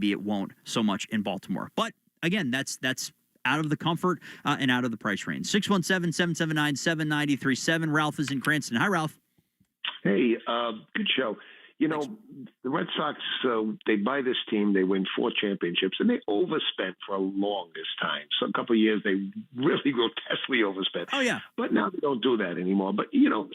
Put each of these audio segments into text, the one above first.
maybe it won't so much in Baltimore. But again, that's out of the comfort and out of the price range. 617-779-7937. Ralph is in Cranston. Hi, Ralph. Hey, good show. You know, the Red Sox, they buy this team, they win 4 championships, and they overspent for a longest time. So a couple of years, they really grotesquely overspent. Oh, yeah. But now they don't do that anymore. But, you know,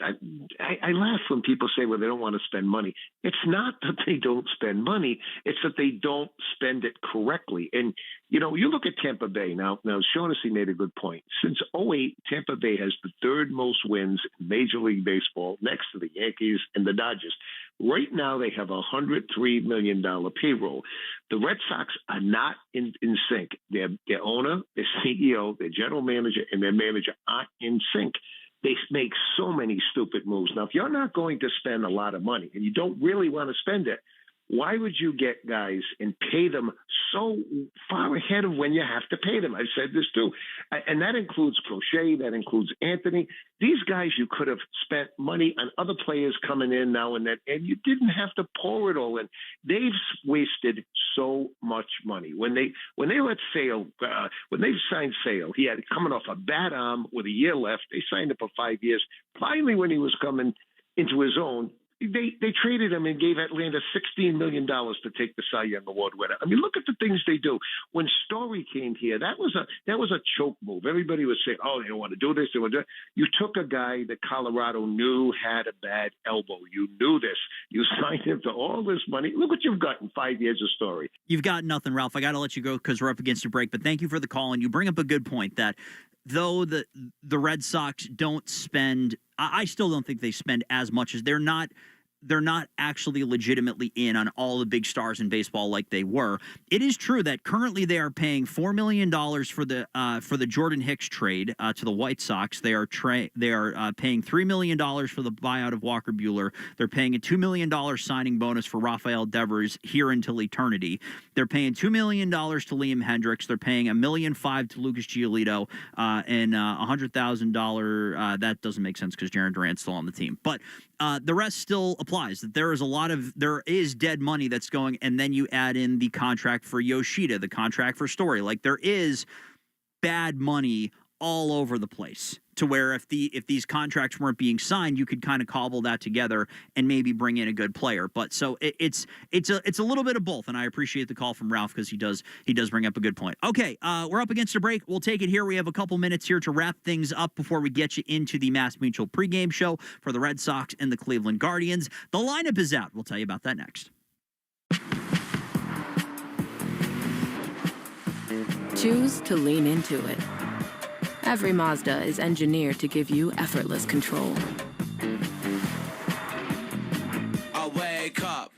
I laugh when people say, well, they don't want to spend money. It's not that they don't spend money. It's that they don't spend it correctly. And, you know, you look at Tampa Bay. Now Shaughnessy made a good point. Since '08, Tampa Bay has the 3rd most wins in Major League Baseball, next to the Yankees and the Dodgers. Right now, they have a $103 million payroll. The Red Sox are not in sync. Their owner, their CEO, their general manager, and their manager aren't in sync. They make so many stupid moves. Now, if you're not going to spend a lot of money and you don't really want to spend it, why would you get guys and pay them so far ahead of when you have to pay them? I've said this too. And that includes Crochet, that includes Anthony. These guys, you could have spent money on other players coming in now and then, and you didn't have to pour it all in. They've wasted so much money. When they let Sale, when they signed Sale, he had coming off a bad arm with a year left. They signed him for 5 years. Finally, when he was coming into his own, They traded him and gave Atlanta $16 million to take the Cy Young Award winner. I mean, look at the things they do. When Story came here, that was a choke move. Everybody was saying, "Oh, they don't want to do this." They want to. You took a guy that Colorado knew had a bad elbow. You knew this. You signed him for all this money. Look what you've got in 5 years of Story. You've got nothing, Ralph. I got to let you go because we're up against a break. But thank you for the call, and you bring up a good point that though the Red Sox don't spend, I still don't think they spend as much as they're not actually legitimately in on all the big stars in baseball like they were. It is true that currently they are paying $4 million for the Jordan Hicks trade to the White Sox. They are paying $3 million for the buyout of Walker Buehler. They're paying a $2 million signing bonus for Rafael Devers here until eternity. They're paying $2 million to Liam Hendricks. They're paying $1.5 million to Lucas Giolito and $100,000. That doesn't make sense because Jarren Durant's still on the team. But the rest still applies. That there is dead money that's going, and then you add in the contract for Yoshida, the contract for Story. Like there is bad money all over the place. To where if these contracts weren't being signed, you could kind of cobble that together and maybe bring in a good player. But so it's a little bit of both, and I appreciate the call from Ralph because he does bring up a good point. Okay, we're up against a break. We'll take it here. We have a couple minutes here to wrap things up before we get you into the Mass Mutual pregame show for the Red Sox and the Cleveland Guardians. The lineup is out. We'll tell you about that next. Choose to lean into it. Every Mazda is engineered to give you effortless control. I wake up.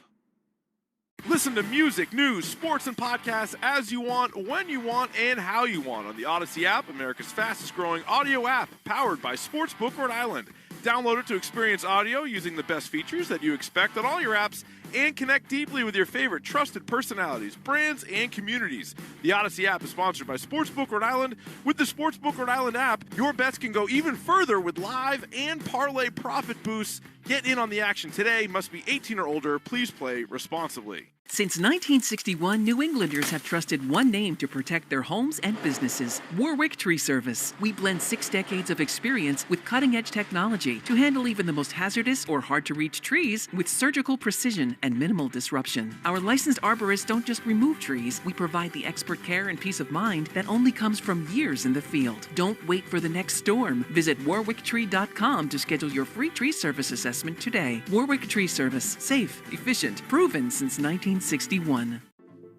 Listen to music, news, sports, and podcasts as you want, when you want, and how you want on the Odyssey app, America's fastest-growing audio app, powered by Sportsbook Rhode Island. Download it to experience audio using the best features that you expect on all your apps and connect deeply with your favorite trusted personalities, brands, and communities. The Odyssey app is sponsored by Sportsbook Rhode Island. With the Sportsbook Rhode Island app, your bets can go even further with live and parlay profit boosts. Get in on the action today. Must be 18 or older. Please play responsibly. Since 1961, New Englanders have trusted one name to protect their homes and businesses: Warwick Tree Service. We blend 6 decades of experience with cutting-edge technology to handle even the most hazardous or hard-to-reach trees with surgical precision and minimal disruption. Our licensed arborists don't just remove trees. We provide the expert care and peace of mind that only comes from years in the field. Don't wait for the next storm. Visit warwicktree.com to schedule your free tree service assessment today. Warwick Tree Service. Safe, efficient, proven since 1961.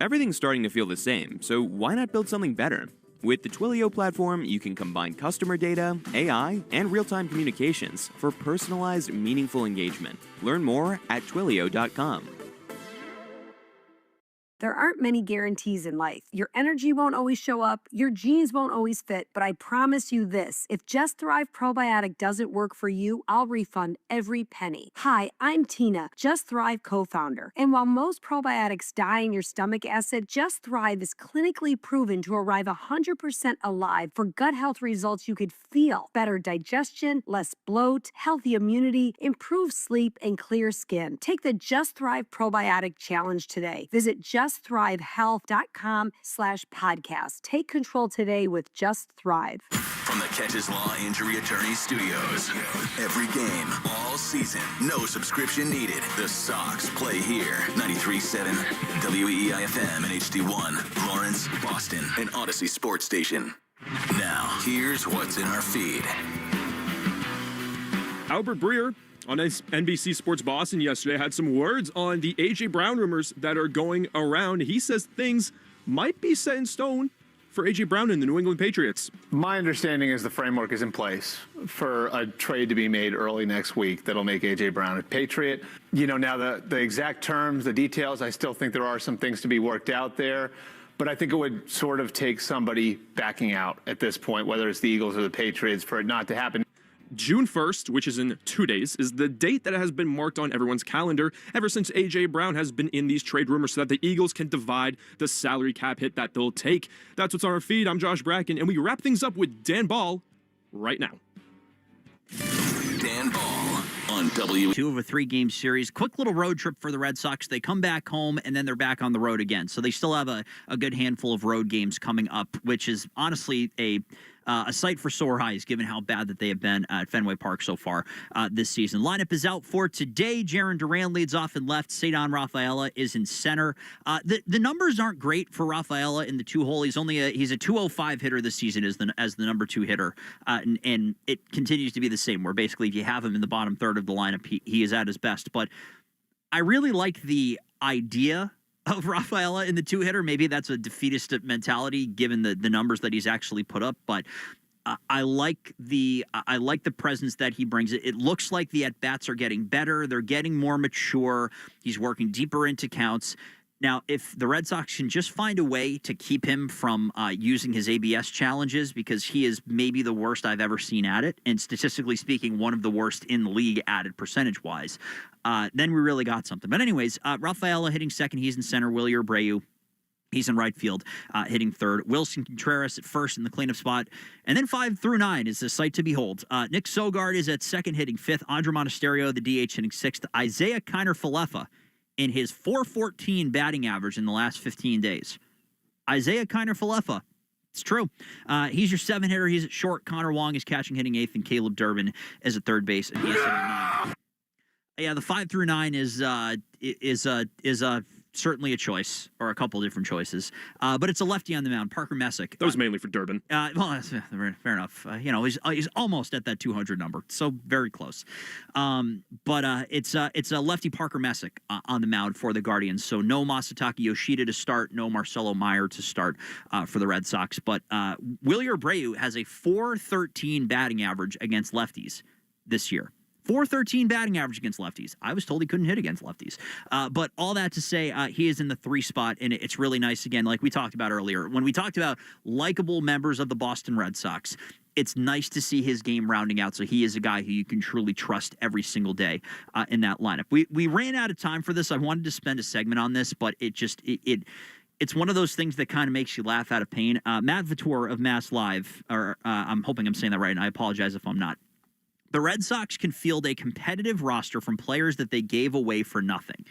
Everything's starting to feel the same, so why not build something better? With the Twilio platform, you can combine customer data, AI, and real-time communications for personalized, meaningful engagement. Learn more at Twilio.com. There aren't many guarantees in life. Your energy won't always show up, your genes won't always fit, but I promise you this: if Just Thrive Probiotic doesn't work for you, I'll refund every penny. Hi, I'm Tina, Just Thrive co-founder. And while most probiotics die in your stomach acid, Just Thrive is clinically proven to arrive 100% alive for gut health results you could feel: better digestion, less bloat, healthy immunity, improved sleep, and clear skin. Take the Just Thrive Probiotic Challenge today. Visit Just justthrivehealth.com/podcast. Take control today with Just Thrive. From the Catches Law Injury Attorney Studios. Every game, all season, no subscription needed. The Sox play here. 93.7 WEEI-FM and HD1, Lawrence, Boston, and Odyssey Sports Station. Now, here's what's in our feed. Albert Breer on NBC Sports Boston yesterday had some words on the A.J. Brown rumors that are going around. He says things might be set in stone for A.J. Brown and the New England Patriots. My understanding is the framework is in place for a trade to be made early next week that'll make A.J. Brown a Patriot. You know, now the exact terms, the details, I still think there are some things to be worked out there. But I think it would sort of take somebody backing out at this point, whether it's the Eagles or the Patriots, for it not to happen. June 1st, which is in 2 days, is the date that has been marked on everyone's calendar ever since A.J. Brown has been in these trade rumors so that the Eagles can divide the salary cap hit that they'll take. That's what's on our feed. I'm Josh Bracken, and we wrap things up with Dan Ball right now. Dan Ball on W. 2 of a 3-game series. Quick little road trip for the Red Sox. They come back home, and then they're back on the road again. So they still have a good handful of road games coming up, which is honestly a sight for sore eyes, given how bad that they have been at Fenway Park so far this season. Lineup is out for today. Jarren Duran leads off in left. Cedar Rafaela is in center. The numbers aren't great for Rafaela in the 2-hole. He's a 205 hitter this season as the number 2 hitter, and it continues to be the same. Where basically, if you have him in the bottom third of the lineup, he is at his best. But I really like the idea of Rafaela in the 2-hitter. Maybe that's a defeatist mentality given the numbers that he's actually put up, but I like the presence that he brings. It looks like the at-bats are getting better. They're getting more mature. He's working deeper into counts. Now, if the Red Sox can just find a way to keep him from using his ABS challenges, because he is maybe the worst I've ever seen at it, and statistically speaking, one of the worst in the league at it percentage-wise, then we really got something. But anyways, Rafaela hitting second. He's in center. Wilyer Abreu, he's in right field, hitting third. Wilson Contreras at first in the cleanup spot. And then 5 through 9 is a sight to behold. Nick Sogard is at second, hitting fifth. Andre Monasterio, the DH, hitting sixth. Isaiah Kiner-Falefa in his .414 batting average in the last 15 days. Isaiah Kiner-Falefa. It's true. He's your 7-hitter. He's at short. Connor Wong is catching, hitting 8th, and Caleb Durbin is at third base, and he is hitting 9. Yeah, the 5 through 9 is certainly a choice, or a couple different choices. But it's a lefty on the mound, Parker Messick. That was mainly for Durbin. Well, that's fair enough. He's almost at that 200 number, so very close. But it's a lefty, Parker Messick, on the mound for the Guardians. So no Masataka Yoshida to start, no Marcelo Meyer to start for the Red Sox. But Wilyer Abreu has a .413 batting average against lefties this year. .413 batting average against lefties. I was told he couldn't hit against lefties. But all that to say, he is in the 3 spot, and it's really nice, again, like we talked about earlier. When we talked about likable members of the Boston Red Sox, it's nice to see his game rounding out, so he is a guy who you can truly trust every single day in that lineup. We ran out of time for this. I wanted to spend a segment on this, but it's one of those things that kind of makes you laugh out of pain. Matt Vautour of Mass Live, or I'm hoping I'm saying that right, and I apologize if I'm not. The Red Sox can field a competitive roster from players that they gave away for nothing.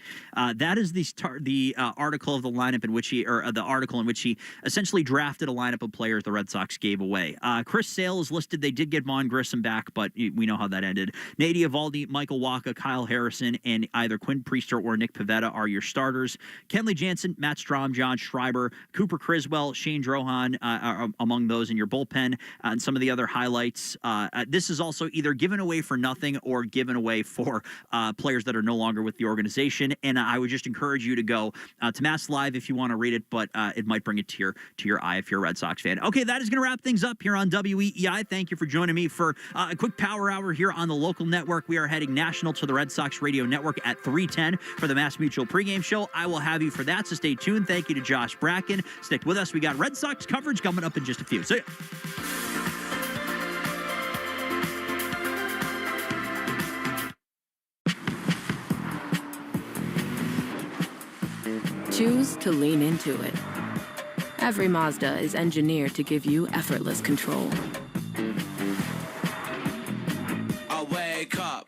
That is the article of the lineup in which the article in which he essentially drafted a lineup of players the Red Sox gave away. Chris Sale is listed. They did get Vaughn Grissom back, but we know how that ended. Nady Eovaldi, Michael Wacha, Kyle Harrison, and either Quinn Priester or Nick Pivetta are your starters. Kenley Jansen, Matt Strahm, John Schreiber, Cooper Criswell, Shane Drohan are among those in your bullpen, and some of the other highlights. This is also either given away for nothing or given away for players that are no longer with the organization. And I would just encourage you to go to Mass Live if you want to read it, but it might bring it to your eye if you're a Red Sox fan. Okay, that is going to wrap things up here on WEEI. Thank you for joining me for a quick power hour here on the local network. We are heading national to the Red Sox Radio Network at 3:10 for the Mass Mutual pregame show. I will have you for that, so stay tuned. Thank you to Josh Bracken. Stick with us. We got Red Sox coverage coming up in just a few. See ya. Choose to lean into it. Every Mazda is engineered to give you effortless control. I wake up.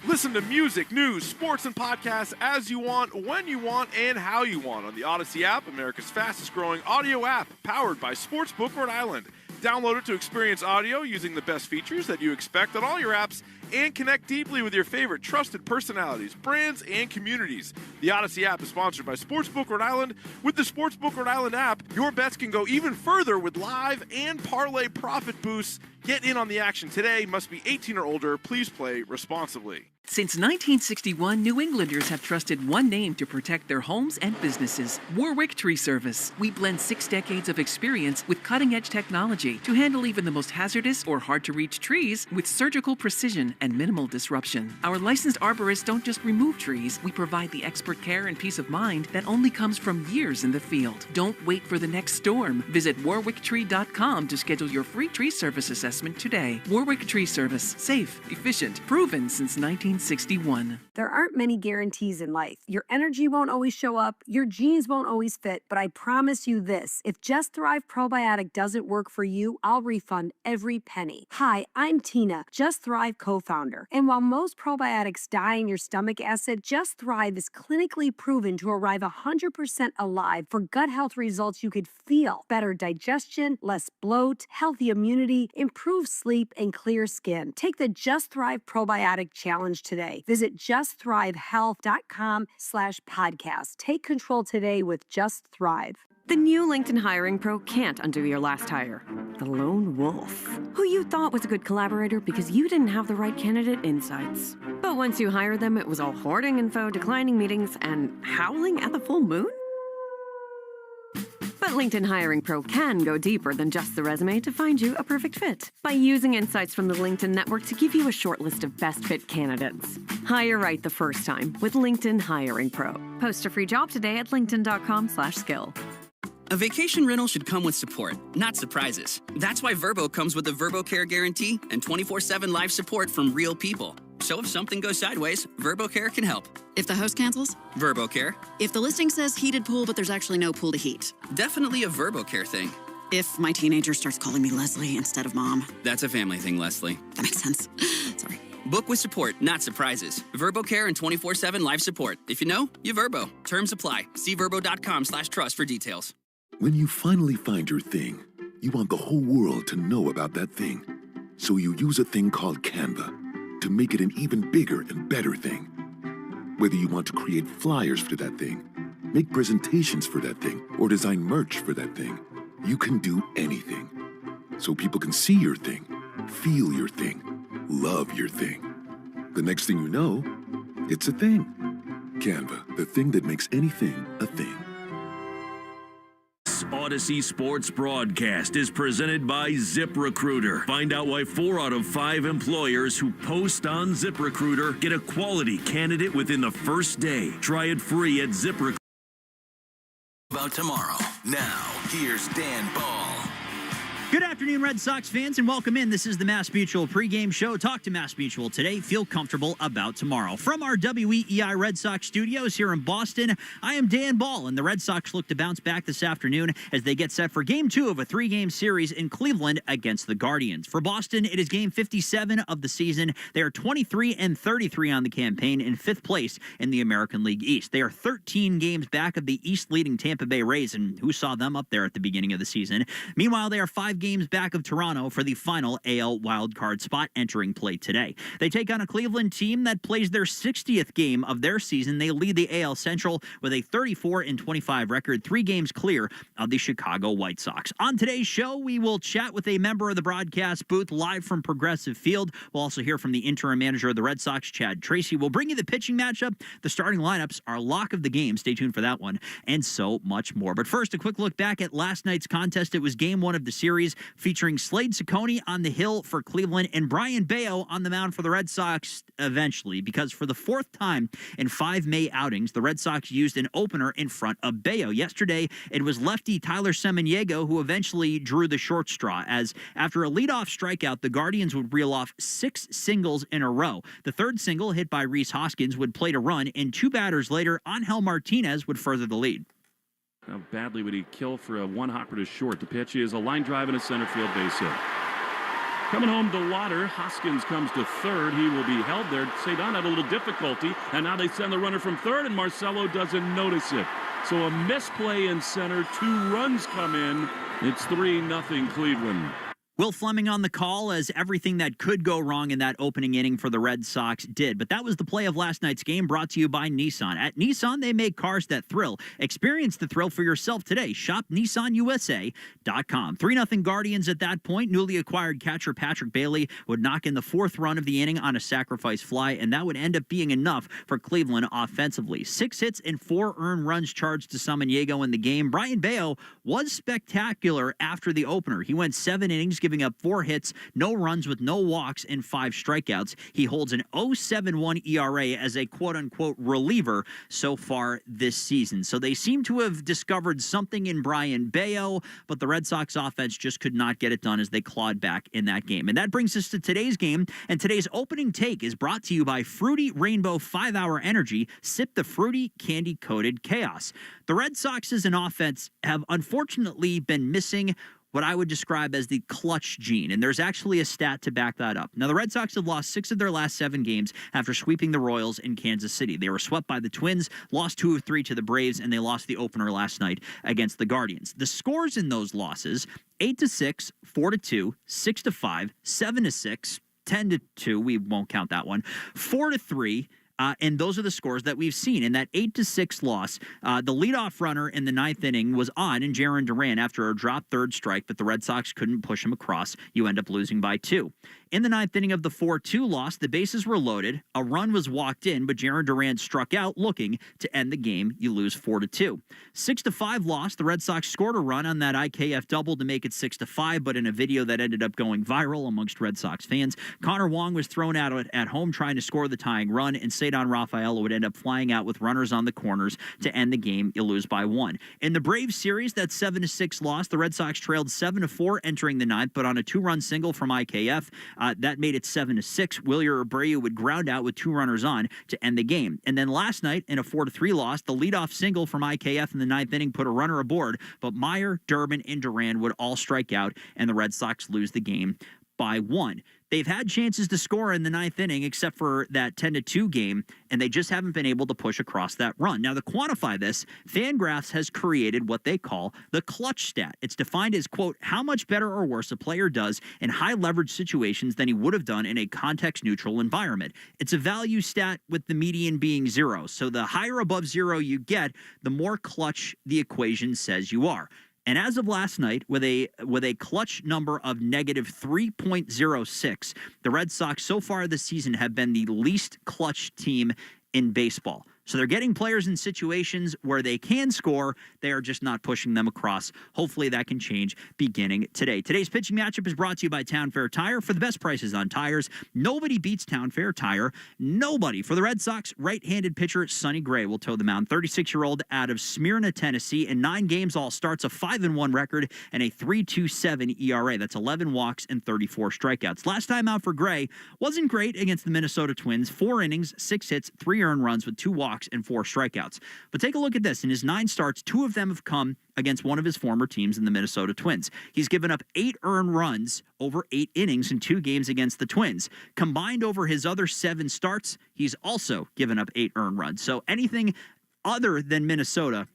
Listen Listen to music, news, sports, and podcasts as you want, when you want, and how you want on the Odyssey app, America's fastest growing audio app, powered by Sportsbook Rhode Island. Download it to experience audio using the best features that you expect on all your apps and connect deeply with your favorite trusted personalities, brands, and communities. The Odyssey app is sponsored by Sportsbook Rhode Island. With the Sportsbook Rhode Island app, your bets can go even further with live and parlay profit boosts. Get in on the action today. Must be 18 or older. Please play responsibly. Since 1961, New Englanders have trusted one name to protect their homes and businesses: Warwick Tree Service. We blend 6 decades of experience with cutting-edge technology to handle even the most hazardous or hard-to-reach trees with surgical precision and minimal disruption. Our licensed arborists don't just remove trees, we provide the expert care and peace of mind that only comes from years in the field. Don't wait for the next storm. Visit warwicktree.com to schedule your free tree service assessment today. Warwick Tree Service. Safe, efficient, proven since 1961. There aren't many guarantees in life. Your energy won't always show up, your genes won't always fit, but I promise you this: if Just Thrive Probiotic doesn't work for you, I'll refund every penny. Hi, I'm Tina, Just Thrive co-founder. And while most probiotics die in your stomach acid, Just Thrive is clinically proven to arrive 100% alive for gut health results you could feel: better digestion, less bloat, healthy immunity, improved sleep, and clear skin. Take the Just Thrive Probiotic Challenge today. Visit justthrivehealth.com/podcast. Take control today with Just Thrive. The new LinkedIn Hiring Pro can't undo your last hire. The lone wolf, who you thought was a good collaborator because you didn't have the right candidate insights. But once you hired them, it was all hoarding info, declining meetings, and howling at the full moon? But LinkedIn Hiring Pro can go deeper than just the resume to find you a perfect fit by using insights from the LinkedIn network to give you a short list of best fit candidates. Hire right the first time with LinkedIn Hiring Pro. Post a free job today at linkedin.com/skill. A vacation rental should come with support, not surprises. That's why Verbo comes with a VerboCare guarantee and 24/7 live support from real people. So if something goes sideways, VerboCare can help. If the host cancels? VerboCare. If the listing says heated pool, but there's actually no pool to heat? Definitely a VerboCare thing. If my teenager starts calling me Leslie instead of Mom? That's a family thing, Leslie. That makes sense. Sorry. Book with support, not surprises. VerboCare and 24/7 live support. If you know, you Verbo. Terms apply. See verbo.com/trust for details. When you finally find your thing, you want the whole world to know about that thing. So you use a thing called Canva to make it an even bigger and better thing. Whether you want to create flyers for that thing, make presentations for that thing, or design merch for that thing, you can do anything. So people can see your thing, feel your thing, love your thing. The next thing you know, it's a thing. Canva, the thing that makes anything a thing. Odyssey Sports broadcast is presented by ZipRecruiter. Find out why 4 out of 5 employers who post on ZipRecruiter get a quality candidate within the first day. Try it free at ZipRecruiter. About tomorrow. Now, here's Dan Ball. Good afternoon, Red Sox fans, and welcome in. This is the Mass Mutual pregame show. Talk to Mass Mutual today. Feel comfortable about tomorrow. From our WEEI Red Sox studios here in Boston, I am Dan Ball, and the Red Sox look to bounce back this afternoon as they get set for Game 2 of a 3-game series in Cleveland against the Guardians. For Boston, it is Game 57 of the season. They are 23-33 on the campaign in 5th place in the American League East. They are 13 games back of the East-leading Tampa Bay Rays, and who saw them up there at the beginning of the season? Meanwhile, they are 5 games back of Toronto for the final AL wildcard spot entering play today. They take on a Cleveland team that plays their 60th game of their season. They lead the AL Central with a 34-25 record, 3 games clear of the Chicago White Sox. On today's show, we will chat with a member of the broadcast booth live from Progressive Field. We'll also hear from the interim manager of the Red Sox, Chad Tracy. We'll bring you the pitching matchup, the starting lineups, our lock of the game. Stay tuned for that one, and so much more. But first, a quick look back at last night's contest. It was Game 1 of the series, featuring Slade Ciccone on the hill for Cleveland and Brian Bayo on the mound for the Red Sox eventually, because for the 4th time in 5 May outings, the Red Sox used an opener in front of Bayo. Yesterday, it was lefty Tyler Semeniego who eventually drew the short straw, as after a leadoff strikeout, the Guardians would reel off 6 singles in a row. The 3rd single, hit by Rhys Hoskins, would plate a run, and 2 batters later, Angel Martinez would further the lead. How badly would he kill for a one-hopper to short? The pitch is a line drive and a center field base hit. Coming home to Lauder, Hoskins comes to third. He will be held there. Cedon had a little difficulty, and now they send the runner from third, and Marcelo doesn't notice it. So a misplay in center, 2 runs come in. It's 3-0 Cleveland. Will Fleming on the call, as everything that could go wrong in that opening inning for the Red Sox did. But that was the play of last night's game, brought to you by Nissan. At Nissan, they make cars that thrill. Experience the thrill for yourself today. Shop NissanUSA.com. 3-0 Guardians at that point. Newly acquired catcher Patrick Bailey would knock in the 4th run of the inning on a sacrifice fly, and that would end up being enough for Cleveland offensively. 6 hits and 4 earned runs charged to Samaniego in the game. Brian Bayo was spectacular after the opener. He went 7 innings, giving up 4 hits, no runs with no walks, and 5 strikeouts. He holds an 0.71 ERA as a quote-unquote reliever so far this season. So they seem to have discovered something in Brian Bayo, but the Red Sox offense just could not get it done as they clawed back in that game. And that brings us to today's game, and today's opening take is brought to you by Fruity Rainbow 5-Hour Energy. Sip the fruity, candy-coated chaos. The Red Sox as an offense have unfortunately been missing what I would describe as the clutch gene, and there's actually a stat to back that up. Now, the Red Sox have lost 6 of their last 7 games after sweeping the Royals in Kansas City. They were swept by the Twins, lost 2 of 3 to the Braves, and they lost the opener last night against the Guardians. The scores in those losses, 8-6, 4-2, 6-5, 7-6, 10-2, we won't count that one, 4-3, and those are the scores that we've seen. In that 8-6 loss, the leadoff runner in the 9th inning was on in Jarren Duran after a dropped 3rd strike, but the Red Sox couldn't push him across. You end up losing by 2. In the 9th inning of the 4-2 loss, the bases were loaded. A run was walked in, but Jarren Duran struck out looking to end the game. You lose 4-2. 6-5 loss. The Red Sox scored a run on that IKF double to make it 6-5, but in a video that ended up going viral amongst Red Sox fans, Connor Wong was thrown out at home trying to score the tying run, and Cedon Rafaela would end up flying out with runners on the corners to end the game. You lose by 1. In the Braves series, that 7-6 loss, the Red Sox trailed 7-4 entering the 9th, but on a 2-run single from IKF, that made it 7-6. Wilyer Abreu would ground out with 2 runners on to end the game. And then last night, in a 4-3 loss, the leadoff single from IKF in the 9th inning put a runner aboard, but Meyer, Durbin, and Duran would all strike out, and the Red Sox lose the game by 1. They've had chances to score in the 9th inning, except for that 10-2 game, and they just haven't been able to push across that run. Now, to quantify this, Fangraphs has created what they call the clutch stat. It's defined as, quote, how much better or worse a player does in high-leverage situations than he would have done in a context-neutral environment. It's a value stat with the median being 0. So the higher above 0 you get, the more clutch the equation says you are. And as of last night, with a clutch number of negative 3.06, the Red Sox so far this season have been the least clutch team in baseball. So they're getting players in situations where they can score. They are just not pushing them across. Hopefully that can change beginning today. Today's pitching matchup is brought to you by Town Fair Tire. For the best prices on tires, nobody beats Town Fair Tire. Nobody. For the Red Sox, right-handed pitcher Sonny Gray will toe the mound. 36-year-old out of Smyrna, Tennessee. In 9 games, all starts, a 5-1 record and a 3.27 ERA. That's 11 walks and 34 strikeouts. Last time out for Gray wasn't great against the Minnesota Twins. 4 innings, 6 hits, 3 earned runs with 2 walks and 4 strikeouts. But take a look at this. In his 9 starts, 2 of them have come against one of his former teams in the Minnesota Twins. He's given up 8 earned runs over 8 innings in 2 games against the Twins. Combined over his other 7 starts, he's also given up 8 earned runs. So anything other than Minnesota,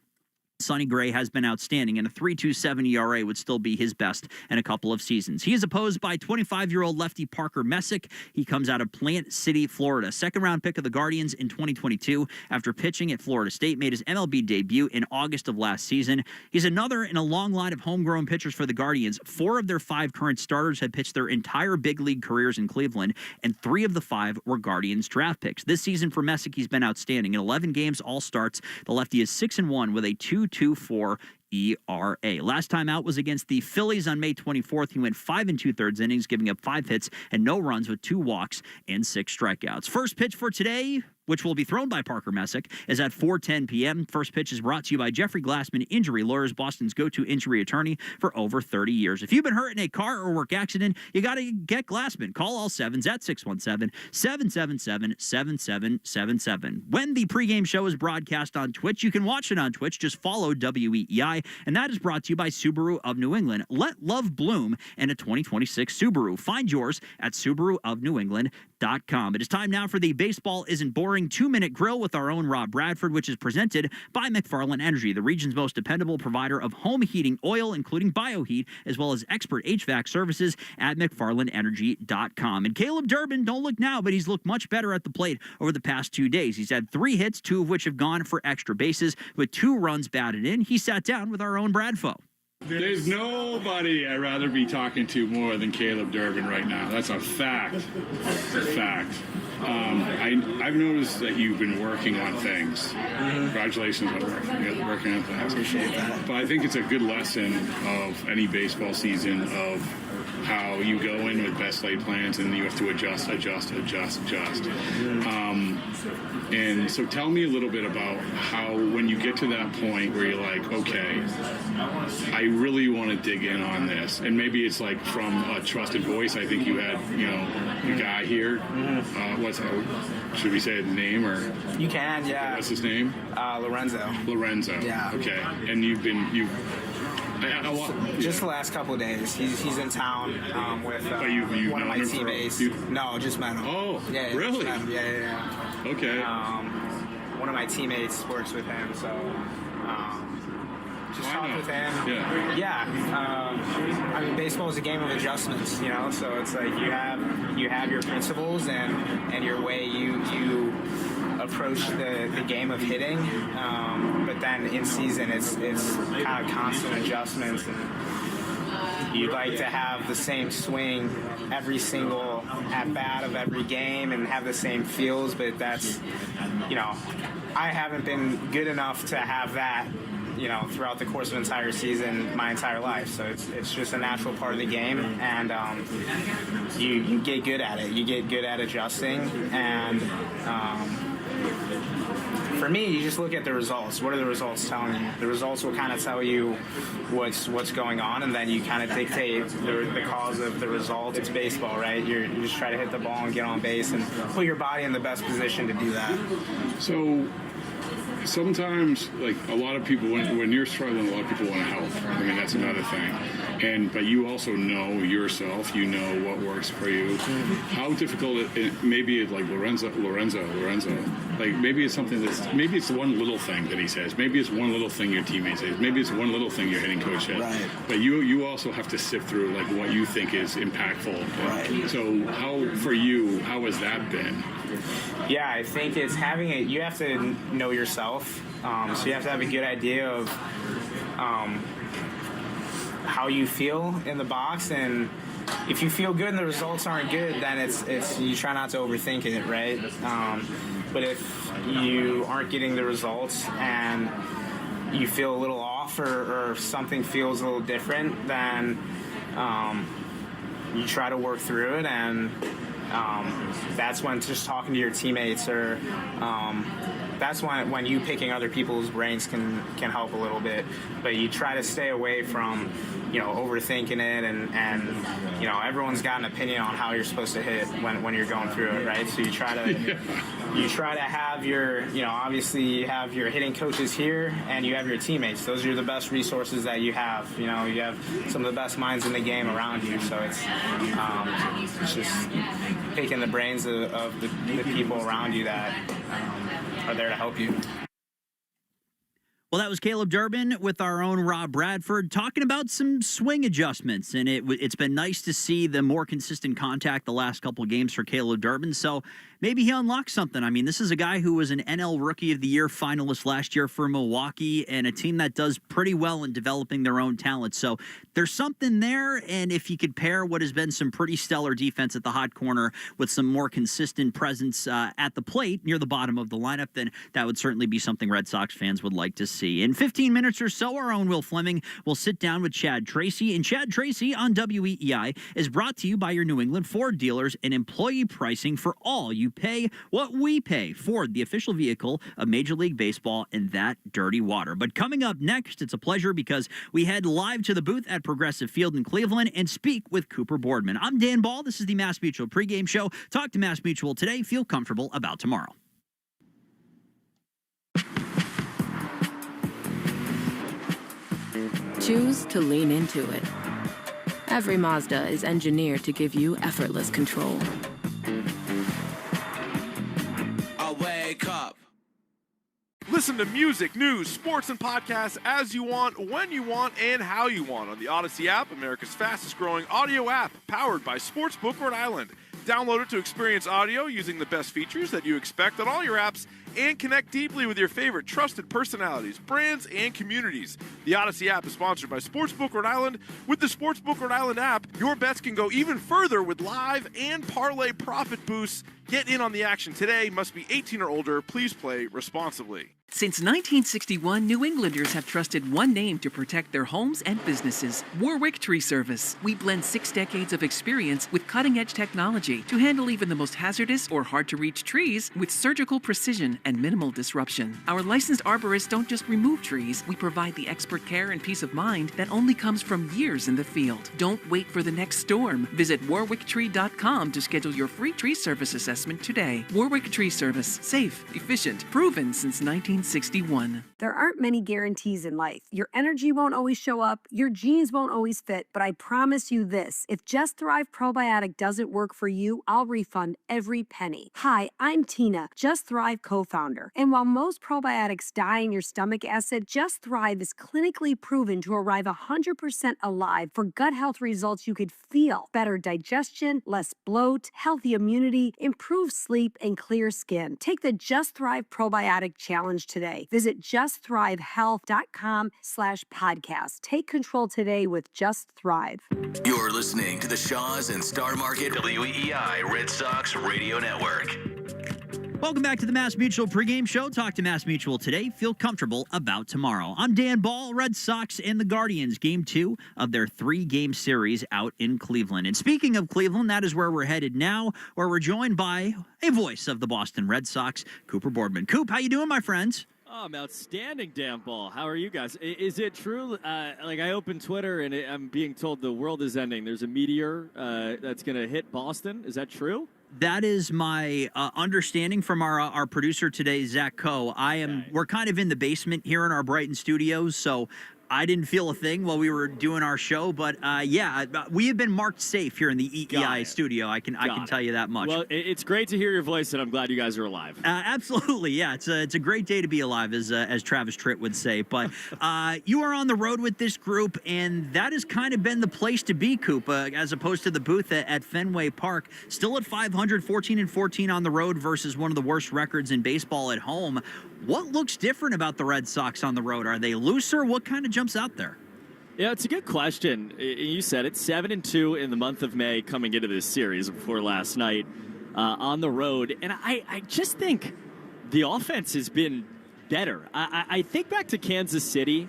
Sonny Gray has been outstanding, and a 3.27 ERA would still be his best in a couple of seasons. He is opposed by 25-year-old lefty Parker Messick. He comes out of Plant City, Florida. Second-round pick of the Guardians in 2022 after pitching at Florida State. Made his MLB debut in August of last season. He's another in a long line of homegrown pitchers for the Guardians. 4 of their 5 current starters had pitched their entire big league careers in Cleveland, and 3 of the 5 were Guardians draft picks. This season for Messick, he's been outstanding. In 11 games, all starts, the lefty is 6-1 with a 2.24 ERA. Last time out was against the Phillies on May 24th. He went 5 2/3 innings, giving up 5 hits and no runs with 2 walks and 6 strikeouts. First pitch for today, which will be thrown by Parker Messick, is at 4:10 p.m. First pitch is brought to you by Jeffrey Glassman Injury Lawyers, Boston's go-to injury attorney for over 30 years. If you've been hurt in a car or work accident, you got to get Glassman. Call all 7s at 617-777-7777. When the pregame show is broadcast on Twitch, you can watch it on Twitch. Just follow WEEI today, and that is brought to you by Subaru of New England. Let love bloom in a 2026 Subaru. Find yours at SubaruofNewEngland.com. It is time now for the Baseball Isn't Boring 2-Minute Grill with our own Rob Bradford, which is presented by McFarland Energy, the region's most dependable provider of home heating oil, including BioHeat, as well as expert HVAC services at McFarlandEnergy.com. And Caleb Durbin, don't look now, but he's looked much better at the plate over the past 2 days. He's had 3 hits, 2 of which have gone for extra bases, with 2 runs batted in. He sat down with our own Bradfo. There's nobody I'd rather be talking to more than Caleb Durbin right now. That's a fact. It's a fact. I've noticed that you've been working on things. Congratulations on working on things. Appreciate that. But I think it's a good lesson of any baseball season of how you go in with best laid plans and you have to adjust. And so tell me a little bit about how, when you get to that point where you're like, okay, I really want to dig in on this. And maybe it's like from a trusted voice. I think you had, your guy here. Should we say his name or? You can, yeah. What's his name? Lorenzo. Lorenzo. Yeah. Okay. And just the last couple of days. He's in town with one of my teammates. No, just met him. Oh, yeah, really? Just met him. Yeah. Okay. One of my teammates works with him, so just talked with him. Yeah. I mean, baseball is a game of adjustments, so it's like you have your principles and your way you approach the game of hitting, but then in season it's kind of constant adjustments, and you'd like to have the same swing every single at bat of every game and have the same feels, but that's I haven't been good enough to have that throughout the course of an entire season, my entire life. So it's just a natural part of the game, and you get good at it. You get good at adjusting, and for me, you just look at the results. What are the results telling you? The results will kind of tell you what's going on, and then you kind of dictate the cause of the result. It's baseball, right? You just try to hit the ball and get on base and put your body in the best position to do that. So sometimes, like, a lot of people, when you're struggling, a lot of people want to help. I mean, that's another thing. But you also know yourself. You know what works for you. How difficult maybe it's like Lorenzo. Like, maybe it's something maybe it's one little thing that he says. Maybe it's one little thing your teammate says. Maybe it's one little thing your hitting coach says. Right. But you also have to sift through, like, what you think is impactful. Right. So how has that been? Yeah, I think it's you have to know yourself. So you have to have a good idea of how you feel in the box, and if you feel good and the results aren't good, then it's you try not to overthink it, right? But if you aren't getting the results and you feel a little off or something feels a little different, then you try to work through it, and that's when just talking to your teammates or that's when you picking other people's brains can help a little bit. But you try to stay away from overthinking it, and everyone's got an opinion on how you're supposed to hit when you're going through it, right? So you try to have your obviously you have your hitting coaches here and you have your teammates. Those are the best resources that you have. You have some of the best minds in the game around you. So it's just picking the brains of the people around you that are there to help you. Well, that was Caleb Durbin with our own Rob Bradford talking about some swing adjustments, and it's been nice to see the more consistent contact the last couple of games for Caleb Durbin, so maybe he unlocked something. I mean, this is a guy who was an NL Rookie of the Year finalist last year for Milwaukee, and a team that does pretty well in developing their own talent, so there's something there, and if you could pair what has been some pretty stellar defense at the hot corner with some more consistent presence at the plate near the bottom of the lineup, then that would certainly be something Red Sox fans would like to see. In 15 minutes or so, our own Will Fleming will sit down with Chad Tracy. And Chad Tracy on WEEI is brought to you by your New England Ford dealers and employee pricing for all. You pay what we pay. Ford, the official vehicle of Major League Baseball and that dirty water. But coming up next, it's a pleasure because we head live to the booth at Progressive Field in Cleveland and speak with Cooper Boardman. I'm Dan Ball. This is the Mass Mutual pregame show. Talk to Mass Mutual today. Feel comfortable about tomorrow. Choose to lean into it. Every Mazda is engineered to give you effortless control. I wake up. Listen to music, news, sports, and podcasts as you want, when you want, and how you want on the Odyssey app, America's fastest growing audio app, powered by Sportsbook Rhode Island. Download it to experience audio using the best features that you expect on all your apps and connect deeply with your favorite trusted personalities, brands, and communities. The Odyssey app is sponsored by Sportsbook Rhode Island. With the Sportsbook Rhode Island app, your bets can go even further with live and parlay profit boosts. Get in on the action today. Must be 18 or older. Please play responsibly. Since 1961, New Englanders have trusted one name to protect their homes and businesses: Warwick Tree Service. We blend 6 decades of experience with cutting-edge technology to handle even the most hazardous or hard-to-reach trees with surgical precision and minimal disruption. Our licensed arborists don't just remove trees. We provide the expert care and peace of mind that only comes from years in the field. Don't wait for the next storm. Visit warwicktree.com to schedule your free tree service assessment today. Warwick Tree Service. Safe, efficient, proven since 1961. There aren't many guarantees in life. Your energy won't always show up, your genes won't always fit, but I promise you this: if Just Thrive Probiotic doesn't work for you, I'll refund every penny. Hi, I'm Tina, Just Thrive co-founder. And while most probiotics die in your stomach acid, Just Thrive is clinically proven to arrive 100% alive for gut health results you could feel: better digestion, less bloat, healthy immunity, improved sleep, and clear skin. Take the Just Thrive Probiotic Challenge today. Visit justthrivehealth.com/podcast. Take control today with Just Thrive. You're listening to the Shaws and Star Market WEEI Red Sox Radio Network. Welcome back to the Mass Mutual pregame show. Talk to Mass Mutual today. Feel comfortable about tomorrow. I'm Dan Ball. Red Sox and the Guardians, game 2 of their 3-game series out in Cleveland. And speaking of Cleveland, that is where we're headed now, where we're joined by a voice of the Boston Red Sox, Cooper Boardman. Coop, how you doing, my friends? Oh, I'm outstanding, Dan Ball. How are you guys? Is it true? I opened Twitter and I'm being told the world is ending. There's a meteor that's going to hit Boston. Is that true? That is my understanding from our producer today, Zach Coe. We're kind of in the basement here in our Brighton studios, so I didn't feel a thing while we were doing our show, but we have been marked safe here in the EEI studio. I can tell you that much. Well, it's great to hear your voice, and I'm glad you guys are alive. Absolutely, yeah. It's a great day to be alive, as Travis Tritt would say. But you are on the road with this group, and that has kind of been the place to be, Coop, as opposed to the booth at Fenway Park. Still at 500, 14-14 on the road versus one of the worst records in baseball at home. What looks different about the Red Sox on the road? Are they looser? What kind of jumps out there? Yeah, it's a good question. You said it, 7-2 in the month of May coming into this series before last night on the road. And I just think the offense has been better. I think back to Kansas City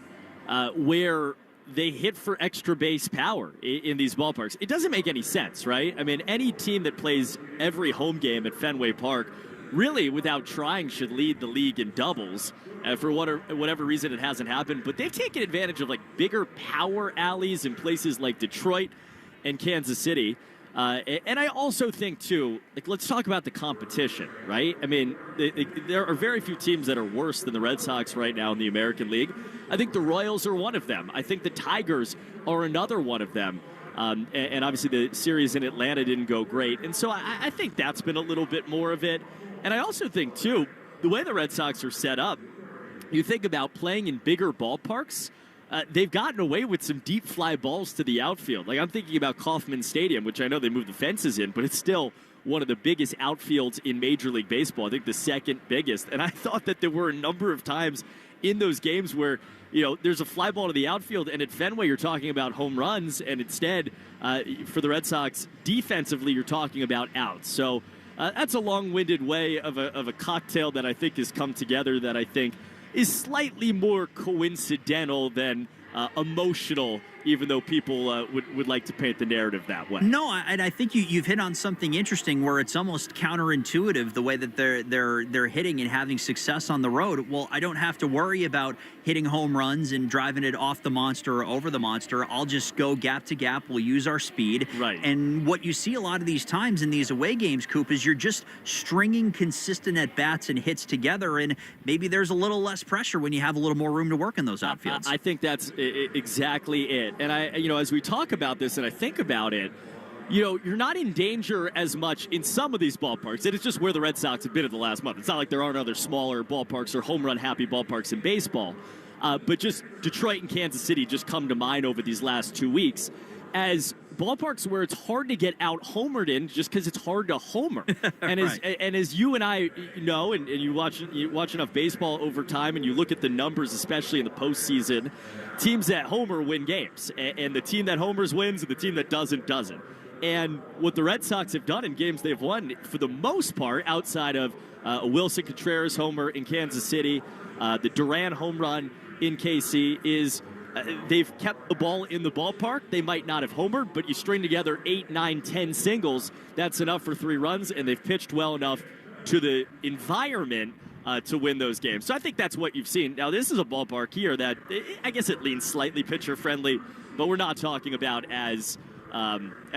where they hit for extra base power in these ballparks. It doesn't make any sense, right? I mean, any team that plays every home game at Fenway Park really, without trying, should lead the league in doubles. For whatever reason, it hasn't happened. But they've taken advantage of bigger power alleys in places like Detroit and Kansas City. And I also think, too, let's talk about the competition, right? I mean, there are very few teams that are worse than the Red Sox right now in the American League. I think the Royals are one of them. I think the Tigers are another one of them. And obviously the series in Atlanta didn't go great. And so I think that's been a little bit more of it. And I also think, too, the way the Red Sox are set up, you think about playing in bigger ballparks, they've gotten away with some deep fly balls to the outfield. I'm thinking about Kauffman Stadium, which I know they moved the fences in, but it's still one of the biggest outfields in Major League Baseball, I think the second biggest. And I thought that there were a number of times in those games where, there's a fly ball to the outfield, and at Fenway you're talking about home runs, and instead, for the Red Sox, defensively you're talking about outs. So that's a long-winded way of a cocktail that I think has come together that I think is slightly more coincidental than emotional even though people would like to paint the narrative that way. No, and I think you've hit on something interesting where it's almost counterintuitive the way that they're hitting and having success on the road. Well, I don't have to worry about hitting home runs and driving it off the monster or over the monster. I'll just go gap to gap. We'll use our speed. Right. And what you see a lot of these times in these away games, Coop, is you're just stringing consistent at-bats and hits together, and maybe there's a little less pressure when you have a little more room to work in those outfields. I think that's exactly it. And as we talk about this and I think about it, you're not in danger as much in some of these ballparks. And it's just where the Red Sox have been in the last month. It's not like there aren't other smaller ballparks or home run happy ballparks in baseball. But just Detroit and Kansas City just come to mind over these last 2 weeks as ballparks where it's hard to get out homered in just because it's hard to homer. And as you and I know, and you watch enough baseball over time and you look at the numbers, especially in the postseason, teams that homer win games. And the team that homers wins and the team that doesn't. And what the Red Sox have done in games they've won, for the most part, outside of a Wilson Contreras homer in Kansas City, the Duran home run in KC, is they've kept the ball in the ballpark. They might not have homered, but you string together 8, 9, 10 singles. That's enough for 3 runs, and they've pitched well enough to the environment to win those games. So I think that's what you've seen. Now, this is a ballpark here that I guess it leans slightly pitcher-friendly, but we're not talking about as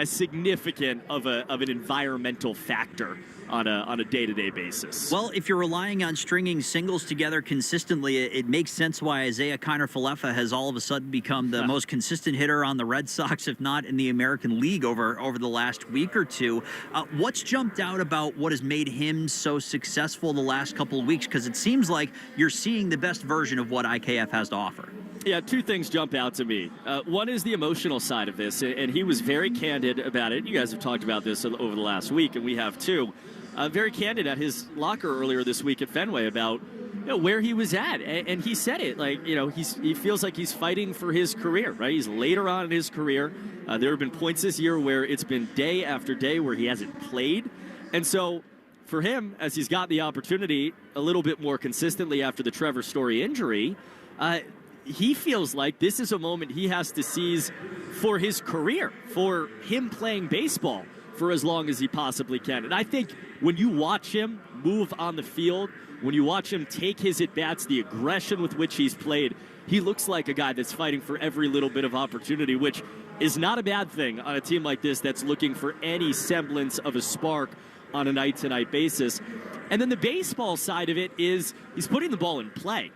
significant of an environmental factor on a day-to-day basis. Well, if you're relying on stringing singles together consistently, it makes sense why Isaiah Kiner-Falefa has all of a sudden become the most consistent hitter on the Red Sox, if not in the American League over the last week or two. What's jumped out about what has made him so successful the last couple of weeks? Because it seems like you're seeing the best version of what IKF has to offer. Yeah, 2 things jump out to me. One is the emotional side of this, and he was very candid about it. You guys have talked about this over the last week, and we have too. Very candid at his locker earlier this week at Fenway about where he was at, and he said it like he feels like he's fighting for his career. Right, he's later on in his career. There have been points this year where it's been day after day where he hasn't played, and so for him, as he's got the opportunity a little bit more consistently after the Trevor Story injury. He feels like this is a moment he has to seize for his career, for him playing baseball for as long as he possibly can. And I think when you watch him move on the field, when you watch him take his at-bats, the aggression with which he's played, he looks like a guy that's fighting for every little bit of opportunity, which is not a bad thing on a team like this that's looking for any semblance of a spark on a night-to-night basis. And then the baseball side of it is he's putting the ball in play.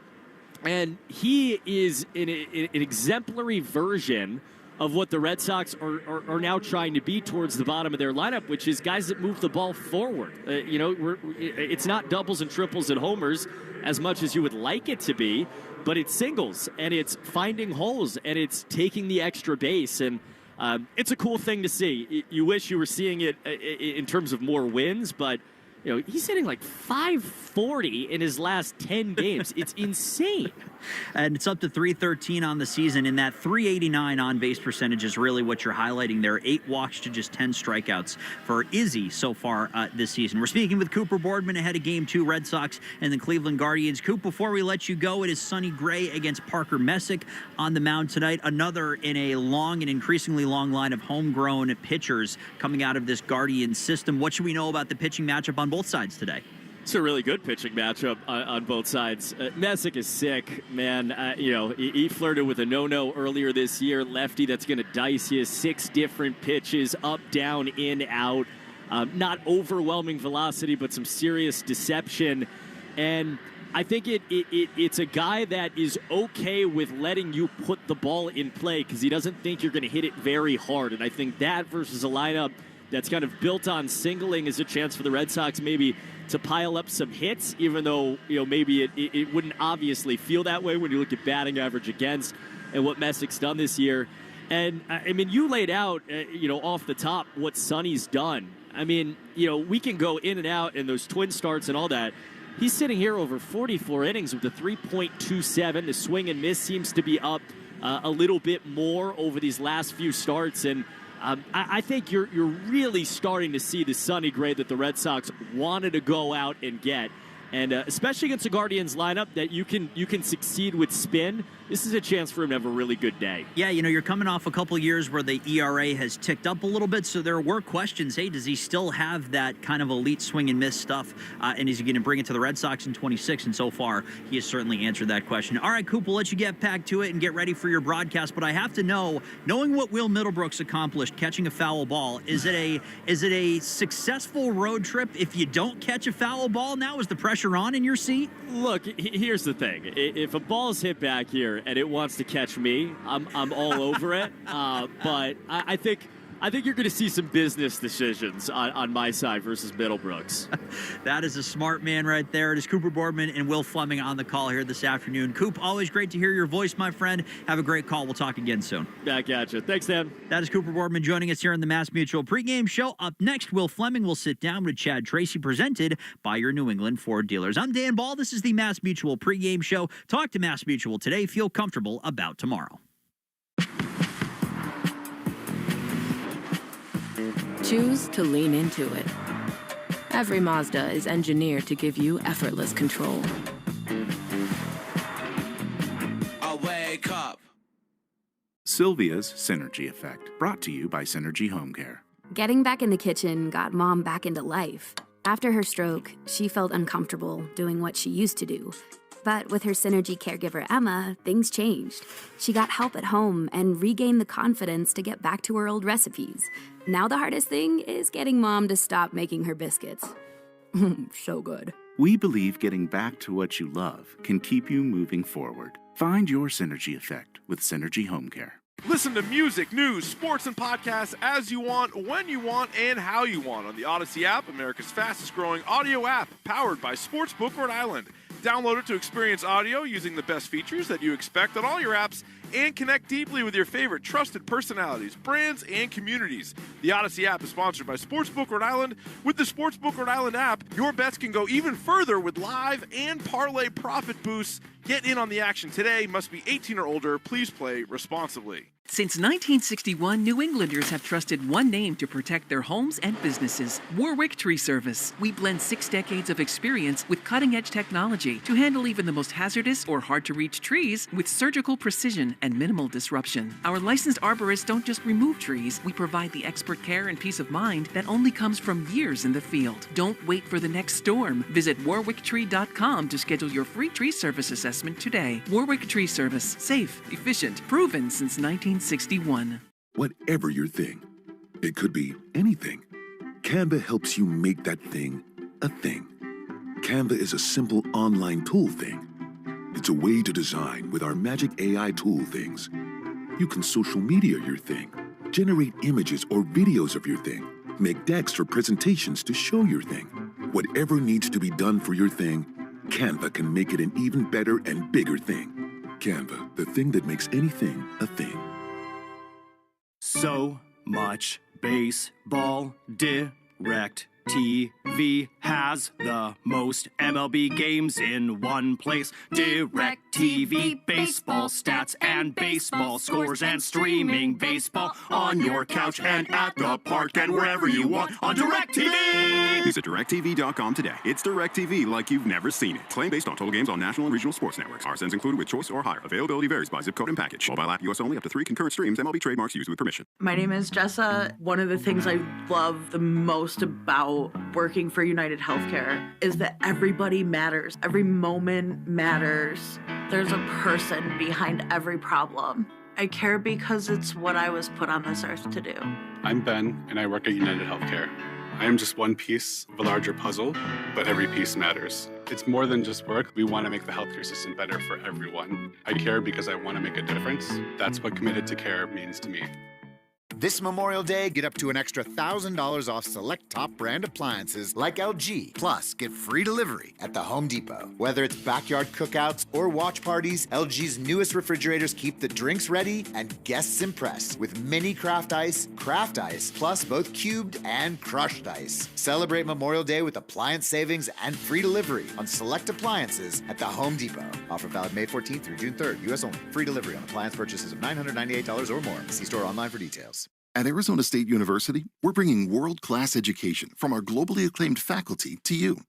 And he is an exemplary version of what the Red Sox are now trying to be towards the bottom of their lineup, which is guys that move the ball forward. It's not doubles and triples and homers as much as you would like it to be, but it's singles, and it's finding holes, and it's taking the extra base. And it's a cool thing to see. You wish you were seeing it in terms of more wins, but he's hitting like 540 in his last 10 games. It's insane. And it's up to 313 on the season, and that 389 on-base percentage is really what you're highlighting there. 8 walks to just 10 strikeouts for Izzy so far this season. We're speaking with Cooper Boardman ahead of Game 2, Red Sox and the Cleveland Guardians. Coop, before we let you go, it is Sonny Gray against Parker Messick on the mound tonight. Another in a long and increasingly long line of homegrown pitchers coming out of this Guardian system. What should we know about the pitching matchup on both sides today? It's a really good pitching matchup on both sides. Messick is sick, man. He flirted with a no-no earlier this year. Lefty that's going to dice you. 6 different pitches, up, down, in, out. Not overwhelming velocity, but some serious deception. And I think it's a guy that is okay with letting you put the ball in play because he doesn't think you're going to hit it very hard. And I think that versus a lineup that's kind of built on singling is a chance for the Red Sox maybe to pile up some hits, even though maybe it wouldn't obviously feel that way when you look at batting average against and what Messick's done this year. And I mean, you laid out off the top what Sonny's done. I mean, we can go in and out in those twin starts and all that. He's sitting here over 44 innings with a 3.27. The swing and miss seems to be up a little bit more over these last few starts, and I think you're really starting to see the Sonny Gray that the Red Sox wanted to go out and get. And especially against the Guardians lineup that you can succeed with spin, this is a chance for him to have a really good day. Yeah, you're coming off a couple years where the ERA has ticked up a little bit, so there were questions. Hey, does he still have that kind of elite swing and miss stuff? And is he going to bring it to the Red Sox in 26? And so far, he has certainly answered that question. All right, Coop, we'll let you get back to it and get ready for your broadcast. But I have to know, knowing what Will Middlebrooks accomplished catching a foul ball, is it a successful road trip if you don't catch a foul ball now? Is the pressure on in your seat? Look, here's the thing. If a ball's hit back here and it wants to catch me, I'm all over it. But I think you're going to see some business decisions on my side versus Middlebrooks. That is a smart man right there. It is Cooper Boardman and Will Fleming on the call here this afternoon. Coop, always great to hear your voice, my friend. Have a great call. We'll talk again soon. Back at you. Thanks, Dan. That is Cooper Boardman joining us here on the Mass Mutual pregame show. Up next, Will Fleming will sit down with Chad Tracy, presented by your New England Ford dealers. I'm Dan Ball. This is the Mass Mutual pregame show. Talk to Mass Mutual today. Feel comfortable about tomorrow. Choose to lean into it. Every Mazda is engineered to give you effortless control. I wake up. Sylvia's Synergy Effect, brought to you by Synergy Home Care. Getting back in the kitchen got Mom back into life. After her stroke, she felt uncomfortable doing what she used to do. But with her Synergy caregiver, Emma, things changed. She got help at home and regained the confidence to get back to her old recipes. Now the hardest thing is getting Mom to stop making her biscuits. So good. We believe getting back to what you love can keep you moving forward. Find your Synergy Effect with Synergy Home Care. Listen to music, news, sports, and podcasts as you want, when you want, and how you want on the Odyssey app, America's fastest growing audio app, powered by Sportsbook Rhode Island. Download it to experience audio using the best features that you expect on all your apps and connect deeply with your favorite trusted personalities, brands, and communities. The Odyssey app is sponsored by Sportsbook Rhode Island. With the Sportsbook Rhode Island app, your bets can go even further with live and parlay profit boosts. Get in on the action today. Must be 18 or older. Please play responsibly. Since 1961, New Englanders have trusted one name to protect their homes and businesses: Warwick Tree Service. We blend 6 decades of experience with cutting-edge technology to handle even the most hazardous or hard-to-reach trees with surgical precision and minimal disruption. Our licensed arborists don't just remove trees, we provide the expert care and peace of mind that only comes from years in the field. Don't wait for the next storm. Visit warwicktree.com to schedule your free tree service assessment today. Warwick Tree Service. Safe, efficient, proven since 1961. Whatever your thing, it could be anything. Canva helps you make that thing a thing. Canva is a simple online tool thing. It's a way to design with our magic AI tool things. You can social media your thing, generate images or videos of your thing, make decks for presentations to show your thing. Whatever needs to be done for your thing, Canva can make it an even better and bigger thing. Canva, the thing that makes anything a thing. So much baseball. Direct TV has the most MLB games in one place. Direct TV, baseball stats and baseball scores and streaming baseball on your couch and at the park and wherever you want on Direct TV. Visit DirecTV.com today. It's Direct TV like you've never seen it. Claim based on total games on national and regional sports networks. RSNs included with choice or higher. Availability varies by zip code and package. Mobile app US only, up to 3 concurrent streams. MLB trademarks used with permission. My name is Jessa. One of the things I love the most about working for United Healthcare is that everybody matters. Every moment matters. There's a person behind every problem. I care because it's what I was put on this earth to do. I'm Ben, and I work at United Healthcare. I am just one piece of a larger puzzle, but every piece matters. It's more than just work. We want to make the healthcare system better for everyone. I care because I want to make a difference. That's what committed to care means to me. This Memorial Day, get up to an extra $1,000 off select top brand appliances like LG. Plus, get free delivery at the Home Depot. Whether it's backyard cookouts or watch parties, LG's newest refrigerators keep the drinks ready and guests impressed with mini craft ice, plus both cubed and crushed ice. Celebrate Memorial Day with appliance savings and free delivery on select appliances at the Home Depot. Offer valid May 14th through June 3rd. U.S. only. Free delivery on appliance purchases of $998 or more. See store online for details. At Arizona State University, we're bringing world-class education from our globally acclaimed faculty to you.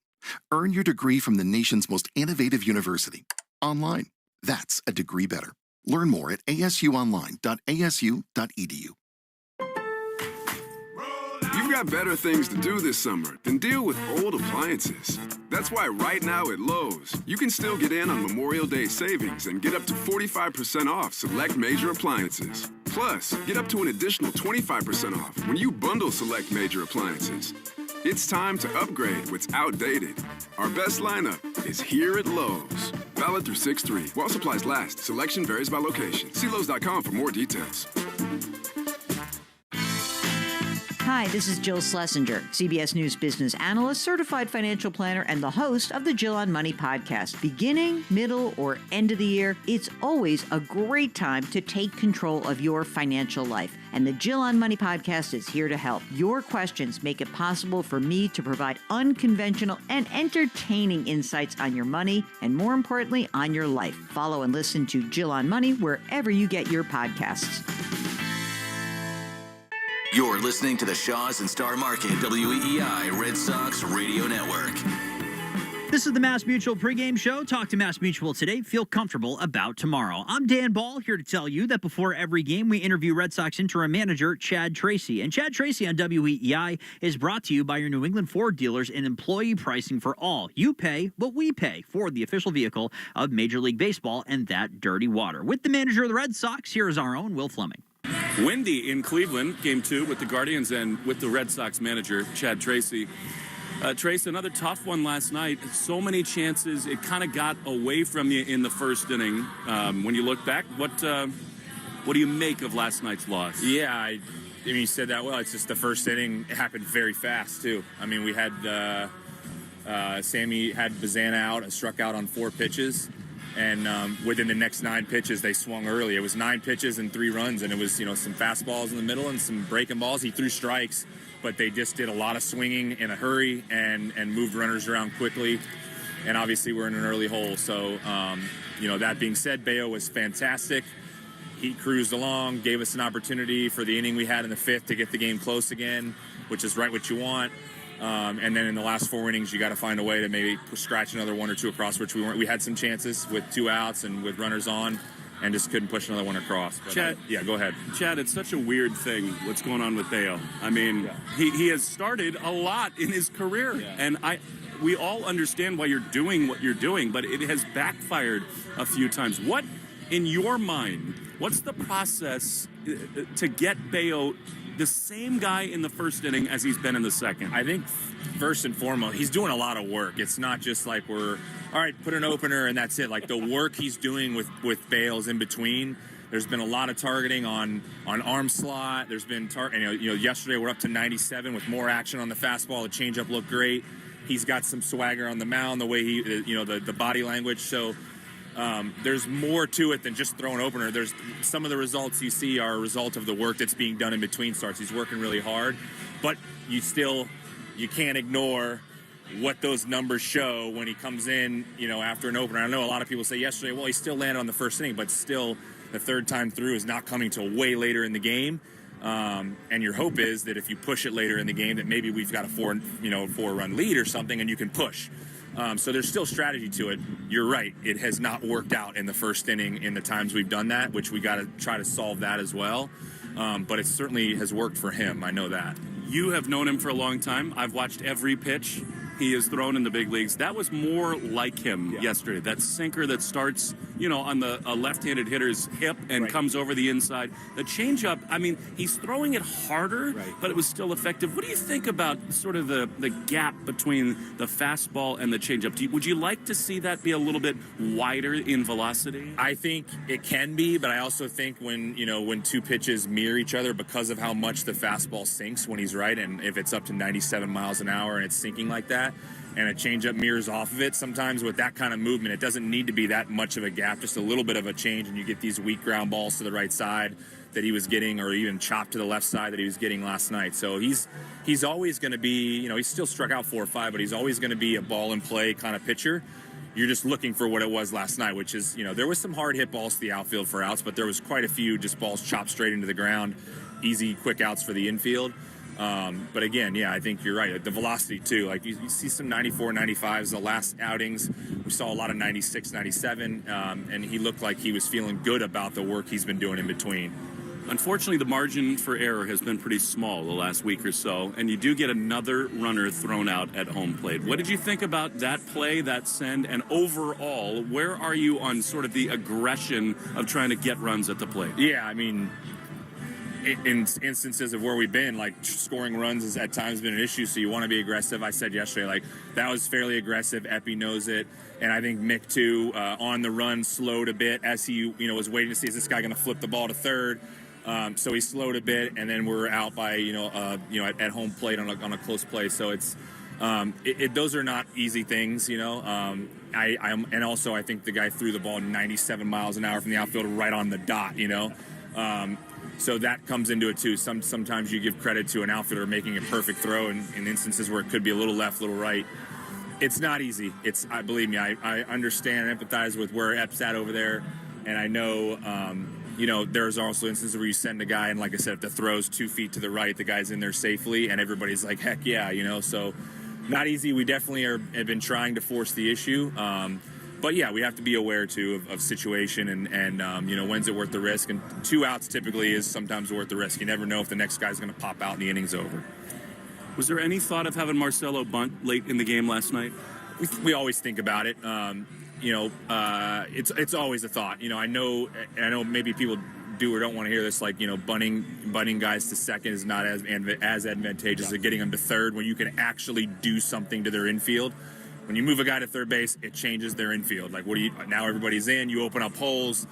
Earn your degree from the nation's most innovative university. Online. That's a degree better. Learn more at asuonline.asu.edu. You've got better things to do this summer than deal with old appliances. That's why right now at Lowe's, you can still get in on Memorial Day savings and get up to 45% off select major appliances. Plus, get up to an additional 25% off when you bundle select major appliances. It's time to upgrade what's outdated. Our best lineup is here at Lowe's. Valid through 6/3. While supplies last, selection varies by location. See Lowe's.com for more details. Hi, this is Jill Schlesinger, CBS News business analyst, certified financial planner, and the host of the Jill on Money podcast. Beginning, middle, or end of the year, it's always a great time to take control of your financial life. And the Jill on Money podcast is here to help. Your questions make it possible for me to provide unconventional and entertaining insights on your money and, more importantly, on your life. Follow and listen to Jill on Money wherever you get your podcasts. You're listening to the Shaws and Star Market WEEI Red Sox Radio Network. This is the Mass Mutual pregame show. Talk to Mass Mutual today. Feel comfortable about tomorrow. I'm Dan Ball, here to tell you that before every game, we interview Red Sox interim manager Chad Tracy. And Chad Tracy on WEEI is brought to you by your New England Ford dealers and employee pricing for all. You pay what we pay. Ford, the official vehicle of Major League Baseball and that dirty water. With the manager of the Red Sox, here is our own Will Fleming. Windy in Cleveland, game 2 with the Guardians and with the Red Sox manager, Chad Tracy. Trace, another tough one last night. So many chances. It kind of got away from you in the first inning. When you look back, what do you make of last night's loss? Yeah, I mean, you said that well. It's just the first inning. It happened very fast, too. I mean, we had Sammy had Bazana out, struck out on 4 pitches. And within the next 9 pitches, they swung early. It was 9 pitches and 3 runs, and it was, some fastballs in the middle and some breaking balls. He threw strikes, but they just did a lot of swinging in a hurry and moved runners around quickly. And obviously, we're in an early hole. So, that being said, Bayo was fantastic. He cruised along, gave us an opportunity for the inning we had in the 5th to get the game close again, which is right what you want. And then in the last 4 innings, you got to find a way to maybe scratch another 1 or 2 across, which we weren't. We had some chances with 2 outs and with runners on, and just couldn't push another one across. But Chad, go ahead. Chad, it's such a weird thing what's going on with Bayo. I mean, he has started a lot in his career, and we all understand why you're doing what you're doing, but it has backfired a few times. What, in your mind, what's the process to get Bayo the same guy in the first inning as he's been in the second? I think first and foremost, he's doing a lot of work. It's not just like we're, all right, put an opener and that's it. Like the work he's doing with Bales in between. There's been a lot of targeting on arm slot. There's been yesterday we're up to 97 with more action on the fastball. The changeup looked great. He's got some swagger on the mound, the way he, the body language. So there's more to it than just throwing opener. There's some of the results you see are a result of the work that's being done in between starts. He's working really hard, but you can't ignore what those numbers show when he comes in, after an opener. I know a lot of people say yesterday, well, he still landed on the first inning, but still the third time through is not coming till way later in the game. And your hope is that if you push it later in the game, that maybe we've got a 4-run lead or something, and you can push. So there's still strategy to it. You're right. It has not worked out in the first inning in the times we've done that, which we got to try to solve that as well. But it certainly has worked for him. I know that. You have known him for a long time. I've watched every pitch he has thrown in the big leagues. That was more like him yesterday. That sinker that starts, on the left-handed hitter's hip and comes over the inside. The changeup, I mean, he's throwing it harder, but it was still effective. What do you think about sort of the gap between the fastball and the changeup? Would you like to see that be a little bit wider in velocity? I think it can be, but I also think when 2 pitches mirror each other because of how much the fastball sinks when he's right, and if it's up to 97 miles an hour and it's sinking like that, and a changeup mirrors off of it, sometimes with that kind of movement, it doesn't need to be that much of a gap, just a little bit of a change, and you get these weak ground balls to the right side that he was getting, or even chopped to the left side that he was getting last night. So he's always going to be, he's still struck out 4 or 5, but he's always going to be a ball and play kind of pitcher. You're just looking for what it was last night, which is, there was some hard hit balls to the outfield for outs, but there was quite a few just balls chopped straight into the ground, easy, quick outs for the infield. But again, yeah, I think you're right. The velocity, too. Like, you see some 94, 95s the last outings. We saw a lot of 96, 97, and he looked like he was feeling good about the work he's been doing in between. Unfortunately, the margin for error has been pretty small the last week or so, and you do get another runner thrown out at home plate. What did you think about that play, that send, and overall, where are you on sort of the aggression of trying to get runs at the plate? Yeah, I mean, in instances of where we've been, like, scoring runs has at times been an issue, so you want to be aggressive. I said yesterday, like, that was fairly aggressive. Epi knows it. And I think Mick, too, on the run, slowed a bit as he, was waiting to see, is this guy going to flip the ball to third? So he slowed a bit, and then we're out by, at home plate on a close play. So it's, those are not easy things, and also I think the guy threw the ball 97 miles an hour from the outfield right on the dot, So that comes into it, too. Sometimes you give credit to an outfielder making a perfect throw in instances where it could be a little left, a little right. It's not easy. Believe me, I understand and empathize with where Ep's at over there, and I know, there's also instances where you send a guy, and like I said, if the throw's 2 feet to the right, the guy's in there safely, and everybody's like, heck yeah, so not easy. We definitely have been trying to force the issue. But yeah, we have to be aware too of situation and when's it worth the risk? And 2 outs typically is sometimes worth the risk. You never know if the next guy's going to pop out and the inning's over. Was there any thought of having Marcelo bunt late in the game last night? We always think about it. It's always a thought. I know maybe people do or don't want to hear this. Like, bunting guys to second is not as advantageous as getting them to third when you can actually do something to their infield. When you move a guy to third base, it changes their infield. Like, now everybody's in, you open up holes.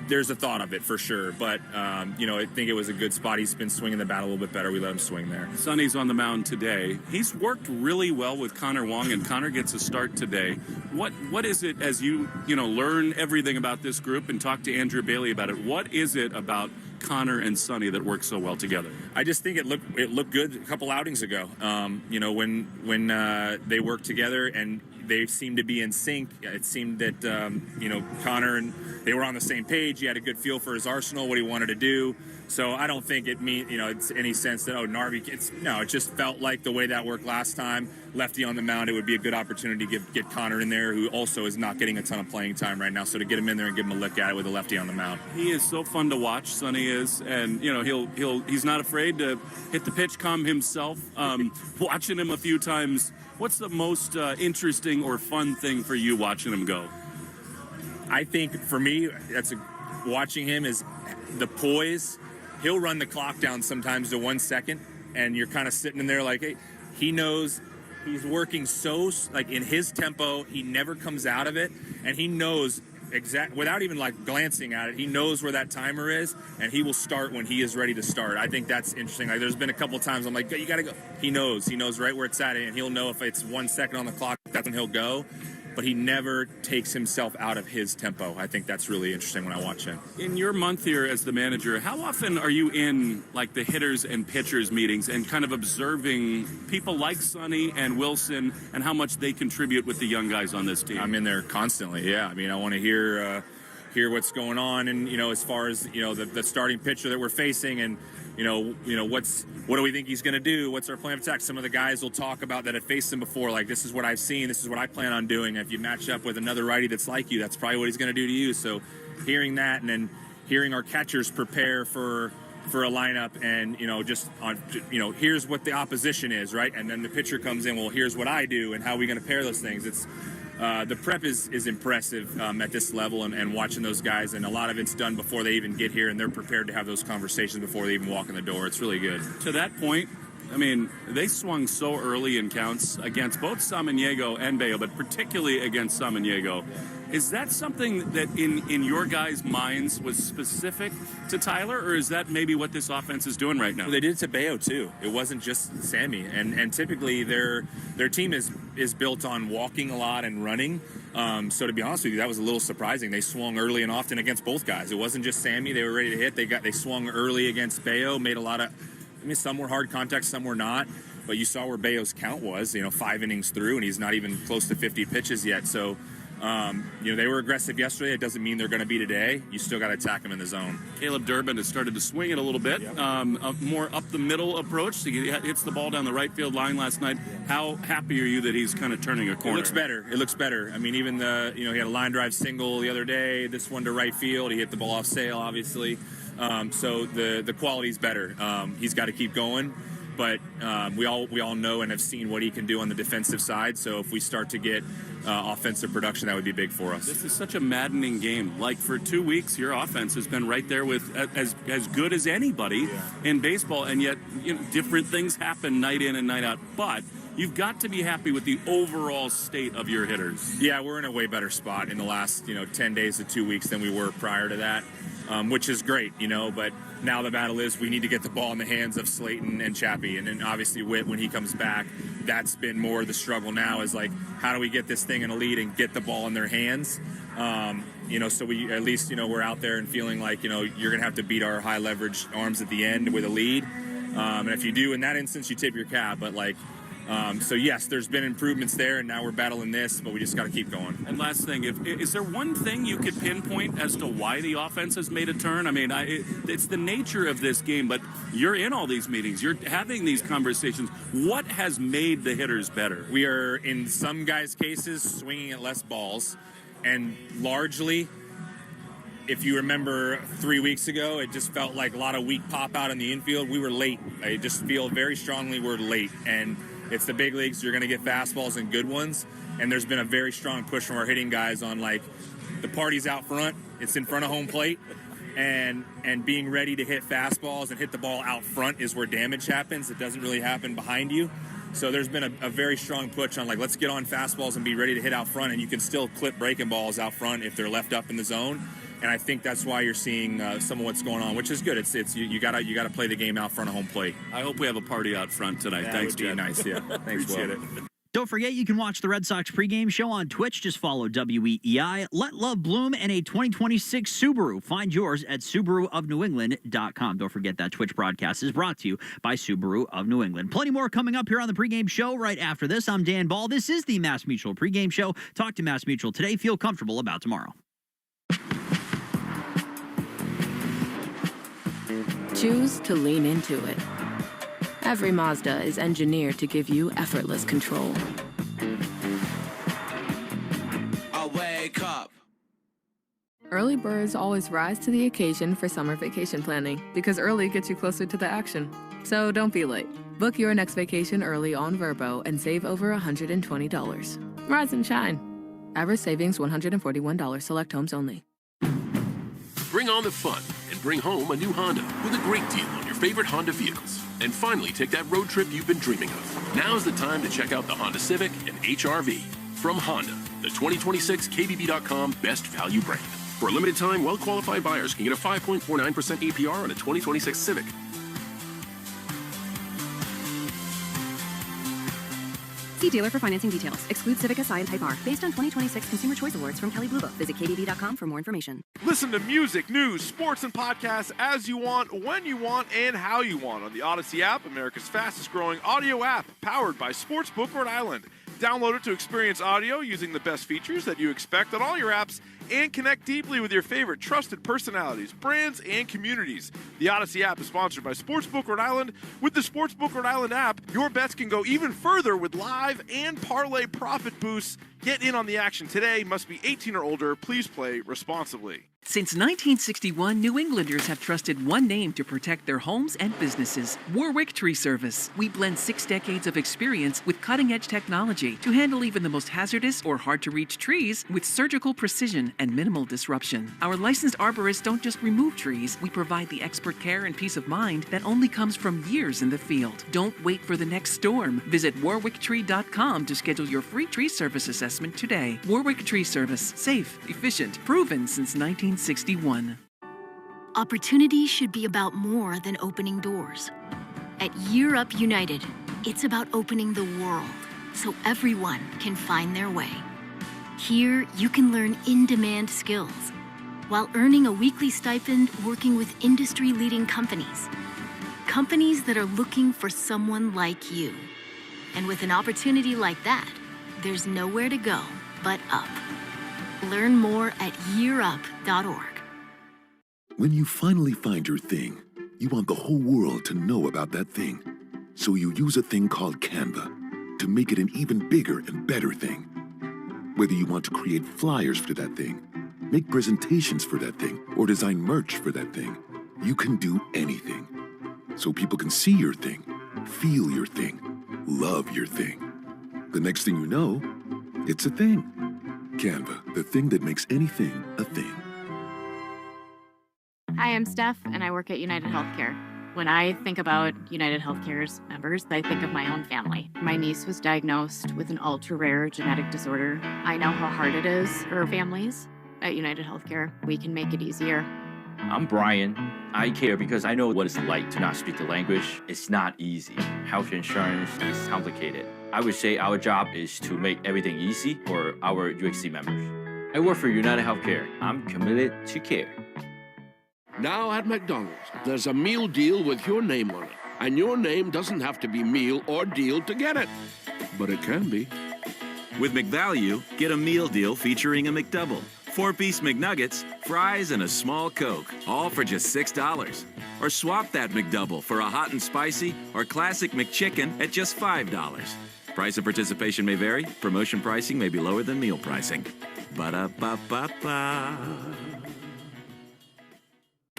There's a thought of it for sure. But, I think it was a good spot. He's been swinging the bat a little bit better. We let him swing there. Sonny's on the mound today. He's worked really well with Connor Wong, and Connor gets a start today. What is it, as you learn everything about this group and talk to Andrew Bailey about it, what is it about Connor and Sonny that work so well together? I just think it looked good a couple outings ago. When they worked together and they seemed to be in sync. It seemed that Connor and they were on the same page. He had a good feel for his arsenal, what he wanted to do. So I don't think it's any sense that Narvi. It just felt like the way that worked last time. Lefty on the mound, it would be a good opportunity to get Connor in there, who also is not getting a ton of playing time right now. So to get him in there and give him a look at it with a lefty on the mound. He is so fun to watch. Sonny is, and he's not afraid to hit the pitch, come himself. Watching him a few times, what's the most interesting or fun thing for you watching him go? I think for me, watching him is the poise. He'll run the clock down sometimes to 1 second, and you're kind of sitting in there like, hey, he knows he's working so, like, in his tempo. He never comes out of it, and he knows without even like glancing at it, he knows where that timer is, and he will start when he is ready to start. I think that's interesting. Like, there's been a couple times I'm like, you gotta go. He knows right where it's at, and he'll know if it's 1 second on the clock, that's when he'll go. But he never takes himself out of his tempo. I think that's really interesting when I watch him. In your month here as the manager, how often are you in like the hitters and pitchers meetings and kind of observing people like Sonny and Wilson and how much they contribute with the young guys on this team? I'm in there constantly, yeah. I mean, I want to hear what's going on, and as far as the starting pitcher that we're facing, and what do we think he's going to do? What's our plan of attack? Some of the guys will talk about that have faced him before, like, this is what I've seen, this is what I plan on doing. If you match up with another righty that's like you, that's probably what he's going to do to you. So hearing that, and then hearing our catchers prepare for a lineup, and here's what the opposition is, right? And then the pitcher comes in, well, here's what I do, and how are we going to pair those things? It's the prep is impressive at this level, and watching those guys, and a lot of it's done before they even get here, and they're prepared to have those conversations before they even walk in the door. It's really good. To that point, I mean, they swung so early in counts against both Samaniego and Bayo, but particularly against Samaniego. Is that something that in your guys' minds was specific to Tyler, or is that maybe what this offense is doing right now? Well, they did it to Bayo too. It wasn't just Sammy, and typically their team is built on walking a lot and running. So to be honest with you, that was a little surprising. They swung early and often against both guys. It wasn't just Sammy. They were ready to hit. They swung early against Bayo, made a lot of. I mean, some were hard contact, some were not. But you saw where Bayo's count was, 5 innings through, and he's not even close to 50 pitches yet. So They were aggressive yesterday. It doesn't mean they're going to be today. You still got to attack them in the zone. Caleb Durbin has started to swing it a little bit, a more up the middle approach. So he hits the ball down the right field line last night. How happy are you that he's kind of turning a corner? It looks better. I mean, even he had a line drive single the other day. This one to right field. He hit the ball off Sale, obviously. So the quality's better. He's got to keep going. But we all know and have seen what he can do on the defensive side. So if we start to get offensive production, that would be big for us. This is such a maddening game. Like, for 2 weeks, your offense has been right there with as good as anybody in baseball, and yet different things happen night in and night out. But you've got to be happy with the overall state of your hitters. Yeah, we're in a way better spot in the last 10 days to 2 weeks than we were prior to that, which is great, but now the battle is we need to get the ball in the hands of Slayton and Chappie, and then obviously Witt when he comes back. That's been more the struggle now, is like, how do we get this thing in a lead and get the ball in their hands? So we at least we're out there and feeling like you're gonna have to beat our high leverage arms at the end with a lead, and if you do in that instance, you tip your cap. But so yes, there's been improvements there, and now we're battling this, but we just got to keep going. And last thing, is there one thing you could pinpoint as to why the offense has made a turn? I mean, it's the nature of this game, but you're in all these meetings, you're having these conversations. What has made the hitters better? We are, in some guys' cases, swinging at less balls, and largely, if you remember 3 weeks ago, it just felt like a lot of weak pop out in the infield. We were late. I just feel very strongly we're late, and it's the big leagues. You're going to get fastballs and good ones, and there's been a very strong push from our hitting guys on the party's out front. It's in front of home plate, and being ready to hit fastballs and hit the ball out front is where damage happens. It doesn't really happen behind you. So there's been a very strong push on let's get on fastballs and be ready to hit out front, and you can still clip breaking balls out front if they're left up in the zone. And I think that's why you're seeing some of what's going on, which is good. It's you gotta play the game out front of home plate. I hope we have a party out front tonight. Yeah, Thanks, Jen. Nice, yeah. Thanks, Appreciate it. Don't forget, you can watch the Red Sox pregame show on Twitch. Just follow WEEI. Let love bloom and a 2026 Subaru. Find yours at SubaruofNewEngland.com. Don't forget that Twitch broadcast is brought to you by Subaru of New England. Plenty more coming up here on the pregame show right after this. I'm Dan Ball. This is the Mass Mutual pregame show. Talk to Mass Mutual today. Feel comfortable about tomorrow. Choose to lean into it. Every Mazda is engineered to give you effortless control. I wake up. Early birds always rise to the occasion for summer vacation planning, because early gets you closer to the action. So don't be late. Book your next vacation early on Vrbo and save over $120. Rise and shine. Average savings $141. Select homes only. Bring on the fun and bring home a new Honda with a great deal on your favorite Honda vehicles. And finally take that road trip you've been dreaming of. Now's the time to check out the Honda Civic and HR-V. From Honda, the 2026 KBB.com Best Value brand. For a limited time, well-qualified buyers can get a 5.49% APR on a 2026 Civic. See dealer for financing details. Exclude Civic SI and Type R. Based on 2026 Consumer Choice Awards from Kelley Blue Book. Visit KBB.com for more information. Listen to music, news, sports, and podcasts as you want, when you want, and how you want on the Odyssey app, America's fastest-growing audio app, powered by Sportsbook Rhode Island. Download it to experience audio using the best features that you expect on all your apps and connect deeply with your favorite trusted personalities, brands, and communities. The Odyssey app is sponsored by Sportsbook Rhode Island. With the Sportsbook Rhode Island app, your bets can go even further with live and parlay profit boosts. Get in on the action today. Must be 18 or older. Please play responsibly. Since 1961, New Englanders have trusted one name to protect their homes and businesses: Warwick Tree Service. We blend 6 decades of experience with cutting-edge technology to handle even the most hazardous or hard-to-reach trees with surgical precision and minimal disruption. Our licensed arborists don't just remove trees. We provide the expert care and peace of mind that only comes from years in the field. Don't wait for the next storm. Visit warwicktree.com to schedule your free tree service assessment today. Warwick Tree Service. Safe, efficient, proven since 1961. Opportunity should be about more than opening doors. At Year Up United, it's about opening the world so everyone can find their way. Here, you can learn in-demand skills while earning a weekly stipend working with industry-leading companies. Companies that are looking for someone like you. And with an opportunity like that, there's nowhere to go but up. Learn more at yearup.org. When you finally find your thing, you want the whole world to know about that thing. So you use a thing called Canva to make it an even bigger and better thing. Whether you want to create flyers for that thing, make presentations for that thing, or design merch for that thing, you can do anything. So people can see your thing, feel your thing, love your thing. The next thing you know, it's a thing. Canva, the thing that makes anything a thing. Hi, I'm Steph, and I work at United Healthcare. When I think about United Healthcare's members, I think of my own family. My niece was diagnosed with an ultra-rare genetic disorder. I know how hard it is for families. At United Healthcare, we can make it easier. I'm Brian. I care because I know what it's like to not speak the language. It's not easy. Health insurance is complicated. I would say our job is to make everything easy for our UHC members. I work for United Healthcare. I'm committed to care. Now at McDonald's, there's a meal deal with your name on it. And your name doesn't have to be meal or deal to get it. But it can be. With McValue, get a meal deal featuring a McDouble, 4-piece McNuggets, fries, and a small Coke, all for just $6. Or swap that McDouble for a hot and spicy or classic McChicken at just $5. Price of participation may vary. Promotion pricing may be lower than meal pricing. Ba-da-ba-ba-ba.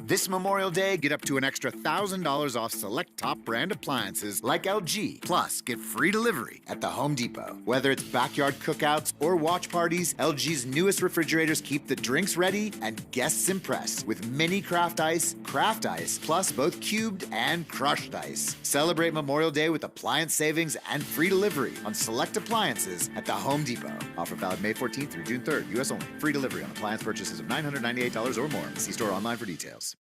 This Memorial Day, get up to an extra $1,000 off select top brand appliances like LG. Plus, get free delivery at the Home Depot. Whether it's backyard cookouts or watch parties, LG's newest refrigerators keep the drinks ready and guests impressed with mini craft ice, plus both cubed and crushed ice. Celebrate Memorial Day with appliance savings and free delivery on select appliances at the Home Depot. Offer valid May 14th through June 3rd, U.S. only. Free delivery on appliance purchases of $998 or more. See store online for details.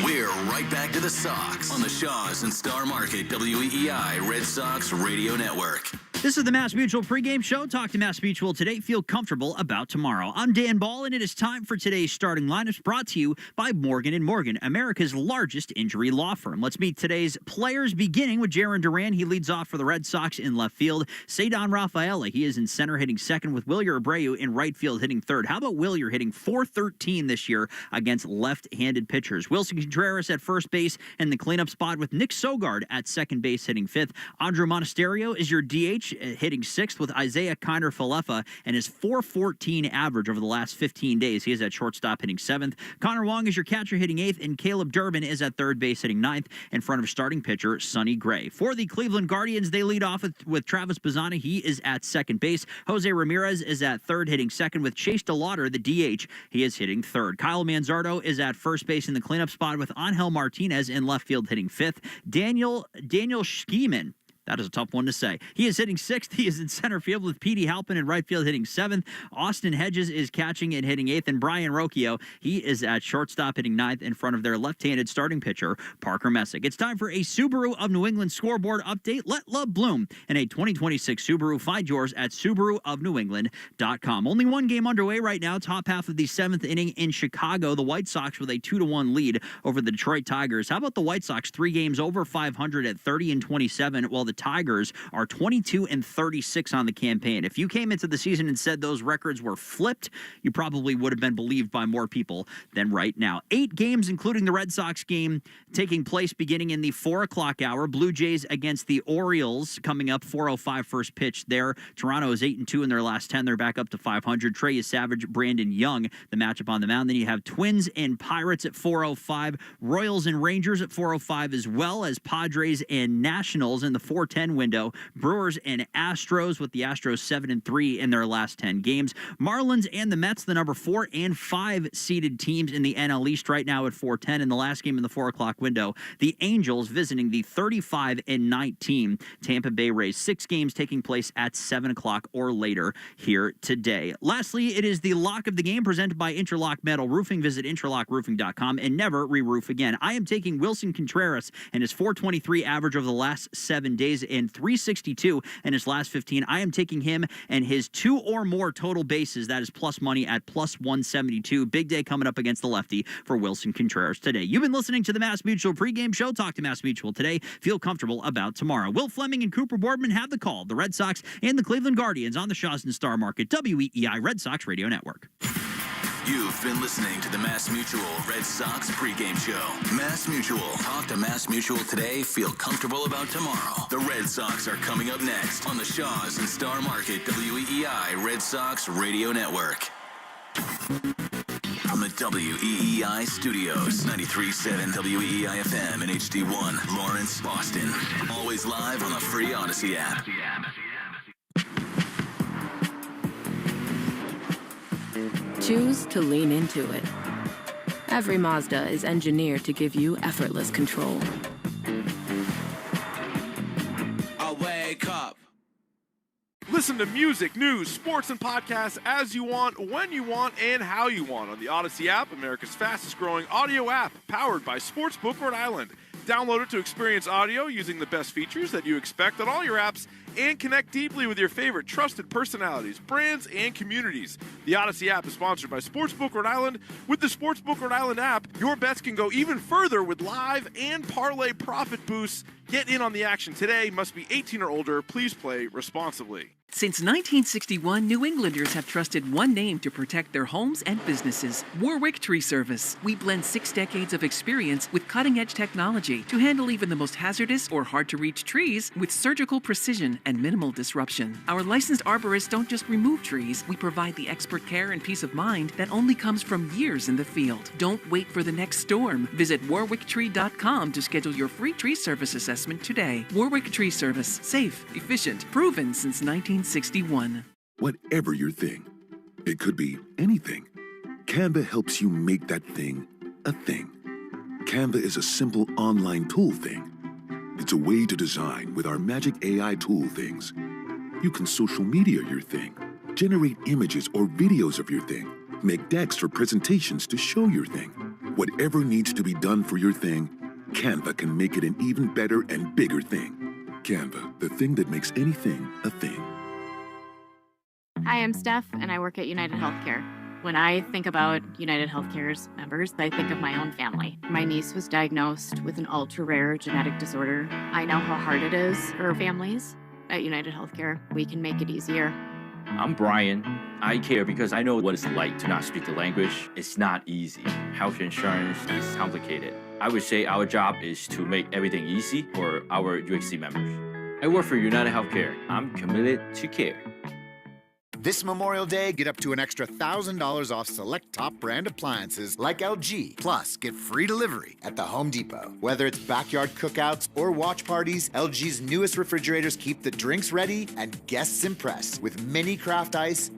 We're right back to the Sox on the Shaws and Star Market WEEI Red Sox Radio Network. This is the Mass Mutual pregame show. Talk to Mass Mutual today. Feel comfortable about tomorrow. I'm Dan Ball, and it is time for today's starting lineups brought to you by Morgan & Morgan, America's largest injury law firm. Let's meet today's players, beginning with Jarren Duran. He leads off for the Red Sox in left field. Ceddanne Rafaela, he is in center hitting second, with Wilyer Abreu in right field hitting third. How about Wilyer hitting .413 this year against left-handed pitchers? Wilson Contreras at first base in the cleanup spot, with Nick Sogard at second base hitting fifth. Andrew Monasterio is your DH, hitting sixth, with Isaiah Kiner-Falefa and his .414 average over the last 15 days. He is at shortstop hitting seventh. Connor Wong is your catcher hitting eighth, and Caleb Durbin is at third base hitting ninth in front of starting pitcher Sonny Gray. For the Cleveland Guardians, they lead off with Travis Bazzana. He is at second base. Jose Ramirez is at third hitting second, with Chase DeLauder, the DH. He is hitting third. Kyle Manzardo is at first base in the cleanup spot, with Angel Martinez in left field hitting fifth. Daniel Schiemann, that is a tough one to say, he is hitting sixth. He is in center field, with Petey Halpin in right field hitting seventh. Austin Hedges is catching and hitting eighth, and Brian Rocchio, he is at shortstop hitting ninth in front of their left-handed starting pitcher, Parker Messick. It's time for a Subaru of New England scoreboard update. Let love bloom in a 2026 Subaru. Find yours at SubaruofNewEngland.com. Only one game underway right now, top half of the seventh inning in Chicago. The White Sox with a 2-1 lead over the Detroit Tigers. How about the White Sox? 3 games over 500 at 30-27, while the Tigers are 22-36 on the campaign. If you came into the season and said those records were flipped, you probably would have been believed by more people than right now. 8 games, including the Red Sox game, taking place beginning in the 4 o'clock hour. Blue Jays against the Orioles coming up, 4:05 first pitch there. Toronto is 8-2 in their last 10. They're back up to 500. Trey Savage, Brandon Young, the matchup on the mound. Then you have Twins and Pirates at 4:05. Royals and Rangers at 4:05, as well as Padres and Nationals in the 4:10 window. Brewers and Astros, with the Astros 7-3 in their last 10 games. Marlins and the Mets, the number 4 and 5 seeded teams in the NL East right now at 4:10. In the last game in the 4 o'clock window, the Angels visiting the 35-19 Tampa Bay Rays. 6 games taking place at 7 o'clock or later here today. Lastly, it is the lock of the game presented by Interlock Metal Roofing. Visit interlockroofing.com and never re-roof again. I am taking Wilson Contreras and his .423 average over the last 7 days. Ks and 362 in his last 15. I am taking him and his 2 or more total bases. That is plus money at plus 172. Big day coming up against the lefty for Wilson Contreras today. You've been listening to the Mass Mutual pregame show. Talk to Mass Mutual today. Feel comfortable about tomorrow. Will Fleming and Cooper Boardman have the call. The Red Sox and the Cleveland Guardians on the Shaws and Star Market, WEEI Red Sox Radio Network. You've been listening to the Mass Mutual Red Sox pregame show. Mass Mutual. Talk to Mass Mutual today. Feel comfortable about tomorrow. The Red Sox are coming up next on the Shaws and Star Market, WEEI Red Sox Radio Network. From the WEEI studios, 93.7 WEEI FM and HD1, Lawrence, Boston. Always live on the free Odyssey app. Choose to lean into it. Every Mazda is engineered to give you effortless control. I wake up. Listen to music, news, sports, and podcasts as you want, when you want, and how you want on the Odyssey app, America's fastest growing audio app, powered by Sportsbook Rhode Island. Download it to experience audio using the best features that you expect on all your apps and connect deeply with your favorite trusted personalities, brands, and communities. The Odyssey app is sponsored by Sportsbook Rhode Island. With the Sportsbook Rhode Island app, your bets can go even further with live and parlay profit boosts. Get in on the action today. Must be 18 or older. Please play responsibly. Since 1961, New Englanders have trusted one name to protect their homes and businesses: Warwick Tree Service. We blend 6 decades of experience with cutting-edge technology to handle even the most hazardous or hard-to-reach trees with surgical precision and minimal disruption. Our licensed arborists don't just remove trees. We provide the expert care and peace of mind that only comes from years in the field. Don't wait for the next storm. Visit warwicktree.com to schedule your free tree service assessment today. Warwick Tree Service. Safe, efficient, proven since 1961. Whatever your thing, it could be anything. Canva helps you make that thing a thing. Canva is a simple online tool thing. It's a way to design with our magic AI tool things. You can social media your thing, generate images or videos of your thing, make decks for presentations to show your thing. Whatever needs to be done for your thing, Canva can make it an even better and bigger thing. Canva, the thing that makes anything a thing. Hi, I'm Steph, and I work at United Healthcare. When I think about United Healthcare's members, I think of my own family. My niece was diagnosed with an ultra-rare genetic disorder. I know how hard it is for families. At United Healthcare, we can make it easier. I'm Brian. I care because I know what it's like to not speak the language. It's not easy. Health insurance is complicated. I would say our job is to make everything easy for our UHC members. I work for United Healthcare. I'm committed to care. This Memorial Day, get up to an extra $1,000 off select top brand appliances like LG. Plus, get free delivery at the Home Depot. Whether it's backyard cookouts or watch parties, LG's newest refrigerators keep the drinks ready and guests impressed with mini craft ice,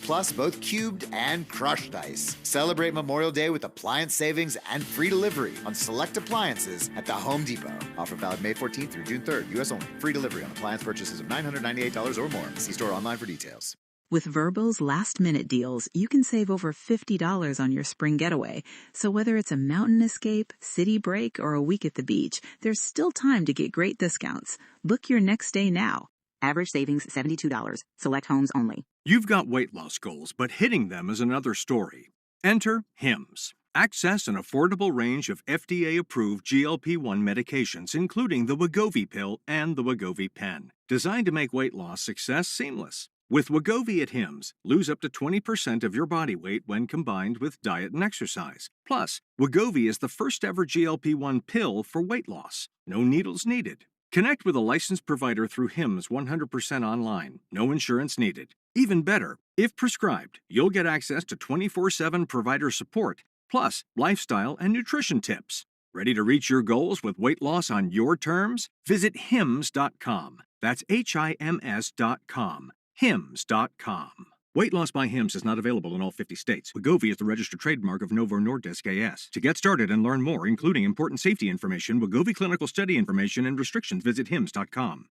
plus both cubed and crushed ice. Celebrate Memorial Day with appliance savings and free delivery on select appliances at the Home Depot. Offer valid May 14th through June 3rd, U.S. only. Free delivery on appliance purchases of $998 or more. See store online for details. With Vrbo's last-minute deals, you can save over $50 on your spring getaway. So whether it's a mountain escape, city break, or a week at the beach, there's still time to get great discounts. Book your next stay now. Average savings $72. Select homes only. You've got weight loss goals, but hitting them is another story. Enter Hims. Access an affordable range of FDA-approved GLP-1 medications, including the Wegovy pill and the Wegovy pen, designed to make weight loss success seamless. With Wegovy at Hims, lose up to 20% of your body weight when combined with diet and exercise. Plus, Wegovy is the first ever GLP-1 pill for weight loss. No needles needed. Connect with a licensed provider through Hims 100% online. No insurance needed. Even better, if prescribed, you'll get access to 24/7 provider support, plus lifestyle and nutrition tips. Ready to reach your goals with weight loss on your terms? Visit hims.com. That's HIMS.com. Hims.com. Weight loss by Hims is not available in all 50 states. Wegovy is the registered trademark of Novo Nordisk A.S. To get started and learn more, including important safety information, Wegovy clinical study information, and restrictions, visit Hims.com.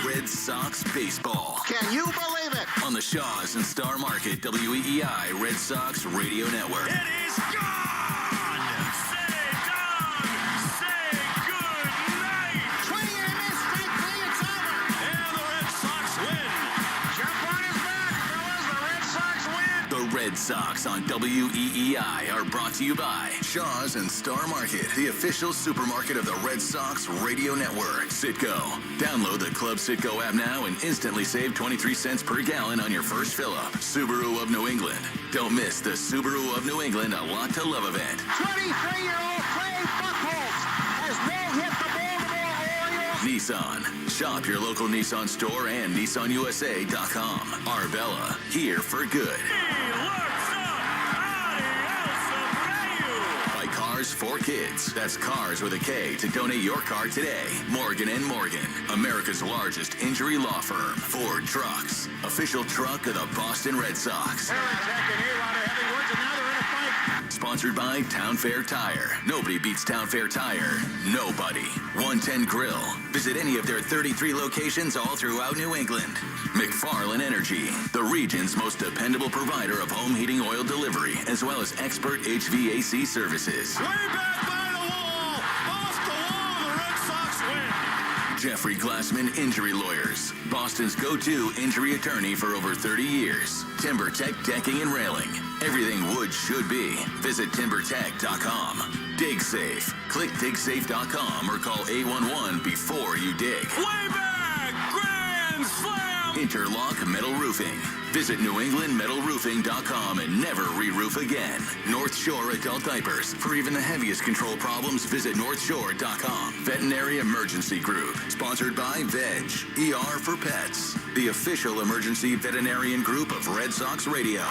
Red Sox baseball. Can you believe it? On the Shaws and Star Market, WEEI Red Sox Radio Network. It is gone! Say Red Sox on WEEI are brought to you by Shaw's and Star Market, the official supermarket of the Red Sox radio network. Citgo. Download the Club Citgo app now and instantly save 23 cents per gallon on your first fill-up. Subaru of New England. Don't miss the Subaru of New England A Lot to Love event. 23-year-old Clay Buchholz has no-hit the Baltimore Orioles. Nissan. Shop your local Nissan store and NissanUSA.com. Arbella. Here for good. By Cars for Kids. That's Cars with a K to donate your car today. Morgan & Morgan. America's largest injury law firm. Ford Trucks. Official truck of the Boston Red Sox. Sponsored by Town Fair Tire. Nobody beats Town Fair Tire. Nobody. 110 Grill. Visit any of their 33 locations all throughout New England. McFarland Energy, the region's most dependable provider of home heating oil delivery, as well as expert HVAC services. Way back by the wall. Off the wall. The Red Sox win. Jeffrey Glassman Injury Lawyers. Boston's go-to injury attorney for over 30 years. TimberTech Decking and Railing. Everything wood should be. Visit TimberTech.com. Dig Safe. Click DigSafe.com or call 811 before you dig. Way back. Grand slam. Interlock Metal Roofing. Visit NewEnglandMetalRoofing.com and never re-roof again. North Shore Adult Diapers. For even the heaviest control problems, visit NorthShore.com. Veterinary Emergency Group. Sponsored by Veg. ER for Pets. The official emergency veterinarian group of Red Sox Radio.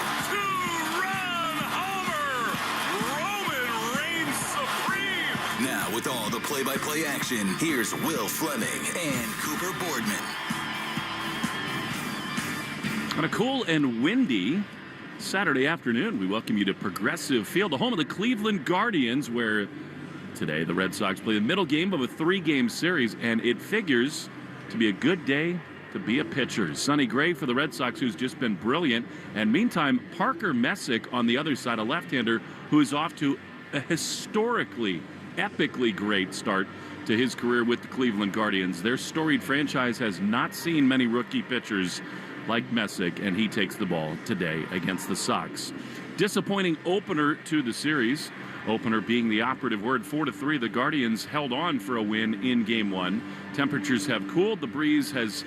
Now, with all the play-by-play action, here's Will Fleming and Cooper Boardman. On a cool and windy Saturday afternoon, we welcome you to Progressive Field, the home of the Cleveland Guardians, where today the Red Sox play the middle game of a 3-game series, and it figures to be a good day to be a pitcher. Sonny Gray for the Red Sox, who's just been brilliant, and meantime, Parker Messick on the other side, a left-hander who is off to a historically, epically great start to his career with the Cleveland Guardians. Their storied franchise has not seen many rookie pitchers like Messick, and he takes the ball today against the Sox. Disappointing opener to the series. Opener being the operative word. 4-3, the Guardians held on for a win in Game 1. Temperatures have cooled. The breeze has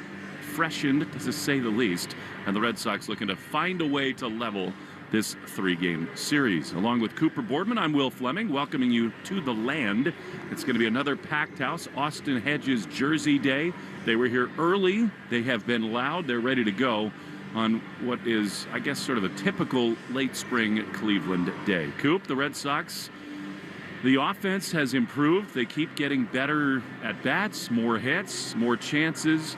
freshened, to say the least. And the Red Sox looking to find a way to level this 3-game series. Along with Cooper Boardman, I'm Will Fleming, welcoming you to the land. It's going to be another packed house. Austin Hedges Jersey Day. They were here early. They have been loud. They're ready to go on what is, I guess, sort of a typical late spring Cleveland day. Coop, the Red Sox, the offense has improved. They keep getting better at bats, more hits, more chances.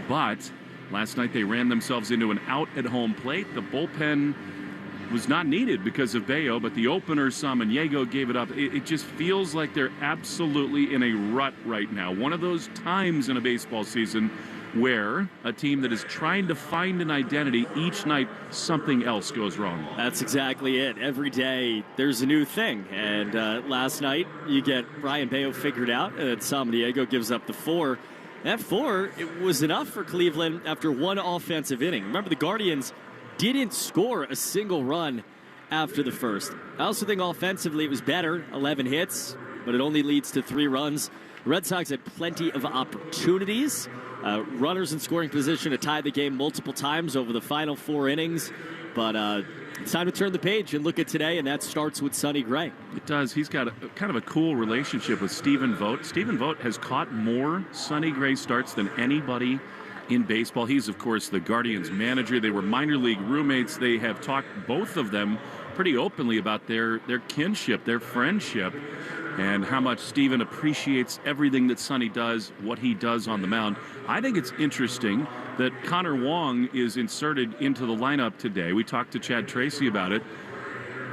But last night they ran themselves into an out at home plate. The bullpen was not needed because of Bayo, but the opener, Samaniego, gave it up. It just feels like they're absolutely in a rut right now. One of those times in a baseball season where a team that is trying to find an identity, each night something else goes wrong. That's exactly it. Every day there's a new thing. And last night you get Brian Bayo figured out, and Samaniego gives up the 4. That 4, it was enough for Cleveland after one offensive inning. Remember, the Guardians didn't score a single run after the first. I also think offensively it was better, 11 hits, but it only leads to 3 runs. The Red Sox had plenty of opportunities. Runners in scoring position to tie the game multiple times over the final 4 innings. But it's time to turn the page and look at today, and that starts with Sonny Gray. It does. He's got kind of a cool relationship with Stephen Vogt. Stephen Vogt has caught more Sonny Gray starts than anybody in baseball. He's, of course, the Guardians manager. They were minor league roommates. They have talked, both of them, pretty openly about their kinship, their friendship, and how much Stephen appreciates everything that Sonny does, what he does on the mound. I think it's interesting that Connor Wong is inserted into the lineup today. We talked to Chad Tracy about it.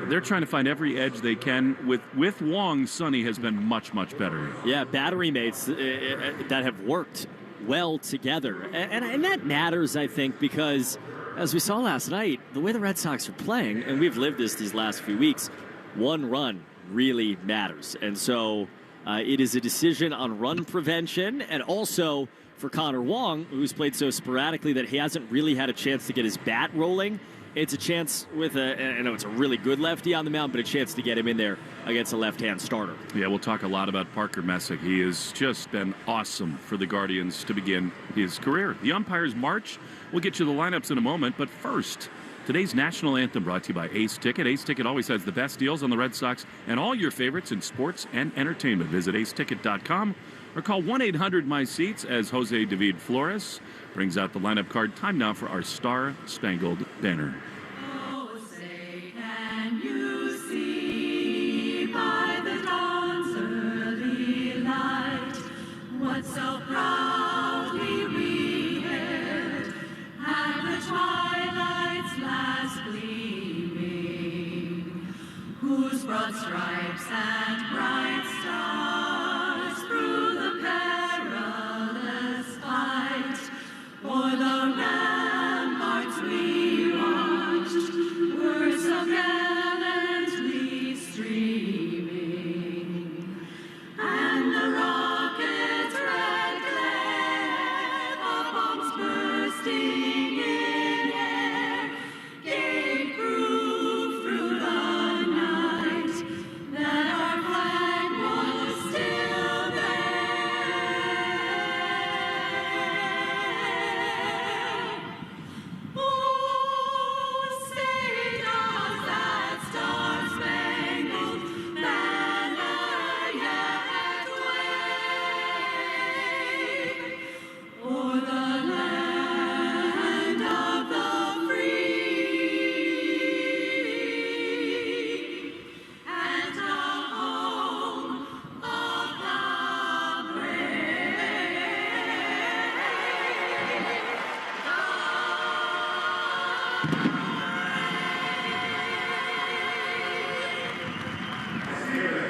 They're trying to find every edge they can. With Wong, Sonny has been much, much better. Yeah, battery mates that have worked well together. And that matters, I think, because as we saw last night, the way the Red Sox are playing, and we've lived this these last few weeks, one run really matters. And so it is a decision on run prevention, and also for Connor Wong, who's played so sporadically that he hasn't really had a chance to get his bat rolling. it's a chance with I know it's a really good lefty on the mound, but a chance to get him in there against a left-hand starter. Yeah, we'll talk a lot about Parker Messick. He has just been awesome for the Guardians to begin his career. The umpires march. We'll get you the lineups in a moment, but first, today's national anthem brought to you by Ace Ticket. Ace Ticket always has the best deals on the Red Sox and all your favorites in sports and entertainment. Visit aceticket.com or call 1-800-MY-SEATS as Jose David Flores brings out the lineup card. Time now for our Star-Spangled Banner. What so proudly we hailed at the twilight's last gleaming, whose broad stripes and bright stars through the perilous fight o'er the ramparts we watched were so gallantly streaming, and the rocket's red glare, the bombs bursting in air, gave proof through the night that our flag was still there. Oh, say does that star-spangled banner yet wave o'er the land of the free and the home of the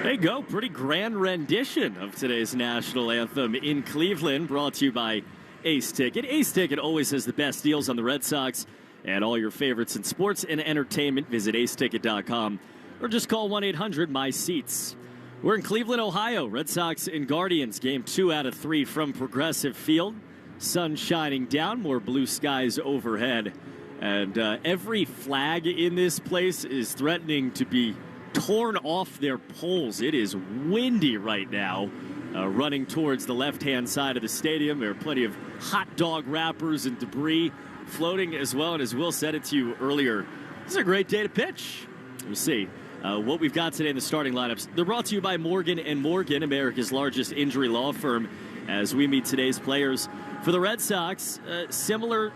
There you go. Pretty grand rendition of today's national anthem in Cleveland, brought to you by Ace Ticket. Ace Ticket always has the best deals on the Red Sox and all your favorites in sports and entertainment. Visit aceticket.com or just call 1-800-MY-SEATS. We're in Cleveland, Ohio. Red Sox and Guardians, game 2 out of 3 from Progressive Field. Sun shining down, more blue skies overhead. And every flag in this place is threatening to be torn off their poles. It is windy right now, running towards the left-hand side of the stadium. There are plenty of hot dog wrappers and debris floating as well. And as Will said it to you earlier, this is a great day to pitch. We'll see what we've got today in the starting lineups. They're brought to you by Morgan & Morgan, America's largest injury law firm, as we meet today's players. For the Red Sox, similar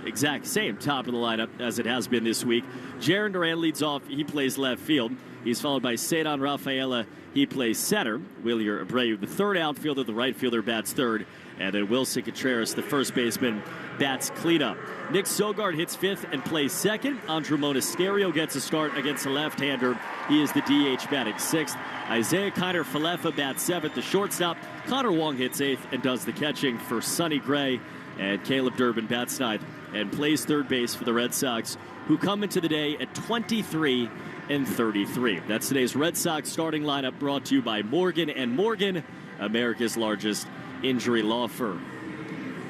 exact same top of the lineup as it has been this week. Jarren Duran leads off. He plays left field. He's followed by Cedar Rafaela. He plays center. Wilyer Abreu, the third outfielder, the right fielder, bats third. And then Wilson Contreras, the first baseman, bats cleanup. Nick Sogard hits fifth and plays second. Andrew Monasterio gets a start against a left-hander. He is the DH batting sixth. Isaiah Kiner-Falefa bats seventh, the shortstop. Connor Wong hits eighth and does the catching for Sonny Gray. And Caleb Durbin bats ninth and plays third base for the Red Sox, who come into the day at 23-33. That's today's Red Sox starting lineup, brought to you by Morgan & Morgan, America's largest injury law firm.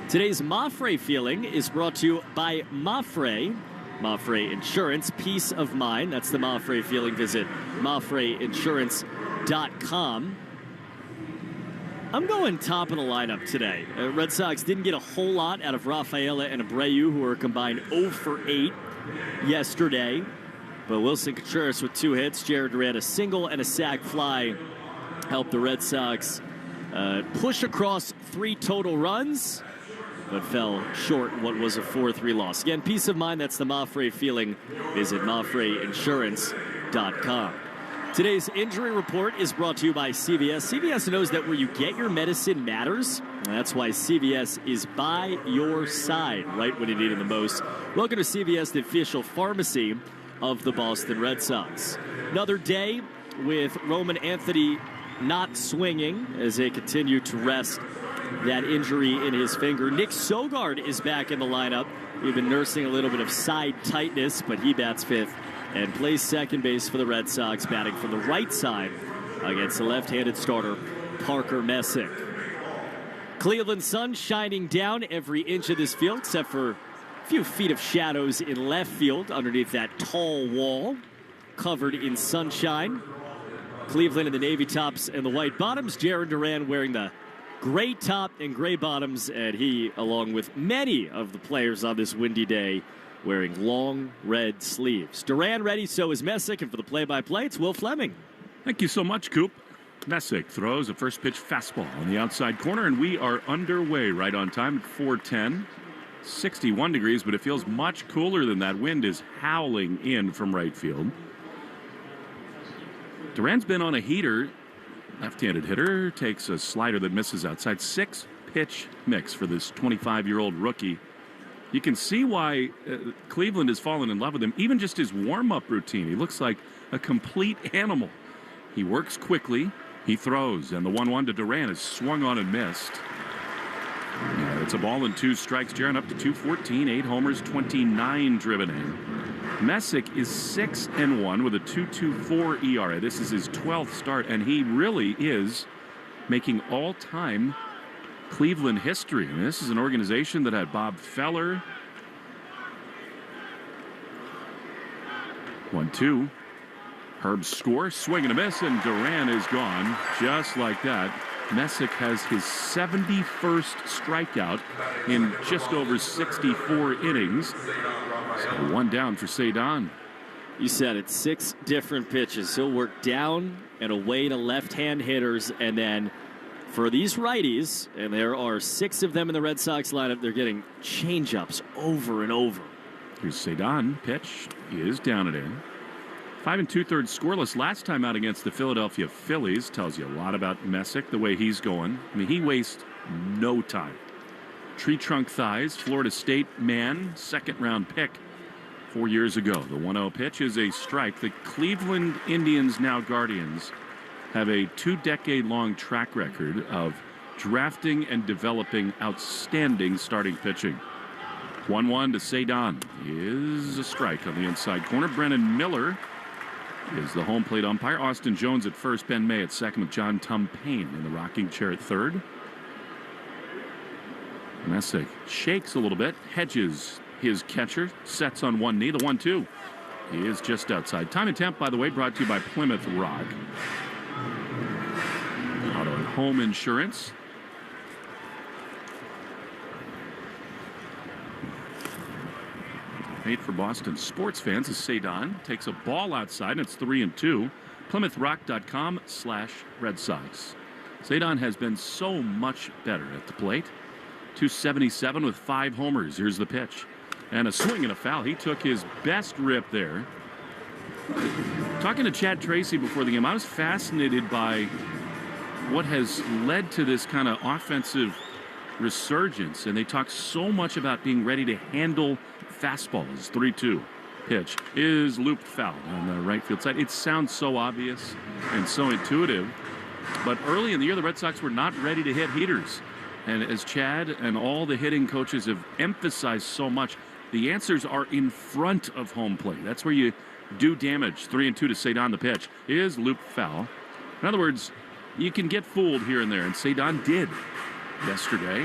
Today's Mafre feeling is brought to you by Mafre Insurance, peace of mind. That's the Mafre feeling. Visit mafreinsurance.com. I'm going top of the lineup today. Red Sox didn't get a whole lot out of Rafaela and Abreu, who were combined 0 for 8 yesterday. But Wilson Contreras with 2 hits. Jarren Duran a single and a sac fly helped the Red Sox push across 3 total runs, but fell short in what was a 4-3 loss. Again, peace of mind, that's the Mafre feeling. Visit mafreinsurance.com. Today's injury report is brought to you by CVS. CVS knows that where you get your medicine matters. That's why CVS is by your side right when you need it the most. Welcome to CVS, the official pharmacy of the Boston Red Sox. Another day with Roman Anthony not swinging as they continue to rest that injury in his finger. Nick Sogard is back in the lineup. We've been nursing a little bit of side tightness, but he bats fifth and plays second base for the Red Sox, batting from the right side against the left-handed starter, Parker Messick. Cleveland sun shining down every inch of this field, except for A few feet of shadows in left field underneath that tall wall, covered in sunshine. Cleveland in the navy tops and the white bottoms. Jarren Duran wearing the gray top and gray bottoms, and he, along with many of the players on this windy day, wearing long red sleeves. Duran ready, so is Messick, and for the play-by-play, it's Will Fleming. Thank you so much, Coop. Messick throws a first pitch fastball on the outside corner, and we are underway right on time at 4:10. 61 degrees, but it feels much cooler than that. Wind is howling in from right field. Duran's been on a heater. Left-handed hitter takes a slider that misses outside. 6-pitch mix for this 25-year-old rookie. You can see why Cleveland has fallen in love with him. Even just his warm-up routine, he looks like a complete animal. He works quickly. He throws, and the 1-1 to Duran is swung on and missed. Yeah, it's a ball and 2 strikes. Jarren up to 214, 8 homers, 29 driven in. Messick is 6-1 with a 2.24 ERA. This is his 12th start, and he really is making all-time Cleveland history. I mean, this is an organization that had Bob Feller. 1-2. Herb's score, swing and a miss, and Duran is gone just like that. Messick has his 71st strikeout in just over 64 innings. So 1 down for Cedon. You said it, 6 different pitches. He'll work down and away to left-hand hitters, and then for these righties, and there are 6 of them in the Red Sox lineup, they're getting change-ups over and over. Here's Cedon. Pitch is down and in. 5 2/3 scoreless last time out against the Philadelphia Phillies. Tells you a lot about Messick, the way he's going. I mean, he wastes no time. Tree trunk thighs, Florida State man, 2nd-round pick 4 years ago. The 1-0 pitch is a strike. The Cleveland Indians, now Guardians, have a 2-decade-long track record of drafting and developing outstanding starting pitching. 1-1 to Cedon is a strike on the inside corner. Brennan Miller is the home plate umpire. Austin Jones at first, Ben May at second, with John Tumpane in the rocking chair at third. Messick shakes a little bit, hedges his catcher, sets on one knee. The 1-2 is just outside. Time and temp, by the way, brought to you by Plymouth Rock. Auto and home insurance. Made for Boston sports fans as Cedon takes a ball outside, and it's 3-2. PlymouthRock.com/Red Sox. Cedon has been so much better at the plate. 277 with 5 homers. Here's the pitch. And a swing and a foul. He took his best rip there. Talking to Chad Tracy before the game, I was fascinated by what has led to this kind of offensive resurgence. And they talk so much about being ready to handle fastballs. 3-2. Pitch is looped foul on the right field side. It sounds so obvious and so intuitive. But early in the year, the Red Sox were not ready to hit heaters. And as Chad and all the hitting coaches have emphasized so much, the answers are in front of home plate. That's where you do damage. 3-2 to Cedon. The pitch is looped foul. In other words, you can get fooled here and there, and Cedon did yesterday.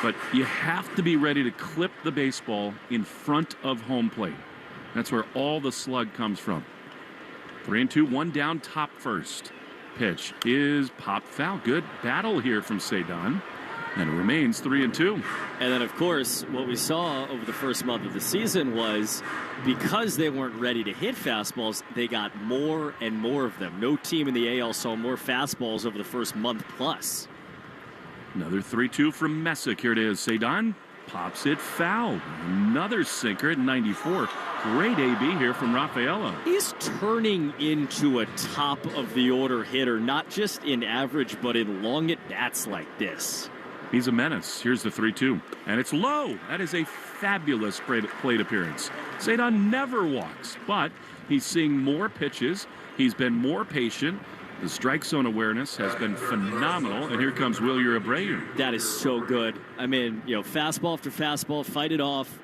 But you have to be ready to clip the baseball in front of home plate. That's where all the slug comes from. 3-2, 1 down, top first. Pitch is popped foul. Good battle here from Cedon. And it remains 3-2. And then, of course, what we saw over the first month of the season was because they weren't ready to hit fastballs, they got more and more of them. No team in the AL saw more fastballs over the first month plus. Another 3-2 from Messick. Here it is. Cedon pops it foul. Another sinker at 94. Great AB here from Rafaela. He's turning into a top of the order hitter, not just in average, but in long at bats like this. He's a menace. Here's the 3-2. And it's low. That is a fabulous plate appearance. Cedon never walks, but he's seeing more pitches. He's been more patient. The strike zone awareness has been phenomenal. And here comes Wilyer Abreu. That is so good. I mean, fastball after fastball, fight it off.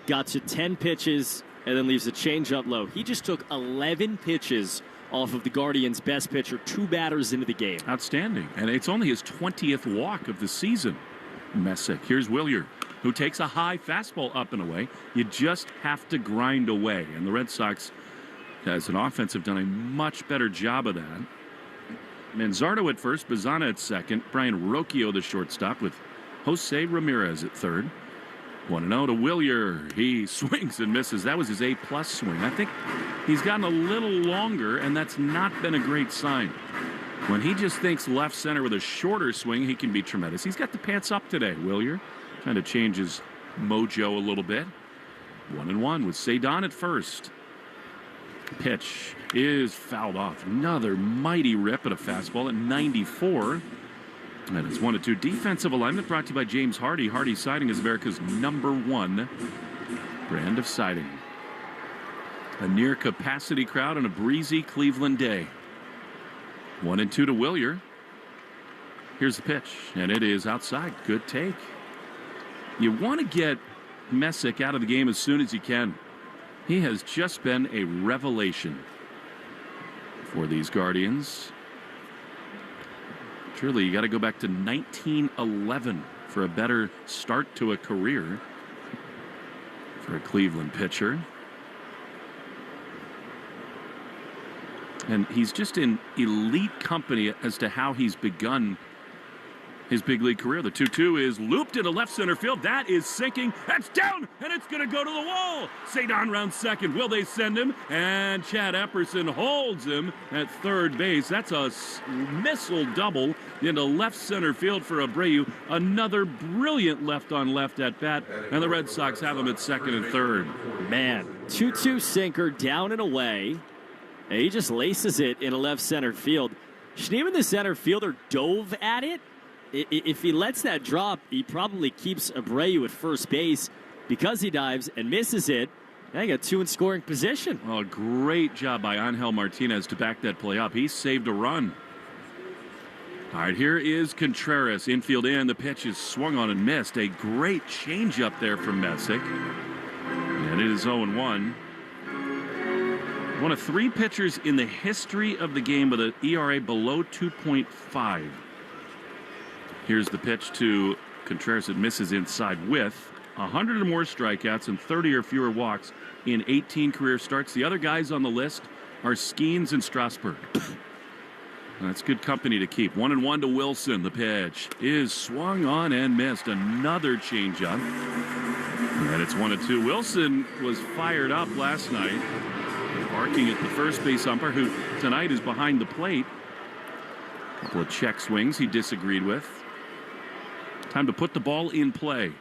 Got to 10 pitches and then leaves a changeup low. He just took 11 pitches off of the Guardians' best pitcher, 2 batters into the game. Outstanding. And it's only his 20th walk of the season. Messick. Here's Wilyer. who takes a high fastball up and away. You just have to grind away. And the Red Sox, as an offense, have done a much better job of that. Manzardo at first, Bazana at second, Brian Rocchio the shortstop with Jose Ramirez at third. 1-0 to Willier. He swings and misses. That was his A-plus swing. I think he's gotten a little longer, and that's not been a great sign. When he just thinks left center with a shorter swing, he can be tremendous. He's got the pants up today, Willier. Trying to change his mojo a little bit. 1-1 with Cedon at first. Pitch is fouled off. Another mighty rip at a fastball at 94. And it's 1-2. Defensive alignment brought to you by James Hardy. Hardy Siding is America's #1 brand of siding. A near capacity crowd on a breezy Cleveland day. 1-2 to Willier. Here's the pitch, and it is outside. Good take. You want to get Messick out of the game as soon as you can. He has just been a revelation for these Guardians. Surely you got to go back to 1911 for a better start to a career for a Cleveland pitcher. And he's just in elite company as to how he's begun his big league career. The 2-2 is looped into left center field. That is sinking. That's down, and it's going to go to the wall. Cedon round second. Will they send him? And Chad Epperson holds him at third base. That's a missile double into left center field for Abreu. Another brilliant left-on-left at bat, and the Red Sox have him at second and third. Man, 2-2 sinker down and away. And he just laces it into left center field. Schneemann, the center fielder, dove at it. If he lets that drop, he probably keeps Abreu at first base. Because he dives and misses it, they got two in scoring position. Oh, great job by Angel Martinez to back that play up. He saved a run. All right, here is Contreras. Infield in. The pitch is swung on and missed. A great changeup there from Messick. And it is 0-1. One of 3 pitchers in the history of the game with an ERA below 2.5. Here's the pitch to Contreras. It misses inside with 100 or more strikeouts and 30 or fewer walks in 18 career starts. The other guys on the list are Skeens and Strasburg. That's good company to keep. 1-1 to Wilson. The pitch is swung on and missed. Another changeup. And it's 1-2. Wilson was fired up last night, barking at the first base umpire, who tonight is behind the plate. A couple of check swings he disagreed with. Time to put the ball in play.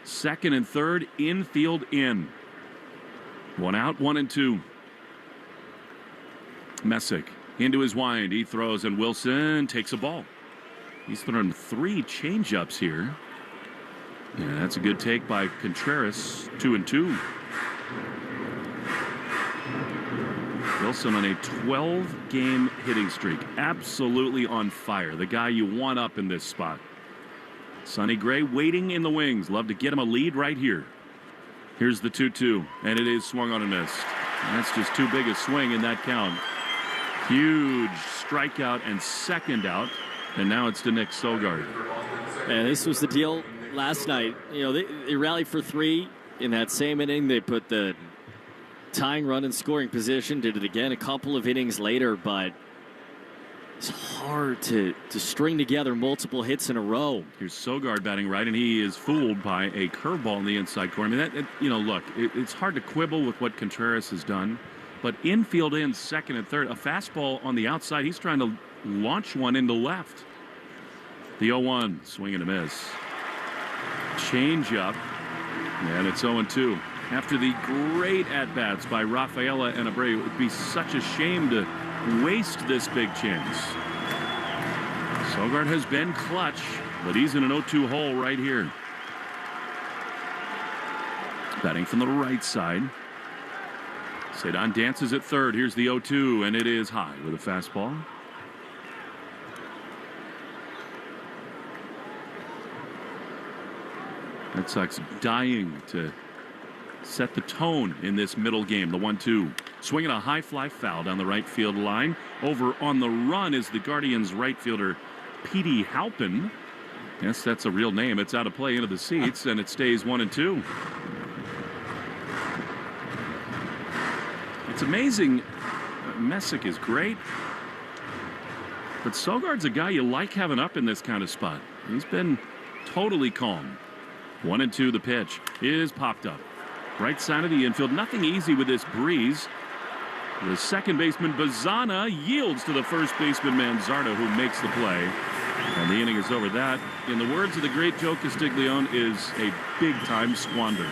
Second and third, infield in. 1 out, 1-2. Messick into his wind. He throws, and Wilson takes a ball. He's thrown 3 changeups here. Yeah, that's a good take by Contreras. 2-2. Wilson on a 12-game hitting streak. Absolutely on fire. The guy you want up in this spot. Sonny Gray waiting in the wings. Love to get him a lead right here. Here's the 2-2, and it is swung on and missed. That's just too big a swing in that count. Huge strikeout and second out, and now it's to Nick Sogard. And this was the deal last night. You know, they rallied for 3 in that same inning. They put the tying run in scoring position, did it again a couple of innings later, but it's hard to string together multiple hits in a row. Here's Sogard batting right, and he is fooled by a curveball in the inside corner. I mean, look, it's hard to quibble with what Contreras has done, but infield in, second and third, a fastball on the outside. He's trying to launch one into left. The 0-1, swing and a miss. Change up, and it's 0-2. After the great at-bats by Rafaela and Abreu, it would be such a shame to waste this big chance. Sogard has been clutch, but he's in an 0-2 hole right here. Batting from the right side. Cedon dances at third. Here's the 0-2, and it is high with a fastball. Red Sox dying to set the tone in this middle game. The 1-2. Swinging a high fly foul down the right field line. Over on the run is the Guardians right fielder, Petey Halpin. Yes, that's a real name. It's out of play into the seats, and it stays 1-2. It's amazing. Messick is great. But Sogard's a guy you like having up in this kind of spot. He's been totally calm. 1-2, the pitch is popped up. Right side of the infield. Nothing easy with this breeze. The second baseman, Bazana, yields to the first baseman, Manzardo, who makes the play. And the inning is over. That, in the words of the great Joe Castiglione, is a big-time squander.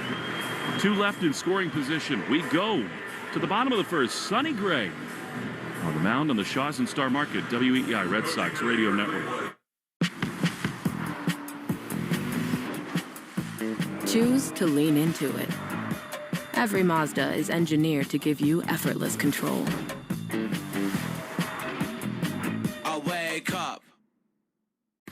2 left in scoring position. We go to the bottom of the first. Sonny Gray on the mound on the Shaws and Star Market, WEEI Red Sox Radio Network. Choose to lean into it. Every Mazda is engineered to give you effortless control. I wake up.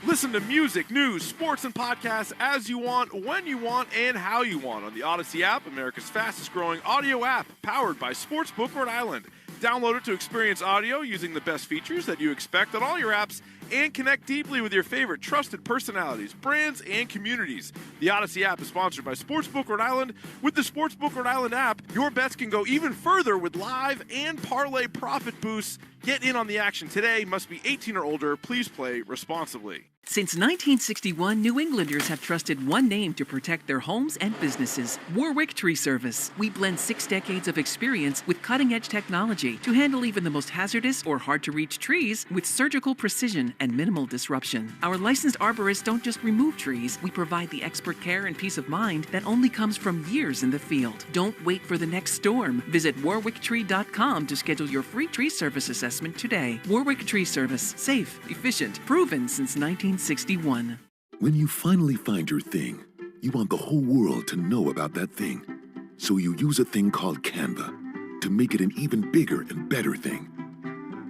Listen to music, news, sports, and podcasts as you want, when you want, and how you want on the Odyssey app, America's fastest-growing audio app, powered by Sportsbook Rhode Island. Download it to experience audio using the best features that you expect on all your apps and connect deeply with your favorite trusted personalities, brands, and communities. The Odyssey app is sponsored by Sportsbook Rhode Island. With the Sportsbook Rhode Island app, your bets can go even further with live and parlay profit boosts. Get in on the action today. Must be 18 or older. Please play responsibly. Since 1961, New Englanders have trusted one name to protect their homes and businesses: Warwick Tree Service. We blend 6 decades of experience with cutting-edge technology to handle even the most hazardous or hard-to-reach trees with surgical precision and minimal disruption. Our licensed arborists don't just remove trees. We provide the expert care and peace of mind that only comes from years in the field. Don't wait for the next storm. Visit warwicktree.com to schedule your free tree service assessment today. Warwick Tree Service. Safe, efficient, proven since 1961. When you finally find your thing, you want the whole world to know about that thing. So you use a thing called Canva to make it an even bigger and better thing.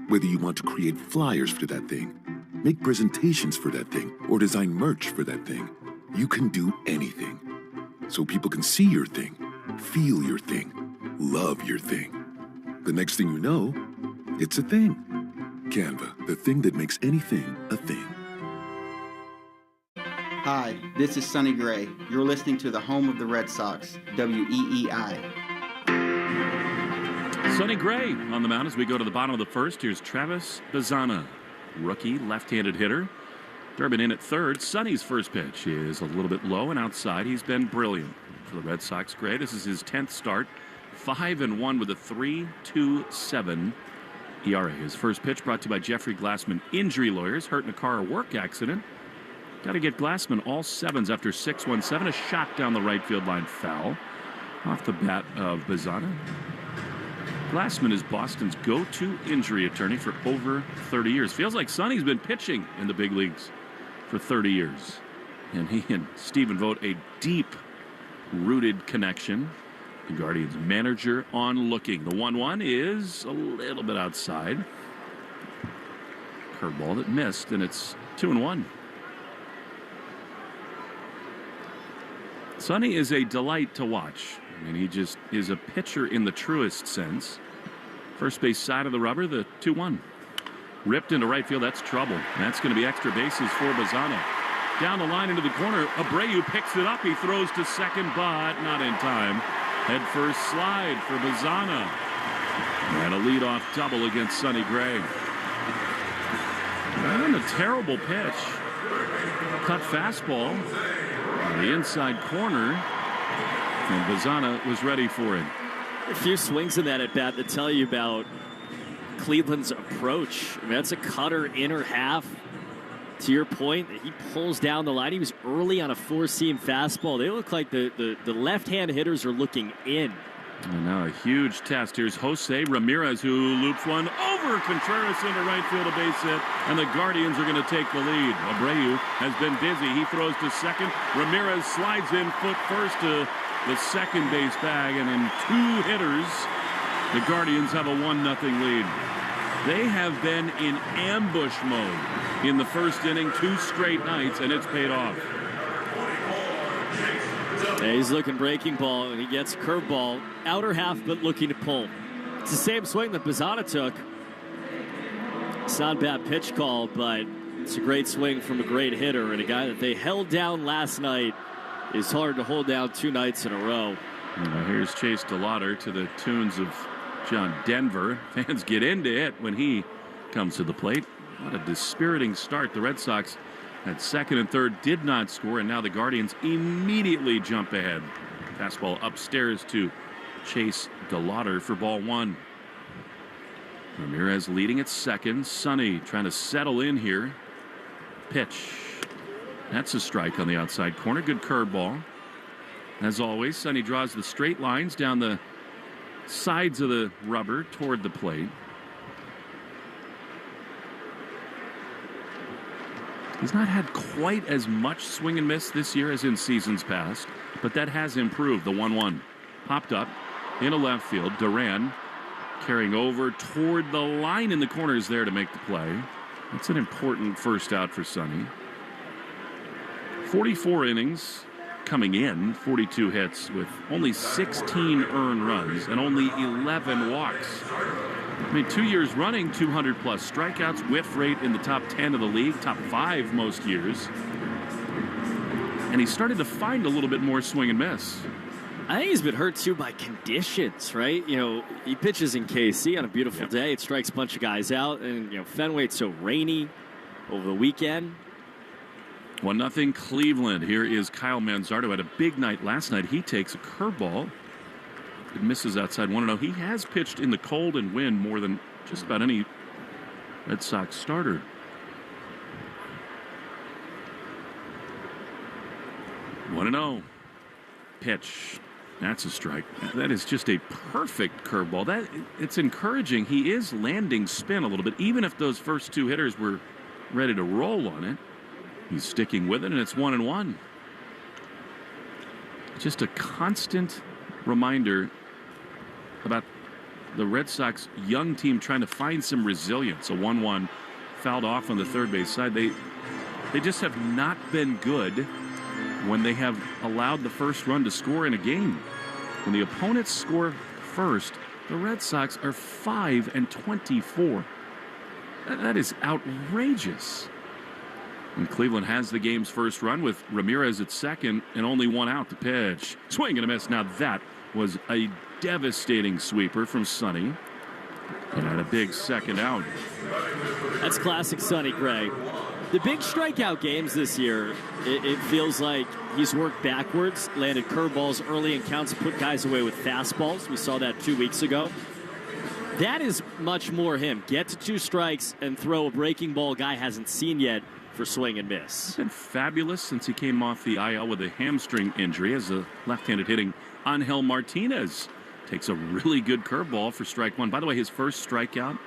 Whether you want to create flyers for that thing, make presentations for that thing, or design merch for that thing, you can do anything. So people can see your thing, feel your thing, love your thing. The next thing you know, it's a thing. Canva, the thing that makes anything a thing. Hi, this is Sonny Gray. You're listening to the home of the Red Sox, WEEI. Sonny Gray on the mound as we go to the bottom of the first. Here's Travis Bazana, rookie left-handed hitter. Durbin in at third. Sonny's first pitch is a little bit low and outside. He's been brilliant for the Red Sox. Gray, this is his 10th start. 5-1 with a 3.27 ERA. His first pitch brought to you by Jeffrey Glassman Injury Lawyers. Hurt in a car or work accident. Got to get Glassman all 7s after 6-1-7. A shot down the right field line, foul off the bat of Bazana. Glassman is Boston's go-to injury attorney for over 30 years. Feels like Sonny's been pitching in the big leagues for 30 years. And he and Stephen Vogt, a deep-rooted connection. The Guardians manager on looking. The 1-1 is a little bit outside. Curveball that missed, and it's 2-1. Sonny is a delight to watch. I mean, he just is a pitcher in the truest sense. First base side of the rubber, the 2-1. Ripped into right field, that's trouble. That's going to be extra bases for Bazana. Down the line into the corner, Abreu picks it up. He throws to second, but not in time. Head first slide for Bazana. And a leadoff double against Sonny Gray. And a terrible pitch. Cut fastball on the inside corner. And Bazana was ready for it. A few swings in that at bat that tell you about Cleveland's approach. I mean, that's a cutter inner half. To your point, he pulls down the line. He was early on a four-seam fastball. They look like the left-hand hitters are looking in. And now a huge test. Here's Jose Ramirez, who loops one over Contreras into right field, a base hit, and the Guardians are going to take the lead. Abreu has been busy. He throws to second. Ramirez slides in foot first to the second base bag, and in 2 hitters, the Guardians have a 1-0 lead. They have been in ambush mode in the first inning 2 straight nights, and it's paid off. Yeah, he's looking breaking ball, and he gets curveball, outer half, but looking to pull. It's the same swing that Bazana took. It's not a bad pitch call, but It's a great swing from a great hitter, and a guy that they held down last night is hard to hold down 2 nights in a row. Here's Chase DeLauder to the tunes of John Denver. Fans get into it when he comes to the plate. What a dispiriting start. The Red Sox at second and third did not score, and now the Guardians immediately jump ahead. Fastball upstairs to Chase DeLauder for ball 1. Ramirez leading at second. Sonny trying to settle in here. Pitch. That's a strike on the outside corner. Good curveball. As always, Sonny draws the straight lines down the sides of the rubber toward the plate. He's not had quite as much swing and miss this year as in seasons past, but that has improved. The 1-1 popped up into left field. Duran carrying over toward the line in the corners there to make the play. That's an important first out for Sonny. 44 innings coming in, 42 hits with only 16 earned runs and only 11 walks. I mean, 2 years running, 200 plus strikeouts, whiff rate in the top 10 of the league, top 5 most years. And he started to find a little bit more swing and miss. I think he's been hurt too by conditions, right? You know, he pitches in KC on a beautiful day. It strikes a bunch of guys out, and Fenway, it's so rainy over the weekend. 1-0 Cleveland. Here is Kyle Manzardo. Had a big night last night. He takes a curveball. It misses outside 1-0. He has pitched in the cold and wind more than just about any Red Sox starter. One 1-0. Pitch. That's a strike. That is just a perfect curveball. It's encouraging. He is landing spin a little bit, even if those first 2 hitters were ready to roll on it. He's sticking with it, and it's 1-1. Just a constant reminder about the Red Sox young team trying to find some resilience. A 1-1 fouled off on the third base side. They just have not been good when they have allowed the first run to score in a game. When the opponents score first, the Red Sox are 5-24. That is outrageous. And Cleveland has the game's first run with Ramirez at second and only 1 out to pitch. Swing and a miss. Now that was a devastating sweeper from Sonny. And had a big second out. That's classic Sonny Gray. The big strikeout games this year, it feels like he's worked backwards, landed curveballs early in counts, put guys away with fastballs. We saw that 2 weeks ago. That is much more him. Get to 2 strikes and throw a breaking ball guy hasn't seen yet for swing and miss. He's been fabulous since he came off the IL with a hamstring injury as a left-handed hitting Angel Martinez takes a really good curveball for strike 1. By the way, his first strikeout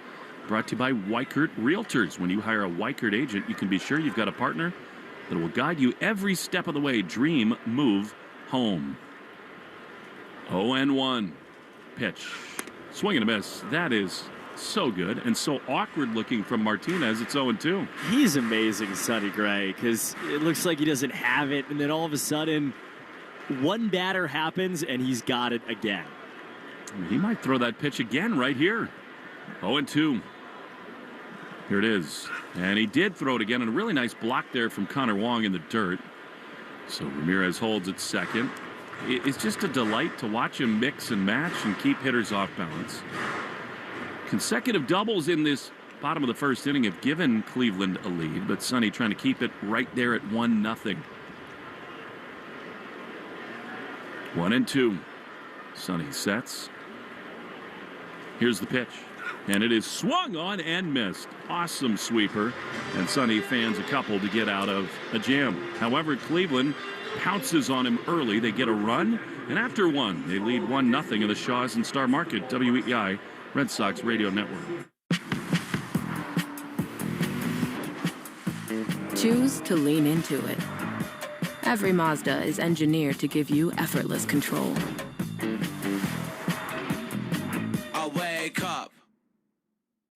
brought to you by Weichert Realtors. When you hire a Weichert agent, you can be sure you've got a partner that will guide you every step of the way. Dream, move, home. 0-1. Pitch. Swing and a miss. That is so good and so awkward looking from Martinez. It's 0-2. He's amazing, Sonny Gray, because it looks like he doesn't have it, and then all of a sudden, one batter happens, and he's got it again. He might throw that pitch again right here. 0-2. Here it is. And he did throw it again, and a really nice block there from Connor Wong in the dirt. So Ramirez holds at second. It's just a delight to watch him mix and match and keep hitters off balance. Consecutive doubles in this bottom of the first inning have given Cleveland a lead, but Sonny trying to keep it right there at 1-0. 1-2. Sonny sets. Here's the pitch. And it is swung on and missed. Awesome sweeper. And Sonny fans a couple to get out of a jam. However, Cleveland pounces on him early. They get a run. And after 1, they lead 1-0 in the Shaws and Star Market. WEEI Red Sox Radio Network. Choose to lean into it. Every Mazda is engineered to give you effortless control. I wake up.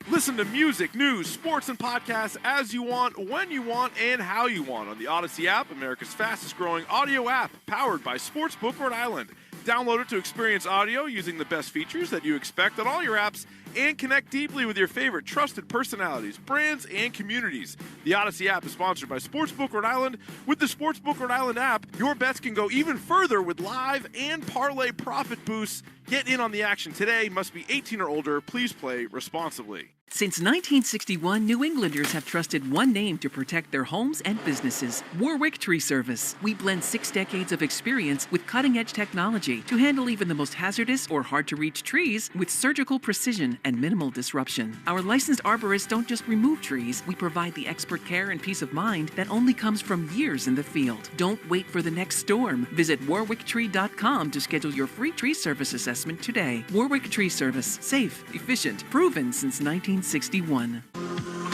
Listen to music, news, sports, and podcasts as you want, when you want, and how you want on the Odyssey app, America's fastest growing audio app, powered by Sportsbook Rhode Island. Download it to experience audio using the best features that you expect on all your apps and connect deeply with your favorite trusted personalities, brands, and communities. The Odyssey app is sponsored by Sportsbook Rhode Island. With the Sportsbook Rhode Island app, your bets can go even further with live and parlay profit boosts. Get in on the action today. Must be 18 or older. Please play responsibly. Since 1961, New Englanders have trusted one name to protect their homes and businesses: Warwick Tree Service. We blend 6 decades of experience with cutting-edge technology to handle even the most hazardous or hard-to-reach trees with surgical precision and minimal disruption. Our licensed arborists don't just remove trees, we provide the expert care and peace of mind that only comes from years in the field. Don't wait for the next storm. Visit warwicktree.com to schedule your free tree service assessment today. Warwick Tree Service. Safe, efficient, proven since 1961.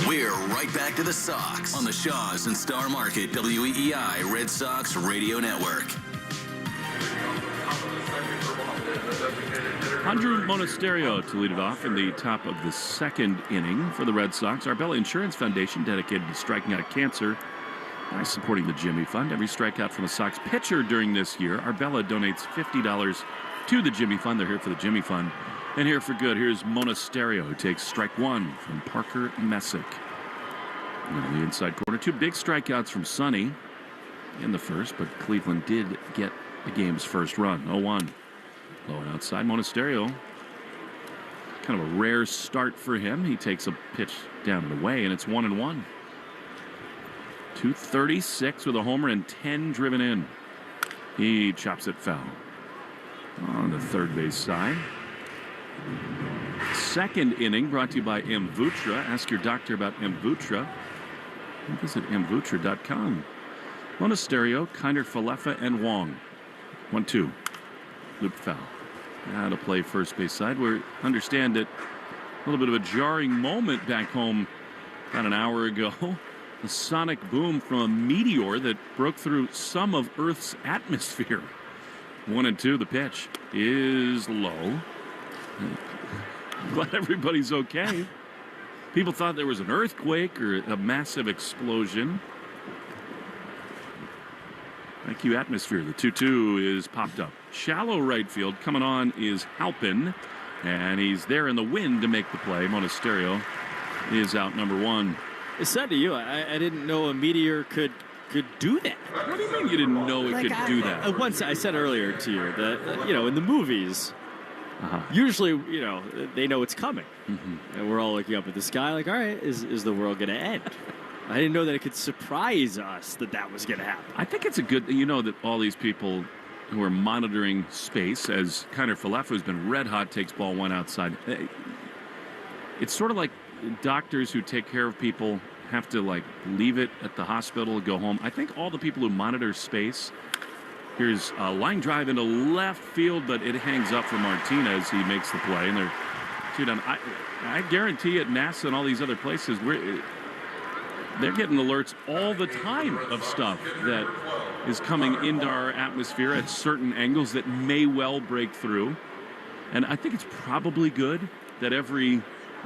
We're right back to the Sox on the Shaws and Star Market WEEI Red Sox Radio Network. Andrew Monasterio to lead it off in the top of the second inning for the Red Sox. Arbella Insurance Foundation, dedicated to striking out cancer by supporting the Jimmy Fund. Every strikeout from a Sox pitcher during this year, Arbella donates $50 to the Jimmy Fund. They're here for the Jimmy Fund. And here for good, here's Monasterio, who takes strike one from Parker Messick. On the inside corner, 2 big strikeouts from Sonny in the first, but Cleveland did get the game's first run. 0-1. Low and outside. Monasterio, kind of a rare start for him. He takes a pitch down and away, and it's 1-1. 236 with a homer and 10 driven in. He chops it foul on the third base side. Second inning brought to you by Mvutra. Ask your doctor about Mvutra. Visit mvutra.com. Monasterio, Kinder, Falefa, and Wong. 1-2. Loop foul. Now to play first base side. We understand that a little bit of a jarring moment back home about an hour ago. A sonic boom from a meteor that broke through some of Earth's atmosphere. 1-2. The pitch is low. Glad everybody's okay. People thought there was an earthquake or a massive explosion. Thank you, atmosphere. The 2-2 is popped up. Shallow right field. Coming on is Halpin, and he's there in the wind to make the play. Monasterio is out, number 1. I said to you, I didn't know a meteor could do that. What do you mean you didn't know it could do that? Once I said earlier to you that, in the movies, usually, they know it's coming. Mm-hmm. And we're all looking up at the sky like, all right, is the world going to end? I didn't know that it could surprise us that was going to happen. I think it's a good, that all these people who are monitoring space, as Kinder Falefa, who's been red hot, takes ball 1 outside. It's sort of like doctors who take care of people have to, leave it at the hospital, go home. I think all the people who monitor space, here's a line drive into left field, but it hangs up for Martinez. He makes the play, and they're 2 down. I guarantee at NASA and all these other places, they're getting alerts all the time of stuff that is coming into our atmosphere at certain angles that may well break through. And I think it's probably good that every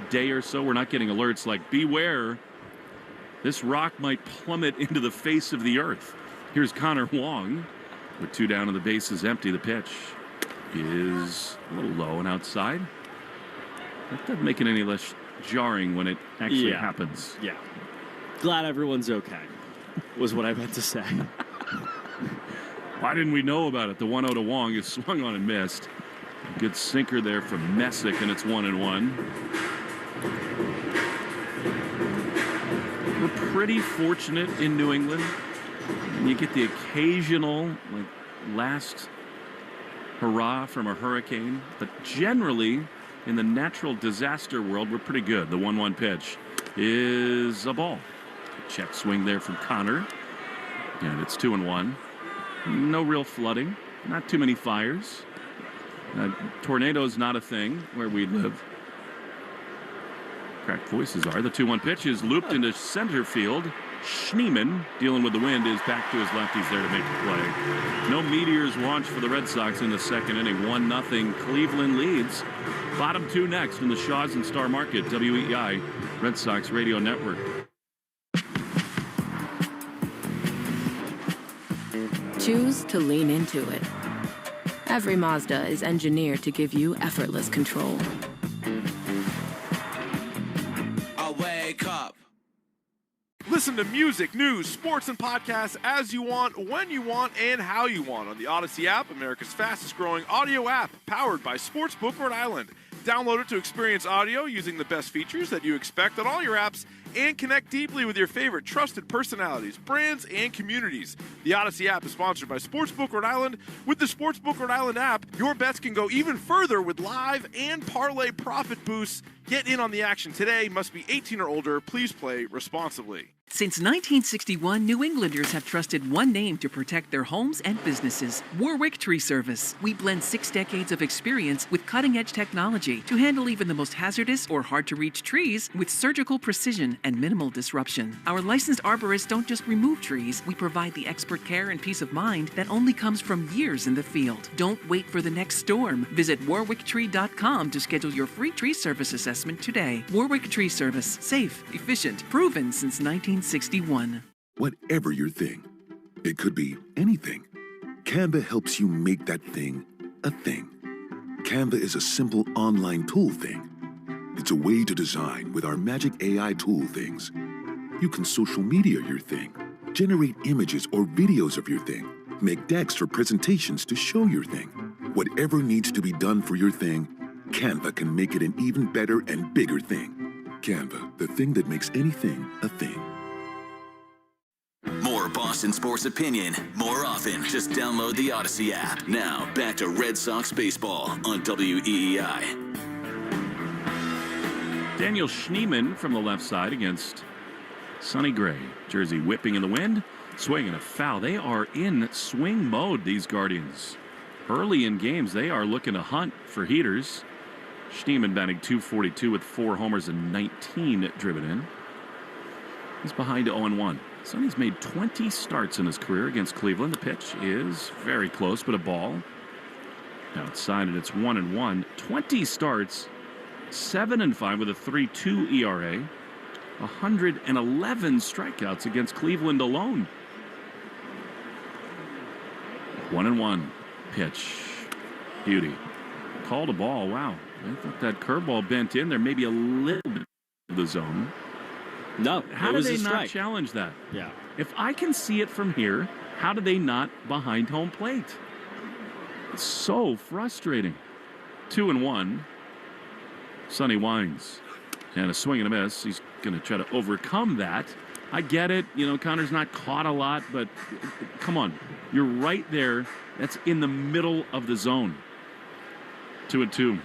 day or so we're not getting alerts like, beware, this rock might plummet into the face of the earth. Here's Connor Wong with 2 down and the base is empty. The pitch is a little low and outside. That doesn't make it any less jarring when it actually happens. Yeah. Glad everyone's okay, was what I meant to say. Why didn't we know about it? The 1-0 to Wong is swung on and missed. A good sinker there from Messick, and it's 1-1. We're pretty fortunate in New England. And you get the occasional, last hurrah from a hurricane. But generally, in the natural disaster world, we're pretty good. The 1-1 pitch is a ball. Check swing there from Connor. And it's 2-1. No real flooding. Not too many fires. Tornadoes not a thing where we live. Cracked voices are. The 2-1 pitch is looped into center field. Schneemann, dealing with the wind, is back to his left. He's there to make the play. No meteors launched for the Red Sox in the second inning. 1-0. Cleveland leads. Bottom 2 next in the Shaws and Star Market. WEEI Red Sox Radio Network. Choose to lean into it. Every Mazda is engineered to give you effortless control. I wake up. Listen to music, news, sports, and podcasts as you want, when you want, and how you want on the Odyssey app, America's fastest growing audio app, powered by Sportsbook Rhode Island. Download it to experience audio using the best features that you expect on all your apps and connect deeply with your favorite trusted personalities, brands, and communities. The Odyssey app is sponsored by Sportsbook Rhode Island. With the Sportsbook Rhode Island app, your bets can go even further with live and parlay profit boosts. Get in on the action today. Must be 18 or older. Please play responsibly. Since 1961, New Englanders have trusted one name to protect their homes and businesses: Warwick Tree Service. We blend 6 decades of experience with cutting-edge technology to handle even the most hazardous or hard-to-reach trees with surgical precision and minimal disruption. Our licensed arborists don't just remove trees. We provide the expert care and peace of mind that only comes from years in the field. Don't wait for the next storm. Visit warwicktree.com to schedule your free tree service assessment today. Warwick Tree Service. Safe, efficient, proven since 1961. Whatever your thing, it could be anything. Canva helps you make that thing a thing. Canva is a simple online tool thing. It's a way to design with our magic AI tool things. You can social media your thing, generate images or videos of your thing, make decks or presentations to show your thing. Whatever needs to be done for your thing, Canva can make it an even better and bigger thing. Canva, the thing that makes anything a thing. More Boston sports opinion, more often. Just download the Odyssey app. Now, back to Red Sox baseball on WEEI. Daniel Schneemann from the left side against Sonny Gray. Jersey whipping in the wind, swinging a foul. They are in swing mode, these Guardians. Early in games, they are looking to hunt for heaters. Schneemann batting .242 with 4 homers and 19 driven in. He's behind 0-1. Sonny's made 20 starts in his career against Cleveland. The pitch is very close, but a ball. Outside, and it's 1-1. 20 starts, 7-5 with a 3.2 ERA. 111 strikeouts against Cleveland alone. 1-1. Pitch. Beauty. Called a ball. Wow. I thought that curveball bent in there, maybe a little bit of the zone. No, how do they not challenge that? Yeah. If I can see it from here, how do they not behind home plate? It's so frustrating. 2-1. Sonny winds. And a swing and a miss. He's going to try to overcome that. I get it. You know, Connor's not caught a lot, but come on. You're right there. That's in the middle of the zone. 2-2.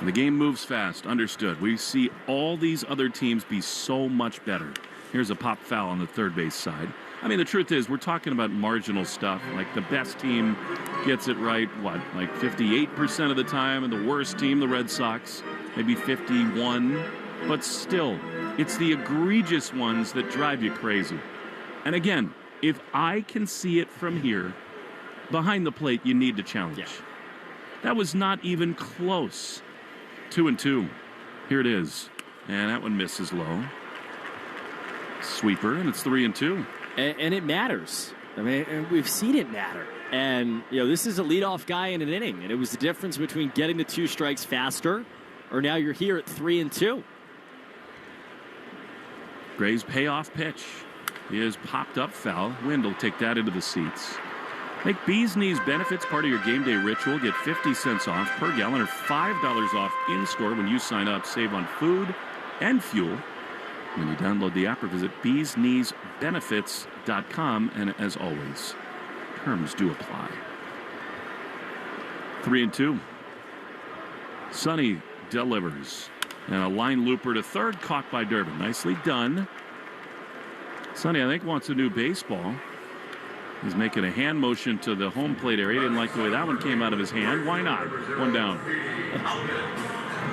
The game moves fast. Understood. We see all these other teams be so much better. Here's a pop foul on the third base side. I mean, the truth is, we're talking about marginal stuff. Like, the best team gets it right, like 58% of the time, and the worst team, the Red Sox, maybe 51. But still, it's the egregious ones that drive you crazy. And again, if I can see it from here, behind the plate, you need to challenge. Yeah. That was not even close. 2-2. Here it is. And that one misses low. Sweeper, and it's 3-2. And it matters. I mean, we've seen it matter. And, you know, this is a leadoff guy in an inning. And it was the difference between getting the 2 strikes faster, or now you're here at 3-2. Gray's payoff pitch is popped up foul. Wind will take that into the seats. Make Bees Knees benefits part of your game day ritual. Get 50 cents off per gallon or $5 off in-store when you sign up. Save on food and fuel when you download the app or visit beeskneesbenefits.com. And as always, terms do apply. 3-2. Sonny delivers. And a line looper to third, caught by Durbin. Nicely done. Sonny, I think, wants a new baseball. He's making a hand motion to the home plate area. Didn't like the way that one came out of his hand. Why not? One down.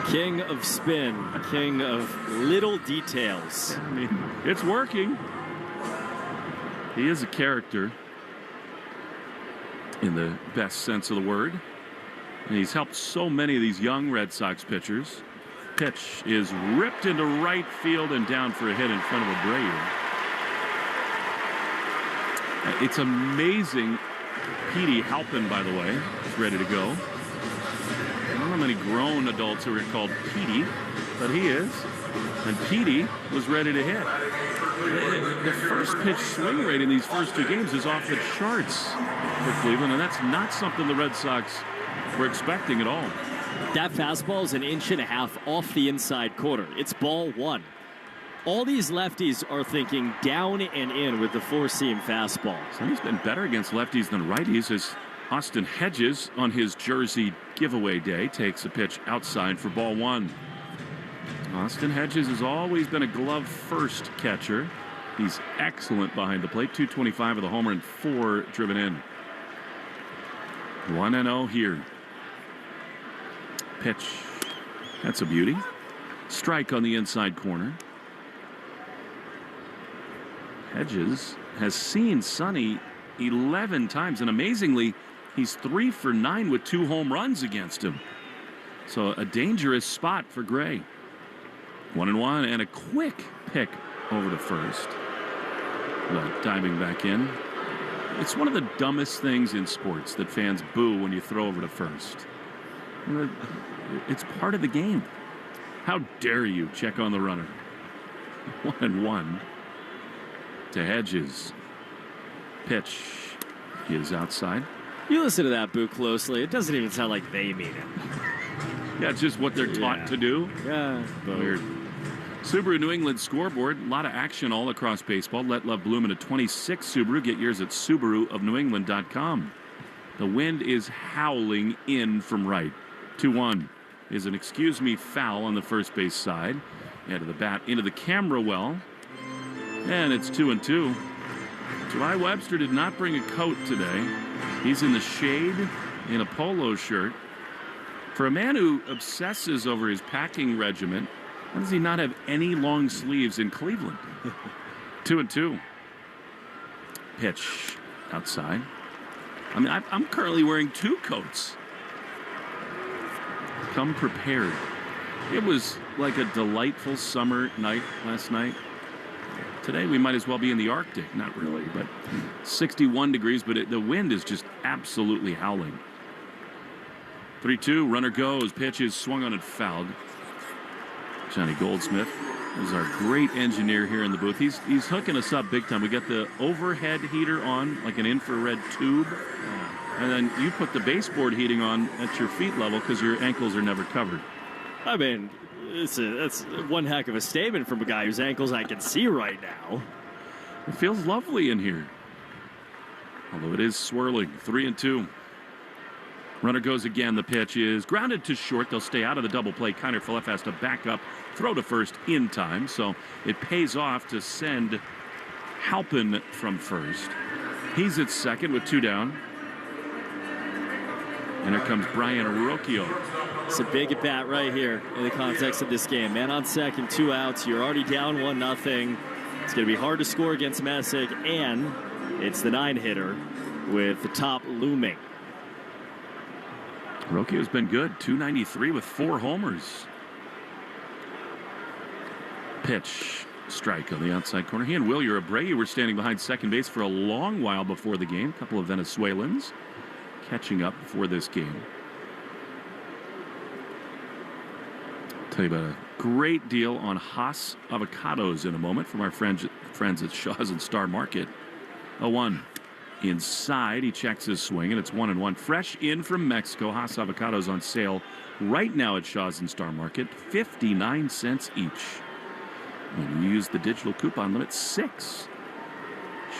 King of spin. King of little details. I mean, it's working. He is a character in the best sense of the word. And he's helped so many of these young Red Sox pitchers. Pitch is ripped into right field and down for a hit in front of Abreu. It's amazing Petey Halpin, by the way, is ready to go. I don't know many grown adults who are called Petey, but he is. And Petey was ready to hit. The first pitch swing rate in these first two games is off the charts for Cleveland, and that's not something the Red Sox were expecting at all. That fastball is 1.5 inches off the inside corner. It's ball one. All these lefties are thinking down and in with the four-seam fastball. So he's been better against lefties than righties as Austin Hedges on his jersey giveaway day takes a pitch outside for ball one. Austin Hedges has always been a glove-first catcher. He's excellent behind the plate. 225 with a homer and 4 driven in. 1-0 here. Pitch. That's a beauty. Strike on the inside corner. Hedges has seen Sonny 11 times, and amazingly, he's 3 for 9 with 2 home runs against him. So a dangerous spot for Gray. 1-1 and a quick pick over to first. Diving back in. It's one of the dumbest things in sports that fans boo when you throw over to first. It's part of the game. How dare you check on the runner? 1-1 to Hedges. Pitch is outside. You listen to that boo closely. It doesn't even sound like they mean it. Yeah, it's just what they're taught to do. Yeah. Weird. Subaru New England scoreboard. A lot of action all across baseball. Let love bloom in a 26 Subaru. Get yours at SubaruofNewEngland.com. The wind is howling in from right. 2-1 is an excuse me foul on the first base side. Head of the bat into the camera well. And it's 2-2. July Webster did not bring a coat today. He's in the shade in a polo shirt. For a man who obsesses over his packing regimen, how does he not have any long sleeves in Cleveland? 2-2. Pitch outside. I mean, I'm currently wearing 2 coats. Come prepared. It was like a delightful summer night last night. Today we might as well be in the Arctic. Not really, but 61 degrees, but the wind is just absolutely howling. 3-2, runner goes, pitch is swung on and fouled. Johnny Goldsmith is our great engineer here in the booth. He's hooking us up big time. We got the overhead heater on, like an infrared tube. And then you put the baseboard heating on at your feet level because your ankles are never covered. I mean, that's one heck of a statement from a guy whose ankles I can see right now. It feels lovely in here. Although it is swirling. 3-2. Runner goes again. The pitch is grounded to short. They'll stay out of the double play. Kiner Falefa has to back up, throw to first in time. So it pays off to send Halpin from first. He's at second with 2 down. And here comes Brian Rocchio. It's a big at bat right here in the context of this game. Man on second, 2 outs. You're already down 1-0. It's going to be hard to score against Messick, and it's the 9-hitter with the top looming. Rocchio's been good. 293 with 4 homers. Pitch. Strike on the outside corner. He and Wilyer Abreu were standing behind second base for a long while before the game. A couple of Venezuelans catching up before this game. Tell you about a great deal on Haas avocados in a moment from our friends at Shaw's and Star Market. 0-1 inside. He checks his swing, and it's 1-1. Fresh in from Mexico. Haas avocados on sale right now at Shaw's and Star Market. 59 cents each. When you use the digital coupon limit, 6.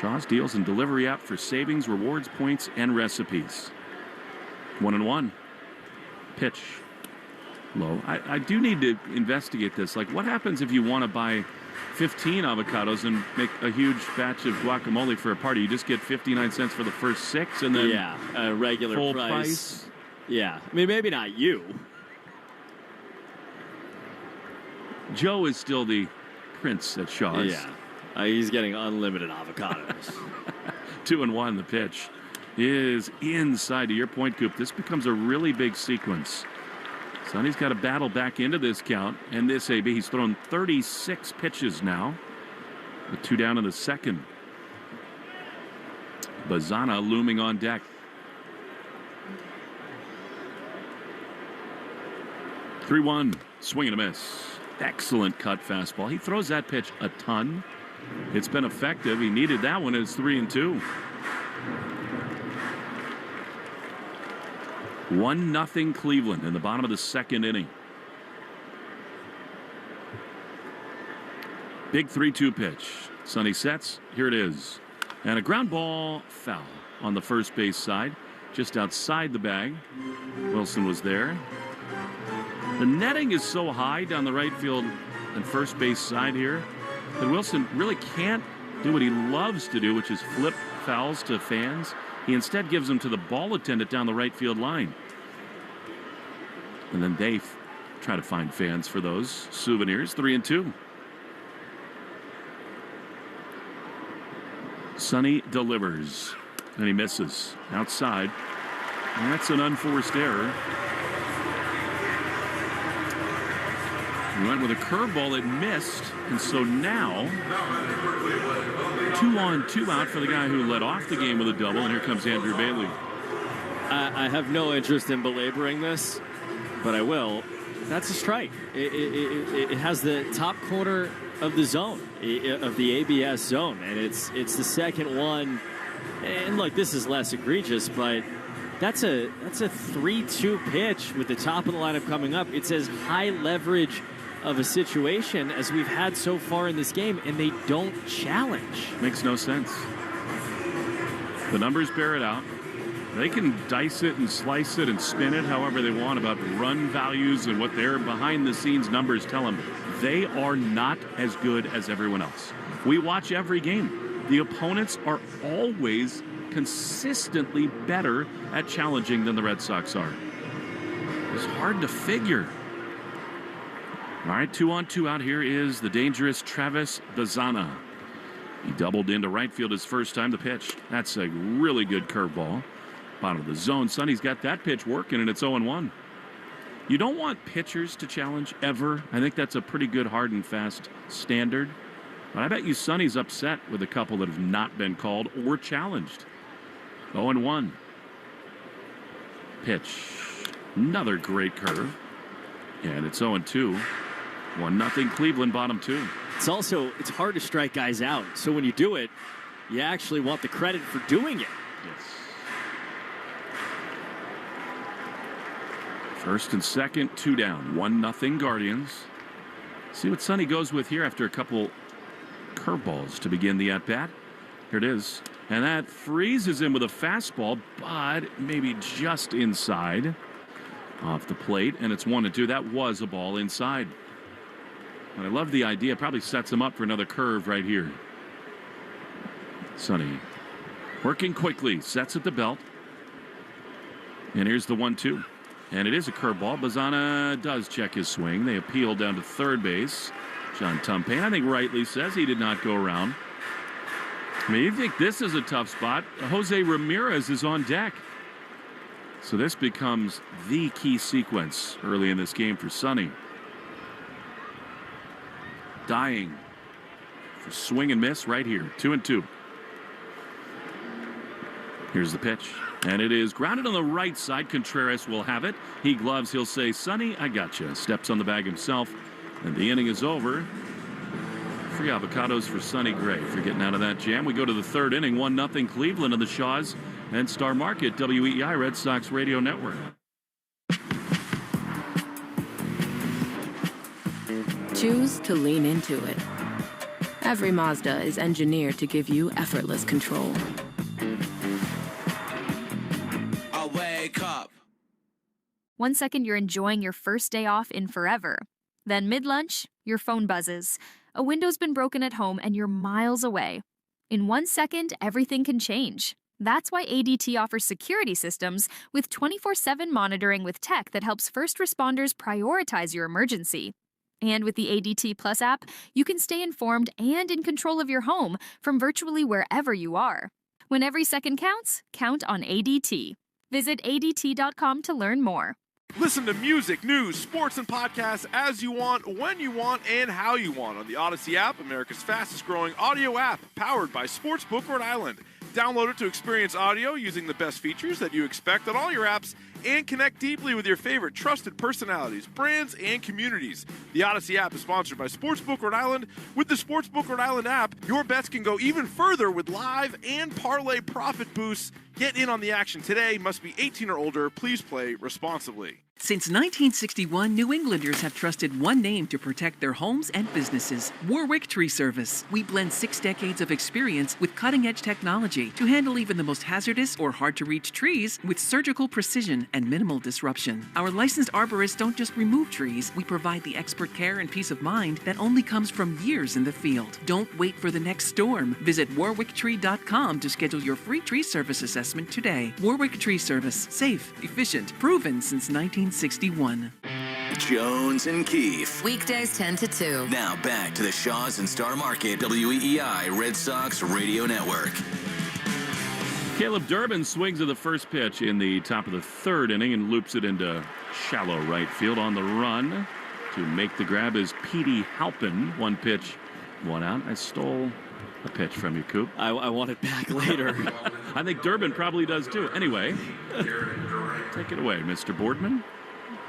Shaw's deals and delivery app for savings, rewards, points, and recipes. 1-1. Pitch. Low. I do need to investigate this. Like, what happens if you want to buy 15 avocados and make a huge batch of guacamole for a party? You just get 59 cents for the first 6, and then a regular full price. Yeah, I mean, maybe not you. Joe is still the prince at Shaw's. Yeah, he's getting unlimited avocados. 2-1. The pitch is inside. To your point, Coop, this becomes a really big sequence. Sonny's got to battle back into this count, and this AB. He's thrown 36 pitches now, with 2 down in the second. Bazana looming on deck. 3-1, swing and a miss. Excellent cut fastball. He throws that pitch a ton. It's been effective. He needed that one. It's 3-2. 1-0 Cleveland in the bottom of the second inning. Big 3-2 pitch. Sonny sets. Here it is. And a ground ball foul on the first base side, just outside the bag. Wilson was there. The netting is so high down the right field and first base side here that Wilson really can't do what he loves to do, which is flip fouls to fans. He instead gives them to the ball attendant down the right field line. And then they try to find fans for those souvenirs. 3-2. Sonny delivers, and he misses outside. And that's an unforced error. He went with a curveball that missed, and so now 2 on, 2 out for the guy who led off the game with a double, and here comes Andrew Bailey. I have no interest in belaboring this, but I will. That's a strike. It has the top corner of the zone, of the ABS zone, and it's the second one. And look, this is less egregious, but that's a 3-2 pitch with the top of the lineup coming up. It's as high leverage of a situation as we've had so far in this game, and they don't challenge. Makes no sense. The numbers bear it out. They can dice it and slice it and spin it however they want about run values and what their behind-the-scenes numbers tell them. They are not as good as everyone else. We watch every game. The opponents are always consistently better at challenging than the Red Sox are. It's hard to figure. All right, 2 on, 2 out. Here is the dangerous Travis Bazana. He doubled into right field his first time. The pitch. That's a really good curveball. Bottom of the zone. Sonny's got that pitch working, and it's 0-1. You don't want pitchers to challenge ever. I think that's a pretty good hard and fast standard. But I bet you Sonny's upset with a couple that have not been called or challenged. 0-1. Pitch. Another great curve. And it's 0-2. 1-0 Cleveland, bottom 2. It's hard to strike guys out. So when you do it, you actually want the credit for doing it. Yes. First and second, 2 down. 1-0 Guardians. See what Sonny goes with here after a couple curveballs to begin the at-bat. Here it is. And that freezes him with a fastball, but maybe just inside off the plate. And it's 1-2. That was a ball inside. And I love the idea. Probably sets him up for another curve right here. Sonny working quickly. Sets at the belt. And here's the 1-2. And it is a curveball. Bazana does check his swing. They appeal down to third base. John Tumpane, I think, rightly says he did not go around. I mean, you think this is a tough spot. Jose Ramirez is on deck. So this becomes the key sequence early in this game for Sonny. Dying for swing and miss right here. 2-2. Here's the pitch. And it is grounded on the right side. Contreras will have it. He gloves. He'll say, Sonny, I got you. Steps on the bag himself. And the inning is over. Free avocados for Sonny Gray for getting out of that jam. We go to the third inning. 1-0 Cleveland on the Shaws and Star Market, WEEI Red Sox Radio Network. Choose to lean into it. Every Mazda is engineered to give you effortless control. Wake up. 1 second you're enjoying your first day off in forever. Then mid-lunch, your phone buzzes. A window's been broken at home and you're miles away. In 1 second, everything can change. That's why ADT offers security systems with 24/7 monitoring with tech that helps first responders prioritize your emergency. And with the ADT Plus app, you can stay informed and in control of your home from virtually wherever you are. When every second counts, count on ADT. Visit ADT.com to learn more. Listen to music, news, sports, and podcasts as you want, when you want, and how you want on the Odyssey app, America's fastest growing audio app, powered by Sportsbook Rhode Island. Download it to experience audio using the best features that you expect on all your apps and connect deeply with your favorite trusted personalities, brands, and communities. The Odyssey app is sponsored by Sportsbook Rhode Island. With the Sportsbook Rhode Island app, your bets can go even further with live and parlay profit boosts. Get in on the action today. Must be 18 or older. Please play responsibly. Since 1961, New Englanders have trusted one name to protect their homes and businesses: Warwick Tree Service. We blend 6 decades of experience with cutting-edge technology to handle even the most hazardous or hard-to-reach trees with surgical precision and minimal disruption. Our licensed arborists don't just remove trees, we provide the expert care and peace of mind that only comes from years in the field. Don't wait for the next storm. Visit warwicktree.com to schedule your free tree service assessment today. Warwick Tree Service. Safe, efficient, proven since 1961. Jones and Keefe. Weekdays 10 to 2. Now back to the Shaws and Star Market WEEI Red Sox Radio Network. Caleb Durbin swings at the first pitch in the top of the third inning and loops it into shallow right field. On the run to make the grab is Petey Halpin. 1 pitch, 1 out. I stole a pitch from you, Coop. I want it back later. I think Durbin probably does too. Anyway, take it away, Mr. Boardman.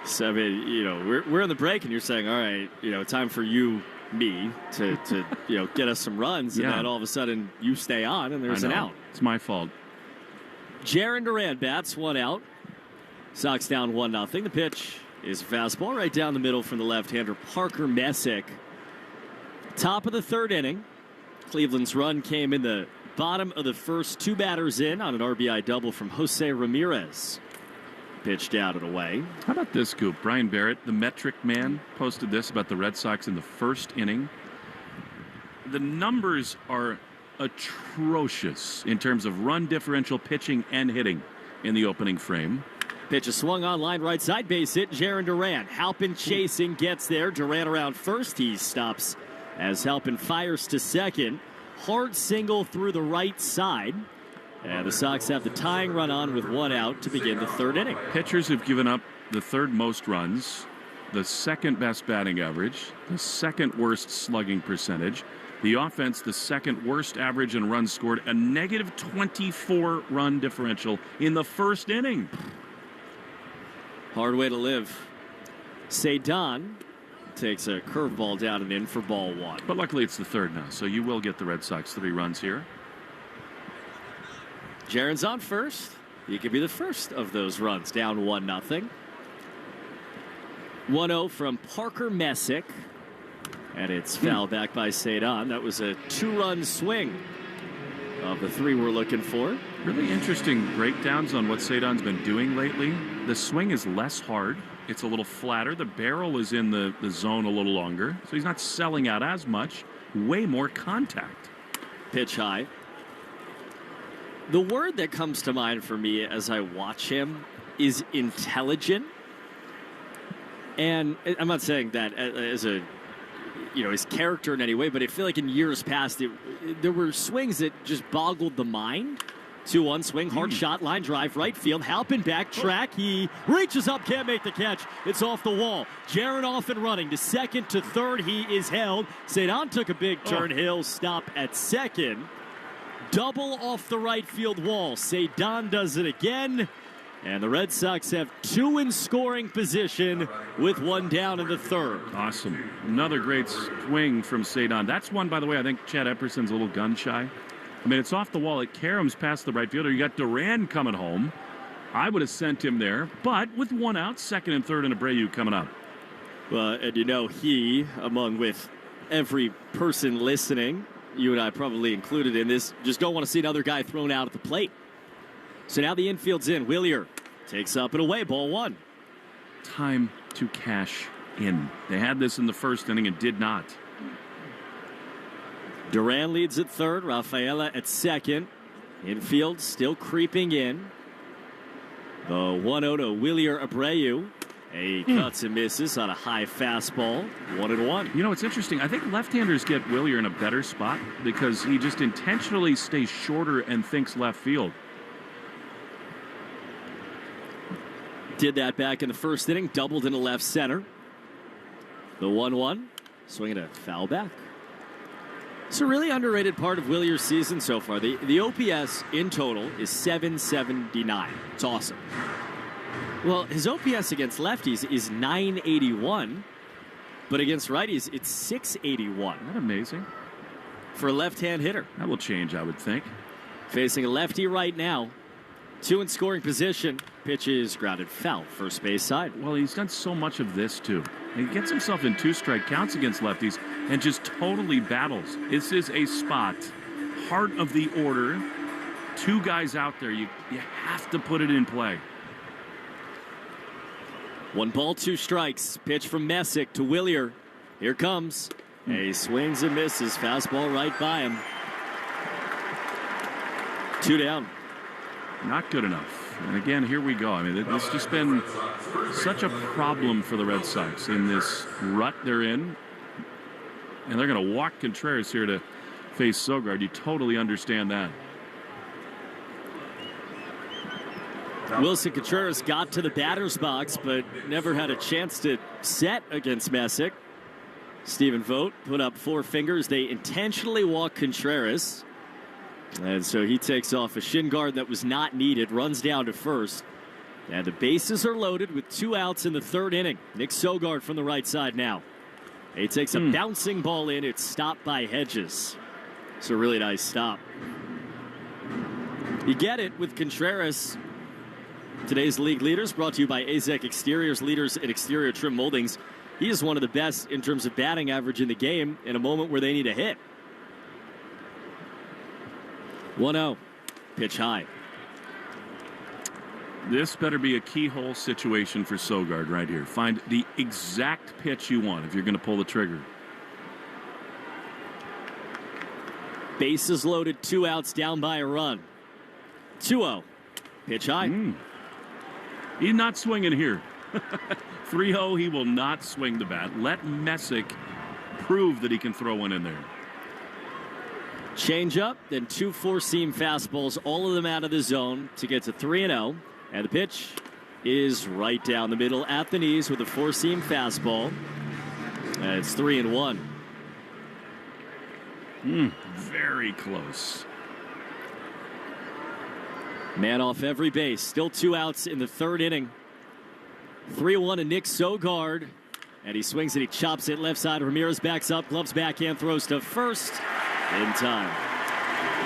So, I mean, we're on the break, and you're saying, all right, time for me to get us some runs, and then all of a sudden you stay on, and there's an out. It's my fault. Jarren Duran bats, 1 out. Sox down 1-0. The pitch is a fastball right down the middle from the left-hander, Parker Messick. Top of the third inning. Cleveland's run came in the bottom of the first. 2 batters in on an RBI double from Jose Ramirez. Pitched out and away. How about this, Coop? Brian Barrett, the metric man, posted this about the Red Sox in the first inning. The numbers are atrocious in terms of run differential, pitching, and hitting in the opening frame. Pitch is swung on line right side, base hit. Jarren Duran. Halpin chasing, gets there. Duran around first. He stops as Halpin fires to second. Hard single through the right side. And the Sox have the tying run on with 1 out to begin the third inning. Pitchers have given up the 3rd most runs, the 2nd best batting average, the 2nd worst slugging percentage. The offense, the 2nd worst average in runs scored, a negative 24 run differential in the first inning. Hard way to live. Cedon takes a curveball down and in for ball 1. But luckily it's the 3rd now, so you will get the Red Sox 3 runs here. Jarren's on first. He could be the first of those runs. Down 1-0. 1-0 from Parker Messick. And it's fouled back by Cedon. That was a 2-run swing of the 3 we're looking for. Really interesting breakdowns on what Cedon's been doing lately. The swing is less hard. It's a little flatter. The barrel is in the zone a little longer. So he's not selling out as much. Way more contact. Pitch high. The word that comes to mind for me as I watch him is intelligent. And I'm not saying that as a, his character in any way, but I feel like in years past, there were swings that just boggled the mind. 2-1 swing, hard shot, line drive, right field. Halpin back track. He reaches up, can't make the catch. It's off the wall. Jarren off and running to second, to third. He is held. Cedon took a big turn. He'll stop at second. Double off the right field wall. Cedon does it again. And the Red Sox have 2 in scoring position with 1 down in the 3rd. Awesome. Another great swing from Cedon. That's one, by the way, I think Chad Epperson's a little gun shy. I mean, it's off the wall. It caroms past the right fielder. You got Duran coming home. I would have sent him there. But with 1 out, 2nd and 3rd, and Abreu coming up. Well, and he, among with every person listening, you and I probably included in this, just don't want to see another guy thrown out at the plate. So now the infield's in. Willier takes up and away. Ball 1. Time to cash in. They had this in the first inning and did not. Duran leads at 3rd. Rafaela at 2nd. Infield still creeping in. The 1-0 to Willier Abreu. He cuts and misses on a high fastball. 1-1. It's interesting. I think left-handers get Willier in a better spot because he just intentionally stays shorter and thinks left field. Did that back in the first inning. Doubled into left center. The 1-1. Swinging a foul back. It's a really underrated part of Willier's season so far. The OPS in total is 779. It's awesome. Well, his OPS against lefties is 981, but against righties, it's 681. Isn't that amazing? For a left-hand hitter. That will change, I would think. Facing a lefty right now. 2 in scoring position. Pitch is grounded foul, first base side. Well, he's done so much of this, too. He gets himself in 2 strike counts against lefties and just totally battles. This is a spot, heart of the order. 2 guys out there. You have to put it in play. 1 ball, 2 strikes. Pitch from Messick to Willier. Here comes. He swings and misses. Fastball right by him. 2 down. Not good enough. And again, here we go. I mean, it's just been such a problem for the Red Sox in this rut they're in. And they're going to walk Contreras here to face Sogard. You totally understand that. Wilson Contreras got to the batter's box, but never had a chance to set against Messick. Stephen Vogt put up 4 fingers. They intentionally walked Contreras. And so he takes off a shin guard that was not needed, runs down to first. And the bases are loaded with 2 outs in the 3rd inning. Nick Sogard from the right side now. He takes a bouncing ball in. It's stopped by Hedges. It's a really nice stop. You get it with Contreras. Today's league leaders brought to you by Azek Exteriors, leaders in exterior trim moldings. He is one of the best in terms of batting average in the game in a moment where they need a hit. 1-0. Pitch high. This better be a keyhole situation for Sogard right here. Find the exact pitch you want if you're going to pull the trigger. Bases loaded, 2 outs, down by a run. 2-0. Pitch high. He's not swinging here. 3-0, he will not swing the bat. Let Messick prove that he can throw one in there. Change up, then 2 four-seam fastballs, all of them out of the zone to get to 3-0. And the pitch is right down the middle at the knees with a four-seam fastball. And it's 3-1. Very close. Man off every base. Still 2 outs in the 3rd inning. 3-1 to Nick Sogard. And he swings and he chops it left side. Ramirez backs up, gloves backhand, throws to first in time.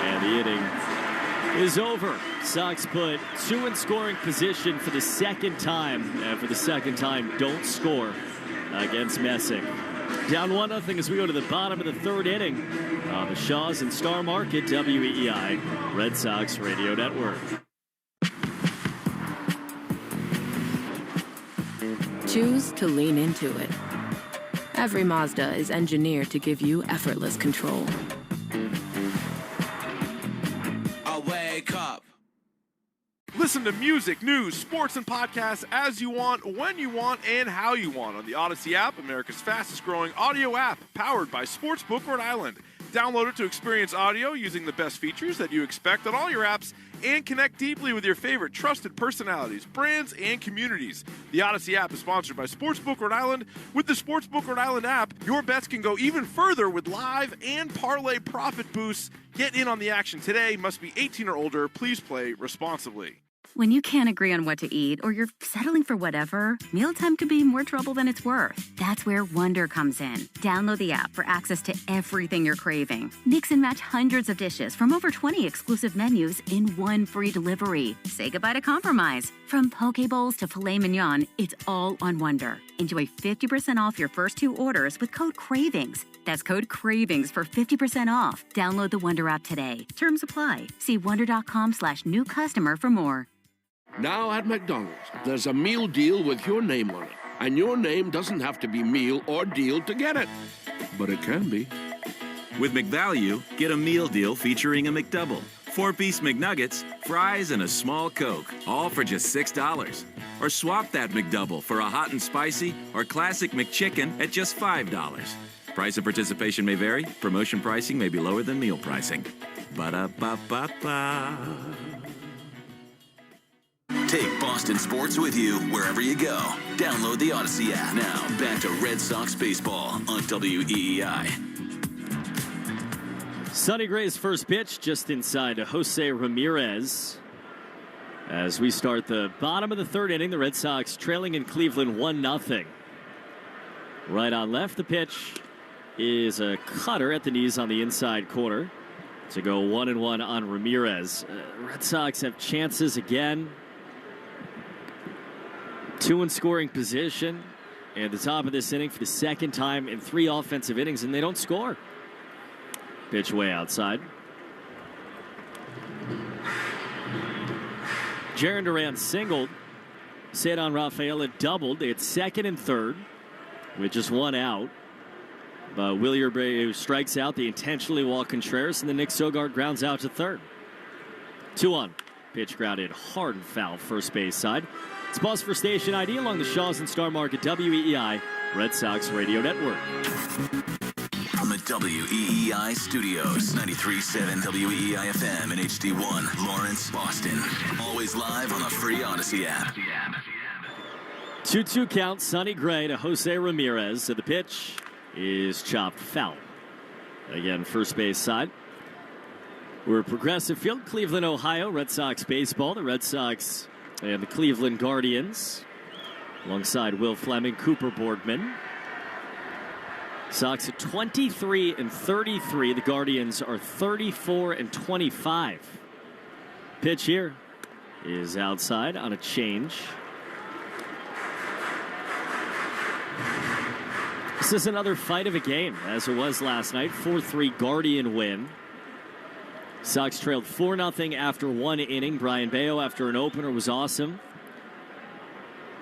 And the inning is over. Sox put 2 in scoring position for the 2nd time. And for the 2nd time, don't score against Messick. Down 1-0 as we go to the bottom of the 3rd inning. On the Shaws and Star Market, WEEI, Red Sox Radio Network. Choose to lean into it. Every Mazda is engineered to give you effortless control. I wake up. Listen to music, news, sports, and podcasts as you want, when you want, and how you want on the Odyssey app, America's fastest-growing audio app, powered by Sportsbook Rhode Island. Download it to experience audio using the best features that you expect on all your apps and connect deeply with your favorite trusted personalities, brands, and communities. The Odyssey app is sponsored by Sportsbook Rhode Island. With the Sportsbook Rhode Island app, your bets can go even further with live and parlay profit boosts. Get in on the action today. Must be 18 or older. Please play responsibly. When you can't agree on what to eat or you're settling for whatever, mealtime could be more trouble than it's worth. That's where Wonder comes in. Download the app for access to everything you're craving. Mix and match hundreds of dishes from over 20 exclusive menus in one free delivery. Say goodbye to compromise. From poke bowls to filet mignon, it's all on Wonder. Enjoy 50% off your first 2 orders with code CRAVINGS. That's code CRAVINGS for 50% off. Download the Wonder app today. Terms apply. See wonder.com/new customer for more. Now at McDonald's, there's a meal deal with your name on it. And your name doesn't have to be meal or deal to get it. But it can be. With McValue, get a meal deal featuring a McDouble, 4-piece McNuggets, fries, and a small Coke, all for just $6. Or swap that McDouble for a hot and spicy or classic McChicken at just $5. Price of participation may vary. Promotion pricing may be lower than meal pricing. Ba-da-ba-ba-ba. Take Boston sports with you wherever you go. Download the Odyssey app. Now, back to Red Sox baseball on WEEI. Sonny Gray's first pitch just inside to Jose Ramirez. As we start the bottom of the third inning, the Red Sox trailing in Cleveland 1-0. Right on left, the pitch is a cutter at the knees on the inside corner to go 1-1 on Ramirez. Red Sox have chances again. 2 in scoring position at the top of this inning for the second time in 3 offensive innings, and they don't score. Pitch way outside. Jarren Duran singled. Cedar Rafaela doubled. It's second and third with just 1 out. But Willie Abreu strikes out. They intentionally walk Contreras, and then Nick Sogard grounds out to third. 2-1. Pitch grounded hard and foul first base side. It's Buzz for Station ID along the Shaws and Star Market WEEI Red Sox Radio Network. From the WEEI studios, 93.7 WEEI FM and HD1, Lawrence, Boston. Always live on the free Odyssey app. 2-2 count, Sonny Gray to Jose Ramirez. So the pitch is chopped foul. Again, first base side. We're at Progressive Field, Cleveland, Ohio. Red Sox baseball. The Red Sox and the Cleveland Guardians. Alongside Will Fleming, Cooper Boardman. Sox at 23-33. The Guardians are 34-25. Pitch here is outside on a change. This is another fight of a game, as it was last night. 4-3 Guardian win. Sox trailed 4-0 after 1 inning. Brian Bayo, after an opener, was awesome.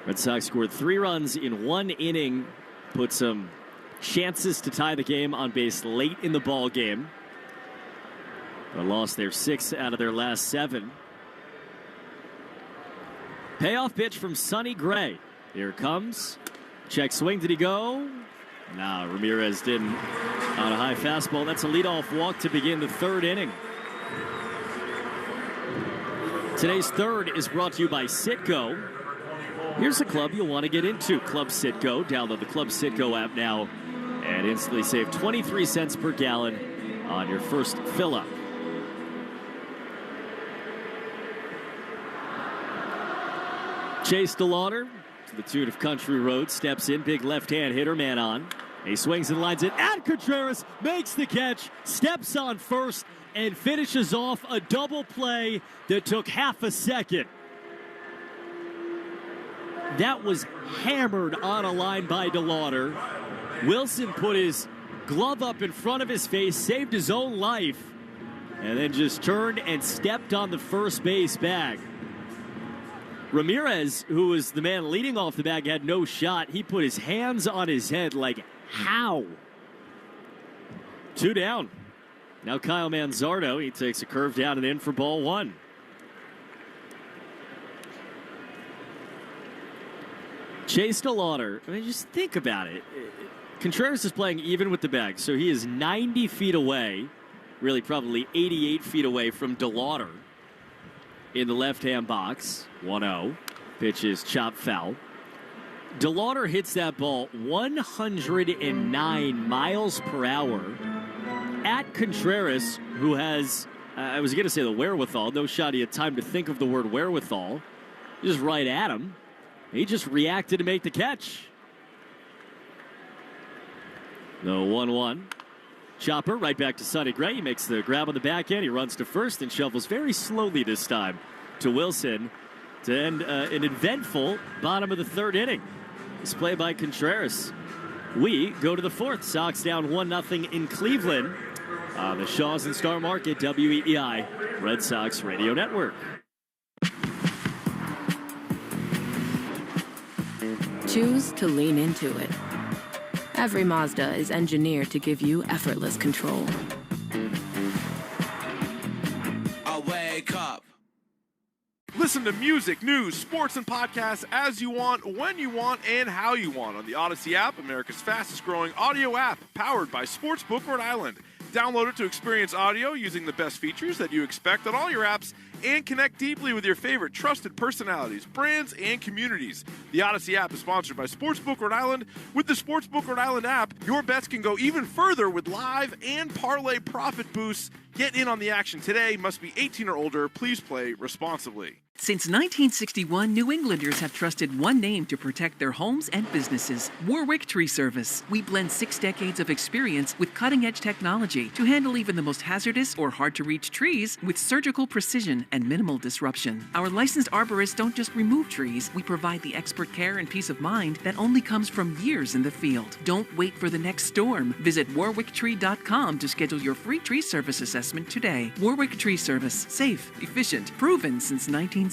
Red Sox scored 3 runs in 1 inning. Put some chances to tie the game on base late in the ball game. But lost their 6 out of their last 7. Payoff pitch from Sonny Gray. Here it comes. Check swing. Did he go? No, Ramirez didn't. On a high fastball. That's a leadoff walk to begin the third inning. Today's third is brought to you by Citgo. Here's a club you'll want to get into. Club Citgo. Download the Club Citgo app now and instantly save 23 cents per gallon on your first fill-up. Chase DeLauder, to the tune of Country Road, steps in. Big left-hand hitter, man on. He swings and lines it at Contreras, makes the catch, steps on first, and finishes off a double play that took half a second. That was hammered on a line by DeLauder. Wilson put his glove up in front of his face, saved his own life, and then just turned and stepped on the first base bag. Ramirez, who was the man leading off the bag, had no shot. He put his hands on his head like, how? 2 down. Now Kyle Manzardo, he takes a curve down and in for ball 1. Chase DeLauder, I mean, just think about it. Contreras is playing even with the bag, so he is 90 feet away, really probably 88 feet away from DeLauder in the left-hand box. 1-0. Pitch is chopped foul. DeLauder hits that ball 109 miles per hour at Contreras, who has, I was going to say the wherewithal. No shot he had time to think of the word wherewithal. Just right at him. He just reacted to make the catch. No, 1-1. Chopper right back to Sonny Gray. He makes the grab on the back end. He runs to first and shovels very slowly this time to Wilson to end an eventful bottom of the third inning. This play by Contreras. We go to the fourth. Sox down 1-0 in Cleveland on the Shaws and Star Market WEEI Red Sox Radio Network. Choose to lean into it. Every Mazda is engineered to give you effortless control. I wake up. Listen to music, news, sports, and podcasts as you want, when you want, and how you want on the Odyssey app, America's fastest growing audio app, powered by Sportsbook Rhode Island. Download it to experience audio using the best features that you expect on all your apps and connect deeply with your favorite trusted personalities, brands, and communities. The Odyssey app is sponsored by Sportsbook Rhode Island. With the Sportsbook Rhode Island app, your bets can go even further with live and parlay profit boosts. Get in on the action today. Must be 18 or older. Please play responsibly. Since 1961, New Englanders have trusted one name to protect their homes and businesses: Warwick Tree Service. We blend 6 decades of experience with cutting-edge technology to handle even the most hazardous or hard-to-reach trees with surgical precision and minimal disruption. Our licensed arborists don't just remove trees, we provide the expert care and peace of mind that only comes from years in the field. Don't wait for the next storm. Visit warwicktree.com to schedule your free tree service assessment today. Warwick Tree Service. Safe, efficient, proven since 1961.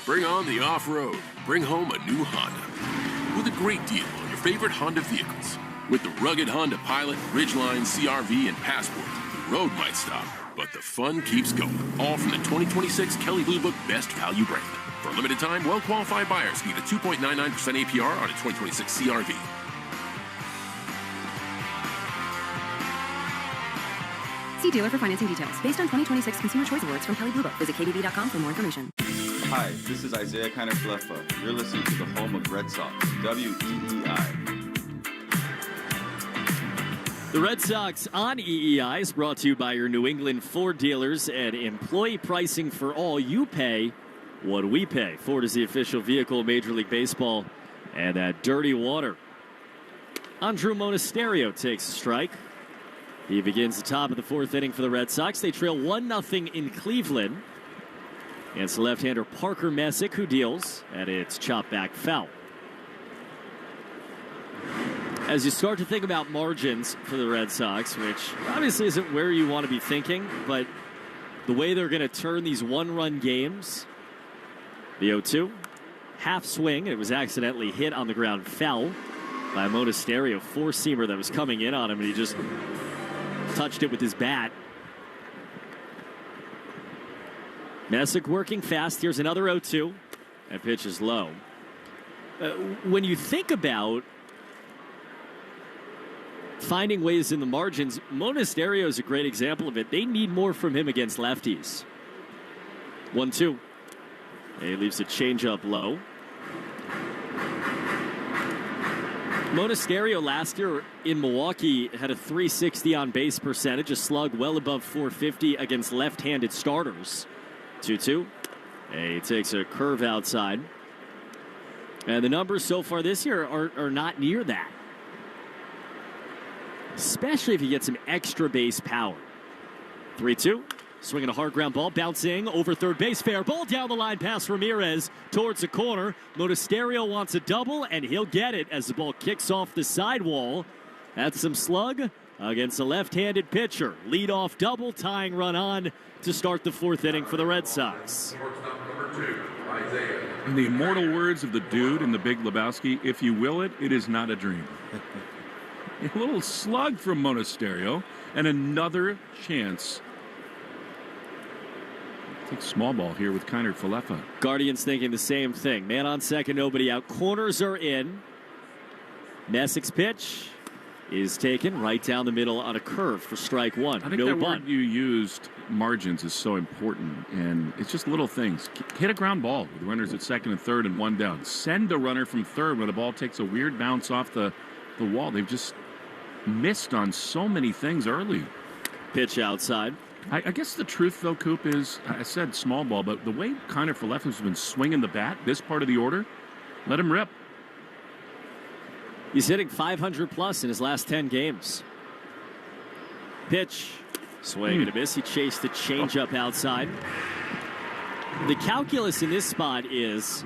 Bring on the off-road. Bring home a new Honda. With a great deal on your favorite Honda vehicles. With the rugged Honda Pilot, Ridgeline, CR-V, and Passport, the road might stop, but the fun keeps going. All from the 2026 Kelley Blue Book Best Value brand. For a limited time, well-qualified buyers get a 2.99% APR on a 2026 CR-V. See dealer for financing details. Based on 2026 Consumer Choice Awards from Kelley Blue Book. Visit KBB.com for more information. Hi, this is Isaiah Kiner-Falefa. You're listening to the home of Red Sox, WEEI. The Red Sox on EEI is brought to you by your New England Ford dealers and employee pricing for all. You pay what we pay. Ford is the official vehicle of Major League Baseball and that dirty water. Andrew Monasterio takes a strike. He begins the top of the 4th inning for the Red Sox. They trail 1-0 in Cleveland. And it's the left-hander Parker Messick who deals, and it's chopped back foul. As you start to think about margins for the Red Sox, which obviously isn't where you want to be thinking, but the way they're going to turn these one-run games, the 0-2, half swing, it was accidentally hit on the ground foul by Monasterio, four-seamer that was coming in on him, and he just touched it with his bat. Messick working fast. Here's another 0-2. That pitch is low. When you think about finding ways in the margins, Monasterio is a great example of it. They need more from him against lefties. 1-2. He leaves a changeup low. Monasterio last year in Milwaukee had a .360 on base percentage, a slug well above .450 against left-handed starters. 2-2. He takes a curve outside. And the numbers so far this year are not near that. Especially if you get some extra base power. 3-2. Swinging a hard ground ball, bouncing over third base, fair ball down the line past Ramirez towards the corner. Monasterio wants a double, and he'll get it as the ball kicks off the sidewall. That's some slug against a left-handed pitcher. Lead-off double, tying run on to start the 4th inning for the Red Sox. In the immortal words of the dude in The Big Lebowski, if you will it, it is not a dream. A little slug from Monasterio, and another chance. Small ball here with Kiner-Falefa. Guardians thinking the same thing. Man on second, nobody out. Corners are in. Messick's pitch is taken right down the middle on a curve for strike one. I think no that bunt. word you used, margins, is so important, and it's just little things. Hit a ground ball with runners at second and third and one down. Send a runner from third when the ball takes a weird bounce off the wall. They've just missed on so many things early. Pitch outside. I guess the truth, though, Coop, is, I said small ball, but the way Kiner-Falefa has been swinging the bat, this part of the order, let him rip. He's hitting 500 plus in his last 10 games. Pitch. Swing and a miss. He chased the changeup outside. The calculus in this spot is,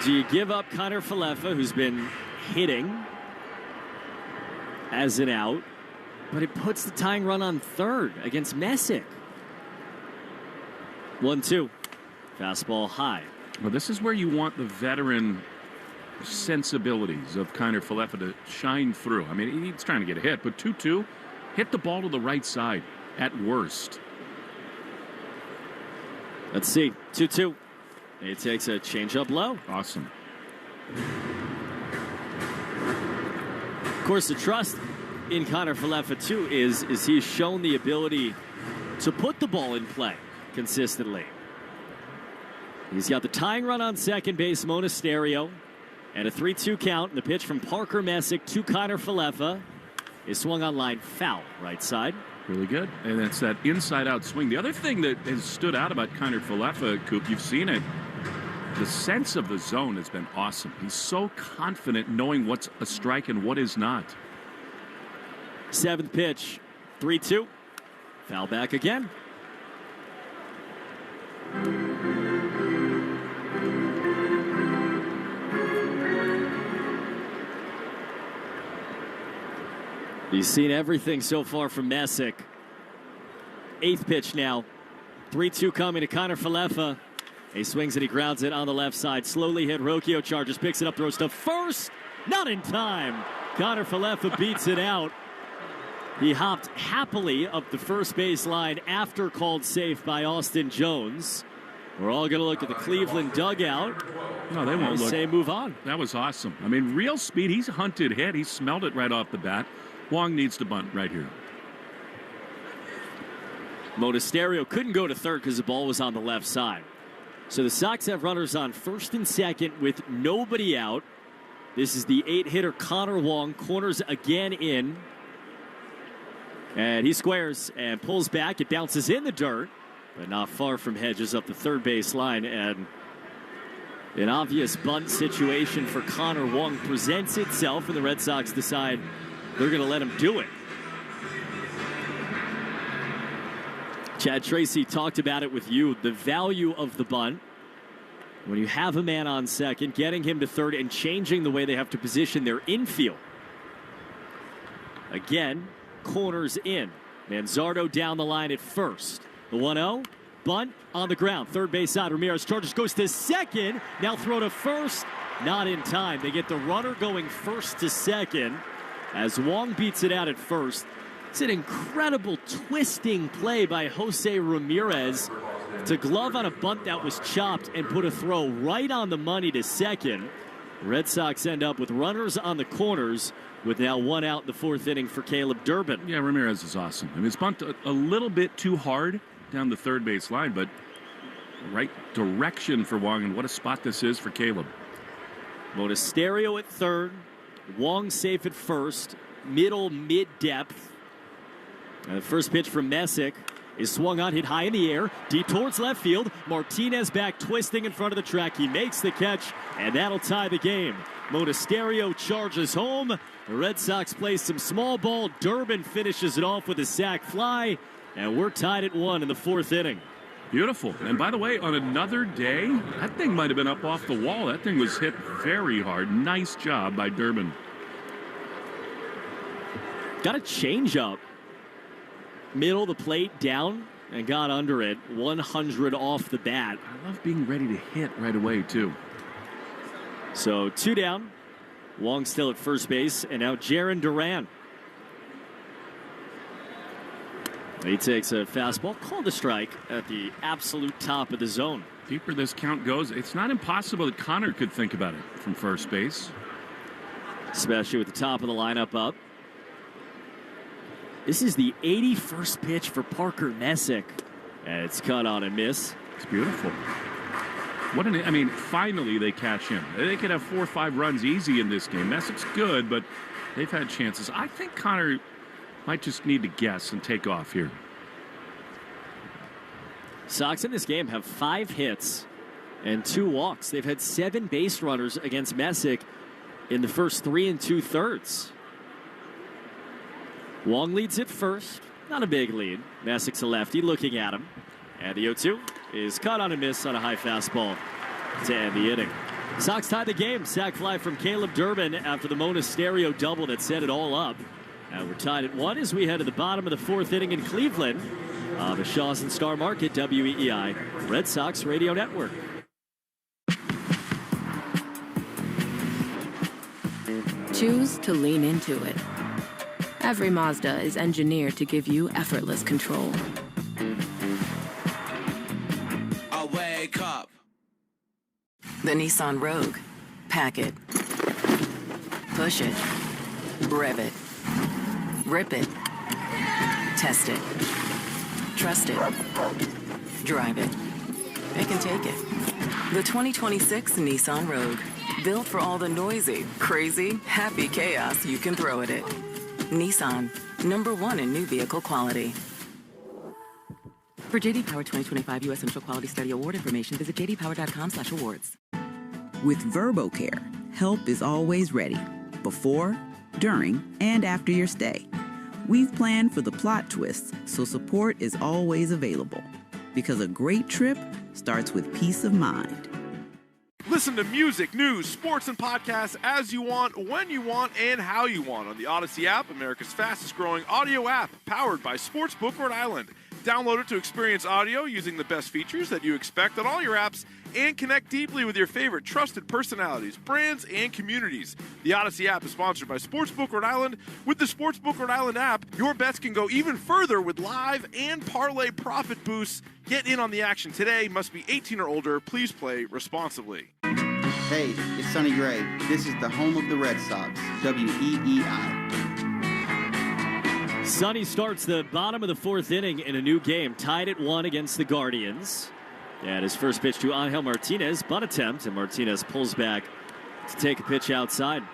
do you give up Kiner-Falefa, who's been hitting as an out, but it puts the tying run on third against Messick. 1-2. Fastball high. Well, this is where you want the veteran sensibilities of Kiner-Falefa to shine through. I mean, he's trying to get a hit, but 2-2, hit the ball to the right side at worst. Let's see. 2-2. He takes a changeup low. Awesome. Of course, the trust in Connor Falefa, too, is he's shown the ability to put the ball in play consistently. He's got the tying run on second base, Monasterio, and a 3-2 count. And the pitch from Parker Messick to Connor Falefa is swung on line foul, right side. Really good. And it's that inside-out swing. The other thing that has stood out about Connor Falefa, Coop, you've seen it, the sense of the zone has been awesome. He's so confident knowing what's a strike and what is not. Seventh pitch, 3-2. Foul back again. He's seen everything so far from Messick. Eighth pitch now. 3-2 coming to Connor Falefa. He swings and he grounds it on the left side. Slowly hit Rocchio, charges, picks it up, throws to first. Not in time. Connor Falefa beats it out. He hopped happily up the first base line after called safe by Austin Jones. We're all going to look at the Cleveland dugout. No, they won't look. Say move on. That was awesome. I mean, real speed. He's hunted hit. He smelled it right off the bat. Wong needs to bunt right here. Monasterio couldn't go to third because the ball was on the left side. So the Sox have runners on first and second with nobody out. This is the 8-hitter Connor Wong. Corners again in. And he squares and pulls back. It bounces in the dirt, but not far from Hedges up the third base line. And an obvious bunt situation for Connor Wong presents itself, and the Red Sox decide they're going to let him do it. Chad Tracy talked about it with you, the value of the bunt. When you have a man on second, getting him to third and changing the way they have to position their infield. Again, corners in. Manzardo down the line at first. The 1-0, bunt on the ground. Third base side, Ramirez charges, goes to second. Now throw to first, not in time. They get the runner going first to second as Wong beats it out at first. It's an incredible twisting play by Jose Ramirez to glove on a bunt that was chopped and put a throw right on the money to second. Red Sox end up with runners on the corners with now one out in the fourth inning for Caleb Durbin. Yeah, Ramirez is awesome. I mean, it's bunt a little bit too hard down the third base line, but right direction for Wong, and what a spot this is for Caleb. Monasterio at third. Wong safe at first. Middle, mid-depth. And the first pitch from Messick is swung on, hit high in the air, deep towards left field. Martinez back twisting in front of the track. He makes the catch, and that'll tie the game. Monasterio charges home. The Red Sox play some small ball. Durbin finishes it off with a sac fly, and we're tied at 1 in the fourth inning. Beautiful. And by the way, on another day, that thing might have been up off the wall. That thing was hit very hard. Nice job by Durbin. Got a change up. Middle of the plate, down, and got under it. 100 off the bat. I love being ready to hit right away, too. So 2 down. Wong still at first base, and now Jarren Duran. He takes a fastball, called a strike at the absolute top of the zone. Deeper this count goes, it's not impossible that Connor could think about it from first base. Especially with the top of the lineup up. This is the 81st pitch for Parker Messick. And it's cut on a miss. It's beautiful. I mean, finally they catch him. They could have 4 or 5 runs easy in this game. Messick's good, but they've had chances. I think Connor might just need to guess and take off here. Sox in this game have 5 hits and 2 walks. They've had 7 base runners against Messick in the first 3 2/3. Wong leads it first. Not a big lead. Messick's a lefty looking at him. And the 0-2 is caught on a miss on a high fastball to end the inning. Sox tie the game. Sac fly from Caleb Durbin after the Monasterio double that set it all up. And we're tied at 1 as we head to the bottom of the fourth inning in Cleveland. The Shaws and Star Market, WEEI, Red Sox Radio Network. Choose to lean into it. Every Mazda is engineered to give you effortless control. I wake up. The Nissan Rogue. Pack it. Push it. Rev it. Rip it. Test it. Trust it. Drive it. It can take it. The 2026 Nissan Rogue. Built for all the noisy, crazy, happy chaos you can throw at it. Nissan. #1 in new vehicle quality. For JD Power 2025 U.S. Central Quality Study Award information, visit jdpower.com/awards. With VerboCare, help is always ready. Before, during, and after your stay. We've planned for the plot twists, so support is always available. Because a great trip starts with peace of mind. Listen to music, news, sports, and podcasts as you want, when you want, and how you want on the Odyssey app, America's fastest-growing audio app, powered by Sportsbook Rhode Island. Download it to experience audio using the best features that you expect on all your apps and connect deeply with your favorite trusted personalities, brands, and communities. The Odyssey app is sponsored by Sportsbook Rhode Island. With the Sportsbook Rhode Island app, your bets can go even further with live and parlay profit boosts. Get in on the action today. Must be 18 or older. Please play responsibly. Hey, it's Sonny Gray. This is the home of the Red Sox, WEEI. Sonny starts the bottom of the fourth inning in a new game, tied at 1 against the Guardians. And his first pitch to Angel Martinez, bunt attempt, and Martinez pulls back to take a pitch outside.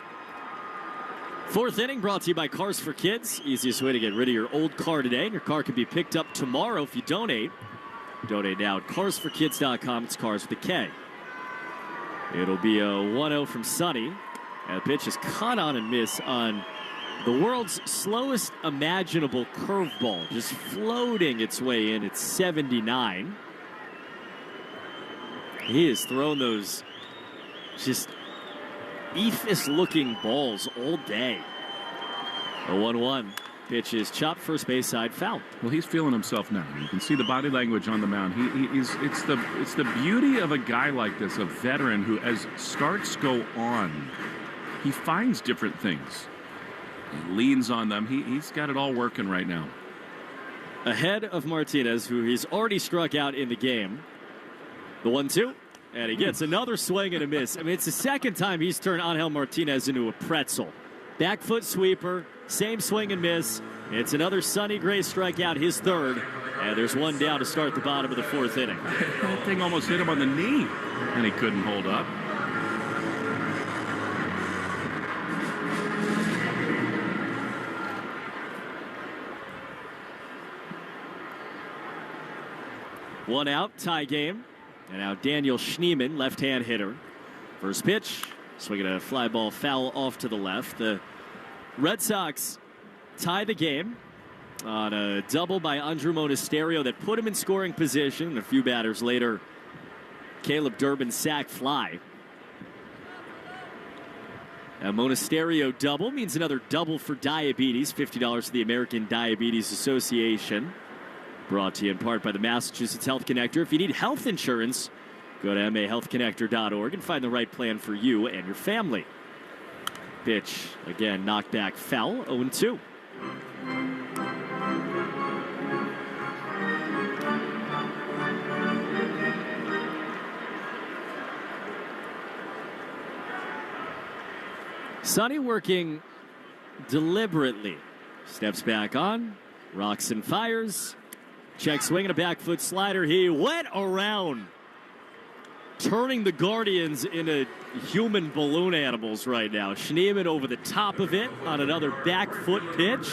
Fourth inning brought to you by Cars for Kids. Easiest way to get rid of your old car today, and your car can be picked up tomorrow if you donate. Donate now at carsforkids.com. It's Cars with a K. It'll be a 1-0 from Sonny. And the pitch is caught on and miss on the world's slowest imaginable curveball, just floating its way in. It's 79. He has thrown those just eephus-looking balls all day. A 1-1. Pitch is chopped first base side, foul. Well, he's feeling himself now. You can see the body language on the mound. It's the beauty of a guy like this, a veteran who, as starts go on, he finds different things. He leans on them. He's got it all working right now. Ahead of Martinez, who he's already struck out in the game. The 1-2, and he gets another swing and a miss. I mean, it's the second time he's turned Angel Martinez into a pretzel. Back foot sweeper, same swing and miss. It's another Sonny Gray strikeout, his third. And there's one down to start the bottom of the fourth inning. That thing almost hit him on the knee, and he couldn't hold up. One out, tie game. And now Daniel Schneemann, left-hand hitter. First pitch, swinging a fly ball foul off to the left. The Red Sox tie the game on a double by Andrew Monasterio that put him in scoring position. And a few batters later, Caleb Durbin's sac fly. A Monasterio double means another double for diabetes. $50 to the American Diabetes Association. Brought to you in part by the Massachusetts Health Connector. If you need health insurance, go to mahealthconnector.org and find the right plan for you and your family. Pitch, again, knocked back foul, 0-2. Sonny working deliberately. Steps back on, rocks and fires. Check swing and a back foot slider. He went around, turning the Guardians into human balloon animals right now. Schneemann over the top of it on another back foot pitch.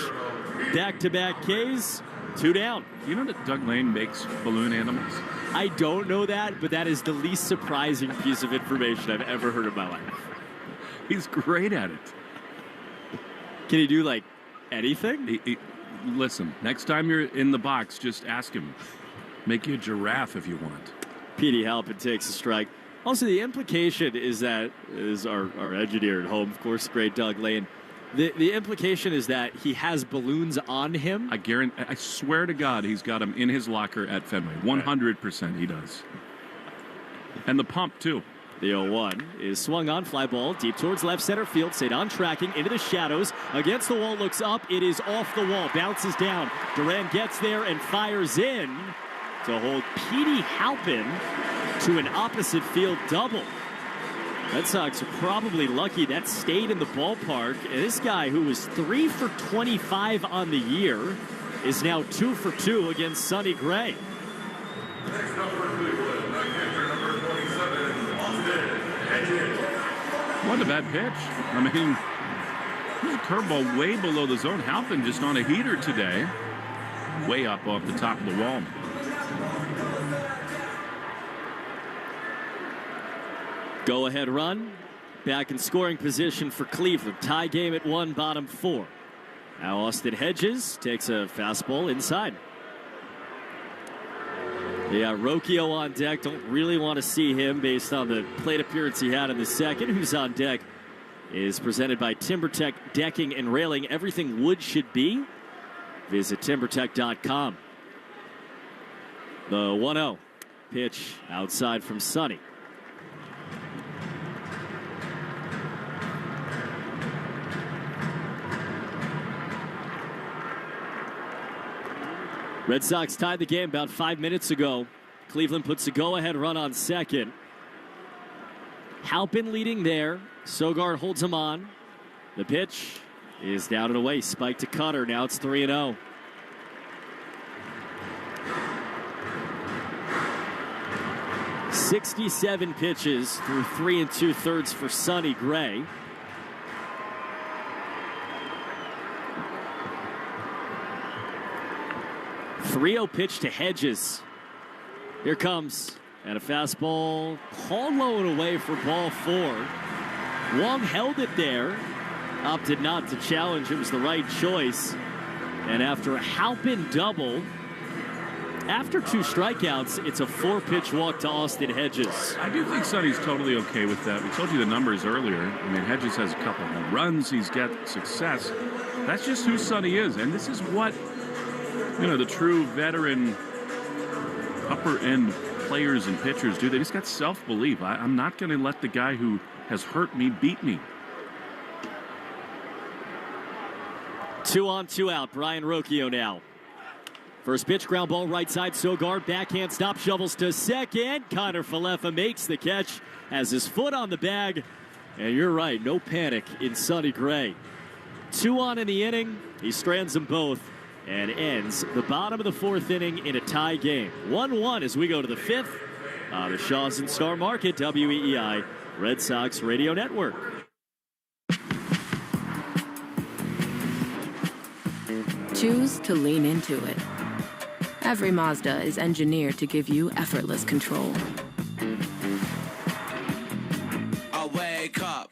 Back-to-back Ks, 2 down. You know that Doug Lane makes balloon animals? I don't know that, but that is the least surprising piece of information I've ever heard in my life. He's great at it. Can he do, like, anything? Listen, next time you're in the box, just ask him. Make you a giraffe if you want. Petey Halpin takes a strike. Also, the implication is that, is our engineer at home, of course, great Doug Lane. The implication is that he has balloons on him. I swear to God, he's got them in his locker at Fenway. 100% he does. And the pump, too. The 0-1 is swung on, fly ball deep towards left center field. Cedon tracking into the shadows. Against the wall, looks up. It is off the wall, bounces down. Duran gets there and fires in to hold Petey Halpin to an opposite field double. Red Sox are probably lucky that stayed in the ballpark. And this guy, who was 3 for 25 on the year, is now 2 for 2 against Sonny Gray. What a bad pitch. I mean, there's a curveball way below the zone. Halpin just on a heater today. Way up off the top of the wall. Go-ahead run. Back in scoring position for Cleveland. Tie game at 1, bottom 4. Now Austin Hedges takes a fastball inside. Yeah, Rocchio on deck. Don't really want to see him based on the plate appearance he had in the second. Who's on deck is presented by TimberTech Decking and Railing. Everything wood should be. Visit TimberTech.com. The 1-0 pitch outside from Sonny. Red Sox tied the game about 5 minutes ago. Cleveland puts a go-ahead run on second. Halpin leading there. Sogard holds him on. The pitch is down and away. Spike to Cutter. Now it's 3-0. "67 pitches through 3 2/3 for Sonny Gray. "3-0 pitch to Hedges. Here comes. And a fastball called low and away for ball 4. Wong held it there. Opted not to challenge. It was the right choice. And after a Halpin double, after 2 strikeouts, it's a 4-pitch walk to Austin Hedges. I do think Sonny's totally okay with that. We told you the numbers earlier. I mean, Hedges has a couple of runs. He's got success. That's just who Sonny is. And this is what, the true veteran upper-end players and pitchers do. They just got self-belief. I'm not going to let the guy who has hurt me beat me. 2 on, 2 out. Brian Rocchio now. First pitch, ground ball right side. Sogard, backhand stop, shovels to second. Connor Falefa makes the catch, has his foot on the bag. And you're right, no panic in Sonny Gray. 2 on in the inning. He strands them both and ends the bottom of the 4th inning in a tie game. 1-1 as we go to the 5th. The Shaws and Star Market, WEEI Red Sox Radio Network. Choose to lean into it. Every Mazda is engineered to give you effortless control. I wake up.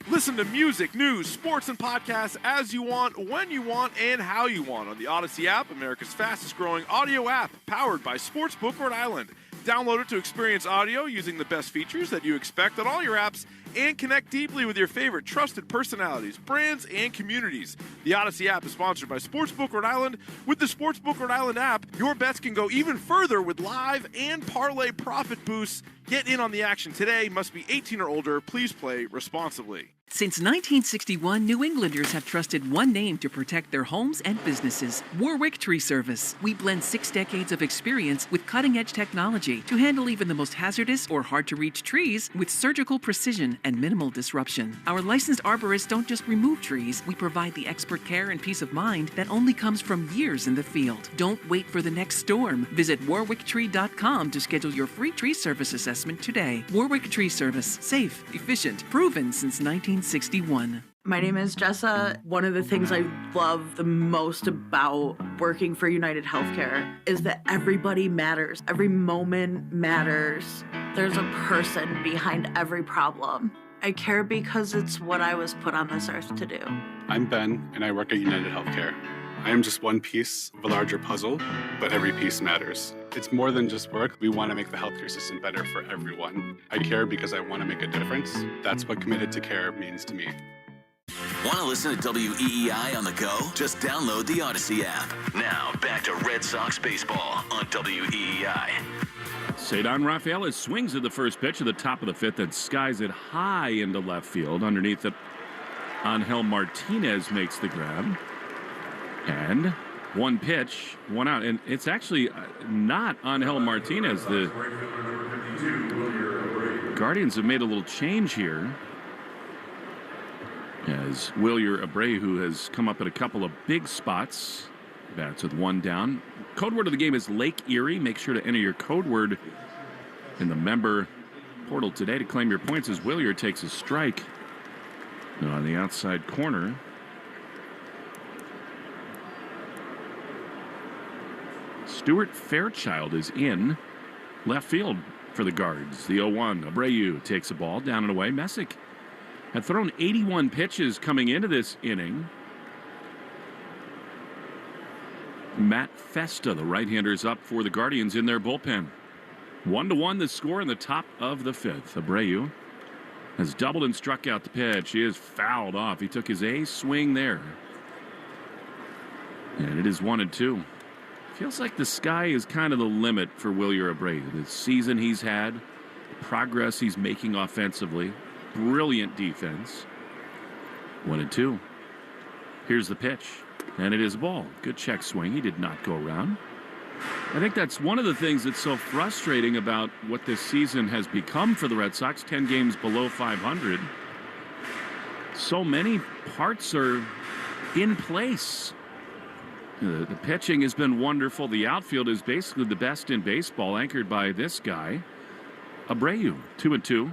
Listen to music, news, sports, and podcasts as you want, when you want, and how you want on the Odyssey app, America's fastest-growing audio app, powered by Sportsbook Rhode Island. Download it to experience audio using the best features that you expect on all your apps and connect deeply with your favorite trusted personalities, brands, and communities. The Odyssey app is sponsored by Sportsbook Rhode Island. With the Sportsbook Rhode Island app, your bets can go even further with live and parlay profit boosts. Get in on the action today. Must be 18 or older. Please play responsibly. Since 1961, New Englanders have trusted one name to protect their homes and businesses: Warwick Tree Service. We blend 6 decades of experience with cutting-edge technology to handle even the most hazardous or hard-to-reach trees with surgical precision and minimal disruption. Our licensed arborists don't just remove trees. We provide the expert care and peace of mind that only comes from years in the field. Don't wait for the next storm. Visit warwicktree.com to schedule your free tree service assessment today. Warwick Tree Service. Safe, efficient, proven since 1961. My name is Jessa. One of the things I love the most about working for United Healthcare is that everybody matters. Every moment matters. There's a person behind every problem. I care because it's what I was put on this earth to do. I'm Ben, and I work at United Healthcare. I am just one piece of a larger puzzle, but every piece matters. It's more than just work. We want to make the healthcare system better for everyone. I care because I want to make a difference. That's what committed to care means to me. Want to listen to WEEI on the go? Just download the Odyssey app. Now, back to Red Sox baseball on WEEI. Cedar Rafaela swings at the first pitch at the top of the 5th and skies it high into left field. Underneath it, Angel Martinez makes the grab. And 1 pitch, 1 out. And it's actually not Angel Martinez. Guardians have made a little change here, as Wilyer Abreu has come up at a couple of big spots. Bats with one down. Code word of the game is Lake Erie. Make sure to enter your code word in the member portal today to claim your points as Wilyer takes a strike on the outside corner. Stuart Fairchild is in left field for the Guards. The 0-1. Abreu takes a ball down and away. Messick had thrown 81 pitches coming into this inning. Matt Festa, the right-hander, is up for the Guardians in their bullpen. 1-1 the score in the top of the fifth. Abreu has doubled and struck out the pitch. He is fouled off. He took his A swing there. And it is 1-2. Feels like the sky is kind of the limit for Wilyer Abreu. The season he's had, the progress he's making offensively, brilliant defense. 1-2. Here's the pitch, and it is a ball. Good check swing. He did not go around. I think that's one of the things that's so frustrating about what this season has become for the Red Sox. 10 games below 500. So many parts are in place. The pitching has been wonderful. The outfield is basically the best in baseball, anchored by this guy, Abreu. 2-2.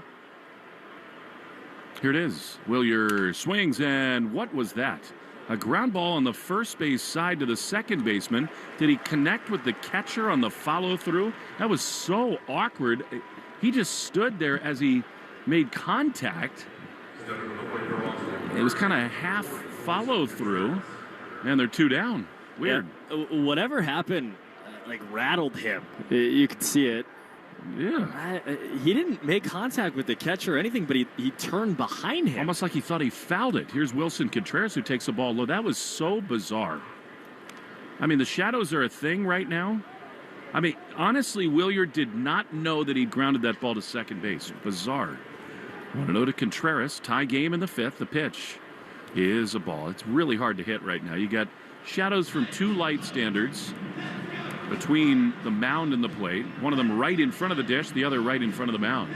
Here it is. Wilyer swings, and what was that? A ground ball on the first base side to the second baseman. Did he connect with the catcher on the follow-through? That was so awkward. He just stood there as he made contact. It was kind of half follow-through, and they're two down. Weird. Yeah, whatever happened, rattled him. You could see it. Yeah. He didn't make contact with the catcher or anything, but he turned behind him. Almost like he thought he fouled it. Here's Wilson Contreras, who takes the ball low. That was so bizarre. I mean, the shadows are a thing right now. I mean, honestly, Wilyer did not know that he grounded that ball to second base. Bizarre. 1-0 to Contreras. Tie game in the fifth. The pitch is a ball. It's really hard to hit right now. You got shadows from two light standards between the mound and the plate. One of them right in front of the dish, the other right in front of the mound.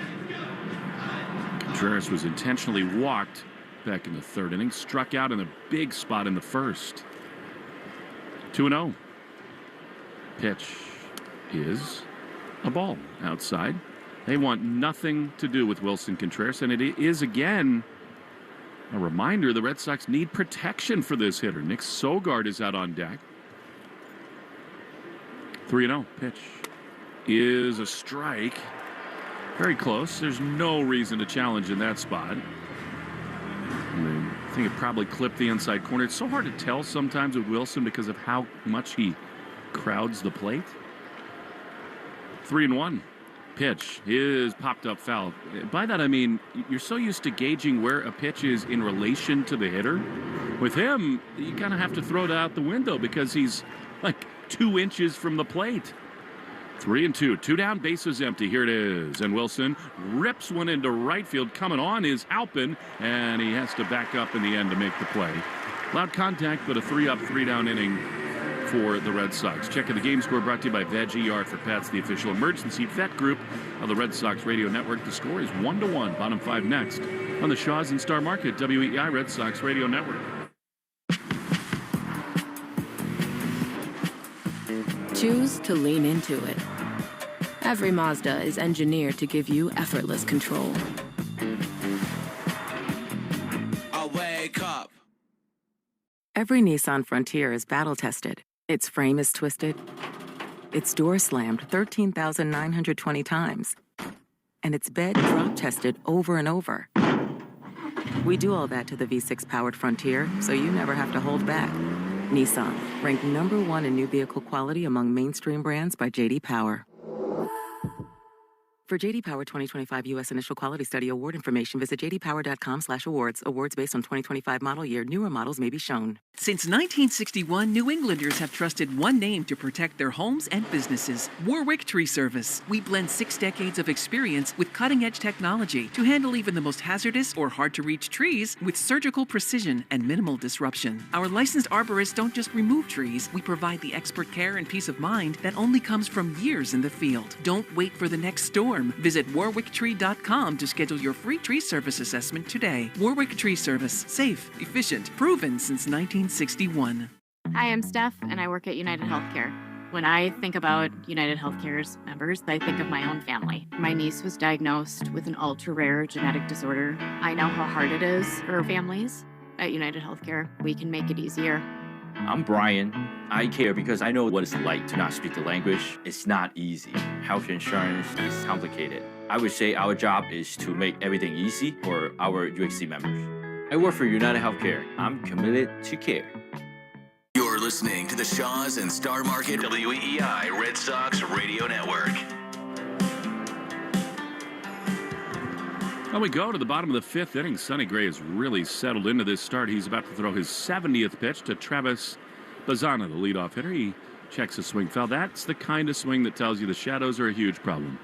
Contreras was intentionally walked back in the third inning, struck out in a big spot in the first. 2-0. Pitch is a ball outside. They want nothing to do with Wilson Contreras, and it is again a reminder the Red Sox need protection for this hitter. Nick Sogard is out on deck. 3-0. Pitch is a strike. Very close. There's no reason to challenge in that spot. I think it probably clipped the inside corner. It's so hard to tell sometimes with Wilson because of how much he crowds the plate. 3-1. Pitch is popped up foul. By that I mean you're so used to gauging where a pitch is in relation to the hitter. With him, you kind of have to throw it out the window because he's like 2 inches from the plate. 3-2. 2 down, bases empty. Here it is. And Wilson rips one into right field. Coming on is Halpin, and he has to back up in the end to make the play. Loud contact, but a 3-up, 3-down inning for the Red Sox. Checking the game score brought to you by Veg ER for Pets, the official emergency vet group of the Red Sox radio network. The score is 1-1. Bottom 5 next on the Shaws and Star Market, WEI Red Sox radio network. Choose to lean into it. Every Mazda is engineered to give you effortless control. I wake up. Every Nissan Frontier is battle-tested. Its frame is twisted. Its door slammed 13,920 times. And its bed drop-tested over and over. We do all that to the V6-powered Frontier, so you never have to hold back. Nissan, ranked #1 in new vehicle quality among mainstream brands by J.D. Power. For J.D. Power 2025 U.S. Initial Quality Study award information, visit jdpower.com/awards. Awards based on 2025 model year. Newer models may be shown. Since 1961, New Englanders have trusted one name to protect their homes and businesses: Warwick Tree Service. We blend 6 decades of experience with cutting-edge technology to handle even the most hazardous or hard-to-reach trees with surgical precision and minimal disruption. Our licensed arborists don't just remove trees. We provide the expert care and peace of mind that only comes from years in the field. Don't wait for the next storm. storm. Visit warwicktree.com to schedule your free tree service assessment today. Warwick Tree Service. Safe, efficient, proven since 1961. Hi, I'm Steph, and I work at United Healthcare. When I think about United Healthcare's members, I think of my own family. My niece was diagnosed with an ultra-rare genetic disorder. I know how hard it is for families. At United Healthcare, we can make it easier. I'm Brian. I care because I know what it's like to not speak the language. It's not easy. Health insurance is complicated. I would say our job is to make everything easy for our UHC members. I work for United Healthcare. I'm committed to care. You're listening to the Shaws and Star Market WEEI Red Sox Radio Network. Well, we go to the bottom of the fifth inning. Sonny Gray has really settled into this start. He's about to throw his 70th pitch to Travis Bazana, the leadoff hitter. He checks a swing foul. That's the kind of swing that tells you the shadows are a huge problem.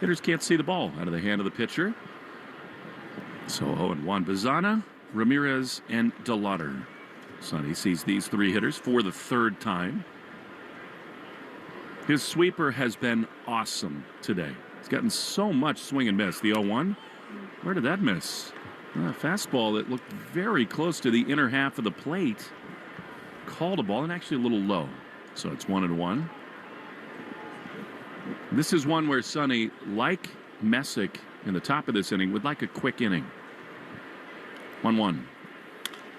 Hitters can't see the ball out of the hand of the pitcher. So 0-1. Bazana, Ramirez, and DeLauder. Sonny sees these three hitters for the third time. His sweeper has been awesome today. He's gotten so much swing and miss. The 0-1, where did that miss? A fastball that looked very close to the inner half of the plate. Called a ball and actually a little low. So it's 1-1. This is one where Sonny, like Messick in the top of this inning, would like a quick inning. 1-1.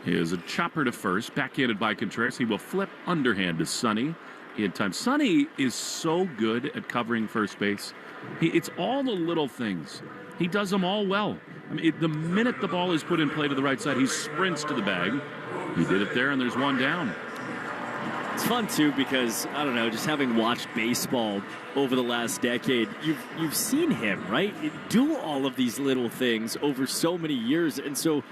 Here's a chopper to first, backhanded by Contreras. He will flip underhand to Sonny in time. Sonny is so good at covering first base. It's all the little things. He does them all well. I mean, the minute the ball is put in play to the right side, he sprints to the bag. He did it there, and there's one down. It's fun, too, because, I don't know, just having watched baseball over the last decade, you've seen him, right, do all of these little things over so many years. And so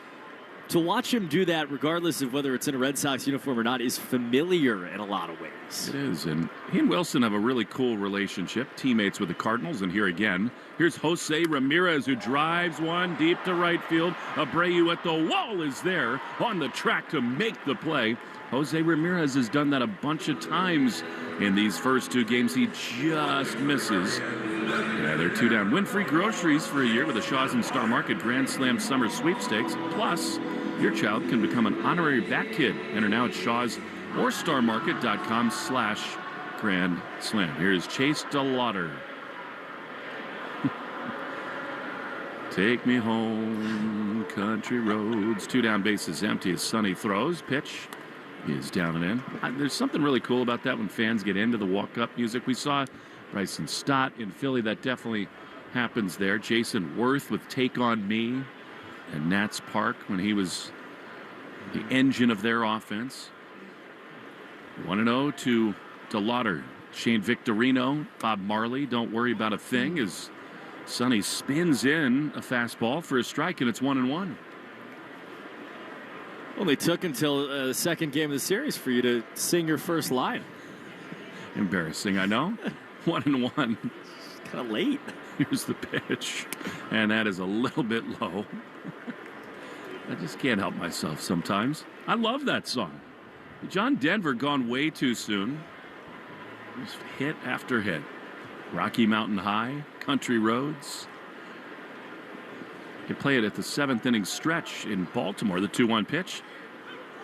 to watch him do that, regardless of whether it's in a Red Sox uniform or not, is familiar in a lot of ways. It is, and he and Wilson have a really cool relationship, teammates with the Cardinals, and here again, here's Jose Ramirez, who drives one deep to right field. Abreu at the wall is there on the track to make the play. Jose Ramirez has done that a bunch of times in these first two games. He just misses. Yeah, they're two down. Win free groceries for a year with the Shaws and Star Market Grand Slam Summer Sweepstakes. Plus, your child can become an honorary bat kid. Enter now at Shaws or starmarket.com/Grand Slam. Here's Chase DeLauder. Take me home, country roads. Two down, bases empty as Sonny throws. Pitch is down and in. There's something really cool about that when fans get into the walk-up music. We saw Bryson Stott in Philly. That definitely happens there. Jason Worth with Take On Me and Nats Park when he was the engine of their offense. 1-0 to DeLauder. Shane Victorino, Bob Marley, don't worry about a thing as Sonny spins in a fastball for a strike, and it's 1-1. Well, they took until the second game of the series for you to sing your first line. Embarrassing, I know. 1-1. Kind of late. Here's the pitch, and that is a little bit low. I just can't help myself sometimes. I love that song. John Denver gone way too soon. Just hit after hit. Rocky Mountain High, Country Roads. You play it at the seventh inning stretch in Baltimore. The 2-1 pitch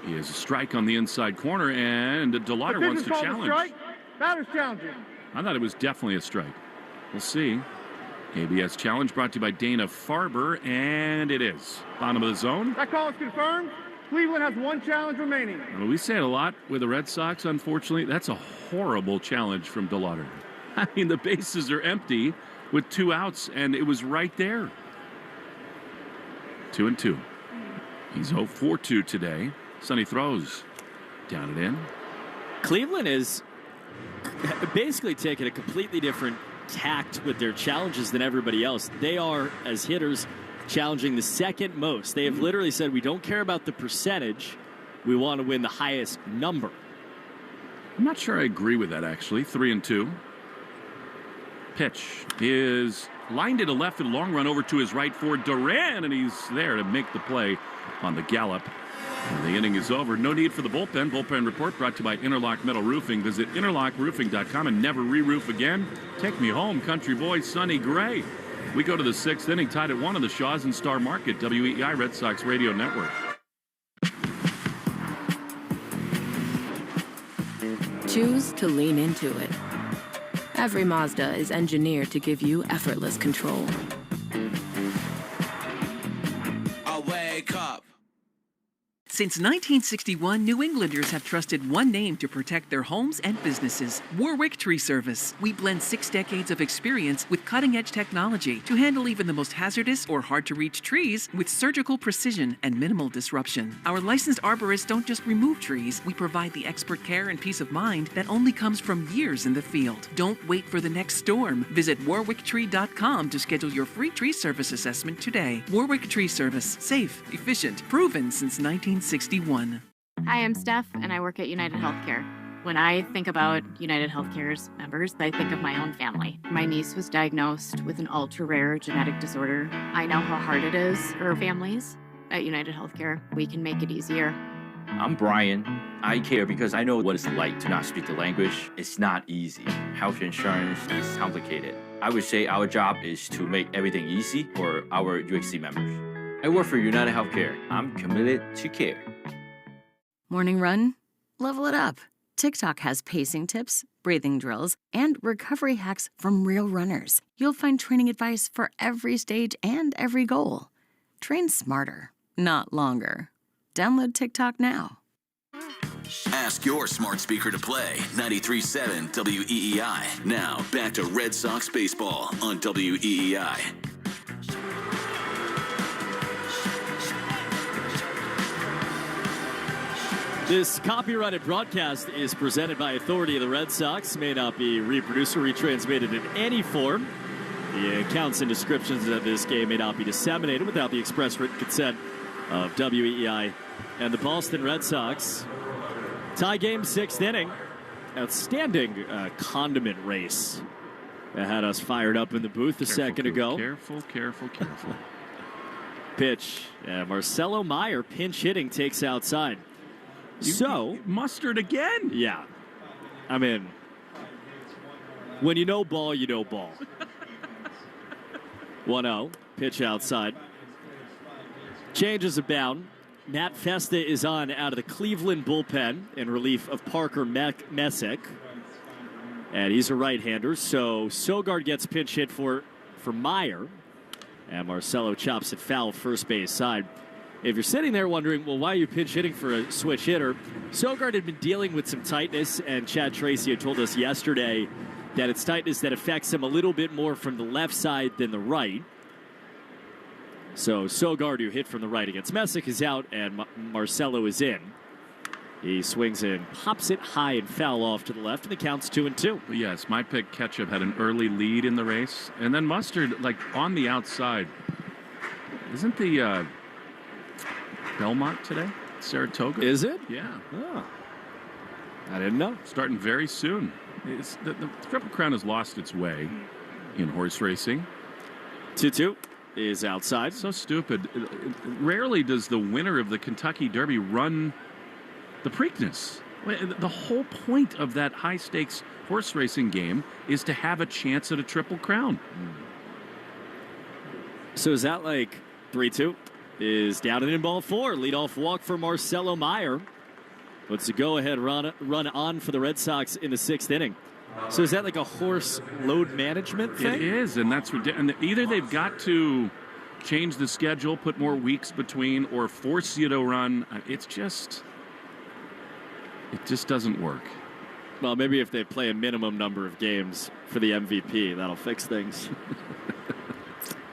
is a strike on the inside corner, and DeLauder wants to challenge. Batter's challenging. I thought it was definitely a strike. We'll see. ABS challenge brought to you by Dana Farber, and it is. Bottom of the zone. That call is confirmed. Cleveland has one challenge remaining. Well, we say it a lot with the Red Sox, unfortunately. That's a horrible challenge from DeLauder. I mean, the bases are empty with 2 outs, and it was right there. 2-2. He's 0-4-2 today. Sonny throws. Down and in. Cleveland is basically taking a completely different tact with their challenges than everybody else. They are, as hitters, challenging the second most. They have literally said, we don't care about the percentage. We want to win the highest number. I'm not sure I agree with that, actually. 3-2. Pitch is lined to left and long run over to his right for Duran, and he's there to make the play on the gallop. The inning is over. No need for the bullpen. Bullpen report brought to you by Interlock Metal Roofing. Visit interlockroofing.com and never re-roof again. Take me home, country boy Sonny Gray. We go to the 6th inning, tied at 1 of the Shaws and Star Market, WEEI Red Sox Radio Network. Choose to lean into it. Every Mazda is engineered to give you effortless control. I wake up. Since 1961, New Englanders have trusted one name to protect their homes and businesses: Warwick Tree Service. We blend 6 decades of experience with cutting-edge technology to handle even the most hazardous or hard-to-reach trees with surgical precision and minimal disruption. Our licensed arborists don't just remove trees, we provide the expert care and peace of mind that only comes from years in the field. Don't wait for the next storm. Visit warwicktree.com to schedule your free tree service assessment today. Warwick Tree Service. Safe, efficient, proven since 1961. Hi, I'm Steph, and I work at United Healthcare. When I think about United Healthcare's members, I think of my own family. My niece was diagnosed with an ultra-rare genetic disorder. I know how hard it is for families. At United Healthcare, we can make it easier. I'm Brian. I care because I know what it's like to not speak the language. It's not easy. Health insurance is complicated. I would say our job is to make everything easy for our UHC members. I work for United Healthcare. I'm committed to care. Morning run? Level it up. TikTok has pacing tips, breathing drills, and recovery hacks from real runners. You'll find training advice for every stage and every goal. Train smarter, not longer. Download TikTok now. Ask your smart speaker to play 93.7 WEEI. Now, back to Red Sox baseball on WEEI. This copyrighted broadcast is presented by authority of the Red Sox. May not be reproduced or retransmitted in any form. The accounts and descriptions of this game may not be disseminated without the express written consent of WEEI and the Boston Red Sox. Tie game, 6th inning. Outstanding condiment race that had us fired up in the booth a second ago. Careful. Pitch. Marcelo Meyer, pinch hitting, takes outside. Mustard again? Yeah. I mean, when you know ball, you know ball. 1-0. Pitch outside. Changes of bound. Matt Festa is on out of the Cleveland bullpen in relief of Parker Messick. And he's a right-hander, so Sogard gets pinch hit for Meyer. And Marcelo chops it foul first base side. If you're sitting there wondering, well, why are you pinch hitting for a switch hitter? Sogard had been dealing with some tightness, and Chad Tracy had told us yesterday that it's tightness that affects him a little bit more from the left side than the right. So Sogard, who hit from the right against Messick, is out, and Marcelo is in. He swings in, pops it high and foul off to the left, and the count's 2-2. Yes, my pick, Ketchup, had an early lead in the race, and then Mustard, on the outside. Isn't the Belmont today? Saratoga? Is it? Yeah. Oh. I didn't know. Starting very soon. The Triple Crown has lost its way in horse racing. 2-2 is outside. So stupid. Rarely does the winner of the Kentucky Derby run the Preakness. The whole point of that high-stakes horse racing game is to have a chance at a Triple Crown. So is that 3-2? Is down and in ball 4. Leadoff walk for Marcelo Meyer. Puts a go-ahead run on for the Red Sox in the 6th inning. So is that a horse load management thing? It is, and that's and either they've got to change the schedule, put more weeks between, or force you to run. It just doesn't work. Well, maybe if they play a minimum number of games for the MVP, that'll fix things.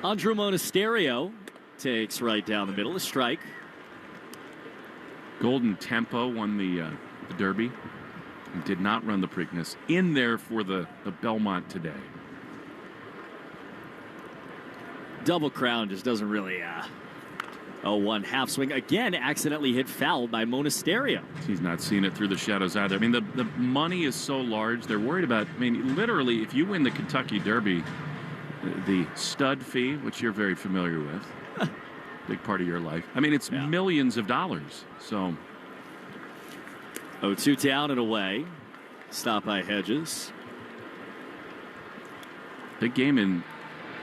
Andrew Monasterio takes right down the middle, a strike. Golden Tempo won the Derby and did not run the Preakness. In there for the Belmont today. Double Crown just doesn't really 0-1 half swing. Again, accidentally hit foul by Monasterio. He's not seen it through the shadows either. I mean, the money is so large. They're worried about, literally, if you win the Kentucky Derby, the stud fee, which you're very familiar with, big part of your life. I mean, it's millions of dollars. So 0-2 down and away. Stop by Hedges. Big game in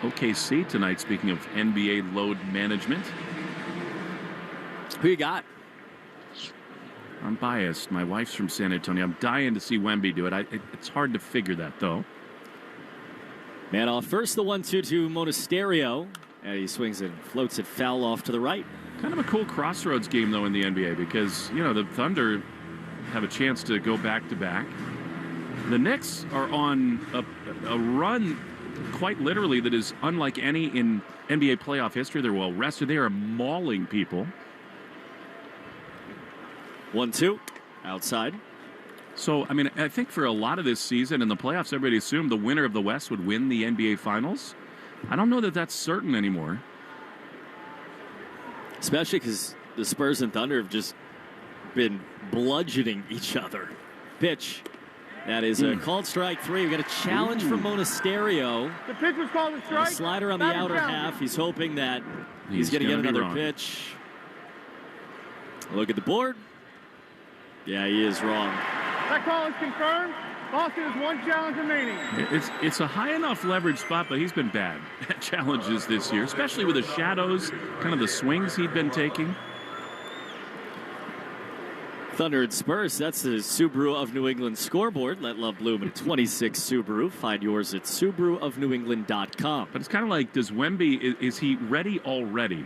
OKC tonight, speaking of NBA load management. Who you got? I'm biased. My wife's from San Antonio. I'm dying to see Wemby do it. It's hard to figure that, though. Man off first, the 1-2 to Monasterio. And he swings it and floats it foul off to the right. Kind of a cool crossroads game, though, in the NBA because, the Thunder have a chance to go back-to-back. The Knicks are on a run, quite literally, that is unlike any in NBA playoff history. They're well rested. They are mauling people. 1-2 outside. So, I mean, I think for a lot of this season in the playoffs, everybody assumed the winner of the West would win the NBA Finals. I don't know that that's certain anymore. Especially because the Spurs and Thunder have just been bludgeoning each other. Pitch. That is a called strike 3. We got a challenge from Monasterio. The pitch was called a strike. A slider on the outer half. He's hoping that he's going to get another pitch. Look at the board. Yeah, he is wrong. That call is confirmed. Boston has 1 challenge remaining. It's a high enough leverage spot, but he's been bad at challenges this year, especially with the shadows, kind of the swings he'd been taking. Thunder and Spurs, that's the Subaru of New England scoreboard. Let love bloom at 26 Subaru. Find yours at SubaruofNewEngland.com. But it's kind of like, does Wemby, is he ready already?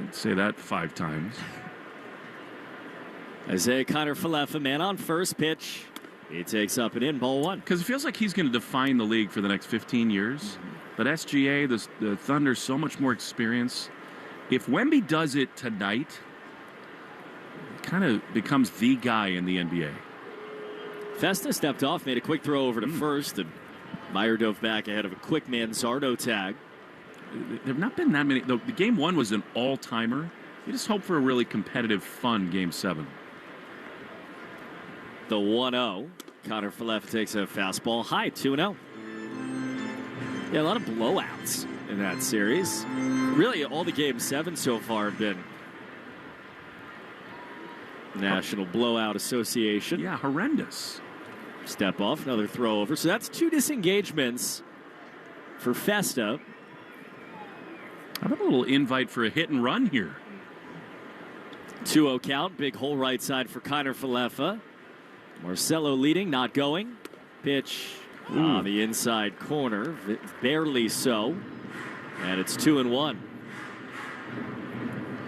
I'd say that 5 times. Isaiah Kiner-Falefa, man on first pitch. He takes up and in, ball 1. Because it feels like he's going to define the league for the next 15 years. But SGA, the Thunder, so much more experience. If Wemby does it tonight, it kind of becomes the guy in the NBA. Festa stepped off, made a quick throw over to first, and Meyer dove back ahead of a quick man Zardo tag. There have not been that many. The game 1 was an all-timer. You just hope for a really competitive, fun game 7. The 1-0. Kiner-Falefa takes a fastball high, 2-0. Yeah, a lot of blowouts in that series. Really, all the game 7 so far have been National Blowout Association. Yeah, horrendous. Step off, another throw over. So that's 2 disengagements for Festa. How about a little invite for a hit and run here? 2-0 count, big hole right side for Kiner-Falefa. Marcelo leading, not going. Pitch on the inside corner, barely so. And it's 2-1.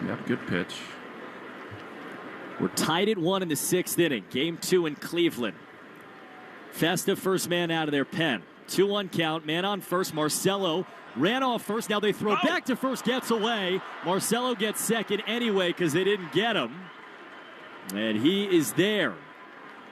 Yep, good pitch. We're tied at 1 in the 6th inning. Game 2 in Cleveland. Festa first man out of their pen. 2-1 count, man on first. Marcelo ran off first. Now they throw back to first, gets away. Marcelo gets second anyway because they didn't get him. And he is there.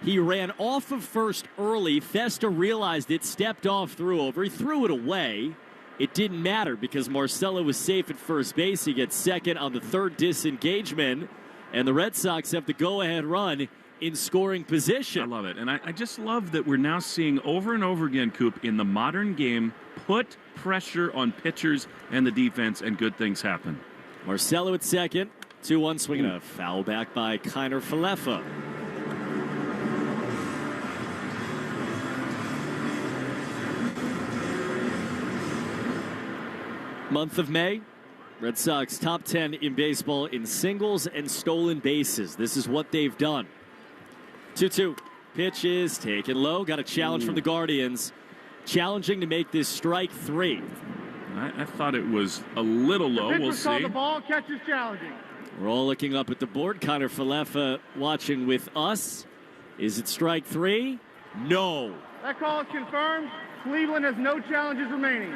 He ran off of first early. Festa realized it, stepped off, threw over. He threw it away. It didn't matter because Marcelo was safe at first base. He gets second on the 3rd disengagement. And the Red Sox have the go-ahead run in scoring position. I love it. And I just love that we're now seeing over and over again, Coop, in the modern game, put pressure on pitchers and the defense, and good things happen. Marcelo at second. 2-1 swinging a foul back by Kiner-Falefa. Month of May, Red Sox top 10 in baseball in singles and stolen bases. This is what they've done. 2-2. Pitch is taken low. Got a challenge from the Guardians. Challenging to make this strike 3. I thought it was a little low. We'll see. The ball catches challenging. We're all looking up at the board. Kiner-Falefa watching with us. Is it strike 3? No. That call is confirmed. Cleveland has no challenges remaining.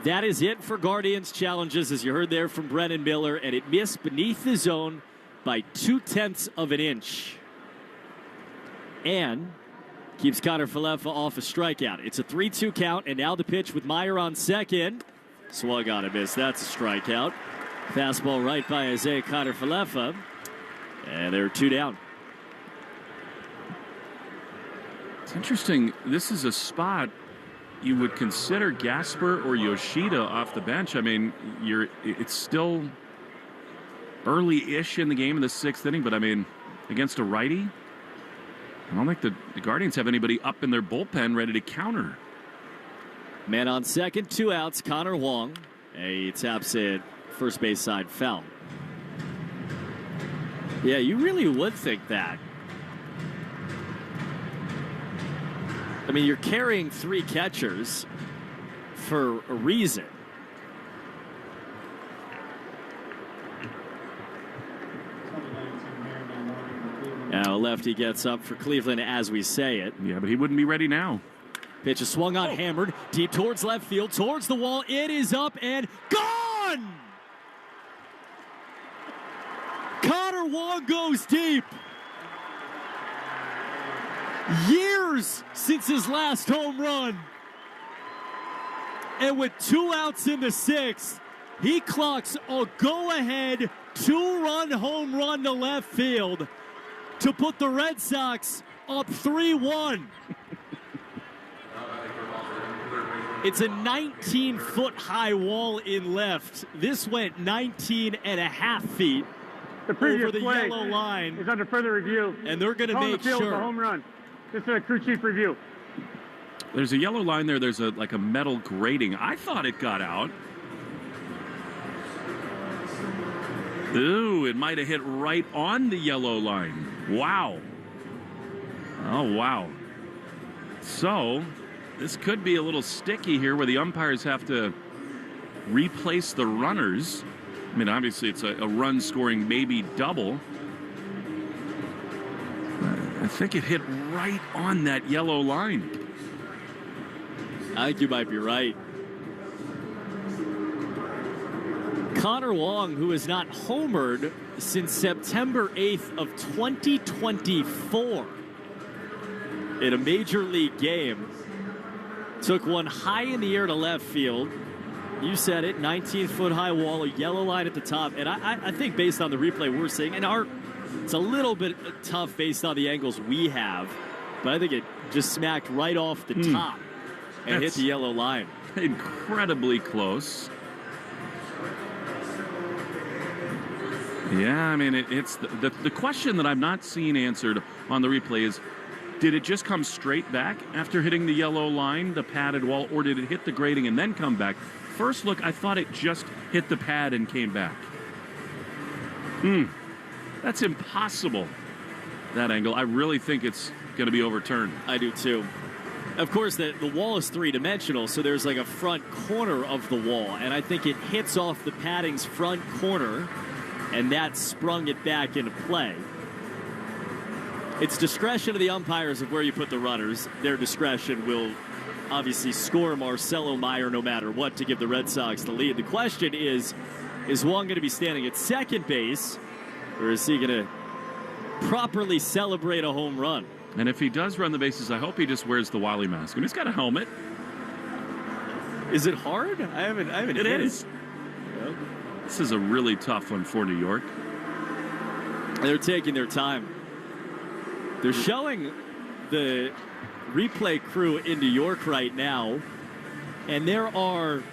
That is it for Guardians challenges, as you heard there from Brennan Miller, and it missed beneath the zone by 0.2 of an inch. And keeps Kiner-Falefa off a strikeout. It's a 3-2 count, and now the pitch with Meyer on second. Swung on a miss. That's a strikeout. Fastball right by Isaiah Kiner-Falefa. And they're 2 down. It's interesting. This is a spot you would consider Gasper or Yoshida off the bench. I mean, it's still early-ish in the game in the 6th inning, but I mean, against a righty, I don't think the Guardians have anybody up in their bullpen ready to counter. Man on second, 2 outs. Connor Wong. He taps it first base side foul. Yeah, you really would think that. I mean, you're carrying 3 catchers for a reason. Now lefty gets up for Cleveland as we say it. Yeah, but he wouldn't be ready now. Pitch is swung on, hammered deep towards left field, towards the wall. It is up and gone! Connor Wong goes deep. Years since his last home run. And with 2 outs in the 6th, he clocks a go-ahead 2-run home run to left field to put the Red Sox up 3-1. It's a 19-foot high wall in left. This went 19.5 feet over the yellow line. Is under further review. And they're going to make sure. A home run. This is a crew chief review. There's a yellow line there. There's like a metal grating. I thought it got out. Ooh, it might have hit right on the yellow line. Wow. Oh, wow. So, this could be a little sticky here where the umpires have to replace the runners. I mean, obviously, it's a run-scoring maybe double. I think it hit right on that yellow line. I think you might be right. Connor Wong, who has not homered since September 8th of 2024 in a major league game, took one high in the air to left field. You said it, 19-foot high wall, a yellow line at the top. And I think based on the replay we're seeing, and it's a little bit tough based on the angles we have, but I think it just smacked right off the top and hit the yellow line. Incredibly close. Yeah, I mean, it's the question that I'm not seeing answered on the replay is, did it just come straight back after hitting the yellow line, the padded wall, or did it hit the grating and then come back? First look, I thought it just hit the pad and came back. That's impossible, that angle. I really think it's going to be overturned. I do too. Of course, the wall is 3-dimensional, so there's like a front corner of the wall, and I think it hits off the padding's front corner, and that sprung it back into play. It's discretion of the umpires of where you put the runners. Their discretion will obviously score Marcelo Meyer no matter what to give the Red Sox the lead. The question is Wong going to be standing at second base, or is he going to properly celebrate a home run? And if he does run the bases, I hope he just wears the Wally mask. I mean, he's got a helmet. Is it hard? I haven't It is. Well, this is a really tough one for New York. They're taking their time. They're showing the replay crew in New York right now, and there are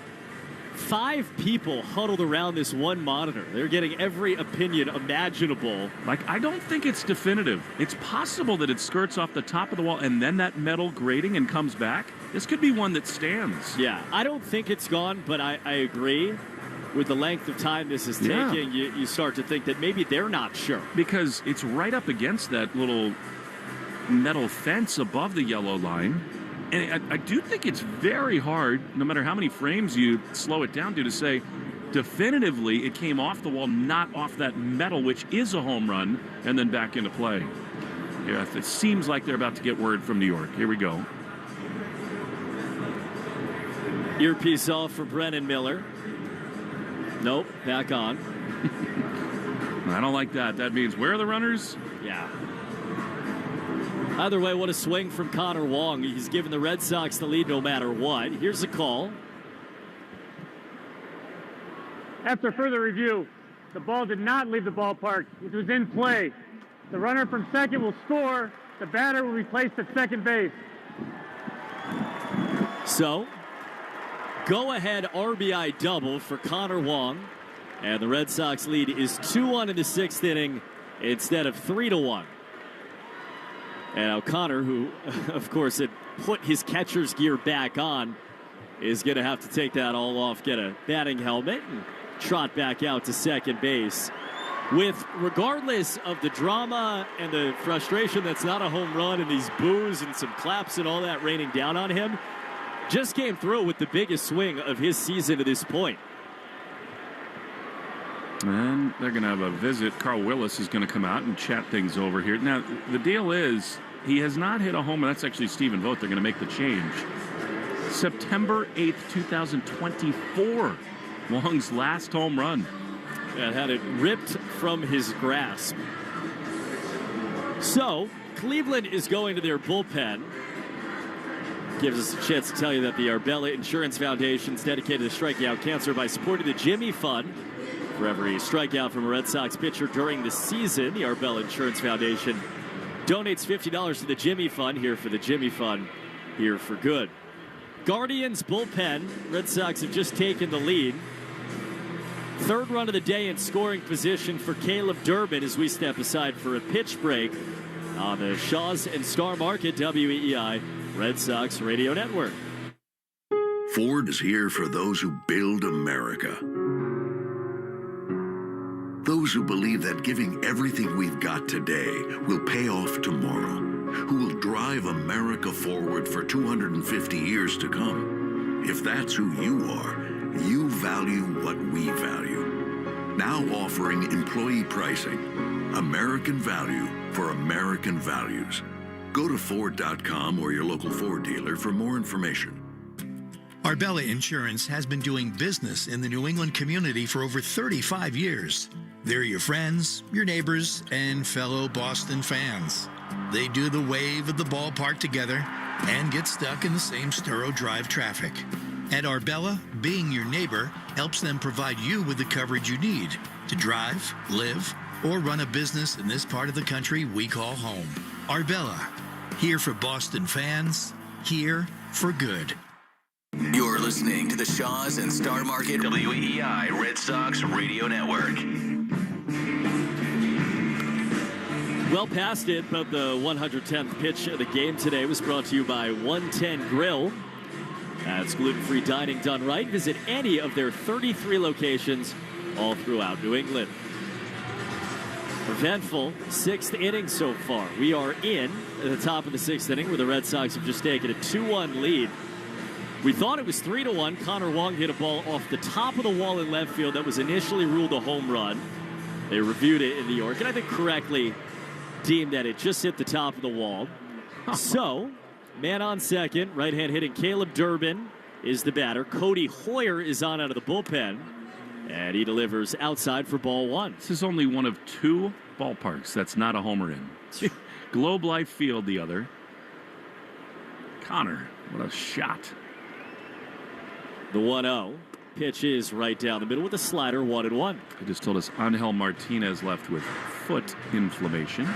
5 people huddled around this one monitor. They're getting every opinion imaginable. Like, I don't think it's definitive. It's possible that it skirts off the top of the wall and then that metal grating and comes back. This could be one that stands. Yeah, I don't think it's gone, but I agree. With the length of time this is taking, you start to think that maybe they're not sure. Because it's right up against that little metal fence above the yellow line. And I do think it's very hard, no matter how many frames you slow it down to say definitively it came off the wall, not off that metal, which is a home run, and then back into play. Yeah, it seems like they're about to get word from New York. Here we go. Earpiece off for Brennan Miller. Nope, back on. I don't like that. That means where are the runners? Yeah. Either way, what a swing from Connor Wong. He's given the Red Sox the lead no matter what. Here's a call. After further review, the ball did not leave the ballpark. It was in play. The runner from second will score. The batter will be placed at second base. So, go-ahead RBI double for Connor Wong. And the Red Sox lead is 2-1 in the 6th inning instead of 3-1. And O'Connor, who, of course, had put his catcher's gear back on, is going to have to take that all off, get a batting helmet, and trot back out to second base. With, regardless of the drama and the frustration that's not a home run and these boos and some claps and all that raining down on him, just came through with the biggest swing of his season to this point. And they're going to have a visit. Carl Willis is going to come out and chat things over here. Now, the deal is he has not hit a home run. That's actually Stephen Vogt. They're going to make the change. September 8th, 2024. Wong's last home run. And had it ripped from his grasp. So, Cleveland is going to their bullpen. Gives us a chance to tell you that the Arbella Insurance Foundation is dedicated to striking out cancer by supporting the Jimmy Fund. For every strikeout from a Red Sox pitcher during the season, the Arbella Insurance Foundation donates $50 to the Jimmy Fund. Here for the Jimmy Fund, here for good. Guardians bullpen. Red Sox have just taken the lead. Third run of the day in scoring position for Caleb Durbin as we step aside for a pitch break on the Shaw's and Star Market WEEI Red Sox Radio Network. Ford is here for those who build America. Those who believe that giving everything we've got today will pay off tomorrow, who will drive America forward for 250 years to come. If that's who you are, you value what we value. Now offering employee pricing, American value for American values. Go to Ford.com or your local Ford dealer for more information. Arbella Insurance has been doing business in the New England community for over 35 years. They're your friends, your neighbors, and fellow Boston fans. They do the wave at the ballpark together and get stuck in the same Sturo Drive traffic. At Arbella, being your neighbor helps them provide you with the coverage you need to drive, live, or run a business in this part of the country we call home. Arbella, here for Boston fans, here for good. You're listening to the Shaw's and Star Market WEEI Red Sox Radio Network. Well past it, but the 110th pitch of the game today was brought to you by 110 Grill. That's gluten-free dining done right. Visit any of their 33 locations all throughout New England. Eventful 6th inning so far. We are in at the top of the 6th inning where the Red Sox have just taken a 2-1 lead. We thought it was 3-1. Connor Wong hit a ball off the top of the wall in left field that was initially ruled a home run. They reviewed it in New York, and I think correctly deemed that it just hit the top of the wall. So, man on second, right-hand hitting Caleb Durbin is the batter. Cody Hoyer is on out of the bullpen, and he delivers outside for ball one. This is only one of two ballparks that's not a homer in. Globe Life Field, the other. Connor, what a shot. The 1-0. Pitch is right down the middle with a slider, 1-1. They just told us Angel Martinez left with foot inflammation.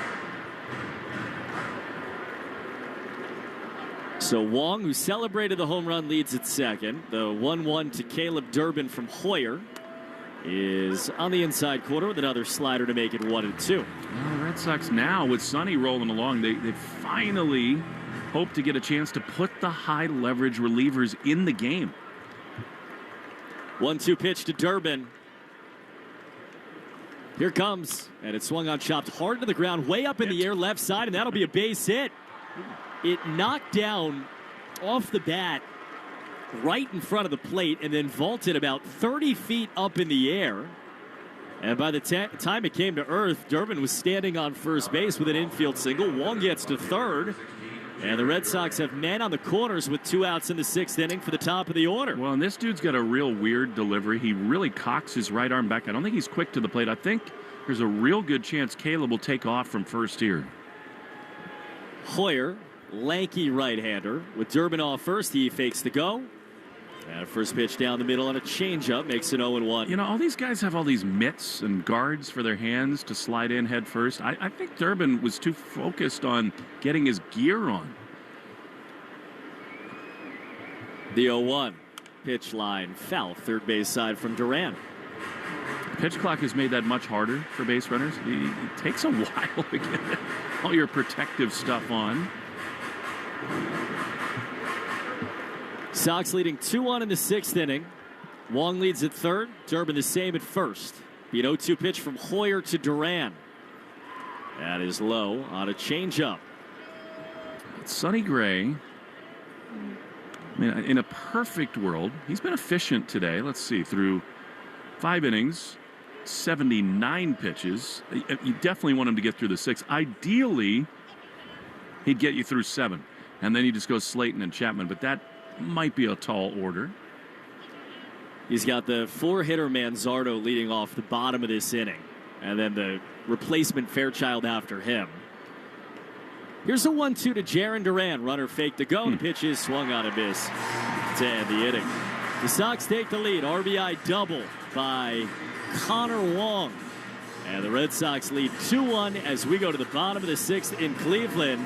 So Wong, who celebrated the home run, leads at second. The 1-1 to Caleb Durbin from Hoyer is on the inside corner with another slider to make it 1-2. Well, the Red Sox now, with Sonny rolling along, they finally hope to get a chance to put the high leverage relievers in the game. 1-2 pitch to Durbin. Here comes, and it's swung on, chopped hard to the ground, way up in the air, left side, and that'll be a base hit. It knocked down off the bat right in front of the plate and then vaulted about 30 feet up in the air. And by the time it came to earth, Durbin was standing on first base with an infield single. Wong gets to third. And the Red Sox have men on the corners with 2 outs in the 6th inning for the top of the order. Well, and this dude's got a real weird delivery. He really cocks his right arm back. I don't think he's quick to the plate. I think there's a real good chance Caleb will take off from first here. Hoyer, lanky right-hander. With Durbin off first, he fakes the go. And a first pitch down the middle on a changeup makes it 0-1. You know, all these guys have all these mitts and guards for their hands to slide in head first. I think Durbin was too focused on getting his gear on. The 0-1 pitch line foul, third base side from Duran. pitch clock has made that much harder for base runners. It takes a while to get all your protective stuff on. Sox leading 2-1 in the 6th inning. Wong leads at third. Durbin the same at first. The 0-2 pitch from Hoyer to Duran. That is low on a changeup. Sonny Gray, I mean, in a perfect world, he's been efficient today. Let's see, through 5 innings, 79 pitches. You definitely want him to get through the 6. Ideally, he'd get you through 7. And then you just go Slayton and Chapman, but that might be a tall order. He's got the 4-hitter Manzardo leading off the bottom of this inning. And then the replacement Fairchild after him. Here's a 1-2 to Jarren Duran. Runner fake to go. The pitch is swung on a miss to end the inning. The Sox take the lead. RBI double by Connor Wong. And the Red Sox lead 2-1 as we go to the bottom of the 6th in Cleveland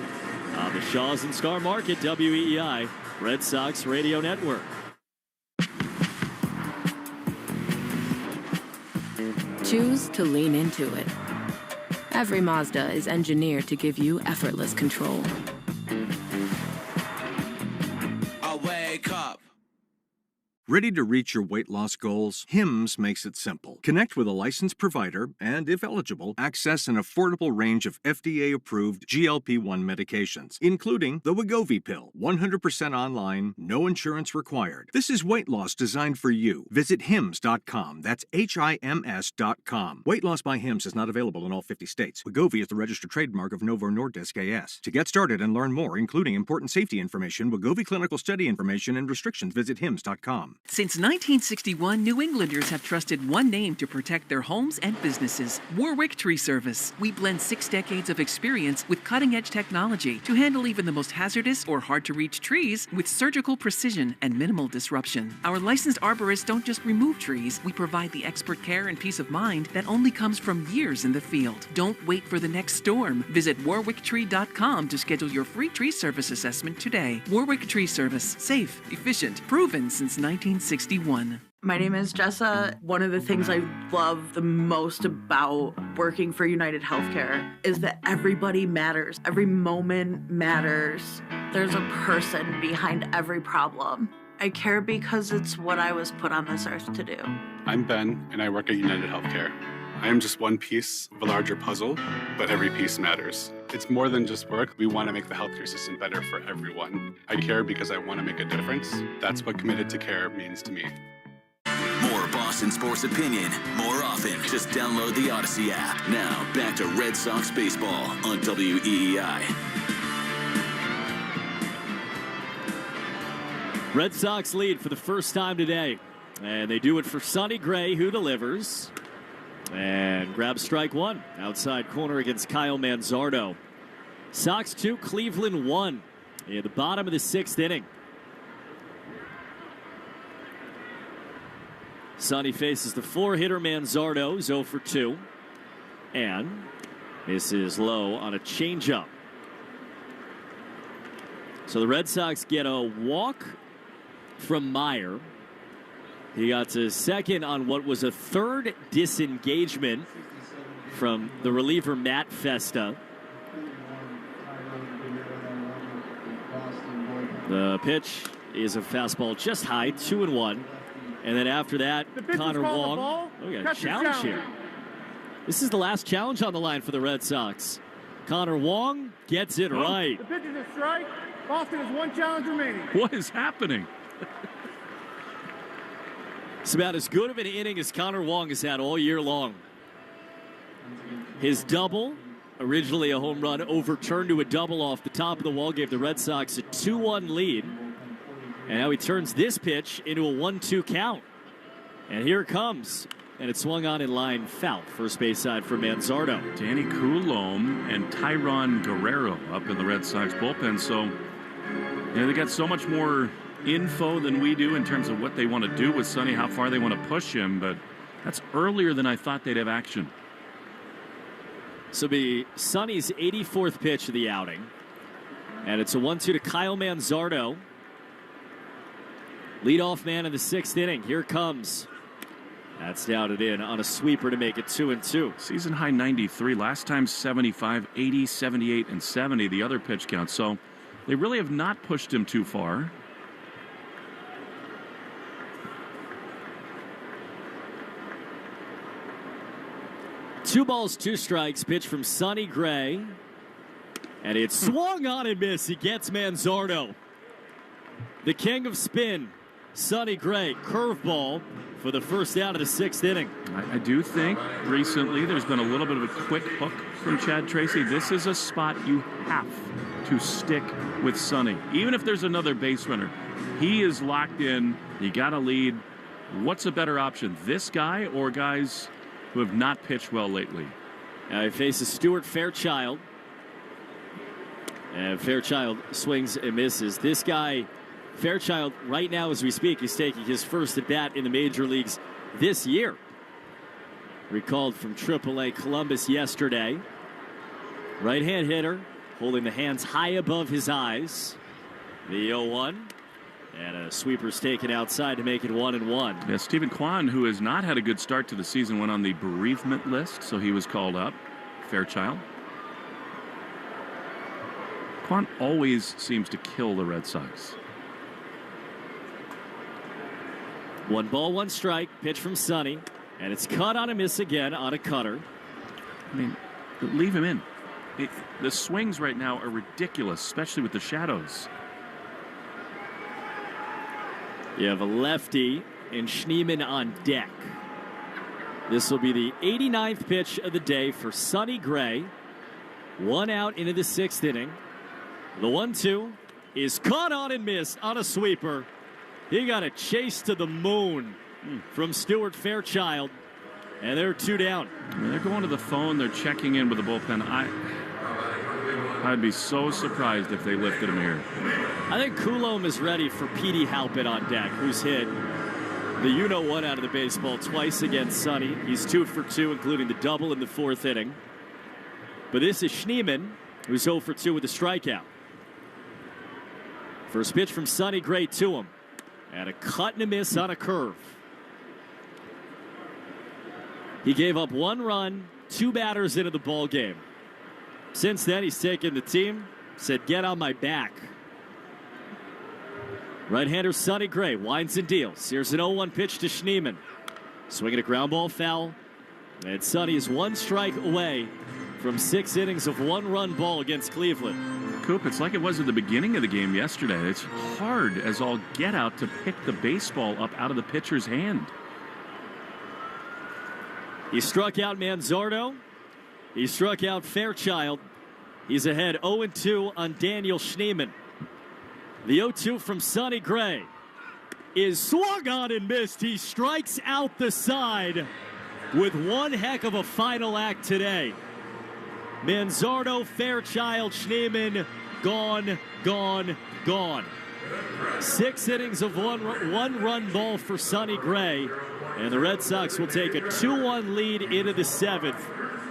on the Shaws and Scar Market, WEEI Red Sox Radio Network. Choose to lean into it. Every Mazda is engineered to give you effortless control. I wake up. Ready to reach your weight loss goals? Hims makes it simple. Connect with a licensed provider and, if eligible, access an affordable range of FDA-approved GLP-1 medications, including the Wegovy pill. 100% online, no insurance required. This is weight loss designed for you. Visit hims.com. That's HIMS.com. Weight loss by Hims is not available in all 50 states. Wegovy is the registered trademark of Novo Nordisk A.S. To get started and learn more, including important safety information, Wegovy clinical study information, and restrictions, visit hims.com. Since 1961, New Englanders have trusted one name to protect their homes and businesses: Warwick Tree Service. We blend 6 decades of experience with cutting-edge technology to handle even the most hazardous or hard-to-reach trees with surgical precision and minimal disruption. Our licensed arborists don't just remove trees, we provide the expert care and peace of mind that only comes from years in the field. Don't wait for the next storm. Visit warwicktree.com to schedule your free tree service assessment today. Warwick Tree Service. Safe, efficient, proven since 1961. My name is Jessa. One of the things I love the most about working for United Healthcare is that everybody matters. Every moment matters. There's a person behind every problem. I care because it's what I was put on this earth to do. I'm Ben, and I work at United Healthcare. I am just one piece of a larger puzzle, but every piece matters. It's more than just work. We want to make the healthcare system better for everyone. I care because I want to make a difference. That's what committed to care means to me. More Boston sports opinion, more often. Just download the Odyssey app. Now, back to Red Sox baseball on WEEI. Red Sox lead for the first time today. And they do it for Sonny Gray, who delivers. And grabs strike 1. Outside corner against Kyle Manzardo. Sox 2, Cleveland 1. In the bottom of the 6th inning. Sonny faces the 4-hitter Manzardo, 0 for 2. And this is low on a changeup. So the Red Sox get a walk from Meyer. He got to second on what was a 3rd disengagement from the reliever Matt Festa. The pitch is a fastball just high, 2-1. And then after that, Connor Wong. Oh, we got a challenge here. This is the last challenge on the line for the Red Sox. Connor Wong gets it right. The pitch is a strike. Boston has 1 challenge remaining. What is happening? It's about as good of an inning as Connor Wong has had all year long. His double, originally a home run, overturned to a double off the top of the wall, gave the Red Sox a 2-1 lead. And now he turns this pitch into a 1-2 count. And here it comes. And it swung on in line foul. First base side for Manzardo. Danny Coulombe and Tyron Guerrero up in the Red Sox bullpen. So, they got so much more info than we do in terms of what they want to do with Sonny, how far they want to push him, but that's earlier than I thought they'd have action. So be Sonny's 84th pitch of the outing. And it's a 1-2 to Kyle Manzardo. Leadoff man in the 6th inning. Here comes. That's down and in on a sweeper to make it 2-2. Season high 93. Last time 75, 80, 78, and 70, the other pitch count. So they really have not pushed him too far. Two balls, two strikes. Pitch from Sonny Gray. And it's swung on and missed. He gets Manzardo. The king of spin, Sonny Gray. Curveball for the first out of the sixth inning. I do think recently there's been a little bit of a quick hook from Chad Tracy. This is a spot you have to stick with Sonny. Even if there's another base runner, he is locked in. You got to lead. What's a better option, this guy or guys who have not pitched well lately? He faces Stuart Fairchild. And Fairchild swings and misses. This guy, Fairchild, right now as we speak, is taking his first at bat in the major leagues this year. Recalled from AAA Columbus yesterday. Right-hand hitter, holding the hands high above his eyes. The 0-1. And a sweeper's taken outside to make it 1-1. Yeah, Stephen Kwan, who has not had a good start to the season, went on the bereavement list, so he was called up. Fairchild. Kwan always seems to kill the Red Sox. 1 ball, 1 strike. Pitch from Sonny. And it's cut on a miss again on a cutter. I mean, leave him in. The swings right now are ridiculous, especially with the shadows. You have a lefty and Schneemann on deck. This will be the 89th pitch of the day for Sonny Gray. 1 out into the sixth inning. The 1-2 is caught on and missed on a sweeper. He got a chase to the moon from Stuart Fairchild. And they're 2 down. I mean, they're going to the phone. They're checking in with the bullpen. I'd be so surprised if they lifted him here. I think Coulomb is ready for Petey Halpett on deck, who's hit the you-know-what out of the baseball twice against Sonny. He's 2 for 2, including the double in the 4th inning. But this is Schneemann, who's 0 for 2 with a strikeout. First pitch from Sonny Gray to him. And a cut and a miss on a curve. He gave up 1 run, 2 batters into the ball game. Since then, he's taken the team, said, "Get on my back." Right-hander Sonny Gray winds and deals. Here's an 0-1 pitch to Schneemann. Swinging a ground ball foul. And Sonny is 1 strike away from 6 innings of 1-run ball against Cleveland. Coop, it's like it was at the beginning of the game yesterday. It's hard as all get out to pick the baseball up out of the pitcher's hand. He struck out Manzardo. He struck out Fairchild. He's ahead 0-2 on Daniel Schneemann. The 0-2 from Sonny Gray is swung on and missed. He strikes out the side with one heck of a final act today. Manzardo, Fairchild, Schneemann, gone, gone, gone. 6 innings of one-run ball for Sonny Gray. And the Red Sox will take a 2-1 lead into the 7th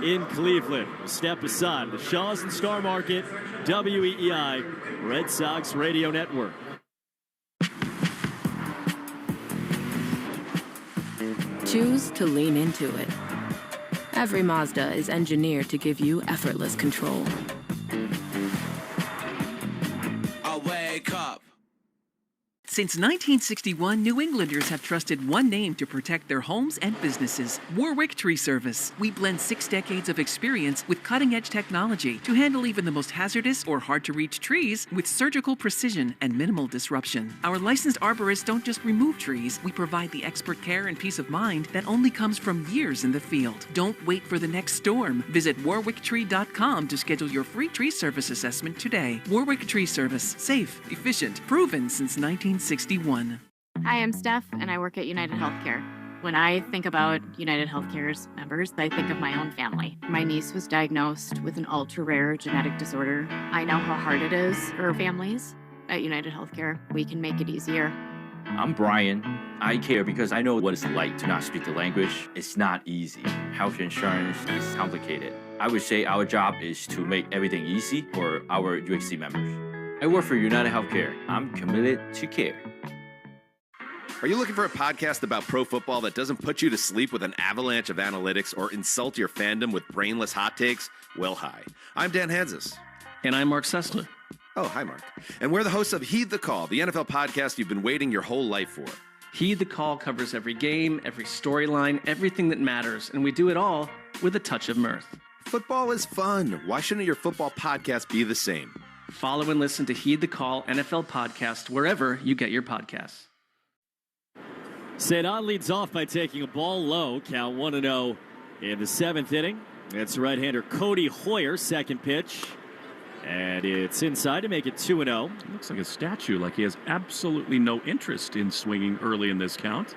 in Cleveland. We'll step aside. The Shaws and Star Market, WEEI, Red Sox Radio Network. Choose to lean into it. Every Mazda is engineered to give you effortless control. I wake up. Since 1961, New Englanders have trusted one name to protect their homes and businesses: Warwick Tree Service. We blend 6 decades of experience with cutting-edge technology to handle even the most hazardous or hard-to-reach trees with surgical precision and minimal disruption. Our licensed arborists don't just remove trees. We provide the expert care and peace of mind that only comes from years in the field. Don't wait for the next storm. Visit warwicktree.com to schedule your free tree service assessment today. Warwick Tree Service. Safe, efficient, proven since 1961. Hi, I'm Steph, and I work at United Healthcare. When I think about United Healthcare's members, I think of my own family. My niece was diagnosed with an ultra-rare genetic disorder. I know how hard it is for families. At United Healthcare, we can make it easier. I'm Brian. I care because I know what it's like to not speak the language. It's not easy. Health insurance is complicated. I would say our job is to make everything easy for our UHC members. I work for United Healthcare. I'm committed to care. Are you looking for a podcast about pro football that doesn't put you to sleep with an avalanche of analytics or insult your fandom with brainless hot takes? Well, hi. I'm Dan Hansis. And I'm Mark Sessler. Oh, hi, Mark. And we're the hosts of Heed the Call, the NFL podcast you've been waiting your whole life for. Heed the Call covers every game, every storyline, everything that matters, and we do it all with a touch of mirth. Football is fun. Why shouldn't your football podcast be the same? Follow and listen to Heed the Call NFL podcast wherever you get your podcasts. St. Anne leads off by taking a ball low, count 1-0 in the 7th inning. It's right-hander Cody Hoyer, second pitch. And it's inside to make it 2-0. Looks like a statue, like he has absolutely no interest in swinging early in this count.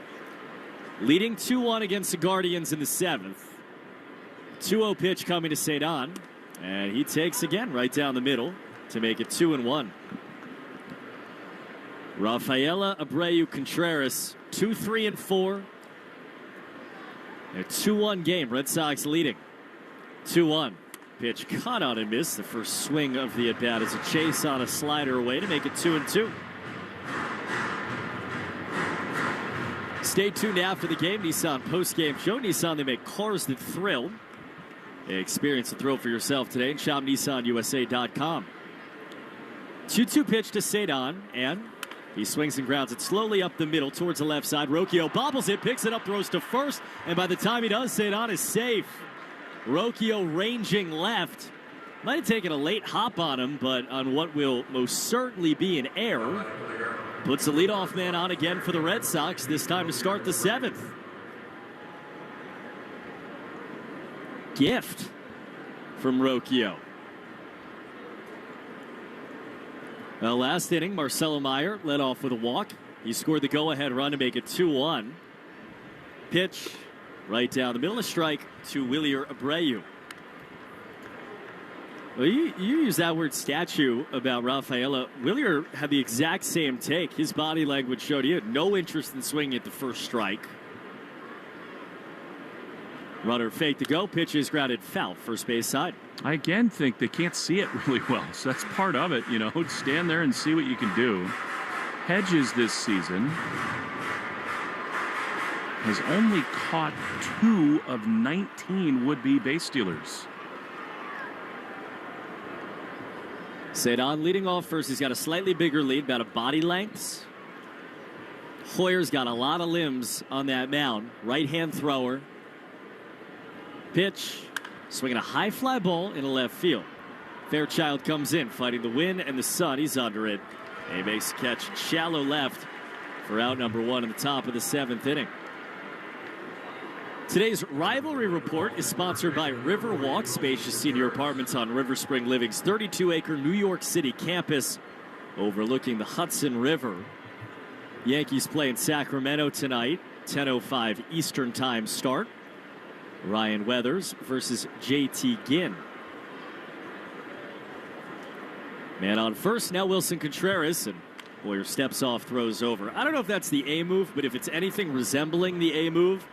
Leading 2-1 against the Guardians in the 7th. 2-0 pitch coming to St. Anne. And he takes again right down the middle to make it 2-1. Rafaela Abreu Contreras, 2-3-4. A 2-1 game. Red Sox leading. 2-1. Pitch caught on and missed. The first swing of the at-bat is a chase on a slider away to make it 2-2. Stay tuned after the game. Nissan post-game show. Nissan, they make cars that thrill. Experience the thrill for yourself today and shop NissanUSA.com. 2-2 pitch to St. Anne, and he swings and grounds it slowly up the middle towards the left side. Rocchio bobbles it, picks it up, throws to first, and by the time he does, St. Anne is safe. Rocchio ranging left. Might have taken a late hop on him, but on what will most certainly be an error. Puts the leadoff man on again for the Red Sox, this time to start the 7th. Gift from Rocchio. Last inning, Marcelo Meyer led off with a walk. He scored the go-ahead run to make it 2-1. Pitch right down the middle, a strike to Willier Abreu. Well, you use that word statue about Rafaela. Willier had the exact same take. His body language showed he had no interest in swinging at the first strike. Runner fake to go. Pitch is grounded foul, first base side. I again think they can't see it really well, so that's part of it. You know, stand there and see what you can do. Hedges this season has only caught 2 of 19 would-be base stealers. St. Anne leading off first. He's got a slightly bigger lead, about a body length. Hoyer's got a lot of limbs on that mound. Right-hand thrower. Pitch, swinging a high fly ball in a left field. Fairchild comes in, fighting the wind and the sun. He's under it. He makes a catch shallow left for out number 1 in the top of the 7th inning. Today's Rivalry Report is sponsored by Riverwalk, spacious senior apartments on River Spring Living's 32-acre New York City campus overlooking the Hudson River. Yankees play in Sacramento tonight, 10:05 Eastern Time start. Ryan Weathers versus JT Ginn. Man on first, now Wilson Contreras, and Hoyer steps off, throws over. I don't know if that's the A move, but if it's anything resembling the A move,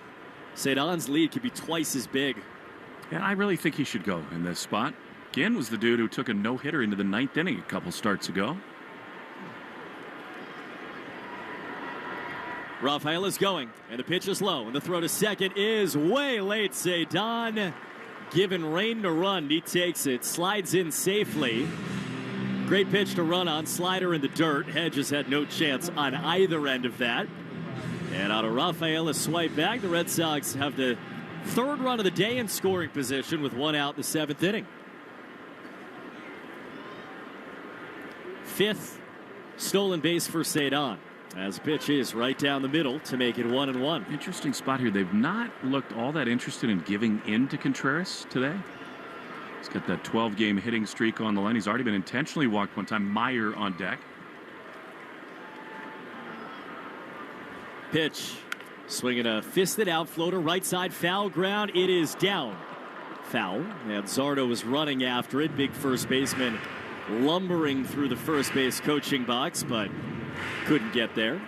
St. Anne's lead could be twice as big. And I really think he should go in this spot. Ginn was the dude who took a no-hitter into the 9th inning a couple starts ago. Rafaela's going, and the pitch is low, and the throw to second is way late. St. Anne given rain to run. He takes it, slides in safely. Great pitch to run on, slider in the dirt. Hedges had no chance on either end of that. And on a Rafaela swipe back, the Red Sox have the 3rd run of the day in scoring position with 1 out in the 7th inning. 5th stolen base for St. Anne. As pitch is right down the middle to make it 1-1. Interesting spot here. They've not looked all that interested in giving in to Contreras today. He's got that 12-game hitting streak on the line. He's already been intentionally walked one time. Meyer on deck. Pitch. Swinging a fisted out floater. Right side foul ground. It is down. Foul. And Zardo was running after it. Big first baseman lumbering through the first base coaching box, but couldn't get there.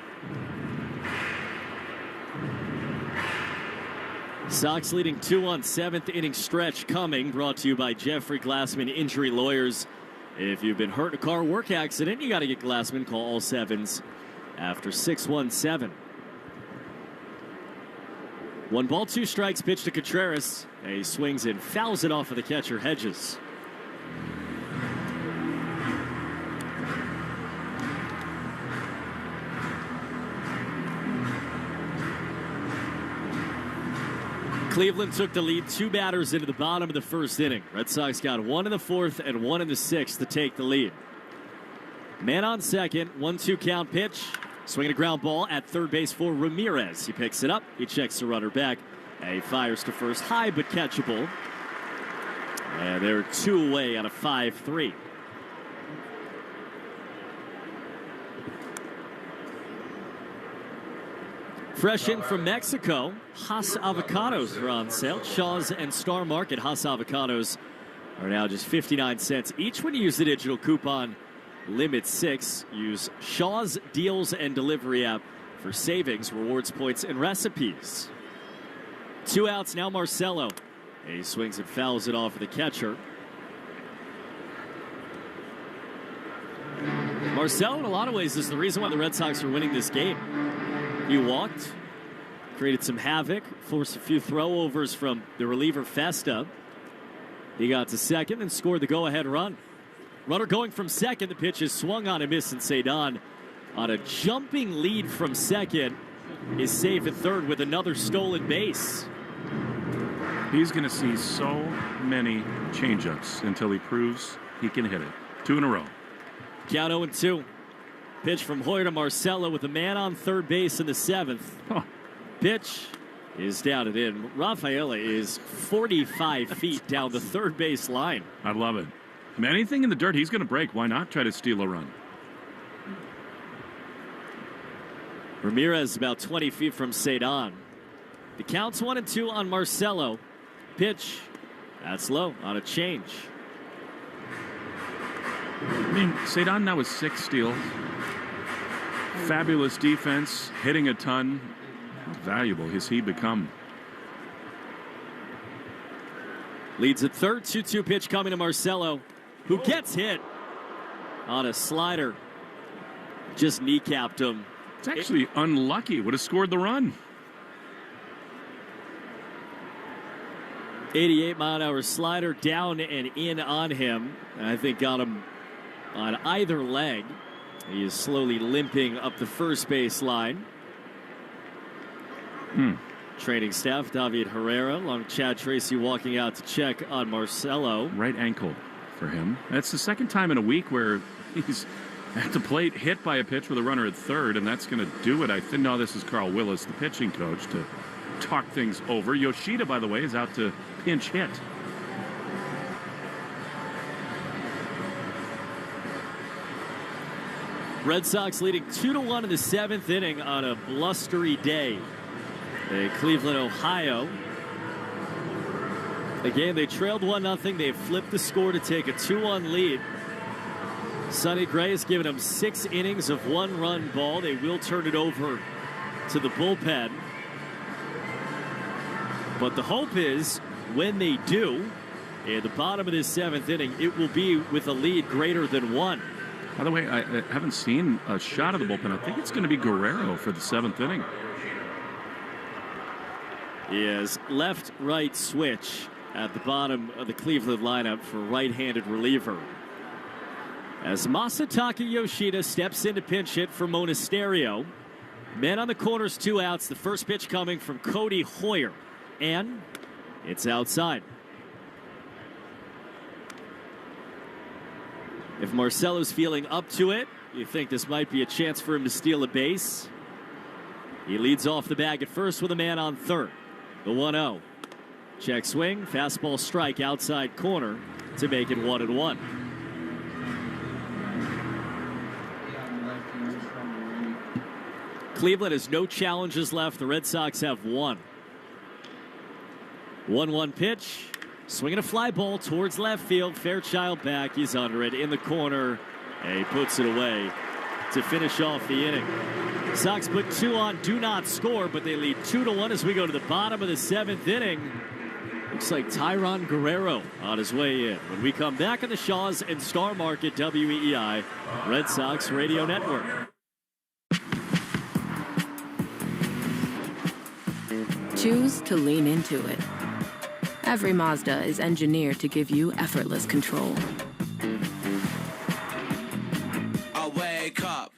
Sox leading 2-1, 7th inning stretch coming. Brought to you by Jeffrey Glassman Injury Lawyers. If you've been hurt in a car work accident, you got to get Glassman. Call all 7s after 617. 1 ball, 2 strikes, pitch to Contreras. He swings and fouls it off of the catcher, Hedges. Cleveland took the lead 2 batters into the bottom of the first inning. Red Sox got 1 in the 4th and 1 in the 6th to take the lead. Man on second, 1-2 count pitch. Swinging a ground ball at third base for Ramirez. He picks it up, he checks the runner back. And he fires to first, high but catchable. And they're 2 away out of 5-3. Fresh in from Mexico, Hass avocados are on sale. Shaw's and Star Market Hass avocados are now just 59 cents each when you use the digital coupon Limit 6. Use Shaw's Deals and Delivery app for savings, rewards, points, and recipes. 2 outs, now Marcelo. He swings and fouls it off of the catcher. Marcelo, in a lot of ways, is the reason why the Red Sox are winning this game. He walked, created some havoc, forced a few throwovers from the reliever Festa. He got to second and scored the go-ahead run. Runner going from second, the pitch is swung on and missed, and Cedon on a jumping lead from second is safe at third with another stolen base. He's going to see so many changeups until he proves he can hit it. 2 in a row. Count 0-2. Pitch from Hoyer to Marcelo with a man on third base in the 7th. Pitch is down and in. Rafaela is 45 feet down the third base line. I love it. I mean, anything in the dirt, he's going to break. Why not try to steal a run? Ramirez about 20 feet from Cedon. The count's 1-2 on Marcelo. Pitch, that's low on a change. I mean, Cedon now with 6 steals. Fabulous defense, hitting a ton. How valuable has he become? Leads at third, 2-2 pitch coming to Marcelo, who gets hit on a slider. Just kneecapped him. It's actually unlucky. Would have scored the run. 88-mile-an-hour slider down and in on him. I think got him on either leg. He is slowly limping up the first base line. Training staff, David Herrera, along with Chad Tracy walking out to check on Marcelo. Right ankle for him. That's the second time in a week where he's at the plate hit by a pitch with a runner at third, and that's going to do it. I think, no, this is Carl Willis, the pitching coach, to talk things over. Yoshida, by the way, is out to pinch hit. Red Sox leading 2-1 in the 7th inning on a blustery day in Cleveland, Ohio. Again, they trailed 1-0. They've flipped the score to take a 2-1 lead. Sonny Gray has given them 6 innings of 1-run ball. They will turn it over to the bullpen. But the hope is when they do, at the bottom of this 7th inning, it will be with a lead greater than 1. By the way, I haven't seen a shot of the bullpen. I think it's going to be Guerrero for the 7th inning. He is left-right switch at the bottom of the Cleveland lineup for right-handed reliever. As Masataka Yoshida steps in to pinch hit for Monasterio. Men on the corners, 2 outs. The first pitch coming from Cody Hoyer. And it's outside. If Marcelo's feeling up to it, you think this might be a chance for him to steal a base. He leads off the bag at first with a man on third. The 1-0. Check swing, fastball strike outside corner to make it 1-1. Cleveland has no challenges left. The Red Sox have 1. 1-1 pitch. Swinging a fly ball towards left field. Fairchild back. He's under it in the corner. And he puts it away to finish off the inning. Sox put 2 on, do not score, but they lead 2-1 as we go to the bottom of the 7th inning. Looks like Tyron Guerrero on his way in. When we come back on the Shaw's and Star Market WEEI Red Sox Radio Network. choose to lean into it. Every Mazda is engineered to give you effortless control. I wake up.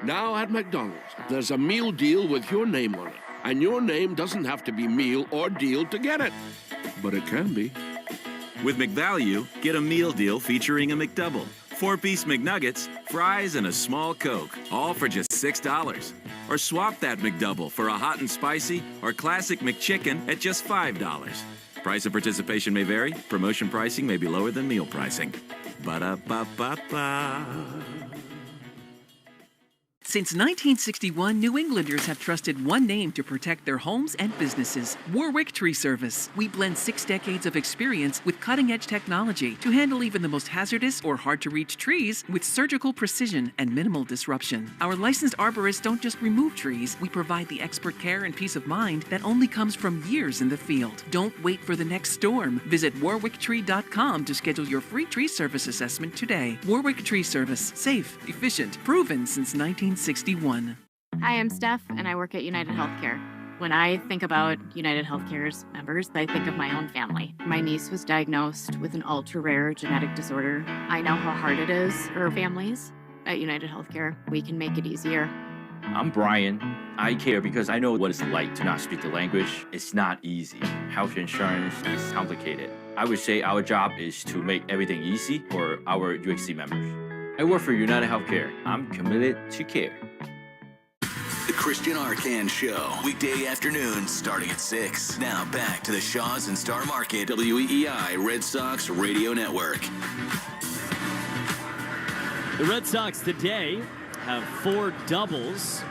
Now at McDonald's, there's a meal deal with your name on it. And your name doesn't have to be meal or deal to get it. But it can be. With McValue, get a meal deal featuring a McDouble, 4-piece McNuggets, fries, and a small Coke, all for just $6. Or swap that McDouble for a hot and spicy or classic McChicken at just $5. Price of participation may vary. Promotion pricing may be lower than meal pricing. Ba-da-ba-ba-ba. Since 1961, New Englanders have trusted one name to protect their homes and businesses: Warwick Tree Service. We blend 6 decades of experience with cutting-edge technology to handle even the most hazardous or hard-to-reach trees with surgical precision and minimal disruption. Our licensed arborists don't just remove trees, we provide the expert care and peace of mind that only comes from years in the field. Don't wait for the next storm. Visit warwicktree.com to schedule your free tree service assessment today. Warwick Tree Service. Safe, efficient, proven since 1961. Hi, I'm Steph, and I work at United Healthcare. When I think about United Healthcare's members, I think of my own family. My niece was diagnosed with an ultra-rare genetic disorder. I know how hard it is for families. At United Healthcare, we can make it easier. I'm Brian. I care because I know what it's like to not speak the language. It's not easy. Health insurance is complicated. I would say our job is to make everything easy for our UHC members. I work for United Healthcare. I'm committed to care. The Christian Arcan Show, weekday afternoons starting at 6. Now back to the Shaws and Star Market, WEEI Red Sox Radio Network. The Red Sox today have 4 doubles.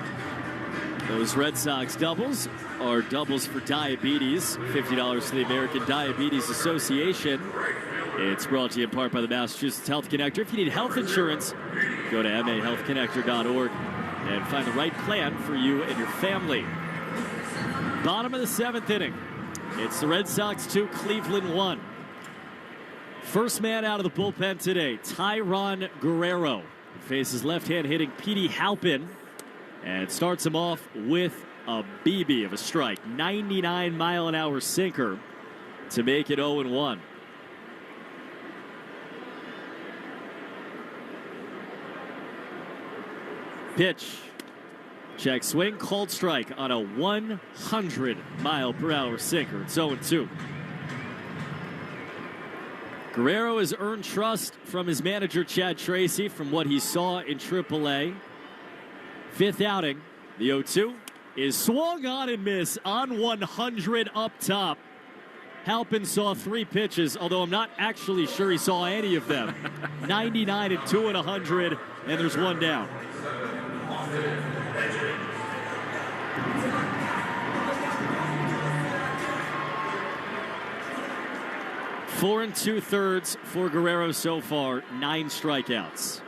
Those Red Sox doubles are doubles for diabetes. $50 to the American Diabetes Association. It's brought to you in part by the Massachusetts Health Connector. If you need health insurance, go to mahealthconnector.org and find the right plan for you and your family. Bottom of the 7th inning. It's the Red Sox 2, Cleveland 1. First man out of the bullpen today, Tyron Guerrero. He faces left-hand hitting Petey Halpin and starts him off with a BB of a strike. 99-mile-an-hour sinker to make it 0-1. Pitch. Check swing. Called strike on a 100-mile-per-hour sinker. It's 0-2. Guerrero has earned trust from his manager, Chad Tracy, from what he saw in AAA. 5th outing. The 0-2 is swung on and miss on 100 up top. Halpin saw 3 pitches, although I'm not actually sure he saw any of them. 99 and 2 and 100, and there's 1 down. Four and 2/3 for Guerrero so far, 9 strikeouts.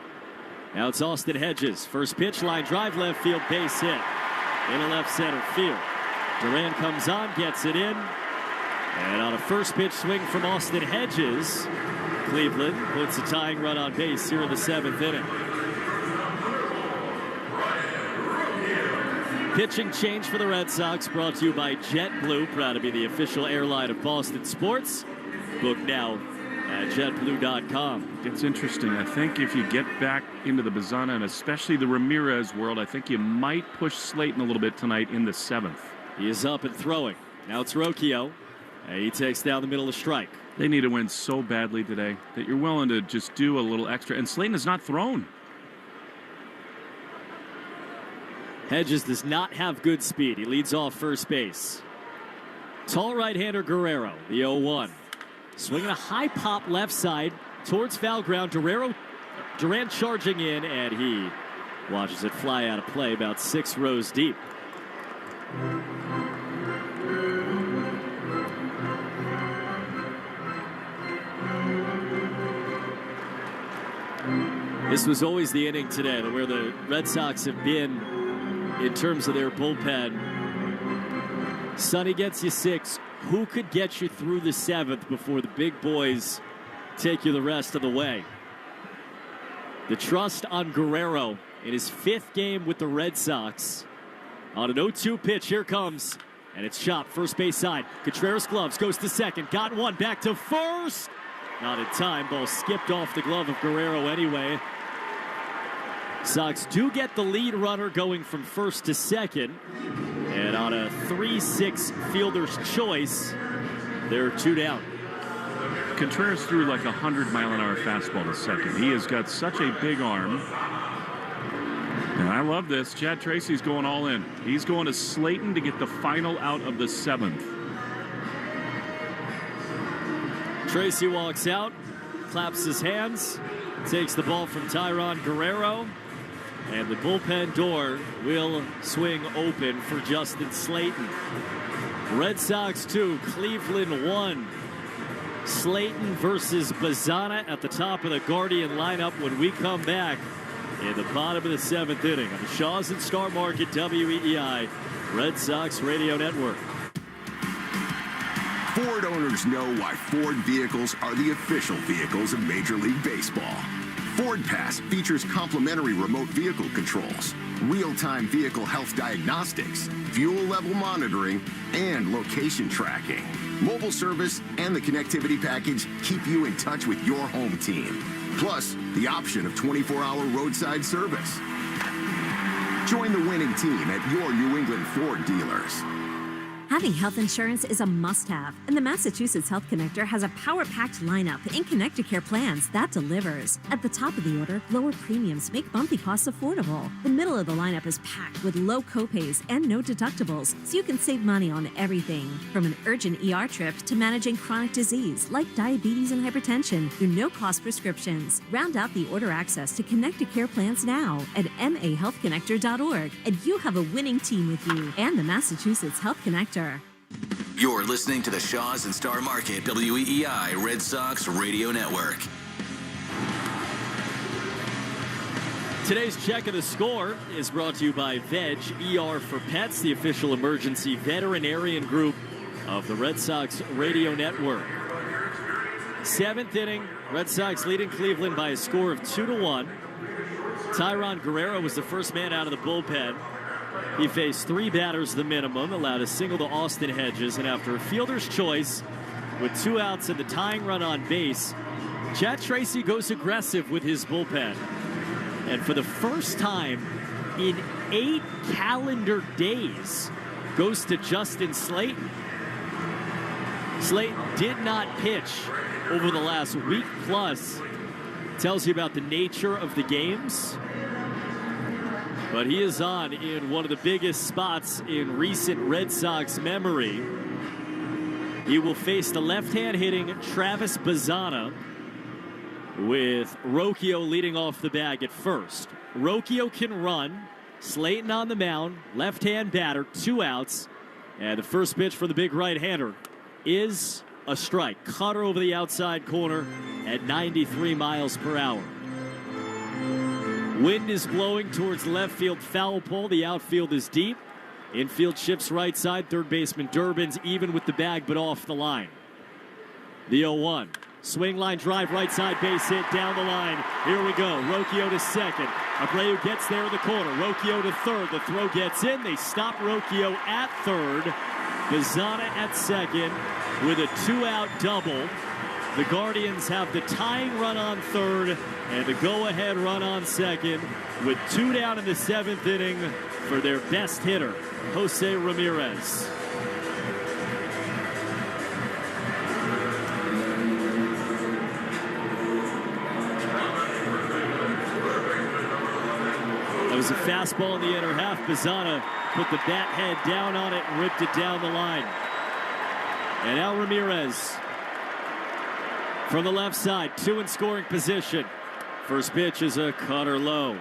Now it's Austin Hedges. First pitch, line drive, left field, base hit. In left center field. Duran comes on, gets it in. And on a first pitch swing from Austin Hedges, Cleveland puts a tying run on base here in the 7th inning. Pitching change for the Red Sox, brought to you by JetBlue, proud to be the official airline of Boston sports. Book now at JetBlue.com. It's interesting. I think if you get back into the Bazana and especially the Ramirez world, I think you might push Slayton a little bit tonight in the 7th. He is up and throwing. Now it's Rocchio. And he takes down the middle of strike. They need to win so badly today that you're willing to just do a little extra. And Slayton has not thrown. Hedges does not have good speed. He leads off first base. Tall right-hander Guerrero, the 0-1. Swinging a high pop left side towards foul ground. Duran charging in, and he watches it fly out of play about 6 rows deep. This was always the inning today where the Red Sox have been in terms of their bullpen. Sonny gets you 6. Who could get you through the 7th before the big boys take you the rest of the way? The trust on Guerrero in his 5th game with the Red Sox. On an 0-2 pitch, here comes And it's chopped first base side. Contreras gloves, goes to second. Got one, back to first. Not in time. Ball skipped off the glove of Guerrero anyway. Sox do get the lead runner going from first to second. And on a 3-6 fielder's choice, they're 2 down. Contreras threw like 100-mile-an-hour fastball to second. He has got such a big arm. And I love this. Chad Tracy's going all in. He's going to Slayton to get the final out of the 7th. Tracy walks out, claps his hands, takes the ball from Tyron Guerrero, and the bullpen door will swing open for Justin Slayton. Red Sox 2, Cleveland 1. Slayton versus Bazana at the top of the Guardian lineup when we come back in the bottom of the 7th inning on the Shaw's and Star Market WEEI Red Sox Radio Network. Ford owners know why Ford vehicles are the official vehicles of Major League Baseball. Ford Pass features complimentary remote vehicle controls, real-time vehicle health diagnostics, fuel level monitoring, and location tracking. Mobile service and the connectivity package keep you in touch with your home team. Plus, the option of 24-hour roadside service. Join the winning team at your New England Ford dealers. Having health insurance is a must-have, and the Massachusetts Health Connector has a power-packed lineup in Connecticare plans that delivers. At the top of the order, lower premiums make monthly costs affordable. The middle of the lineup is packed with low copays and no deductibles, so you can save money on everything, from an urgent ER trip to managing chronic disease like diabetes and hypertension through no-cost prescriptions. Round out the order access to Connecticare plans now at mahealthconnector.org, and you have a winning team with you and the Massachusetts Health Connector. You're listening to the Shaw's and Star Market WEEI Red Sox Radio Network. Today's check of the score is brought to you by Veg ER for Pets, the official emergency veterinarian group of the Red Sox Radio Network. 7th inning, Red Sox leading Cleveland by a score of 2-1. Tyron Guerrero was the first man out of the bullpen. He faced 3 batters the minimum, allowed a single to Austin Hedges, and after a fielder's choice, with 2 outs and the tying run on base, Chad Tracy goes aggressive with his bullpen. And for the first time in 8 calendar days, goes to Justin Slayton. Slayton did not pitch over the last week plus. Tells you about the nature of the games. But he is on in one of the biggest spots in recent Red Sox memory. He will face the left-hand hitting Travis Bazana with Rocchio leading off the bag at first. Rocchio can run. Slayton on the mound, left-hand batter, 2 outs. And the first pitch for the big right-hander is a strike. Cutter over the outside corner at 93 miles per hour. Wind is blowing towards left field foul pole. The outfield is deep. Infield shifts right side. Third baseman Durbin's even with the bag, but off the line. The 0-1. Swing line drive, right side base hit down the line. Here we go. Rocchio to second. Abreu gets there in the corner. Rocchio to third. The throw gets in. They stop Rocchio at third. Bazana at second with a 2-out double. The Guardians have the tying run on third and the go-ahead run on second with 2 down in the 7th inning for their best hitter, Jose Ramirez. That was a fastball in the inner half. Bazana put the bat head down on it and ripped it down the line. And now Ramirez from the left side, 2 in scoring position. First pitch is a cutter low.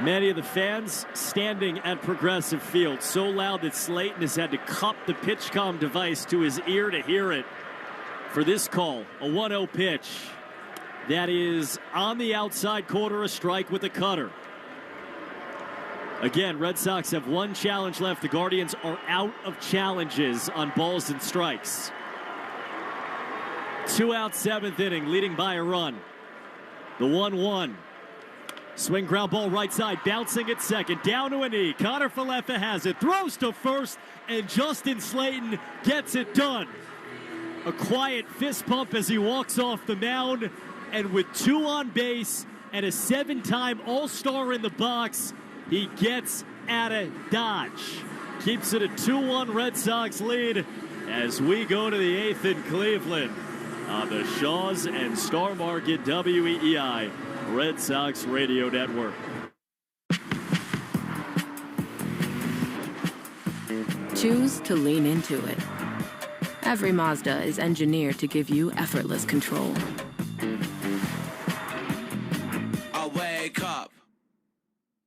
Many of the fans standing at Progressive Field, so loud that Slayton has had to cup the PitchCom device to his ear to hear it for this call. A 1-0 pitch. That is on the outside corner, a strike with a cutter. Again, Red Sox have 1 challenge left. The Guardians are out of challenges on balls and strikes. 2 out, 7th inning, leading by a run. The 1-1. Swing ground ball right side, bouncing at second, down to a knee. Connor Falefa has it, throws to first, and Justin Slayton gets it done. A quiet fist pump as he walks off the mound, and with 2 on base and a 7-time All-Star in the box, he gets out of Dodge. Keeps it a 2-1 Red Sox lead as we go to the 8th in Cleveland on the Shaws and Star Market WEEI Red Sox Radio Network. Choose to lean into it. Every Mazda is engineered to give you effortless control. I wake up.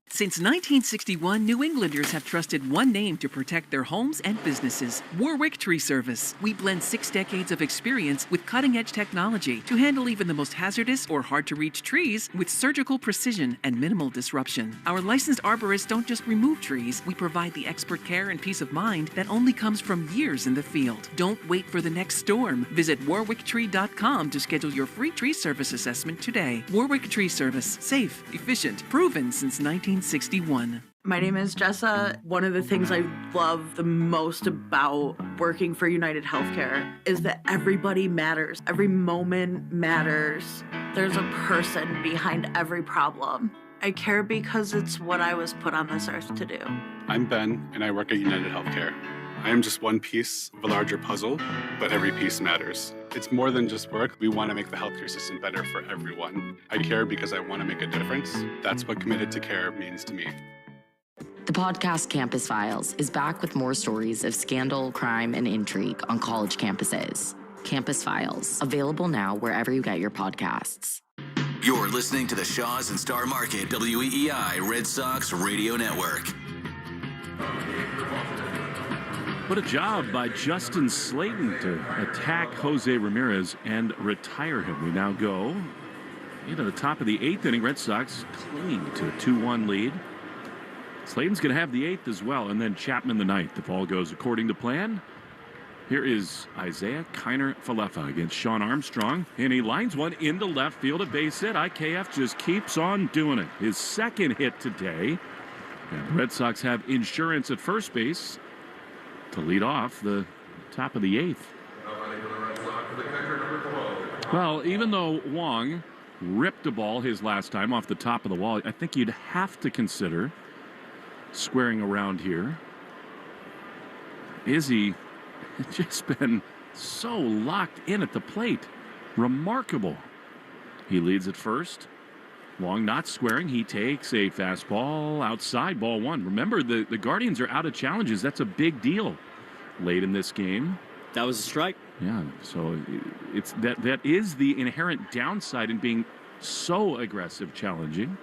Since 1961, New Englanders have trusted one name to protect their homes and businesses: Warwick Tree Service. We blend 6 decades of experience with cutting-edge technology to handle even the most hazardous or hard-to-reach trees with surgical precision and minimal disruption. Our licensed arborists don't just remove trees, we provide the expert care and peace of mind that only comes from years in the field. Don't wait for the next storm. Visit warwicktree.com to schedule your free tree service assessment today. Warwick Tree Service. Safe, efficient, proven since 1961. My name is Jessa. One of the things I love the most about working for United Healthcare is that everybody matters. Every moment matters. There's a person behind every problem. I care because it's what I was put on this earth to do. I'm Ben, and I work at United Healthcare. I am just one piece of a larger puzzle, but every piece matters. It's more than just work. We want to make the healthcare system better for everyone. I care because I want to make a difference. That's what committed to care means to me. The podcast Campus Files is back with more stories of scandal, crime, and intrigue on college campuses. Campus Files, available now wherever you get your podcasts. You're listening to the Shaws and Star Market WEEI Red Sox Radio Network. What a job by Justin Slayton to attack Jose Ramirez and retire him. We now go into the top of the 8th inning. Red Sox clinging to a 2-1 lead. Slayton's going to have the 8th as well, and then Chapman the 9th if all goes according to plan. Here is Isaiah Kiner Falefa against Sean Armstrong, and he lines one into left field, a base hit. IKF just keeps on doing it. His 2nd hit today. And the Red Sox have insurance at first base to lead off the top of the 8th. Well, even though Wong ripped a ball his last time off the top of the wall, I think you'd have to consider squaring around here. Izzy has just been so locked in at the plate. Remarkable. He leads at first. Wong not squaring. He takes a fastball outside, ball 1. Remember, the Guardians are out of challenges. That's a big deal late in this game. That was a strike. Yeah, so it's that is the inherent downside in being so aggressive, challenging.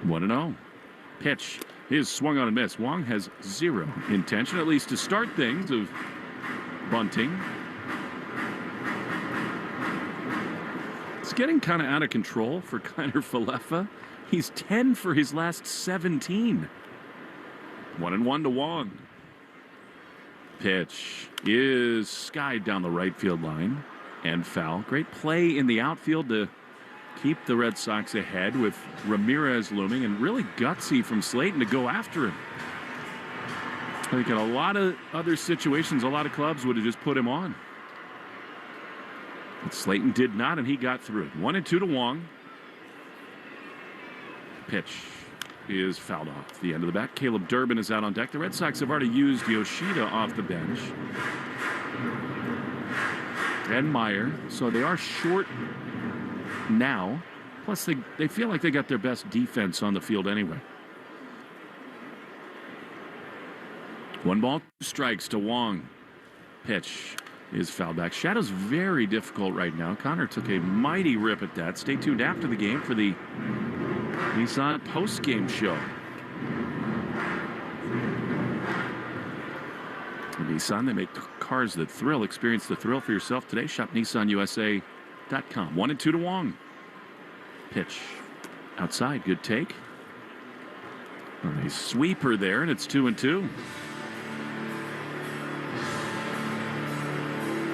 1-0. Pitch is swung on and missed. Wong has 0 intention, at least to start things, of bunting. It's getting kind of out of control for Kiner Falefa. He's 10 for his last 17. 1-1 to Wong. Pitch is skied down the right field line and foul. Great play in the outfield to keep the Red Sox ahead with Ramirez looming, and really gutsy from Slayton to go after him. I think in a lot of other situations, a lot of clubs would have just put him on. But Slayton did not, and he got through it. 1-2 to Wong. Pitch is fouled off the end of the bat. Caleb Durbin is out on deck. The Red Sox have already used Yoshida off the bench. And Meyer. So they are short now. Plus, they feel like they got their best defense on the field anyway. 1 ball, 2 strikes to Wong. Pitch is fouled back. Shadow's very difficult right now. Connor took a mighty rip at that. Stay tuned after the game for the Nissan post-game show. Nissan, they make cars that thrill. Experience the thrill for yourself today. Shop NissanUSA.com. 1-2 to Wong. Pitch outside. Good take. A sweeper there, and it's 2-2.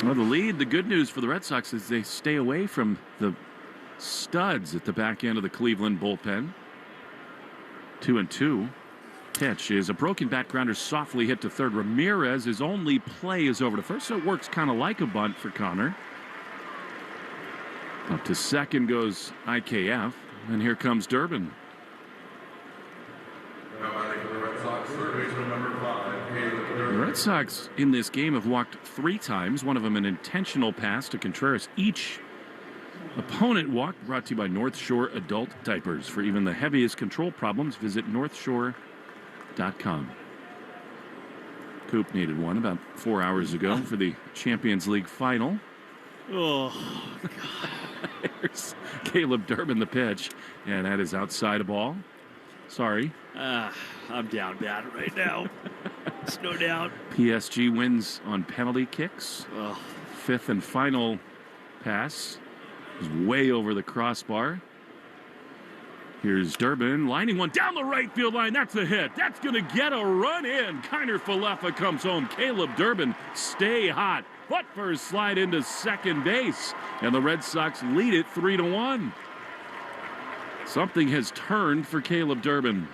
Well, the lead, the good news for the Red Sox is they stay away from the studs at the back end of the Cleveland bullpen. 2-2. Pitch is a broken bat grounder softly hit to third. Ramirez's only play is over to first, so it works kind of like a bunt for Connor. Up to second goes IKF, and here comes Durbin. The Red Sox in this game have walked 3 times, one of them an intentional pass to Contreras. Each opponent walk brought to you by North Shore Adult Diapers. For even the heaviest control problems, visit northshore.com. Coop needed one about 4 hours ago for the Champions League final. Oh, God. There's Caleb Durbin, the pitch, and that is outside a ball. Sorry. I'm down bad right now. There's no doubt. PSG wins on penalty kicks. Oh. 5th and final pass is way over the crossbar. Here's Durbin lining one down the right field line. That's a hit. That's going to get a run in. Kiner Falefa comes home. Caleb Durbin, stay hot. Foot first slide into second base. And the Red Sox lead it 3-1. Something has turned for Caleb Durbin.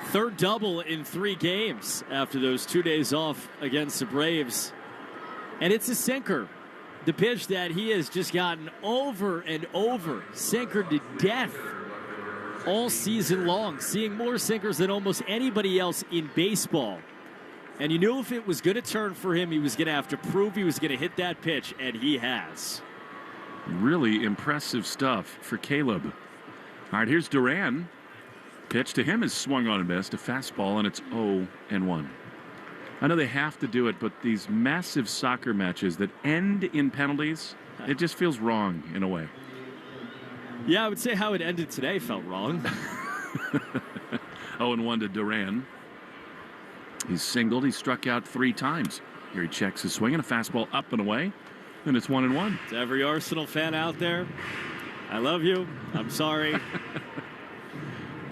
Third double in 3 games after those 2 days off against the Braves. And it's a sinker. The pitch that he has just gotten over and over. Sinker to death all season long. Seeing more sinkers than almost anybody else in baseball. And you knew if it was going to turn for him, he was going to have to prove he was going to hit that pitch, and he has. Really impressive stuff for Caleb. All right, here's Duran. Pitch to him is swung on and missed. A fastball, and it's 0-1. I know they have to do it, but these massive soccer matches that end in penalties, it just feels wrong in a way. Yeah, I would say how it ended today felt wrong. 0-1 to Duran. He's singled. He struck out 3 times. Here he checks his swing and a fastball up and away, and it's 1-1. To every Arsenal fan out there, I love you. I'm sorry.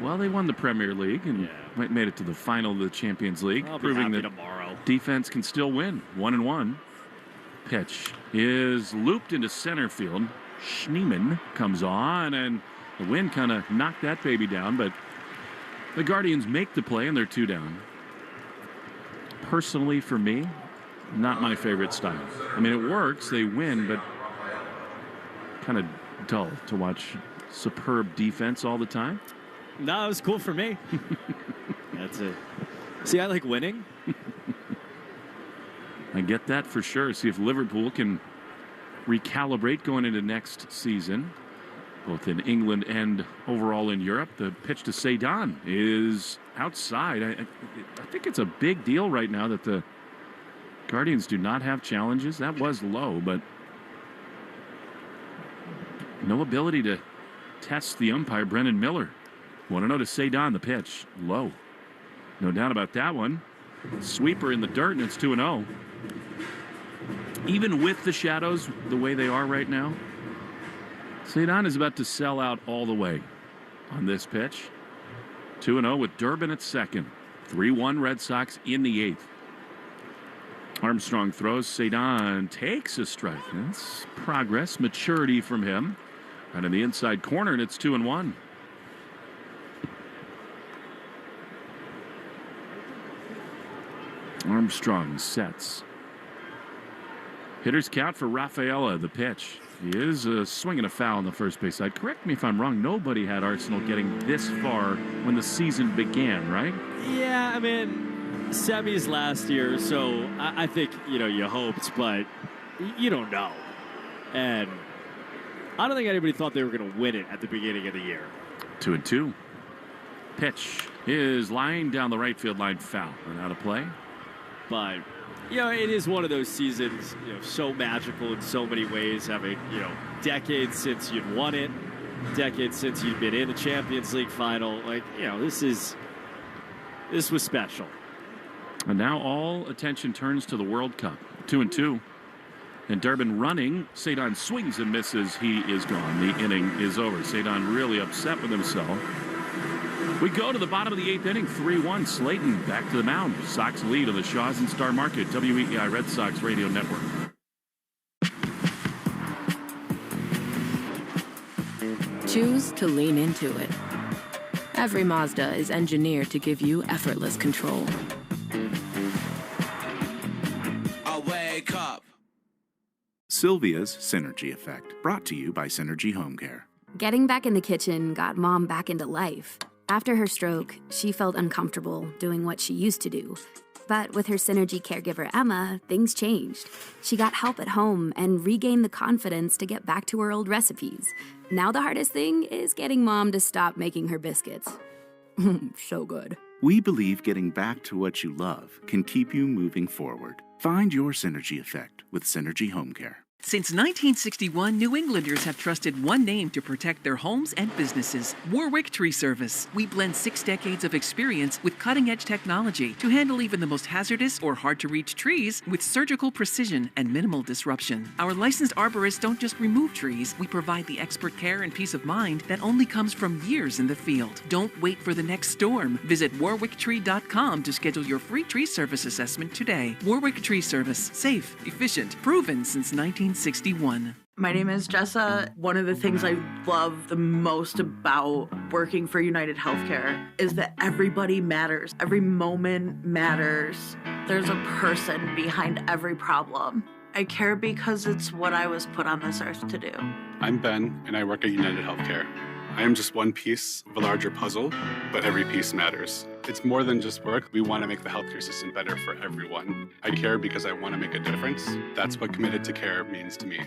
Well, they won the Premier League and made it to the final of the Champions League, proving that tomorrow. Defense can still win. 1-1. Pitch is looped into center field. Schneemann comes on, and the wind kind of knocked that baby down, but the Guardians make the play, and they're 2 down. Personally, for me, not my favorite style. I mean, it works. They win, but kind of dull to watch superb defense all the time. No, it was cool for me. That's it. See, I like winning. I get that for sure. See if Liverpool can recalibrate going into next season, both in England and overall in Europe. The pitch to Cedon is outside. I think it's a big deal right now that the Guardians do not have challenges. That was low, but no ability to test the umpire, Brennan Miller. 1-0 to Cedon, the pitch. Low. No doubt about that one. Sweeper in the dirt, and it's 2-0. Even with the shadows the way they are right now, Cedon is about to sell out all the way on this pitch. 2-0 with Durbin at second. 3-1 Red Sox in the 8th. Armstrong throws. Cedon takes a strike. That's progress, maturity from him. Right in the inside corner, and it's 2-1. Armstrong sets. Hitters count for Rafaela, the pitch. He is swinging a foul on the first base side. Correct me if I'm wrong. Nobody had Arsenal getting this far when the season began, right? Yeah, I mean, semis last year, so I think, you hoped, but you don't know. And I don't think anybody thought they were going to win it at the beginning of the year. 2-2. Pitch is lined down the right field line, foul and out of play. But, it is one of those seasons, so magical in so many ways, having, decades since you'd won it, decades since you'd been in the Champions League final. Like, this was special. And now all attention turns to the World Cup. 2-2. And Durbin running. Cedon swings and misses. He is gone. The inning is over. Cedon really upset with himself. We go to the bottom of the 8th inning. 3-1. Slayton back to the mound. Sox lead on the Shaws and Star Market. WEEI Red Sox Radio Network. Choose to lean into it. Every Mazda is engineered to give you effortless control. I wake up. Sylvia's Synergy Effect, brought to you by Synergy Home Care. Getting back in the kitchen got Mom back into life. After her stroke, she felt uncomfortable doing what she used to do. But with her Synergy caregiver, Emma, things changed. She got help at home and regained the confidence to get back to her old recipes. Now the hardest thing is getting Mom to stop making her biscuits. So good. We believe getting back to what you love can keep you moving forward. Find your Synergy Effect with Synergy Home Care. Since 1961, New Englanders have trusted one name to protect their homes and businesses: Warwick Tree Service. We blend 6 decades of experience with cutting-edge technology to handle even the most hazardous or hard-to-reach trees with surgical precision and minimal disruption. Our licensed arborists don't just remove trees, we provide the expert care and peace of mind that only comes from years in the field. Don't wait for the next storm. Visit warwicktree.com to schedule your free tree service assessment today. Warwick Tree Service. Safe, efficient, proven since 1961. My name is Jessa. One of the things I love the most about working for United Healthcare is that everybody matters. Every moment matters. There's a person behind every problem. I care because it's what I was put on this earth to do. I'm Ben, and I work at United Healthcare. I am just one piece of a larger puzzle, but every piece matters. It's more than just work. We want to make the healthcare system better for everyone. I care because I want to make a difference. That's what committed to care means to me.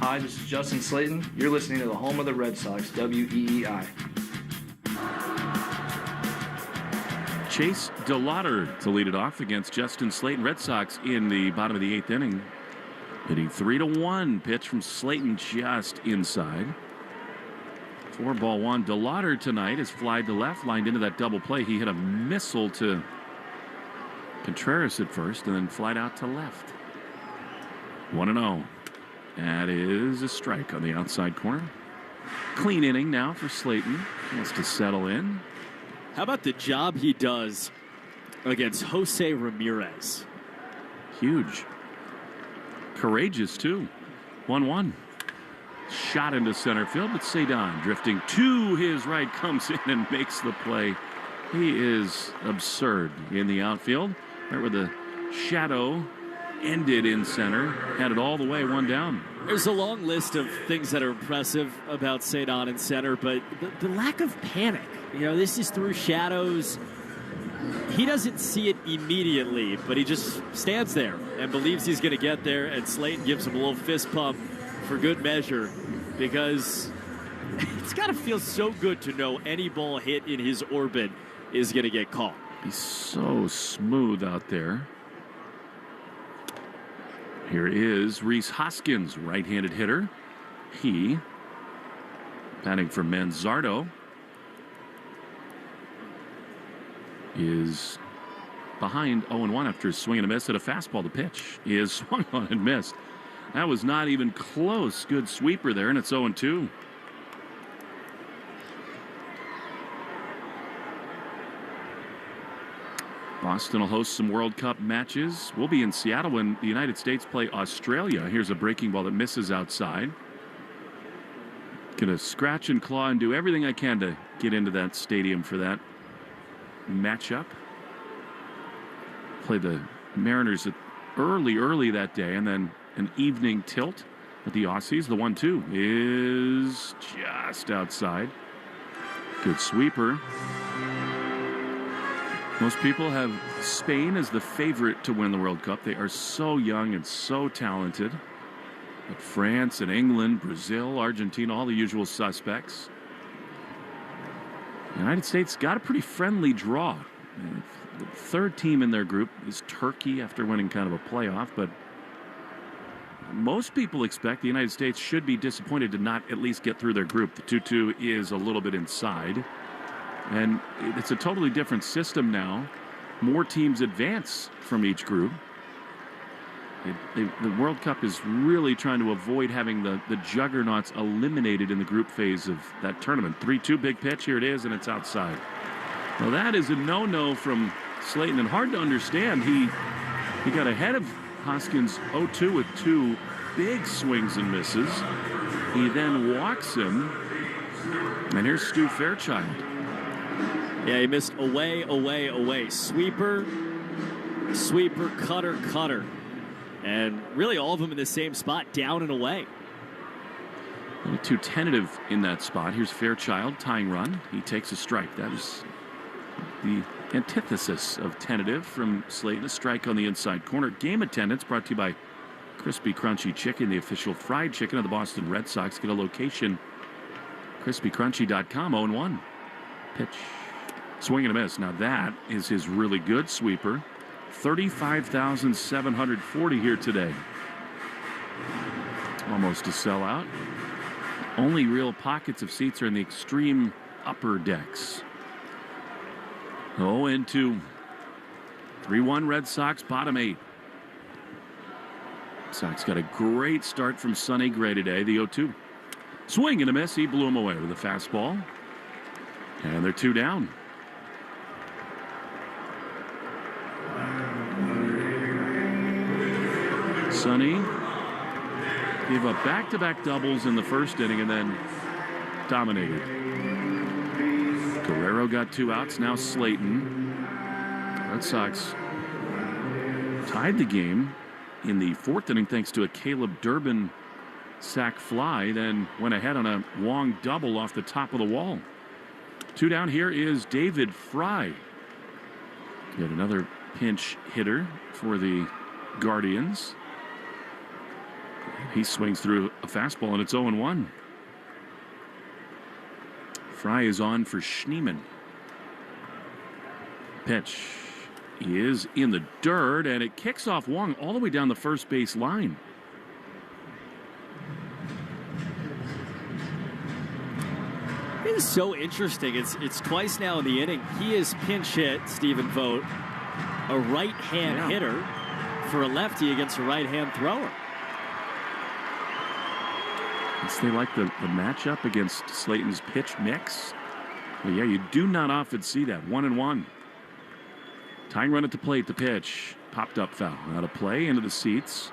Hi, this is Justin Slayton. You're listening to the home of the Red Sox, WEEI. Chase DeLauder to lead it off against Justin Slayton. Red Sox in the bottom of the 8th inning. Hitting 3-1. Pitch from Slayton just inside. 4-1. DeLauder tonight is flied to left, lined into that double play. He hit a missile to Contreras at first and then flied out to left. 1-0. That is a strike on the outside corner. Clean inning now for Slayton. Wants to settle in. How about the job he does against Jose Ramirez? Huge. Courageous, too. 1-1. Shot into center field, but Cedon drifting to his right comes in and makes the play. He is absurd in the outfield. Right where the shadow ended in center. Had it all the way, one down. There's a long list of things that are impressive about Cedon in center, but the lack of panic. You know, this is through shadows. He doesn't see it immediately, but he just stands there and believes he's going to get there, and Slayton gives him a little fist pump for good measure, because it's got to feel so good to know any ball hit in his orbit is going to get caught. He's so smooth out there. Here is Rhys Hoskins, right-handed hitter. He, batting for Manzardo, is behind 0-1 after a swing and a miss at a fastball. The pitch is swung on and missed. That was not even close. Good sweeper there, and it's 0-2. Boston will host some World Cup matches. We'll be in Seattle when the United States play Australia. Here's a breaking ball that misses outside. Gonna scratch and claw and do everything I can to get into that stadium for that matchup. Play the Mariners early that day, and then an evening tilt with the Aussies. The 1-2 is just outside. Good sweeper. Most people have Spain as the favorite to win the World Cup. They are so young and so talented. But France and England, Brazil, Argentina, all the usual suspects. The United States got a pretty friendly draw. The third team in their group is Turkey after winning kind of a playoff, but most people expect the United States should be disappointed to not at least get through their group. The 2-2 is a little bit inside. And it's a totally different system now. More teams advance from each group. The World Cup is really trying to avoid having the juggernauts eliminated in the group phase of that tournament. 3-2 big pitch. Here it is, and it's outside. Well, that is a no-no from Slayton, and hard to understand. He got ahead of Hoskins 0-2 with 2 big swings and misses. He then walks him. And here's Stu Fairchild. Yeah, he missed away. Sweeper, cutter. And really all of them in the same spot, down and away. A little too tentative in that spot. Here's Fairchild, tying run. He takes a strike. That is the antithesis of tentative from Slayton. A strike on the inside corner. Game attendance brought to you by Crispy Crunchy Chicken, the official fried chicken of the Boston Red Sox. Get a location, crispycrunchy.com. 0-1. Pitch. Swing and a miss. Now that is his really good sweeper. 35,740 here today. Almost a sellout. Only real pockets of seats are in the extreme upper decks. 0-2. 3-1 Red Sox, bottom 8. Sox got a great start from Sonny Gray today, the 0-2. Swing and a miss. He blew him away with a fastball. And they're 2 down. Sonny gave up back-to-back doubles in the first inning and then dominated. Guerrero got 2 outs. Now Slayton. Red Sox tied the game in the 4th inning thanks to a Caleb Durbin sac fly, then went ahead on a Wong double off the top of the wall. 2 down. Here is David Fry. Yet another pinch hitter for the Guardians. He swings through a fastball, and it's 0-1. Fry is on for Schneemann. Pitch. He is in the dirt, and it kicks off Wong all the way down the first base line. It is so interesting. It's twice now in the inning. He is pinch hit, Stephen Vogt, a right-hand hitter for a lefty against a right-hand thrower. They like the matchup against Slayton's pitch mix. Well, yeah, you do not often see that. 1-1. Tying run at the plate. The pitch popped up foul. Out of play, into the seats.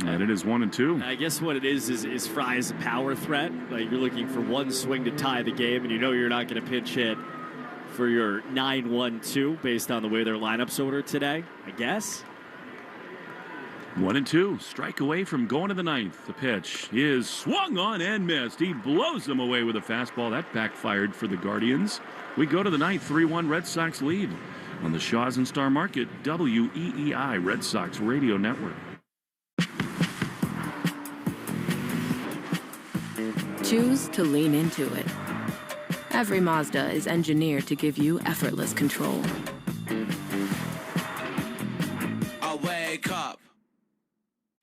And it is 1-2. I guess what it is Fry is a power threat. Like, you're looking for one swing to tie the game, and you know you're not going to pitch hit for your 9-1-2 based on the way their lineup's ordered today, I guess. 1-2. Strike away from going to the 9th. The pitch is swung on and missed. He blows them away with a fastball. That backfired for the Guardians. We go to the 9th. 3-1 Red Sox lead on the Shaws and Star Market WEEI Red Sox Radio Network. Choose to lean into it. Every Mazda is engineered to give you effortless control. I wake up.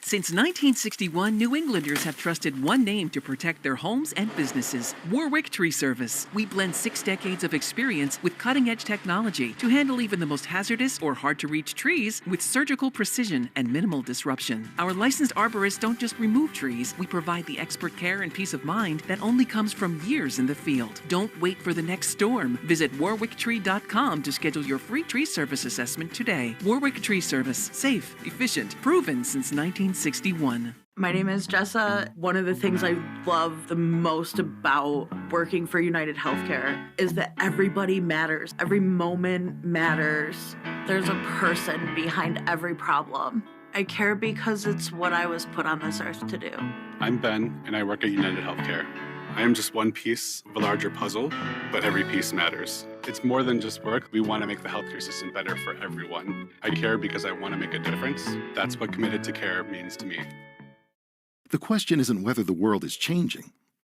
Since 1961, New Englanders have trusted one name to protect their homes and businesses: Warwick Tree Service. We blend 6 decades of experience with cutting-edge technology to handle even the most hazardous or hard-to-reach trees with surgical precision and minimal disruption. Our licensed arborists don't just remove trees, we provide the expert care and peace of mind that only comes from years in the field. Don't wait for the next storm. Visit warwicktree.com to schedule your free tree service assessment today. Warwick Tree Service. Safe, efficient, proven since 1961. My name is Jessa. One of the things I love the most about working for United Healthcare is that everybody matters. Every moment matters. There's a person behind every problem. I care because it's what I was put on this earth to do. I'm Ben, and I work at United Healthcare. I am just one piece of a larger puzzle, but every piece matters. It's more than just work. We want to make the healthcare system better for everyone. I care because I want to make a difference. That's what committed to care means to me. The question isn't whether the world is changing.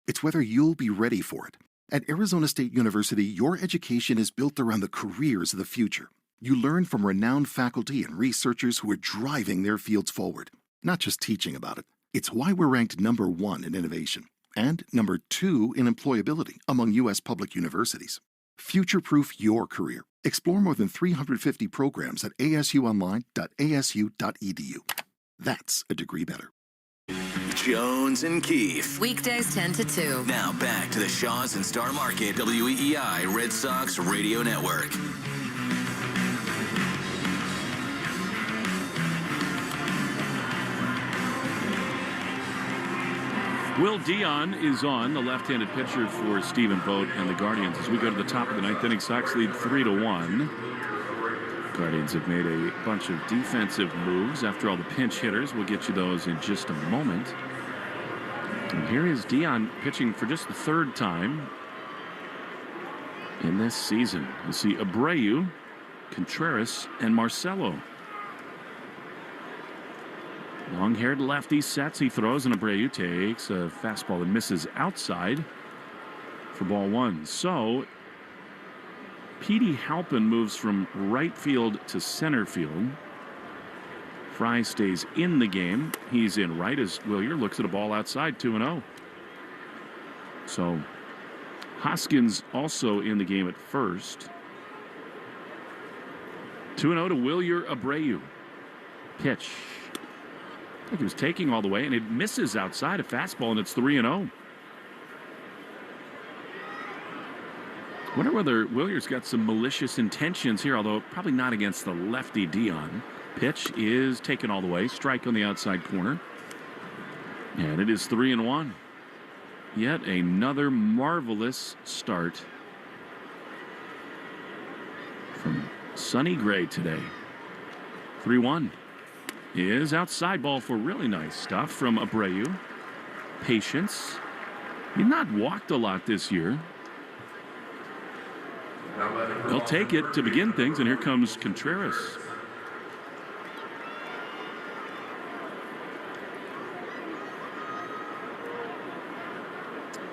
It's whether you'll be ready for it. At Arizona State University, your education is built around the careers of the future. You learn from renowned faculty and researchers who are driving their fields forward, not just teaching about it. It's why we're ranked #1 in innovation and #2 in employability among U.S. public universities. Future-proof your career. Explore more than 350 programs at asuonline.asu.edu. That's a degree better. Jones and Keefe. Weekdays 10 to 2. Now back to the Shaws and Star Market WEEI Red Sox Radio Network. Will Dion is on, the left-handed pitcher for Stephen Vogt and the Guardians. As we go to the top of the ninth inning, Sox lead 3-1. Guardians have made a bunch of defensive moves. After all, the pinch hitters, we'll get you those in just a moment. And here is Dion pitching for just the third time in this season. You see Abreu, Contreras, and Marcelo. Long-haired lefty sets, he throws, and Abreu takes a fastball that misses outside for ball one. So Petey Halpin moves from right field to center field. Fry stays in the game. He's in right as Willier looks at a ball outside, 2-0. So Hoskins also in the game at first. 2-0 to Willier Abreu. Pitch. I think he was taking all the way, and it misses outside a fastball, and it's 3-0. Wonder whether Willier's got some malicious intentions here, although probably not against the lefty Dion. Pitch is taken all the way. Strike on the outside corner. And it is 3-1. Yet another marvelous start from Sonny Gray today. 3-1 is outside ball for really nice stuff from Abreu. Patience. He's not walked a lot this year. They'll take it to begin things, and here comes Contreras.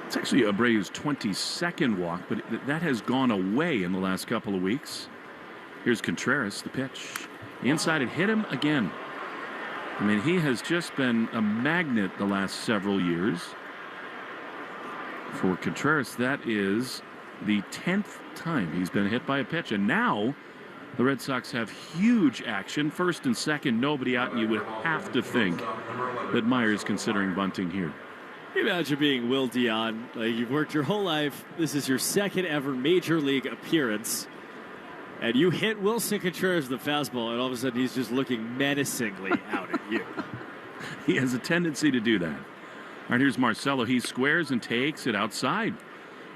It's actually Abreu's 22nd walk, but that has gone away in the last couple of weeks. Here's Contreras, the pitch. Inside, it hit him again. I mean, he has just been a magnet the last several years. For Contreras, that is the 10th time he's been hit by a pitch. And now the Red Sox have huge action. First and second, nobody out, and you would have to think that Meyer's considering bunting here. Imagine being Will Dion. You've worked your whole life. This is your second ever major league appearance. And you hit Wilson Contreras with the fastball, and all of a sudden he's just looking menacingly out at you. He has a tendency to do that. All right, here's Marcelo. He squares and takes it outside.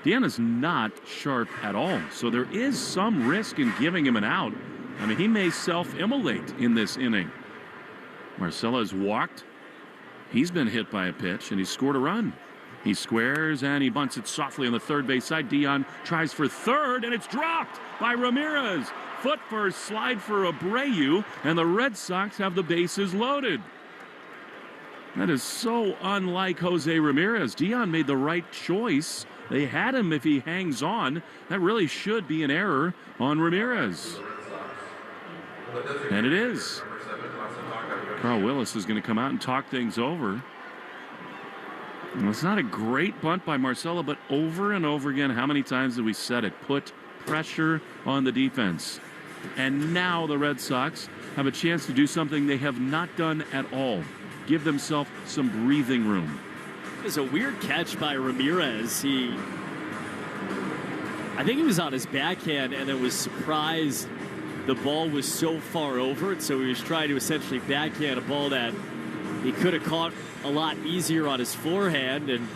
Dion is not sharp at all, so there is some risk in giving him an out. I mean, he may self-immolate in this inning. Marcelo has walked. He's been hit by a pitch, and he's scored a run. He squares, and he bunts it softly on the third base side. Dion tries for third, and it's dropped by Ramirez. Foot first, slide for Abreu, and the Red Sox have the bases loaded. That is so unlike Jose Ramirez. Dion made the right choice. They had him if he hangs on. That really should be an error on Ramirez. And it is. Carl Willis is going to come out and talk things over. And it's not a great bunt by Marcelo, but over and over again, how many times have we said it? Put pressure on the defense. And now the Red Sox have a chance to do something they have not done at all. Give themselves some breathing room. It's a weird catch by Ramirez. I think he was on his backhand and then was surprised the ball was so far over it, so he was trying to essentially backhand a ball that he could have caught a lot easier on his forehand, and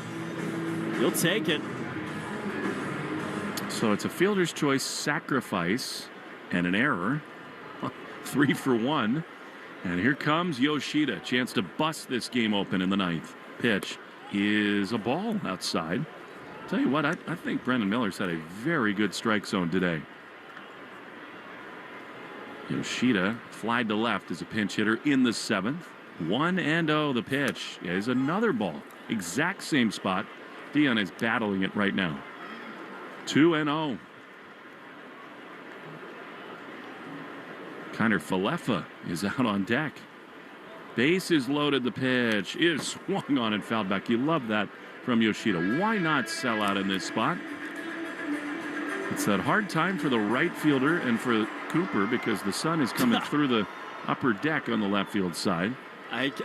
he'll take it. So it's a fielder's choice sacrifice and an error. 3 for 1. And here comes Yoshida. Chance to bust this game open in the ninth. Pitch is a ball outside. Tell you what, I think Brendan Miller's had a very good strike zone today. Yoshida flied to left as a pinch hitter in the seventh. 1-0 the pitch is another ball. Exact same spot. Dion is battling it right now. 2-0. Kiner Falefa is out on deck. Base is loaded. The pitch is swung on and fouled back. You love that from Yoshida. Why not sell out in this spot? It's that hard time for the right fielder and for Cooper because the sun is coming through the upper deck on the left field side.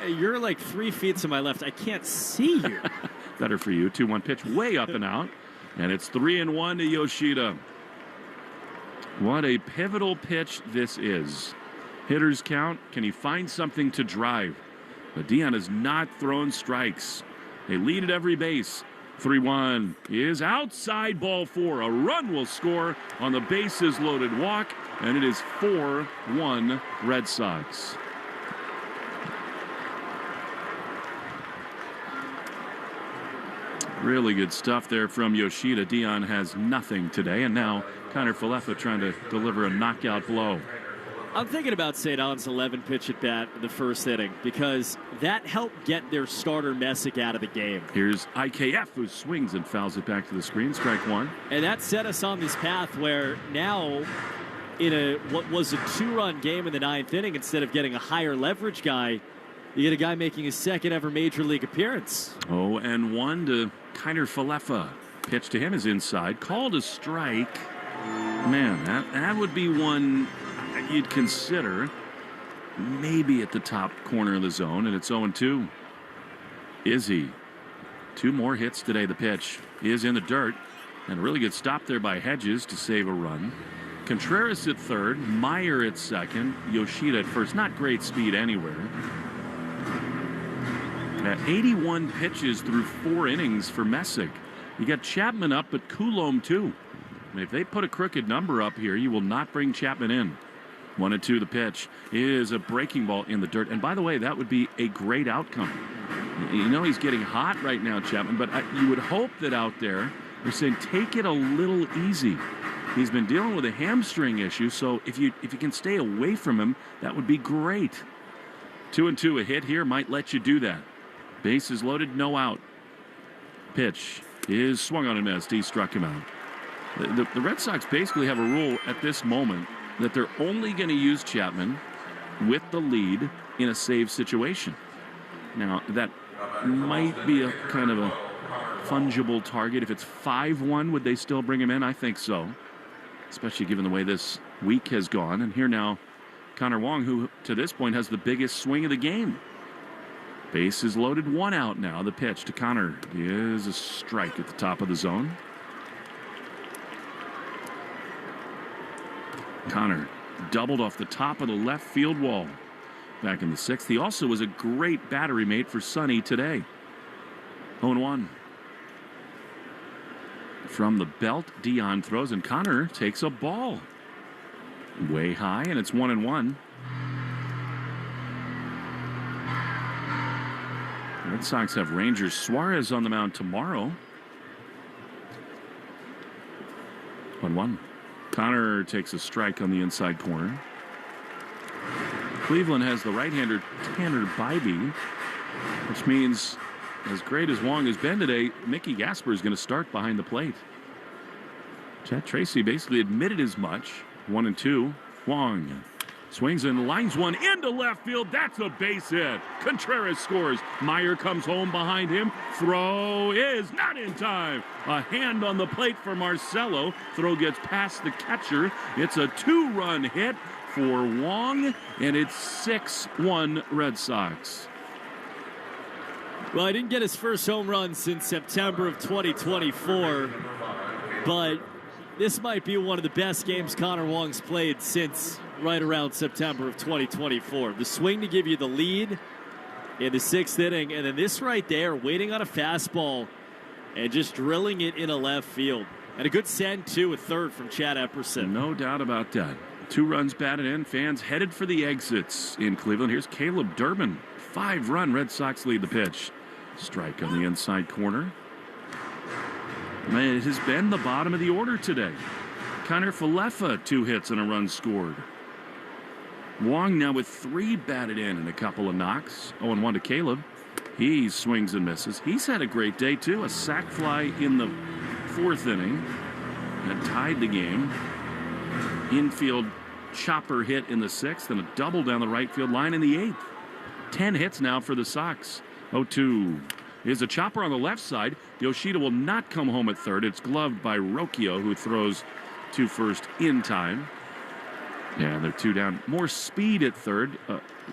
You're like 3 feet to my left. I can't see you. Better for you. 2-1 pitch way up and out. And it's 3-1 to Yoshida. What a pivotal pitch this is. Hitters count. Can he find something to drive? But Dion has not thrown strikes. They lead at every base. 3-1 is outside, ball 4. A run will score on the bases loaded walk, and it is 4-1 Red Sox. Really good stuff there from Yoshida. Dion has nothing today, and now Connor Falefa trying to deliver a knockout blow. I'm thinking about St. John's 11 pitch at bat in the first inning because that helped get their starter Messick out of the game. Here's IKF, who swings and fouls it back to the screen. Strike 1. And that set us on this path where now in what was a 2-run game in the 9th inning, instead of getting a higher leverage guy, you get a guy making his second ever major league appearance. 0-1 to Kiner Falefa. Pitch to him is inside. Called a strike. Man, that would be one you'd consider maybe at the top corner of the zone, and it's 0-2. Izzy. 2 more hits today. The pitch is in the dirt, and a really good stop there by Hedges to save a run. Contreras at third, Meyer at second, Yoshida at first. Not great speed anywhere. 81 pitches through 4 innings for Messick. You got Chapman up, but Coulomb too. And if they put a crooked number up here, you will not bring Chapman in. 1-2 the pitch is a breaking ball in the dirt. And by the way, that would be a great outcome. You know he's getting hot right now, Chapman, but you would hope that out there they're saying take it a little easy. He's been dealing with a hamstring issue, so if you can stay away from him, that would be great. 2-2, a hit here might let you do that. Bases loaded, no out. Pitch is swung on and missed. He struck him out. The Red Sox basically have a rule at this moment that they're only going to use Chapman with the lead in a save situation. Now, that might be a kind of a fungible target. If it's 5-1, would they still bring him in? I think so, especially given the way this week has gone. And here now, Connor Wong, who to this point has the biggest swing of the game. Base is loaded, 1 out now. The pitch to Connor is a strike at the top of the zone. Connor doubled off the top of the left field wall back in the 6th. He also was a great battery mate for Sonny today. 0-1. From the belt, Dion throws, and Connor takes a ball. Way high, and it's 1-1. Red Sox have Rangers Suarez on the mound tomorrow. 1-1. Connor takes a strike on the inside corner. Cleveland has the right-hander Tanner Bybee, which means, as great as Wong has been today, Mickey Gasper is going to start behind the plate. Chet Tracy basically admitted as much. 1-2. Wong swings and lines one into left field. That's a base hit. Contreras scores. Meyer comes home behind him. Throw is not in time. A hand on the plate for Marcelo. Throw gets past the catcher. It's a 2-run hit for Wong, and it's 6-1 Red Sox. Well, he didn't get his first home run since September of 2024, but this might be one of the best games Connor Wong's played since right around September of 2024. The swing to give you the lead in the 6th inning, and then this right there, waiting on a fastball and just drilling it in a left field. And a good send, too, at third from Chad Epperson. No doubt about that. 2 runs batted in. Fans headed for the exits in Cleveland. Here's Caleb Durbin. 5-run Red Sox lead the pitch. Strike on the inside corner. Man, it has been the bottom of the order today. Connor Falefa, 2 hits and a run scored. Wong now with 3 batted in and a couple of knocks. 0-1 to Caleb. He swings and misses. He's had a great day, too. A sac fly in the 4th inning that tied the game. Infield chopper hit in the 6th and a double down the right field line in the 8th. 10 hits now for the Sox. 0-2 is a chopper on the left side. Yoshida will not come home at third. It's gloved by Rocchio, who throws to first in time. Yeah, they're 2 down. More speed at third.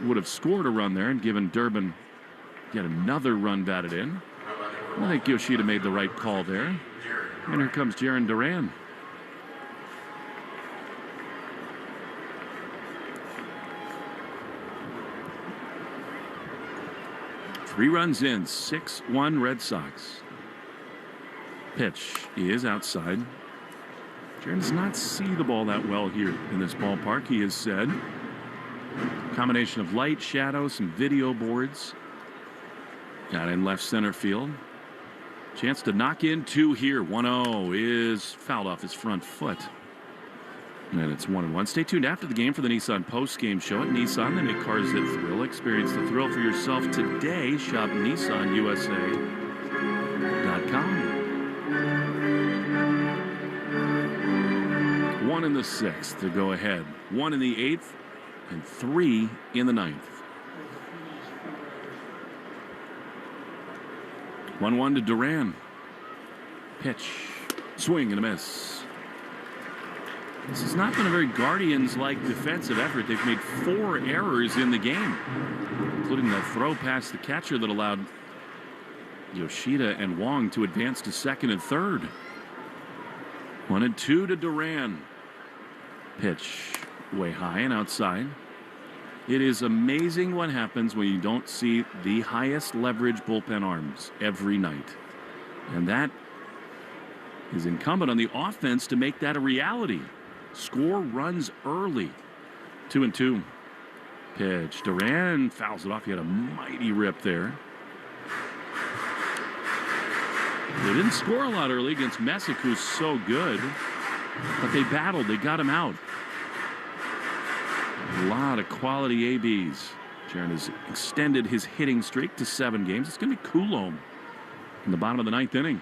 Would have scored a run there and given Durbin yet another run batted in. I think Yoshida made the right call there. And here comes Jarren Duran. 3 runs in, 6-1 Red Sox. Pitch is outside. Jaron does not see the ball that well here in this ballpark, he has said. Combination of light, shadow, some video boards. Got in left center field. Chance to knock in 2 here. 1-0 is fouled off his front foot. And it's 1-1. Stay tuned after the game for the Nissan post-game show at Nissan. They make cars that thrill. Experience the thrill for yourself today. Shop NissanUSA.com. 1 in the 6th to go ahead. 1 in the 8th and 3 in the 9th. 1-1 to Duran. Pitch. Swing and a miss. This has not been a very Guardians-like defensive effort. They've made 4 errors in the game, including that throw past the catcher that allowed Yoshida and Wong to advance to second and third. 1-2 to Duran. Pitch way high and outside. It is amazing what happens when you don't see the highest leverage bullpen arms every night. And that is incumbent on the offense to make that a reality. Score runs early. 2-2. Pitch. Duran fouls it off. He had a mighty rip there. They didn't score a lot early against Messick, who's so good. But they battled. They got him out. A lot of quality ABs. Jaron has extended his hitting streak to 7 games. It's going to be Coulomb in the bottom of the 9th inning.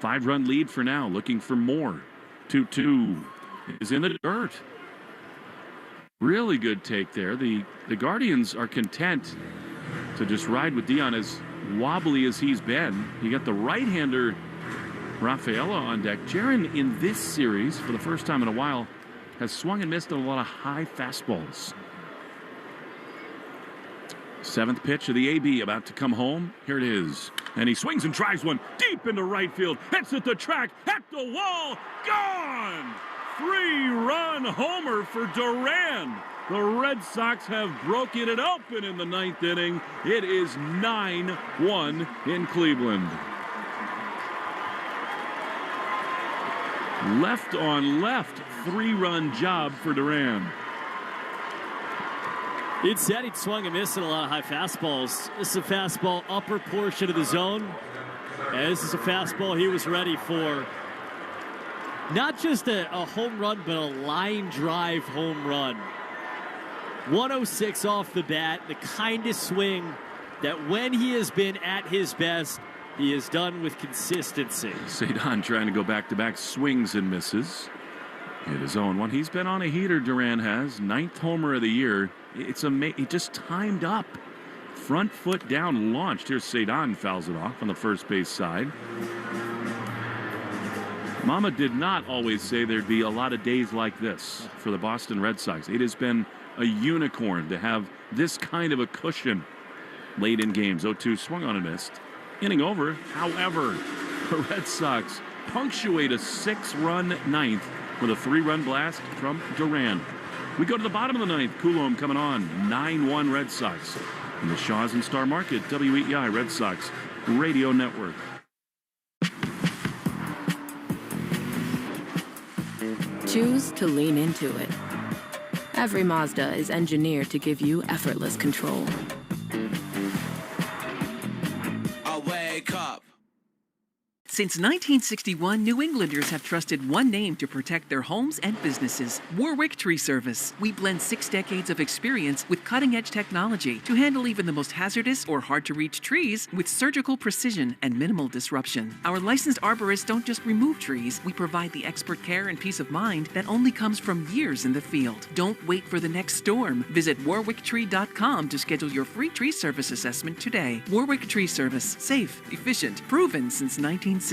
5-run lead for now. Looking for more. 2-2 is in the dirt. Really good take there. The Guardians are content to just ride with Dion, as wobbly as he's been. You got the right-hander Rafaela on deck. Jaron in this series, for the first time in a while, has swung and missed a lot of high fastballs. 7th pitch of the AB about to come home. Here it is. And he swings and drives one deep into right field. Hits at the track, at the wall, gone! 3-run homer for Duran. The Red Sox have broken it open in the 9th inning. It is 9-1 in Cleveland. Left on left, 3-run job for Duran. It said he'd swung and missed at a lot of high fastballs. This is a fastball upper portion of the zone. And this is a fastball he was ready for. Not just a home run, but a line drive home run. 106 off the bat, the kind of swing that when he has been at his best, he has done with consistency. Cedon trying to go back-to-back swings and misses. Hit his own one. He's been on a heater, Duran has. 9th homer of the year. It's he just timed up. Front foot down, launched. Here's Cedon, fouls it off on the first base side. Mama did not always say there'd be a lot of days like this for the Boston Red Sox. It has been a unicorn to have this kind of a cushion late in games. 0-2 swung on and missed. Inning over. However, the Red Sox punctuate a 6-run 9th with a 3-run blast from Duran. We go to the bottom of the 9th. Coulomb coming on. 9-1 Red Sox. In the Shaw's and Star Market, WEEI Red Sox Radio Network. Choose to lean into it. Every Mazda is engineered to give you effortless control. I wake up. Since 1961, New Englanders have trusted one name to protect their homes and businesses: Warwick Tree Service. We blend 6 decades of experience with cutting-edge technology to handle even the most hazardous or hard-to-reach trees with surgical precision and minimal disruption. Our licensed arborists don't just remove trees, we provide the expert care and peace of mind that only comes from years in the field. Don't wait for the next storm. Visit warwicktree.com to schedule your free tree service assessment today. Warwick Tree Service. Safe, efficient, proven since 1961.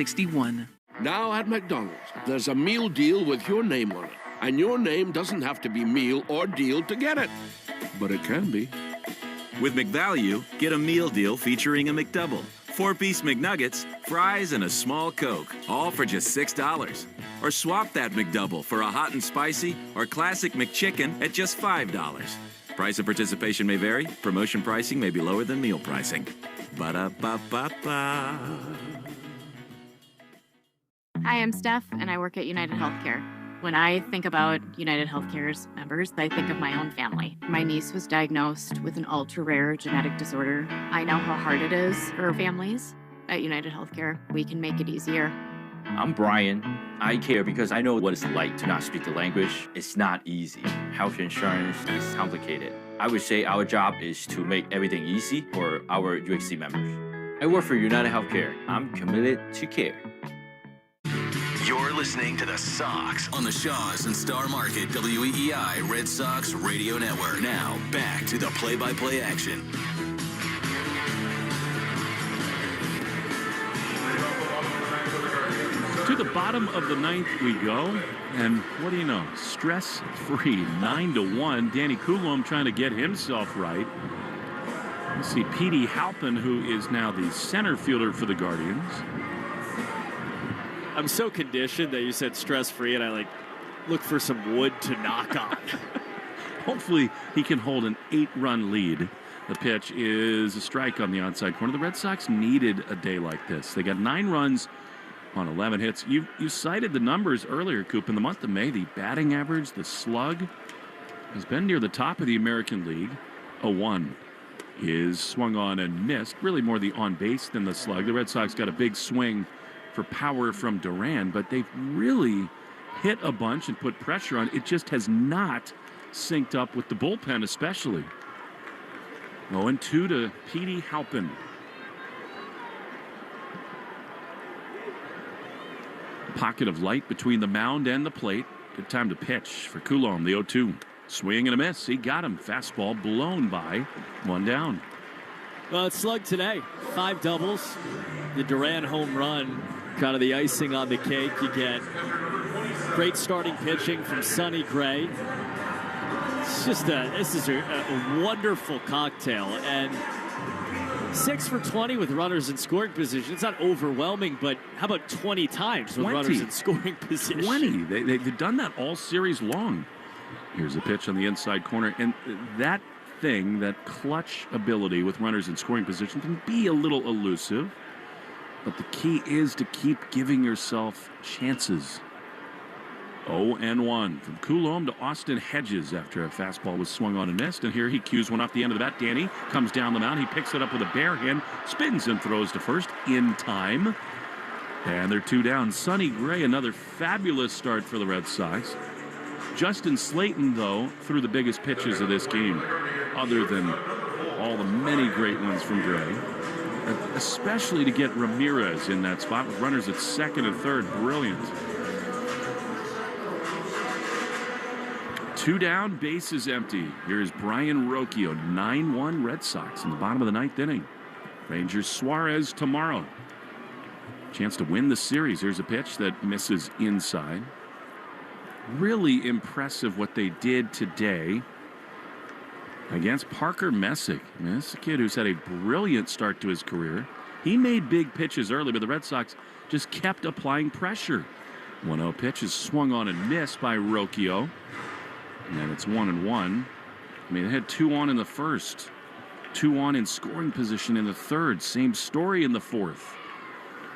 Now at McDonald's, there's a meal deal with your name on it. And your name doesn't have to be meal or deal to get it. But it can be. With McValue, get a meal deal featuring a McDouble, 4-piece McNuggets, fries, and a small Coke, all for just $6. Or swap that McDouble for a hot and spicy or classic McChicken at just $5. Price of participation may vary. Promotion pricing may be lower than meal pricing. Ba-da-ba-ba-ba. Hi, I'm Steph, and I work at United Healthcare. When I think about United Healthcare's members, I think of my own family. My niece was diagnosed with an ultra-rare genetic disorder. I know how hard it is for families. At United Healthcare, we can make it easier. I'm Brian. I care because I know what it's like to not speak the language. It's not easy. Health insurance is complicated. I would say our job is to make everything easy for our UHC members. I work for United Healthcare. I'm committed to care. You're listening to the Sox on the Shaws and Star Market WEEI Red Sox Radio Network. Now, back to the play-by-play action. To the bottom of the ninth we go, and what do you know? Stress-free, 9-1. Danny Coulombe trying to get himself right. You see Petey Halpin, who is now the center fielder for the Guardians. I'm so conditioned that you said stress-free, and I look for some wood to knock on. Hopefully he can hold an 8-run lead. The pitch is a strike on the onside corner. The Red Sox needed a day like this. They got 9 runs on 11 hits. You cited the numbers earlier, Coop. In the month of May, the batting average, the slug, has been near the top of the American League. A 1 is swung on and missed. Really more the on base than the slug. The Red Sox got a big swing for power from Duran, but they've really hit a bunch and put pressure on. It just has not synced up with the bullpen, especially. 0-2 to Petey Halpin. Pocket of light between the mound and the plate. Good time to pitch for Coulombe, the 0-2. Swing and a miss. He got him. Fastball blown by. 1 down. Well, it's slugged today. 5 doubles. The Duran home run, kind of the icing on the cake. You get great starting pitching from Sonny Gray. It's just this is a wonderful cocktail. And 6 for 20 with runners in scoring position. It's not overwhelming, but how about 20 times with runners in scoring position? 20. They've done that all series long. Here's a pitch on the inside corner. And that thing, that clutch ability with runners in scoring position, can be a little elusive. But the key is to keep giving yourself chances. 0-1 from Coulombe to Austin Hedges after a fastball was swung on and missed. And here he cues one off the end of the bat. Danny comes down the mound. He picks it up with a bare hand, spins and throws to first in time. And they're 2 down. Sonny Gray, another fabulous start for the Red Sox. Justin Slayton, though, threw the biggest pitches of this game, other than all the many great ones from Gray. Especially to get Ramirez in that spot with runners at second and third. Brilliant. 2 down, bases empty. Here's Brian Rocchio, 9-1 Red Sox in the bottom of the 9th inning. Rangers Suarez tomorrow. Chance to win the series. Here's a pitch that misses inside. Really impressive what they did today against Parker Messick. This is a kid who's had a brilliant start to his career. He made big pitches early, but the Red Sox just kept applying pressure. 1-0 pitch is swung on and missed by Rocchio. And it's 1-1. I mean, they had 2 on in the first, 2 on in scoring position in the third. Same story in the fourth,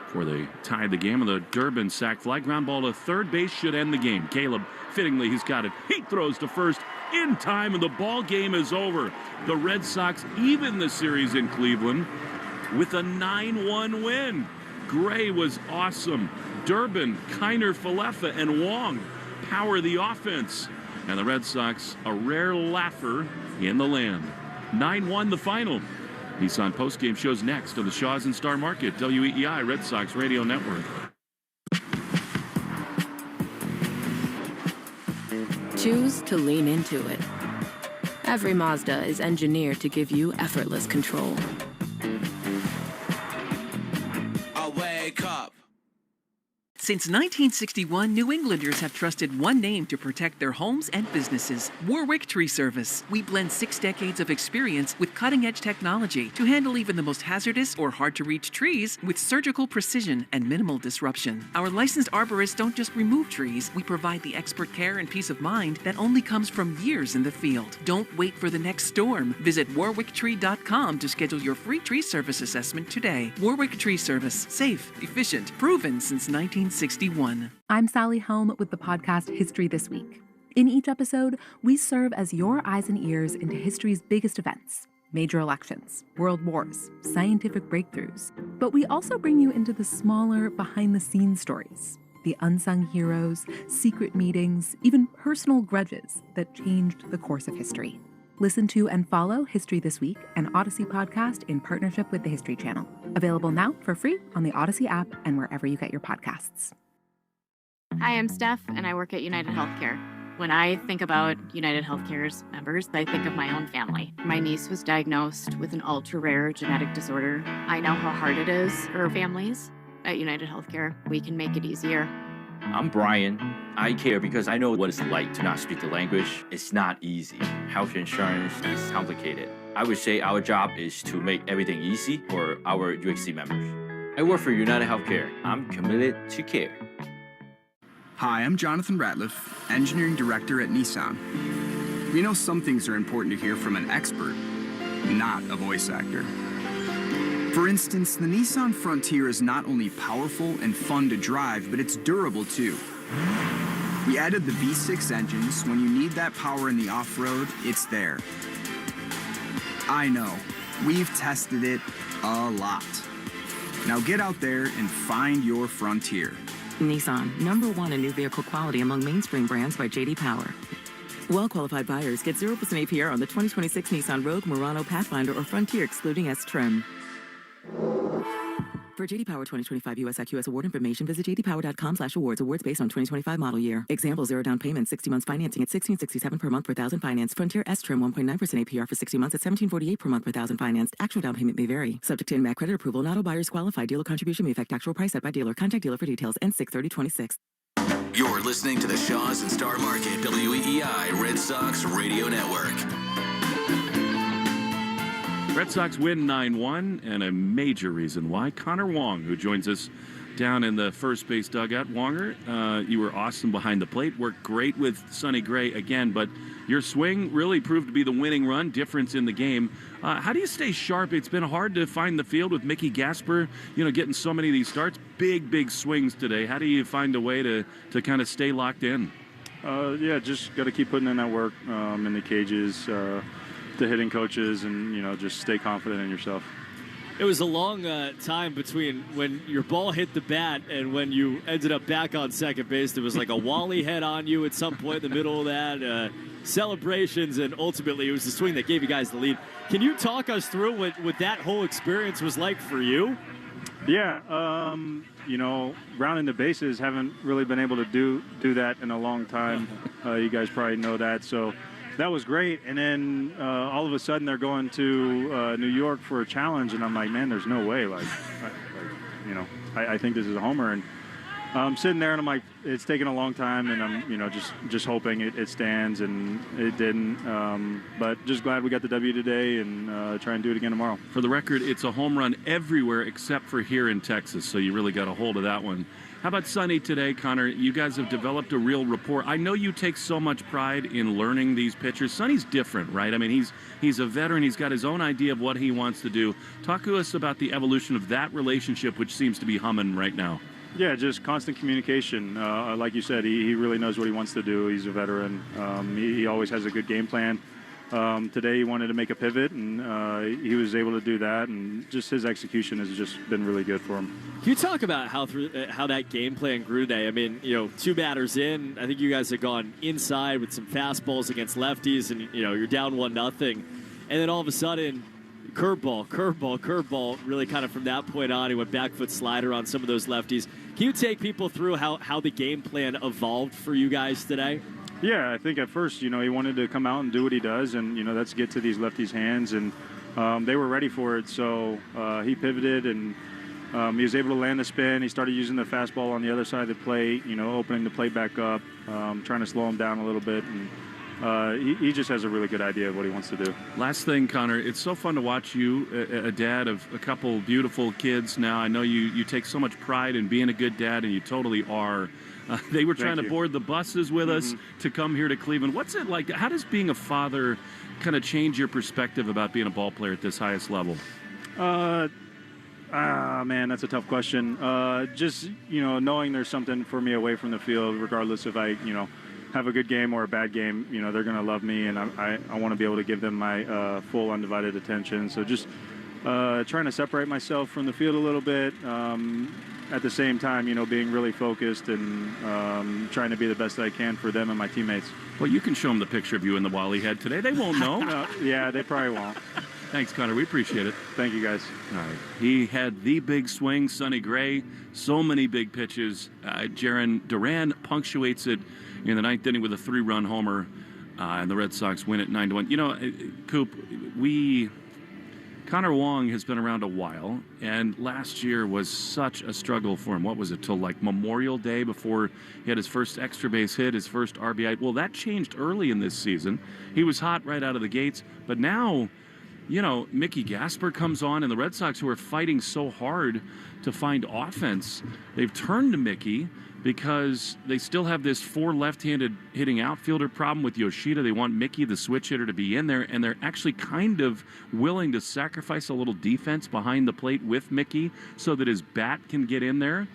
before they tied the game with a Durbin sac fly. Ground ball to third base should end the game. Caleb, fittingly, he's got it. He throws to first in time, and the ball game is over. The Red Sox even the series in Cleveland with a 9-1 win. Gray was awesome. Durbin, Kiner, Falefa, and Wong power the offense. And the Red Sox, a rare laugher in the land. 9-1 the final. Nissan postgame shows next on the Shaws and Star Market, WEEI Red Sox Radio Network. Choose to lean into it. Every Mazda is engineered to give you effortless control. I wake up. Since 1961, New Englanders have trusted one name to protect their homes and businesses: Warwick Tree Service. We blend 6 decades of experience with cutting-edge technology to handle even the most hazardous or hard-to-reach trees with surgical precision and minimal disruption. Our licensed arborists don't just remove trees, we provide the expert care and peace of mind that only comes from years in the field. Don't wait for the next storm. Visit warwicktree.com to schedule your free tree service assessment today. Warwick Tree Service. Safe, efficient, proven since 1961. I'm Sally Helm with the podcast History This Week. In each episode, we serve as your eyes and ears into history's biggest events: major elections, world wars, scientific breakthroughs. But we also bring you into the smaller, behind-the-scenes stories, the unsung heroes, secret meetings, even personal grudges that changed the course of history. Listen to and follow History This Week, an Odyssey podcast in partnership with the History Channel. Available now for free on the Odyssey app and wherever you get your podcasts. Hi, I'm Steph, and I work at United Healthcare. When I think about United Healthcare's members, I think of my own family. My niece was diagnosed with an ultra-rare genetic disorder. I know how hard it is for families. At United Healthcare, we can make it easier. I'm Brian. I care because I know what it's like to not speak the language. It's not easy. Health insurance is complicated. I would say our job is to make everything easy for our UHC members. I work for United Healthcare. I'm committed to care. Hi, I'm Jonathan Ratliff, Engineering Director at Nissan. We know some things are important to hear from an expert, not a voice actor. For instance, the Nissan Frontier is not only powerful and fun to drive, but it's durable too. We added the V6 engine, so when you need that power in the off-road, it's there. I know, we've tested it a lot. Now get out there and find your Frontier. Nissan, #1 in new vehicle quality among mainstream brands by J.D. Power. Well-qualified buyers get 0% APR on the 2026 Nissan Rogue, Murano, Pathfinder, or Frontier, excluding S-Trim. For J.D. Power 2025 US IQS award information, visit jdpower.com/awards. Awards based on 2025 model year. Example: 0 down payment, 60 months financing at $1,667 per month per thousand financed. Frontier S-Trim 1.9% APR for 60 months at $1,748 per month per thousand financed. Actual down payment may vary. Subject to NMAC credit approval. Not all buyers qualify. Dealer contribution may affect actual price set by dealer. Contact dealer for details. N6/30/26. You're listening to the Shaws and Star Market WEEI Red Sox Radio Network. Red Sox win 9-1, and a major reason why. Connor Wong, who joins us down in the first base dugout. Wonger, you were awesome behind the plate, worked great with Sonny Gray again, but your swing really proved to be the winning run difference in the game. How do you stay sharp? It's been hard to find the field with Mickey Gasper, getting so many of these starts. Big swings today. How do you find a way to kind of stay locked in? Just got to keep putting in that work in the cages, the hitting coaches, and just stay confident in yourself. It was a long time between when your ball hit the bat and when you ended up back on second base. There was like a Wally head on you at some point in the middle of that, celebrations, and ultimately it was the swing that gave you guys the lead. Can you talk us through what that whole experience was like for you? Yeah, rounding the bases, haven't really been able to do that in a long time. You guys probably know that, so that was great. And then all of a sudden they're going to New York for a challenge, and I'm like, man, there's no way. I think this is a homer. And I'm sitting there and I'm like, it's taken a long time, and I'm just hoping it stands, and it didn't. But just glad we got the W today, and try and do it again tomorrow. For the record, it's a home run everywhere except for here in Texas, so you really got a hold of that one. How about Sonny today, Connor? You guys have developed a real rapport. I know you take so much pride in learning these pitchers. Sonny's different, right? I mean, he's a veteran. He's got his own idea of what he wants to do. Talk to us about the evolution of that relationship, which seems to be humming right now. Yeah, just constant communication. Like you said, he really knows what he wants to do. He's a veteran. He always has a good game plan. Today he wanted to make a pivot, and he was able to do that, and just his execution has just been really good for him. Can you talk about how that game plan grew today? I mean, 2 batters in, I think you guys have gone inside with some fastballs against lefties, and you're down 1-0, and then all of a sudden, curveball, really kind of from that point on, he went back foot slider on some of those lefties. Can you take people through how the game plan evolved for you guys today? Yeah, I think at first, he wanted to come out and do what he does, and, that's get to these lefties' hands, and they were ready for it. So he pivoted and He was able to land the spin. He started using the fastball on the other side of the plate, opening the plate back up, trying to slow him down a little bit. And he just has a really good idea of what he wants to do. Last thing, Connor, it's so fun to watch you, a dad of a couple beautiful kids now. I know you take so much pride in being a good dad, and you totally are. They were trying to board the buses with us to come here to Cleveland. What's it like? How does being a father kind of change your perspective about being a ball player at this highest level? Man, that's a tough question. Just, knowing there's something for me away from the field, regardless if I, have a good game or a bad game, they're going to love me, and I want to be able to give them my full undivided attention. So just trying to separate myself from the field a little bit. At the same time, being really focused and trying to be the best that I can for them and my teammates. Well, you can show them the picture of you in the Wally head today. They won't know. Yeah, they probably won't. Thanks, Connor. We appreciate it. Thank you, guys. All right. He had the big swing, Sonny Gray. So many big pitches. Jaron Duran punctuates it in the ninth inning with a 3-run homer, and the Red Sox win it 9-1. Coop, Connor Wong has been around a while, and last year was such a struggle for him. What was it, till like Memorial Day before he had his first extra base hit, his first RBI? Well, that changed early in this season. He was hot right out of the gates, but now, Mickey Gasper comes on, and the Red Sox, who are fighting so hard to find offense, they've turned to Mickey because they still have this 4 left-handed hitting outfielder problem with Yoshida. They want Mickey, the switch hitter, to be in there, and they're actually kind of willing to sacrifice a little defense behind the plate with Mickey so that his bat can get in there.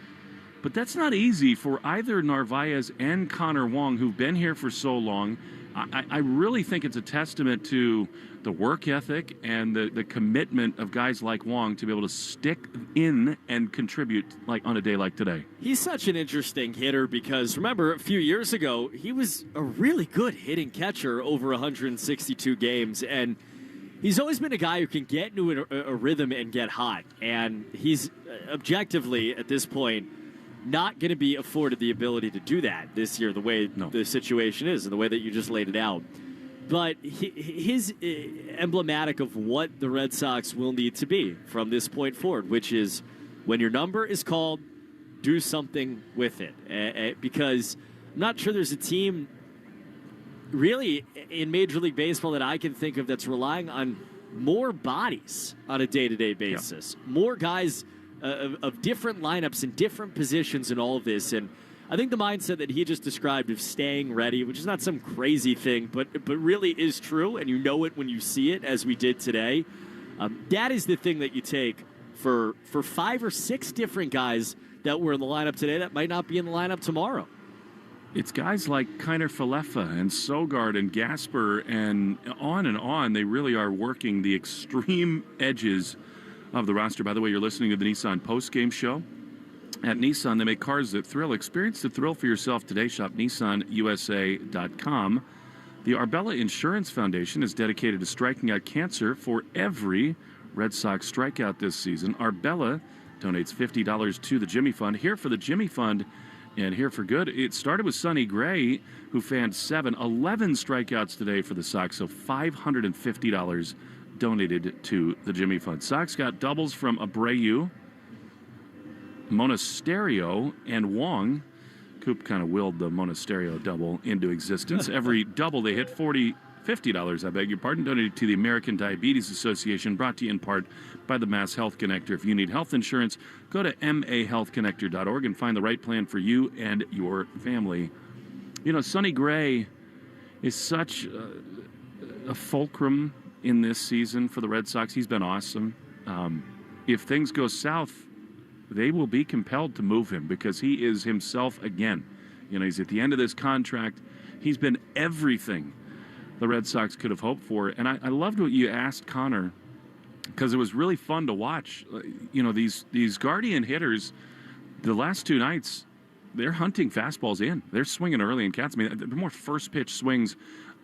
But that's not easy for either Narvaez and Connor Wong, who've been here for so long. I really think it's a testament to the work ethic and the commitment of guys like Wong to be able to stick in and contribute like on a day like today. He's such an interesting hitter because, remember, a few years ago, he was a really good hitting catcher over 162 games, and he's always been a guy who can get into a rhythm and get hot, and he's objectively, at this point, not going to be afforded the ability to do that this year, the way the situation is and the way that you just laid it out. But his emblematic of what the Red Sox will need to be from this point forward, which is when your number is called, do something with it. Because I'm not sure there's a team really in Major League Baseball that I can think of that's relying on more bodies on a day-to-day basis. Yeah. More guys of different lineups and different positions in all of this. And I think the mindset that he just described of staying ready, which is not some crazy thing, but really is true, and you know it when you see it, as we did today. That is the thing that you take for 5 or 6 different guys that were in the lineup today that might not be in the lineup tomorrow. It's guys like Kiner Falefa and Sogard and Gasper and on. They really are working the extreme edges of the roster. By the way, you're listening to the Nissan postgame show. At Nissan, they make cars that thrill. Experience the thrill for yourself today. Shop NissanUSA.com. The Arbella Insurance Foundation is dedicated to striking out cancer for every Red Sox strikeout this season. Arbella donates $50 to the Jimmy Fund. Here for the Jimmy Fund and here for good. It started with Sonny Gray, who fanned 11 strikeouts today for the Sox, so $550 donated to the Jimmy Fund. Sox got doubles from Abreu, Monasterio, and Wong. Coop kind of willed the Monasterio double into existence. Every double they hit, $50, I beg your pardon, donated to the American Diabetes Association, brought to you in part by the Mass Health Connector. If you need health insurance, go to mahealthconnector.org and find the right plan for you and your family. Sonny Gray is such a fulcrum in this season for the Red Sox. He's been awesome. If things go south, they will be compelled to move him because he is himself again. He's at the end of this contract. He's been everything the Red Sox could have hoped for. And I loved what you asked Connor, because it was really fun to watch. These Guardian hitters, the last 2 nights, they're hunting fastballs in. They're swinging early in counts. I mean, they're more first-pitch swings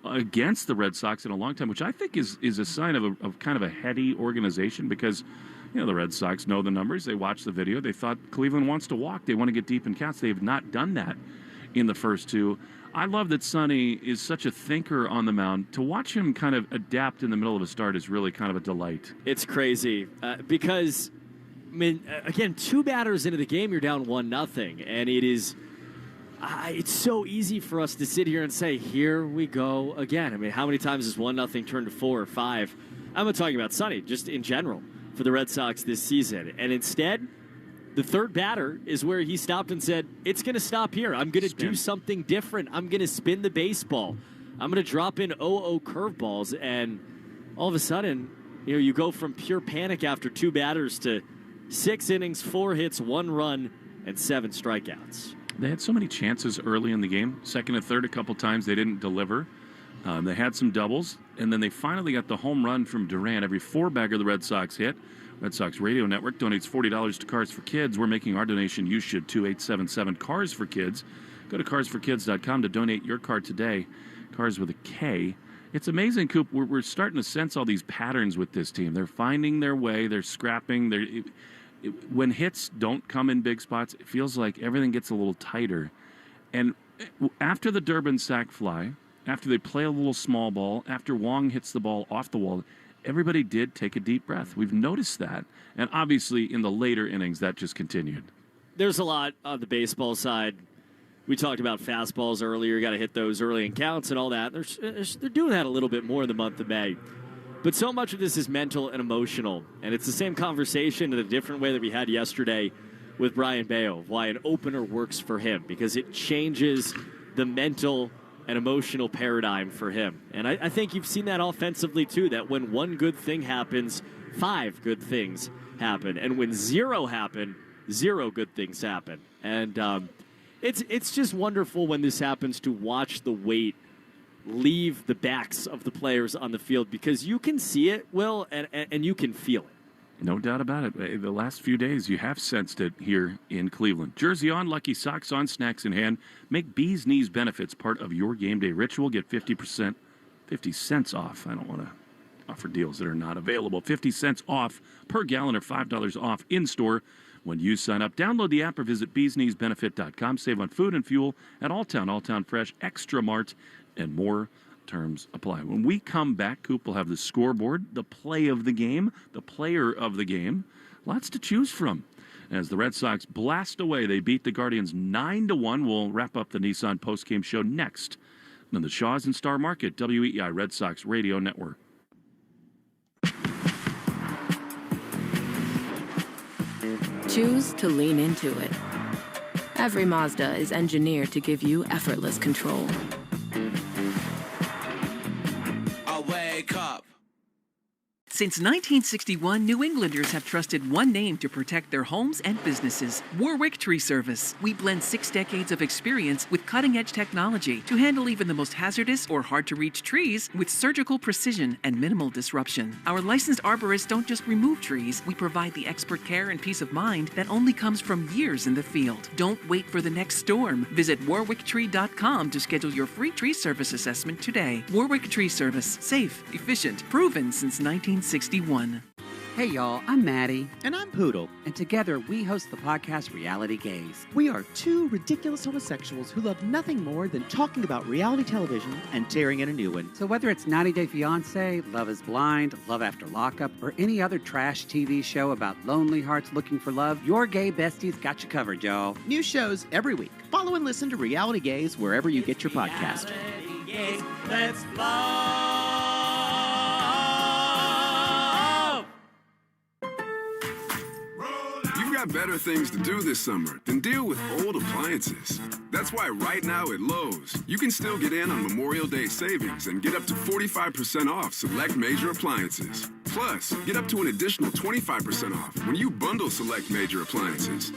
against the Red Sox in a long time, which I think is a sign of kind of a heady organization, because the Red Sox know the numbers. They watched the video. They thought Cleveland wants to walk. They want to get deep in counts. They have not done that in the first 2. I love that Sonny is such a thinker on the mound. To watch him kind of adapt in the middle of a start is really kind of a delight. It's crazy because I mean, again, 2 batters into the game, you're down 1-0, and it is it's so easy for us to sit here and say, here we go again. I mean, how many times has 1-0 turned to 4 or 5? I'm not talking about Sonny, just in general for the Red Sox this season. And instead, the third batter is where he stopped and said, it's going to stop here. I'm going to do something different. I'm going to spin the baseball. I'm going to drop in 0-0 curveballs. And all of a sudden, you go from pure panic after 2 batters to 6 innings, 4 hits, 1 run, and 7 strikeouts. They had so many chances early in the game. Second and third, a couple times they didn't deliver. They had some doubles, and then they finally got the home run from Duran. Every 4-bagger the Red Sox hit. Red Sox Radio Network donates $40 to Cars for Kids. We're making our donation. You should too. 877 Cars for Kids. Go to carsforkids.com to donate your car today. Cars with a K. It's amazing, Coop. We're starting to sense all these patterns with this team. They're finding their way. They're scrapping. When hits don't come in big spots, it feels like everything gets a little tighter. And after the Durbin sac fly, after they play a little small ball, after Wong hits the ball off the wall, everybody did take a deep breath. We've noticed that. And obviously in the later innings, that just continued. There's a lot on the baseball side. We talked about fastballs earlier. You got to hit those early in counts and all that. They're doing that a little bit more in the month of May. But so much of this is mental and emotional. And it's the same conversation in a different way that we had yesterday with Brian Bayo, why an opener works for him, because it changes the mental and emotional paradigm for him. And I think you've seen that offensively, too, that when one good thing happens, 5 good things happen. And when 0 happen, 0 good things happen. And it's just wonderful when this happens to watch the weight leave the backs of the players on the field, because you can see it, Will, and you can feel it. No doubt about it. The last few days, you have sensed it here in Cleveland. Jersey on, Lucky Socks on, snacks in hand. Make Bee's Knees benefits part of your game day ritual. Get 50 cents off. I don't want to offer deals that are not available. 50 cents off per gallon or $5 off in-store when you sign up. Download the app or visit beeskneesbenefit.com. Save on food and fuel at Alltown Fresh, Extra Mart, and more. Terms apply. When we come back, Coop will have the scoreboard, the play of the game, the player of the game. Lots to choose from. As the Red Sox blast away, they beat the Guardians 9-1. We'll wrap up the Nissan postgame show next on the Shaws and Star Market, WEEI Red Sox Radio Network. Choose to lean into it. Every Mazda is engineered to give you effortless control. Wake up. Since 1961, New Englanders have trusted one name to protect their homes and businesses: Warwick Tree Service. We blend 6 decades of experience with cutting-edge technology to handle even the most hazardous or hard-to-reach trees with surgical precision and minimal disruption. Our licensed arborists don't just remove trees. We provide the expert care and peace of mind that only comes from years in the field. Don't wait for the next storm. Visit warwicktree.com to schedule your free tree service assessment today. Warwick Tree Service. Safe, efficient, proven since 1961. Hey y'all, I'm Maddie. And I'm Poodle. And together we host the podcast Reality Gaze. We are 2 ridiculous homosexuals who love nothing more than talking about reality television and tearing in a new one. So whether it's 90 Day Fiancé, Love is Blind, Love After Lockup, or any other trash TV show about lonely hearts looking for love, your gay besties got you covered, y'all. New shows every week. Follow and listen to Reality Gaze wherever you get your podcast. Gaze, let's love. Got better things to do this summer than deal with old appliances. That's why right now at Lowe's, you can still get in on Memorial Day savings and get up to 45% off select major appliances. Plus, get up to an additional 25% off when you bundle select major appliances.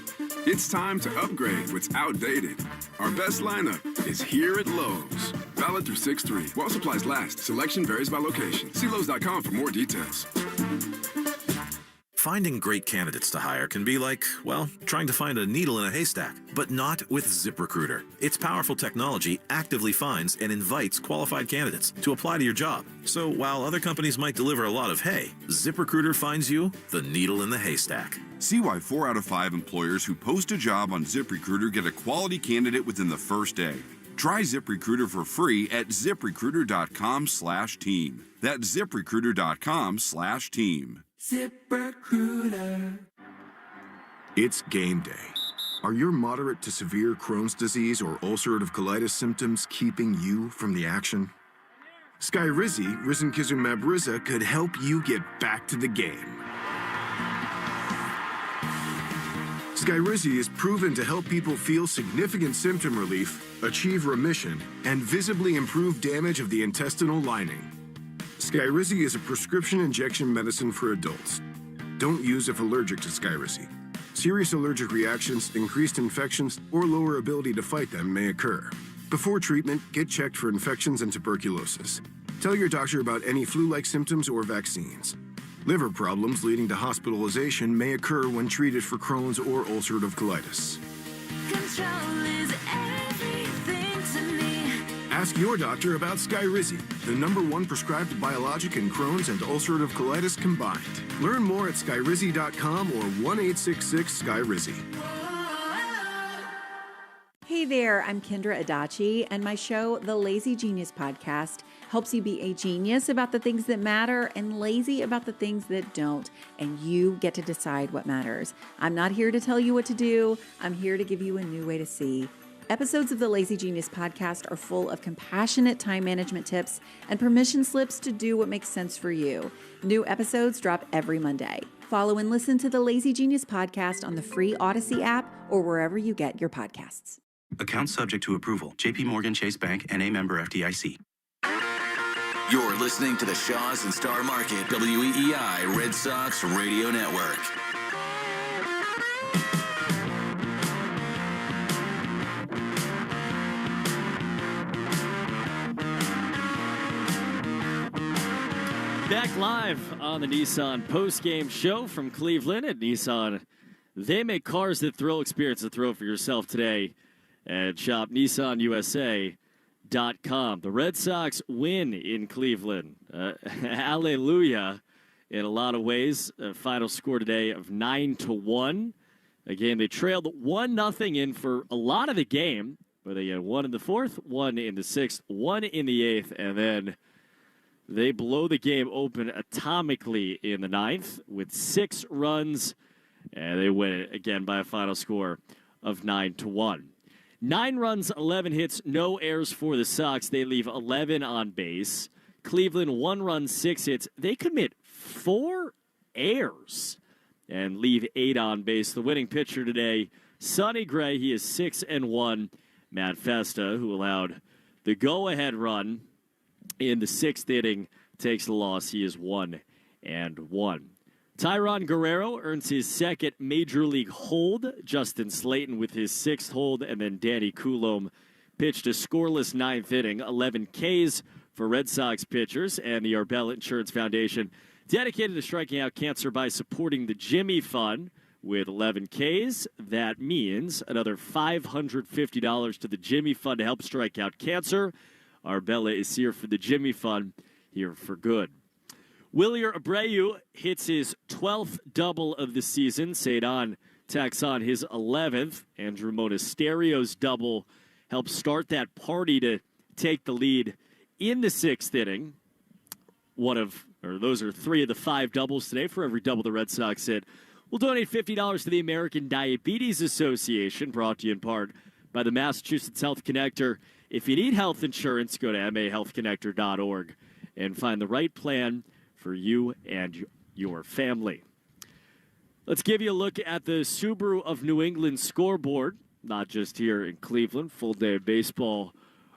It's time to upgrade what's outdated. Our best lineup is here at Lowe's. Valid through 6/3. While supplies last, selection varies by location. See Lowe's.com for more details. Finding great candidates to hire can be like, well, trying to find a needle in a haystack, but not with ZipRecruiter. Its powerful technology actively finds and invites qualified candidates to apply to your job. So while other companies might deliver a lot of hay, ZipRecruiter finds you the needle in the haystack. See why 4 out of 5 employers who post a job on ZipRecruiter get a quality candidate within the first day. Try ZipRecruiter for free at ZipRecruiter.com/team. That's ZipRecruiter.com/team. ZipRecruiter. It's game day. Are your moderate to severe Crohn's disease or ulcerative colitis symptoms keeping you from the action? Skyrizi, risankizumab Riza, could help you get back to the game. Skyrizi is proven to help people feel significant symptom relief, achieve remission, and visibly improve damage of the intestinal lining. Skyrizi is a prescription injection medicine for adults. Don't use if allergic to Skyrizi. Serious allergic reactions, increased infections, or lower ability to fight them may occur. Before treatment, get checked for infections and tuberculosis. Tell your doctor about any flu-like symptoms or vaccines. Liver problems leading to hospitalization may occur when treated for Crohn's or ulcerative colitis. Control is everything to me. Ask your doctor about Skyrizi, the #1 prescribed biologic in Crohn's and ulcerative colitis combined. Learn more at skyrizi.com or 1-866-SKYRIZI. Hey there, I'm Kendra Adachi, and my show, The Lazy Genius Podcast, helps you be a genius about the things that matter and lazy about the things that don't, and you get to decide what matters. I'm not here to tell you what to do. I'm here to give you a new way to see. Episodes of the Lazy Genius Podcast are full of compassionate time management tips and permission slips to do what makes sense for you. New episodes drop every Monday. Follow and listen to the Lazy Genius Podcast on the free Odyssey app or wherever you get your podcasts. Account subject to approval. JP Morgan Chase Bank, N.A. member FDIC. You're listening to the Shaws and Star Market WEEI Red Sox Radio Network. Back live on the Nissan post-game show from Cleveland at Nissan. They make cars that thrill. Experience a thrill for yourself today at shop nissanusa.com. The Red Sox win in Cleveland. Hallelujah in a lot of ways. A final score today of 9-1. Again, they trailed 1-0 in for a lot of the game, where they had 1 in the 4th, 1 in the 6th, 1 in the 8th, and then they blow the game open atomically in the 9th with 6 runs, and they win it again by a final score of 9-1. 9 runs, 11 hits, no errors for the Sox. They leave 11 on base. Cleveland, 1 run, 6 hits. They commit 4 errors and leave 8 on base. The winning pitcher today, Sonny Gray, he is 6-1. Matt Festa, who allowed the go-ahead run in the 6th inning, takes the loss. He is 1-1. Tyron Guerrero earns his 2nd Major League hold. Justin Slayton with his 6th hold, and then Danny Coulombe pitched a scoreless 9th inning. 11 Ks for Red Sox pitchers, and the Arbella Insurance Foundation dedicated to striking out cancer by supporting the Jimmy Fund with 11 Ks. That means another $550 to the Jimmy Fund to help strike out cancer. Arbella is here for the Jimmy Fund, here for good. Wilyer Abreu hits his 12th double of the season. Cedon tacks on his 11th. Andrew Monasterio's double helped start that party to take the lead in the 6th inning. Those are 3 of the 5 doubles today. For every double the Red Sox hit, we'll donate $50 to the American Diabetes Association, brought to you in part by the Massachusetts Health Connector. If you need health insurance, go to mahealthconnector.org and find the right plan for you and your family. Let's give you a look at the Subaru of New England scoreboard, not just here in Cleveland. Full day of baseball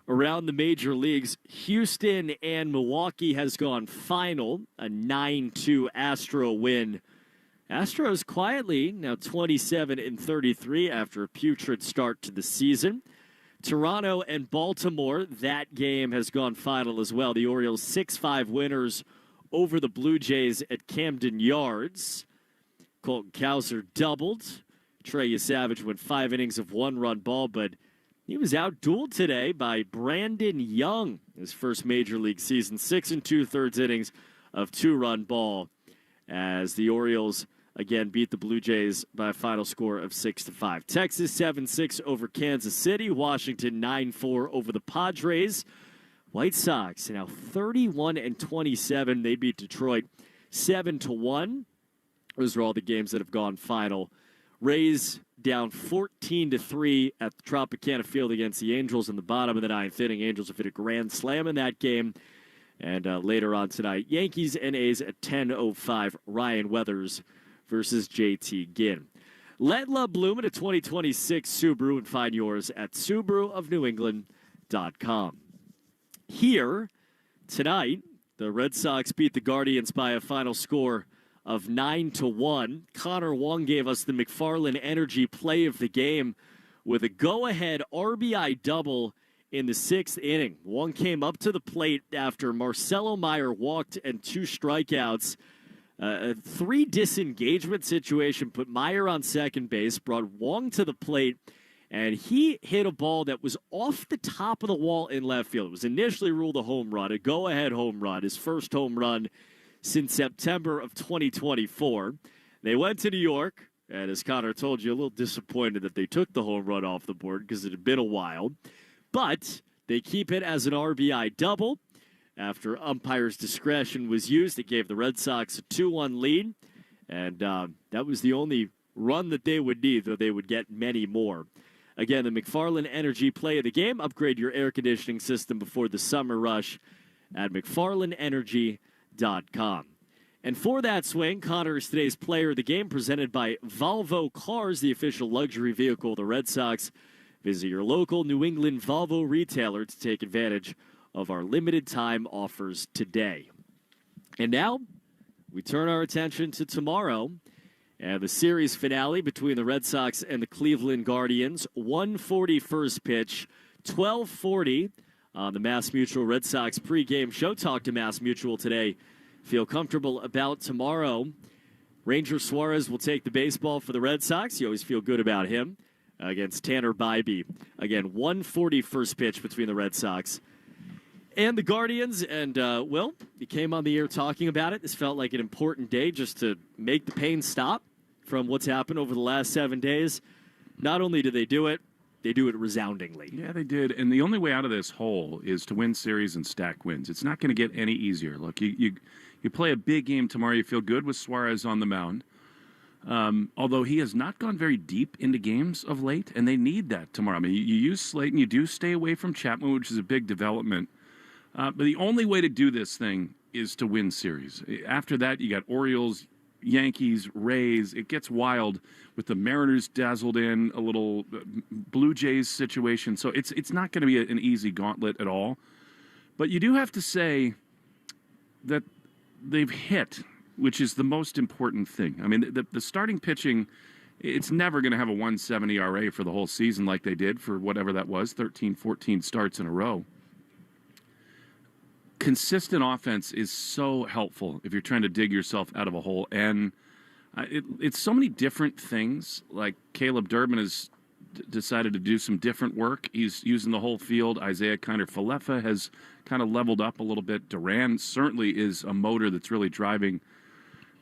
around the major leagues. Houston and Milwaukee has gone final, a 9-2 Astro win. Astros quietly now 27-33 after a putrid start to the season. Toronto and Baltimore, that game has gone final as well. The Orioles 6-5 winners over the Blue Jays at Camden Yards. Colton Cowser doubled. Trey Savage went 5 innings of 1-run ball, but he was outdueled today by Brandon Young, his first major league season. 6 2/3 innings of 2-run ball as the Orioles again beat the Blue Jays by a final score of 6-5. Texas 7-6 over Kansas City. Washington 9-4 over the Padres. White Sox now 31-27. They beat Detroit 7-1. Those are all the games that have gone final. Rays down 14-3 at the Tropicana Field against the Angels in the bottom of the ninth inning. Angels have hit a grand slam in that game. And later on tonight, Yankees and A's at 10:05. Ryan Weathers versus JT Ginn. Let love bloom in a 2026 Subaru and find yours at SubaruofNewEngland.com. Here tonight, the Red Sox beat the Guardians by a final score of 9-1. Connor Wong gave us the McFarland Energy play of the game with a go-ahead RBI double in the sixth inning. Wong came up to the plate after Marcelo Meyer walked and 2 strikeouts. A 3 disengagement situation put Meyer on second base, brought Wong to the plate, and he hit a ball that was off the top of the wall in left field. It was initially ruled a home run, a go-ahead home run, his first home run since September of 2024. They went to New York, and as Connor told you, a little disappointed that they took the home run off the board because it had been a while. But they keep it as an RBI double. After umpire's discretion was used, it gave the Red Sox a 2-1 lead. And that was the only run that they would need, though they would get many more. Again, the McFarland Energy play of the game. Upgrade your air conditioning system before the summer rush at McFarlandEnergy.com. And for that swing, Connor is today's player of the game, presented by Volvo Cars, the official luxury vehicle of the Red Sox. Visit your local New England Volvo retailer to take advantage of our limited time offers today. And now we turn our attention to tomorrow and the series finale between the Red Sox and the Cleveland Guardians. 1:40 first pitch, 12:40 on the Mass Mutual Red Sox pregame show. Talk to Mass Mutual today. Feel comfortable about tomorrow. Ranger Suarez will take the baseball for the Red Sox. You always feel good about him against Tanner Bybee. Again, 1:40 first pitch between the Red Sox and the Guardians. And, Will, you came on the air talking about it. This felt like an important day just to make the pain stop from what's happened over the last 7 days. Not only did they do it resoundingly. Yeah, they did. And the only way out of this hole is to win series and stack wins. It's not going to get any easier. Look, you play a big game tomorrow. You feel good with Suarez on the mound. Although he has not gone very deep into games of late, and they need that tomorrow. I mean, you use Slayton, you do stay away from Chapman, which is a big development. But the only way to do this thing is to win series. After that, you got Orioles, Yankees, Rays. It gets wild with the Mariners dazzled in, a little Blue Jays situation. So it's not going to be an easy gauntlet at all. But you do have to say that they've hit, which is the most important thing. I mean, the starting pitching, it's never going to have a 1.70 ERA for the whole season like they did for whatever that was, 13, 14 starts in a row. Consistent offense is so helpful if you're trying to dig yourself out of a hole. And it's so many different things. Like Caleb Durbin has decided to do some different work. He's using the whole field. Isaiah Kiner-Falefa has kind of leveled up a little bit. Duran certainly is a motor that's really driving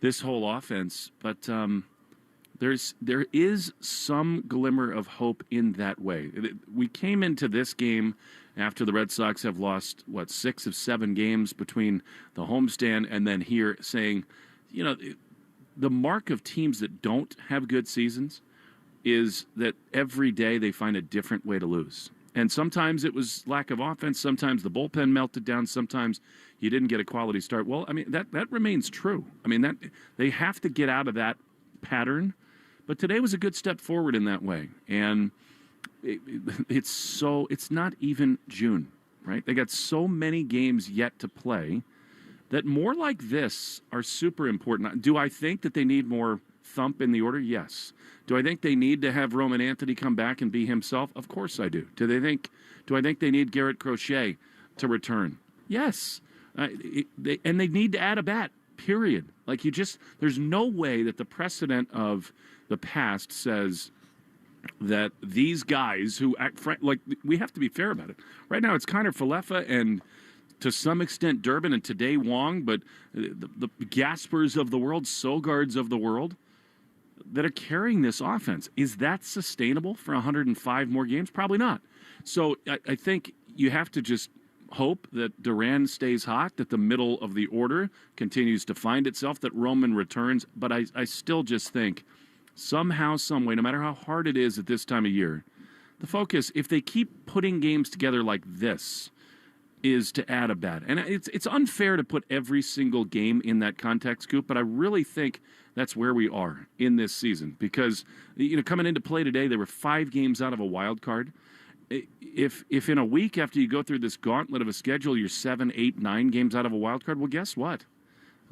this whole offense. But there is some glimmer of hope in that way. We came into this game after the Red Sox have lost, 6 of 7 games between the homestand and then here, saying, the mark of teams that don't have good seasons is that every day they find a different way to lose. And sometimes it was lack of offense. Sometimes the bullpen melted down. Sometimes you didn't get a quality start. Well, I mean, that remains true. I mean, that they have to get out of that pattern. But today was a good step forward in that way. And it's not even June, right? They got so many games yet to play that more like this are super important. Do I think that they need more thump in the order? Yes. Do I think they need to have Roman Anthony come back and be himself? Of course I do. Do I think they need Garrett Crochet to return? Yes. They need to add a bat, period. There's no way that the precedent of the past says that these guys who act we have to be fair about it. Right now it's Kiner-Falefa and to some extent Durbin and today Wong, but the Gaspers of the world, Sogards of the world that are carrying this offense. Is that sustainable for 105 more games? Probably not. So I think you have to just hope that Duran stays hot, that the middle of the order continues to find itself, that Roman returns. But I still just think somehow, some way, no matter how hard it is at this time of year, the focus, if they keep putting games together like this, is to add a bat. And it's unfair to put every single game in that context, Coop, but I really think that's where we are in this season. Because, coming into play today, there were 5 games out of a wild card. If in a week after you go through this gauntlet of a schedule, you're 7, 8, 9 games out of a wild card, well, guess what?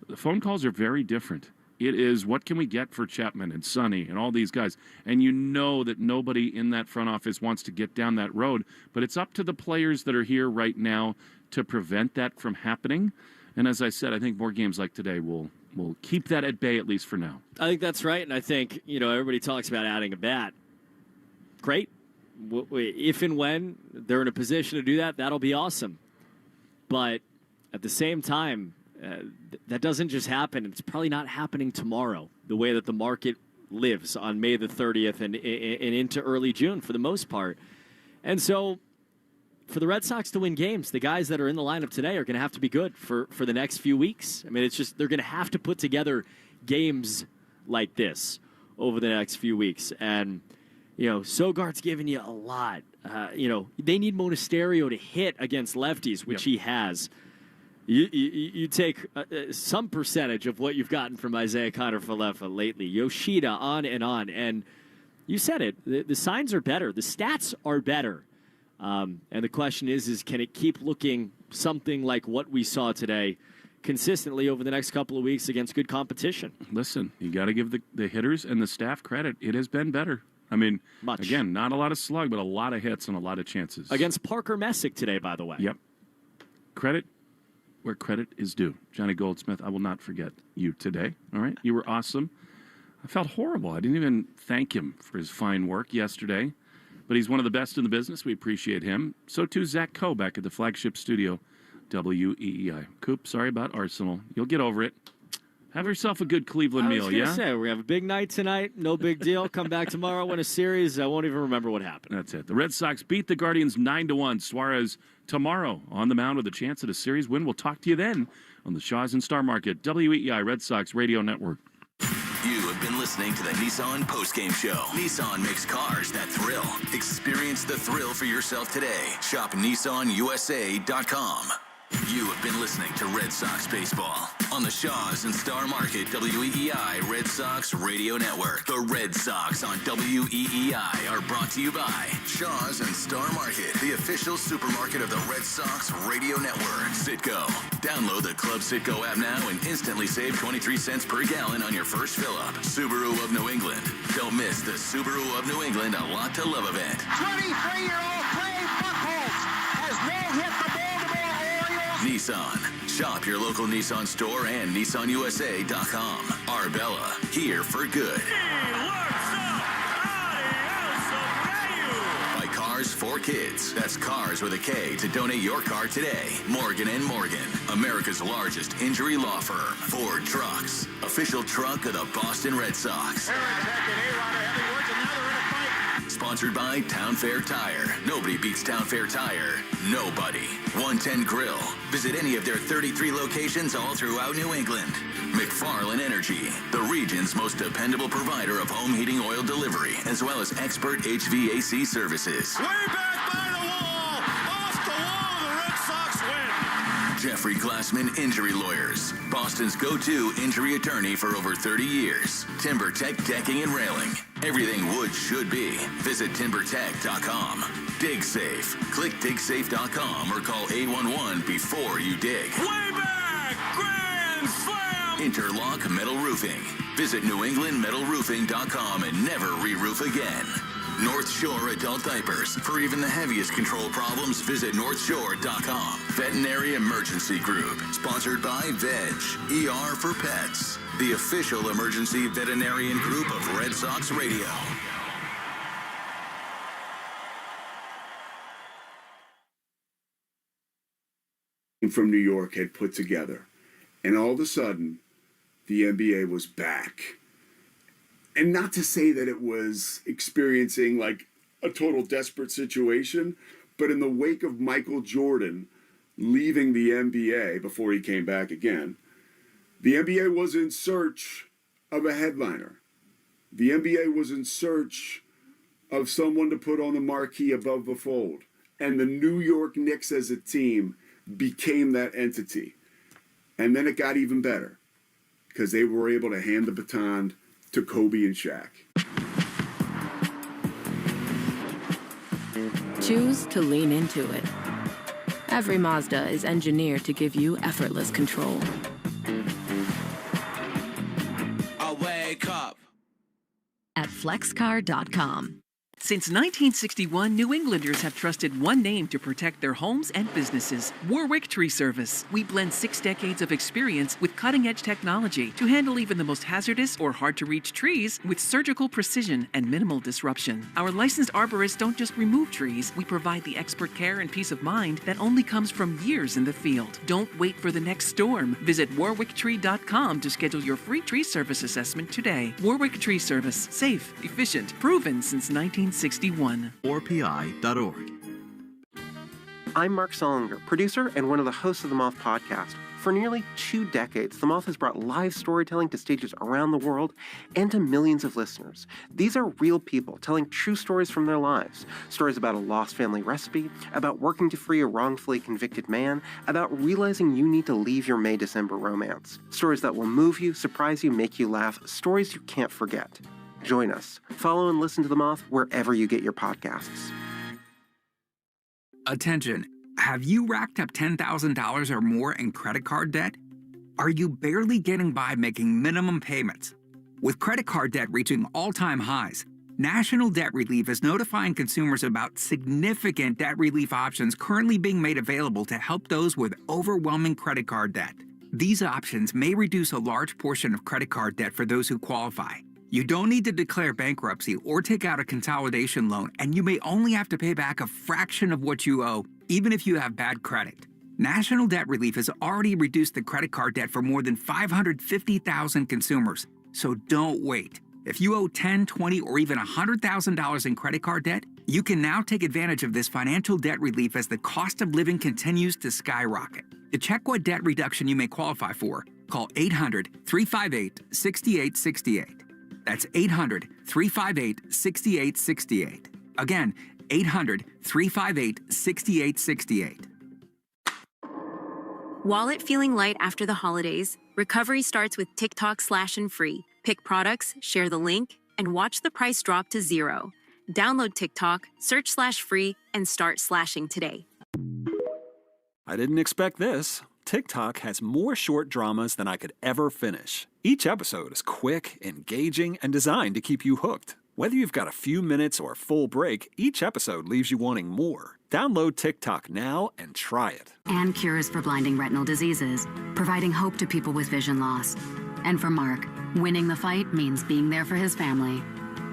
The phone calls are very different. It is, what can we get for Chapman and Sonny and all these guys? And you know that nobody in that front office wants to get down that road. But it's up to the players that are here right now to prevent that from happening. And as I said, I think more games like today will keep that at bay, at least for now. I think that's right. And I think, everybody talks about adding a bat. Great. If and when they're in a position to do that, that'll be awesome. But at the same time, that doesn't just happen. It's probably not happening tomorrow, the way that the market lives on May the 30th and into early June for the most part. And so for the Red Sox to win games, the guys that are in the lineup today are going to have to be good for the next few weeks. I mean, it's just they're going to have to put together games like this over the next few weeks. And, Sogart's giving you a lot. They need Monasterio to hit against lefties, which he has. You take some percentage of what you've gotten from Isaiah Kiner-Falefa lately. Yoshida, on. And you said it. The signs are better. The stats are better. And the question is can it keep looking something like what we saw today consistently over the next couple of weeks against good competition? Listen, you got to give the hitters and the staff credit. It has been better. I mean, again, not a lot of slug, but a lot of hits and a lot of chances. Against Parker Messick today, by the way. Yep. Credit where credit is due. Johnny Goldsmith, I will not forget you today. All right? You were awesome. I felt horrible. I didn't even thank him for his fine work yesterday. But he's one of the best in the business. We appreciate him. So too Zach Coe back at the flagship studio, WEEI. Coop, sorry about Arsenal. You'll get over it. Have yourself a good Cleveland meal, yeah? I was going to say, we have a big night tonight. No big deal. Come back tomorrow, win a series. I won't even remember what happened. That's it. The Red Sox beat the Guardians 9-1. Suarez tomorrow on the mound with a chance at a series win. We'll talk to you then on the Shaw's and Star Market, WEEI Red Sox Radio Network. You have been listening to the Nissan Postgame Show. Nissan makes cars that thrill. Experience the thrill for yourself today. Shop NissanUSA.com. You have been listening to Red Sox Baseball on the Shaw's and Star Market WEEI Red Sox Radio Network. The Red Sox on WEEI are brought to you by Shaw's and Star Market, the official supermarket of the Red Sox Radio Network. Citgo. Download the Club Citgo app now and instantly save 23 cents per gallon on your first fill-up. Subaru of New England. Don't miss the Subaru of New England A Lot to Love event. 23-year-old Clay Buchholz has no-hit the Baltimore Orioles. Nissan. Shop your local Nissan store and NissanUSA.com. Arbella, here for good. By Cars for Kids. That's Cars with a K to donate your car today. Morgan & Morgan, America's largest injury law firm. Ford Trucks, official truck of the Boston Red Sox. Sponsored by Town Fair Tire. Nobody beats Town Fair Tire. Nobody. 110 Grill. Visit any of their 33 locations all throughout New England. McFarland Energy, the region's most dependable provider of home heating oil delivery, as well as expert HVAC services. Way back by the wall! Off the wall, the Red Sox win! Jeffrey Glassman Injury Lawyers, Boston's go-to injury attorney for over 30 years. TimberTech Decking and Railing. Everything wood should be. Visit TimberTech.com. Dig Safe. Click DigSafe.com or call 811 before you dig. Way back! Grand Slam! Interlock Metal Roofing. Visit NewEnglandMetalRoofing.com and never re-roof again. North Shore Adult Diapers. For even the heaviest control problems, visit NorthShore.com. Veterinary Emergency Group. Sponsored by Veg. ER for Pets. The official emergency veterinarian group of Red Sox Radio. From New York had put together. And all of a sudden, the NBA was back. And not to say that it was experiencing like a total desperate situation, but in the wake of Michael Jordan leaving the NBA before he came back again, the NBA was in search of a headliner. the NBA was in search of someone to put on the marquee above the fold. And the New York Knicks as a team became that entity. And then it got even better because they were able to hand the baton to Kobe and Shaq. Choose to lean into it. Every Mazda is engineered to give you effortless control. I wake up at flexcar.com. Since 1961, New Englanders have trusted one name to protect their homes and businesses: Warwick Tree Service. We blend 6 decades of experience with cutting-edge technology to handle even the most hazardous or hard-to-reach trees with surgical precision and minimal disruption. Our licensed arborists don't just remove trees, we provide the expert care and peace of mind that only comes from years in the field. Don't wait for the next storm. Visit warwicktree.com to schedule your free tree service assessment today. Warwick Tree Service. Safe, efficient, proven since 1961. ORPI.org. I'm Mark Solinger, producer and one of the hosts of the Moth podcast. For nearly 2 decades, The Moth has brought live storytelling to stages around the world and to millions of listeners. These are real people telling true stories from their lives. Stories about a lost family recipe, about working to free a wrongfully convicted man, about realizing you need to leave your May-December romance. Stories that will move you, surprise you, make you laugh. Stories you can't forget. Join us. Follow and listen to The Moth wherever you get your podcasts. Attention. Have you racked up $10,000 or more in credit card debt? Are you barely getting by making minimum payments? With credit card debt reaching all-time highs, National Debt Relief is notifying consumers about significant debt relief options currently being made available to help those with overwhelming credit card debt. These options may reduce a large portion of credit card debt for those who qualify. You don't need to declare bankruptcy or take out a consolidation loan, and you may only have to pay back a fraction of what you owe, even if you have bad credit. National Debt Relief has already reduced the credit card debt for more than 550,000 consumers, so don't wait. If you owe $10,000, $20,000, or even $100,000 in credit card debt, you can now take advantage of this financial debt relief as the cost of living continues to skyrocket. To check what debt reduction you may qualify for, call 800-358-6868. That's 800-358-6868. Again, 800-358-6868. Wallet feeling light after the holidays? Recovery starts with TikTok Slash and Free. Pick products, share the link, and watch the price drop to 0. Download TikTok, search /free, and start slashing today. I didn't expect this. TikTok has more short dramas than I could ever finish. Each episode is quick, engaging, and designed to keep you hooked. Whether you've got a few minutes or a full break, each episode leaves you wanting more. Download TikTok now and try it. And cures for blinding retinal diseases, providing hope to people with vision loss. And for Mark, winning the fight means being there for his family.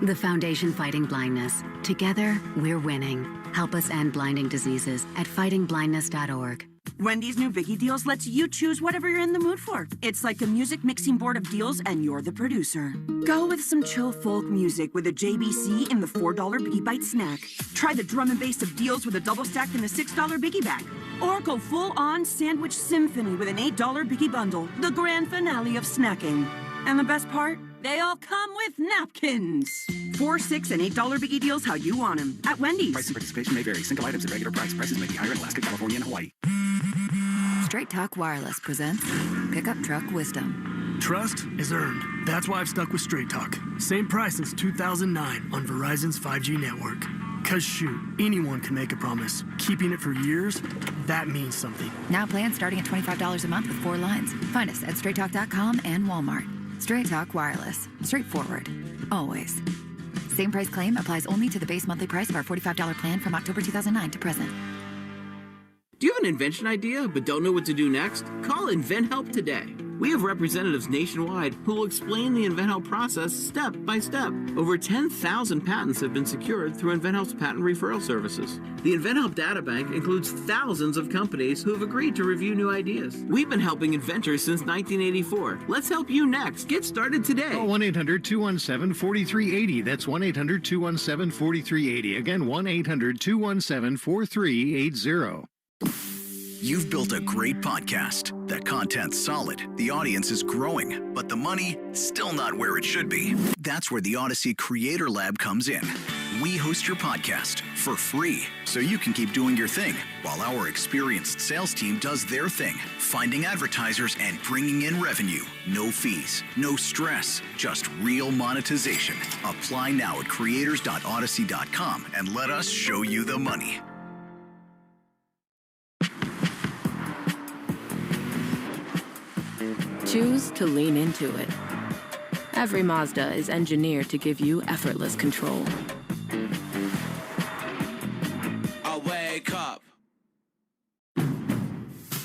The Foundation Fighting Blindness. Together, we're winning. Help us end blinding diseases at fightingblindness.org. Wendy's new Biggie Deals lets you choose whatever you're in the mood for. It's like a music mixing board of deals, and you're the producer. Go with some chill folk music with a JBC in the $4 Biggie Bite snack. Try the drum and bass of deals with a double stack in the $6 Biggie Bag. Or go full-on sandwich symphony with an $8 Biggie Bundle, the grand finale of snacking. And the best part? They all come with napkins. $4, $6, and $8 Biggie Deals how you want them. At Wendy's. Price and participation may vary. Single items at regular price. Prices may be higher in Alaska, California, and Hawaii. Straight Talk Wireless presents Pickup Truck Wisdom. Trust is earned. That's why I've stuck with Straight Talk. Same price since 2009 on Verizon's 5G network. Cause shoot, anyone can make a promise. Keeping it for years, that means something. Now plans starting at $25 a month with 4 lines. Find us at straighttalk.com and Walmart. Straight Talk Wireless. Straightforward. Always. Same price claim applies only to the base monthly price of our $45 plan from October 2009 to present. Do you have an invention idea but don't know what to do next? Call InventHelp today. We have representatives nationwide who will explain the InventHelp process step by step. Over 10,000 patents have been secured through InventHelp's patent referral services. The InventHelp databank includes thousands of companies who have agreed to review new ideas. We've been helping inventors since 1984. Let's help you next. Get started today. Call 1-800-217-4380. That's 1-800-217-4380. Again, 1-800-217-4380. You've built a great podcast. The content's solid, the audience is growing, but the money still not where it should be. That's where the Odyssey Creator Lab comes in. We host your podcast for free, so you can keep doing your thing, while our experienced sales team does their thing, finding advertisers and bringing in revenue. No fees, no stress, just real monetization. Apply now at creators.odyssey.com and let us show you the money. Choose to lean into it. Every Mazda is engineered to give you effortless control. I wake up.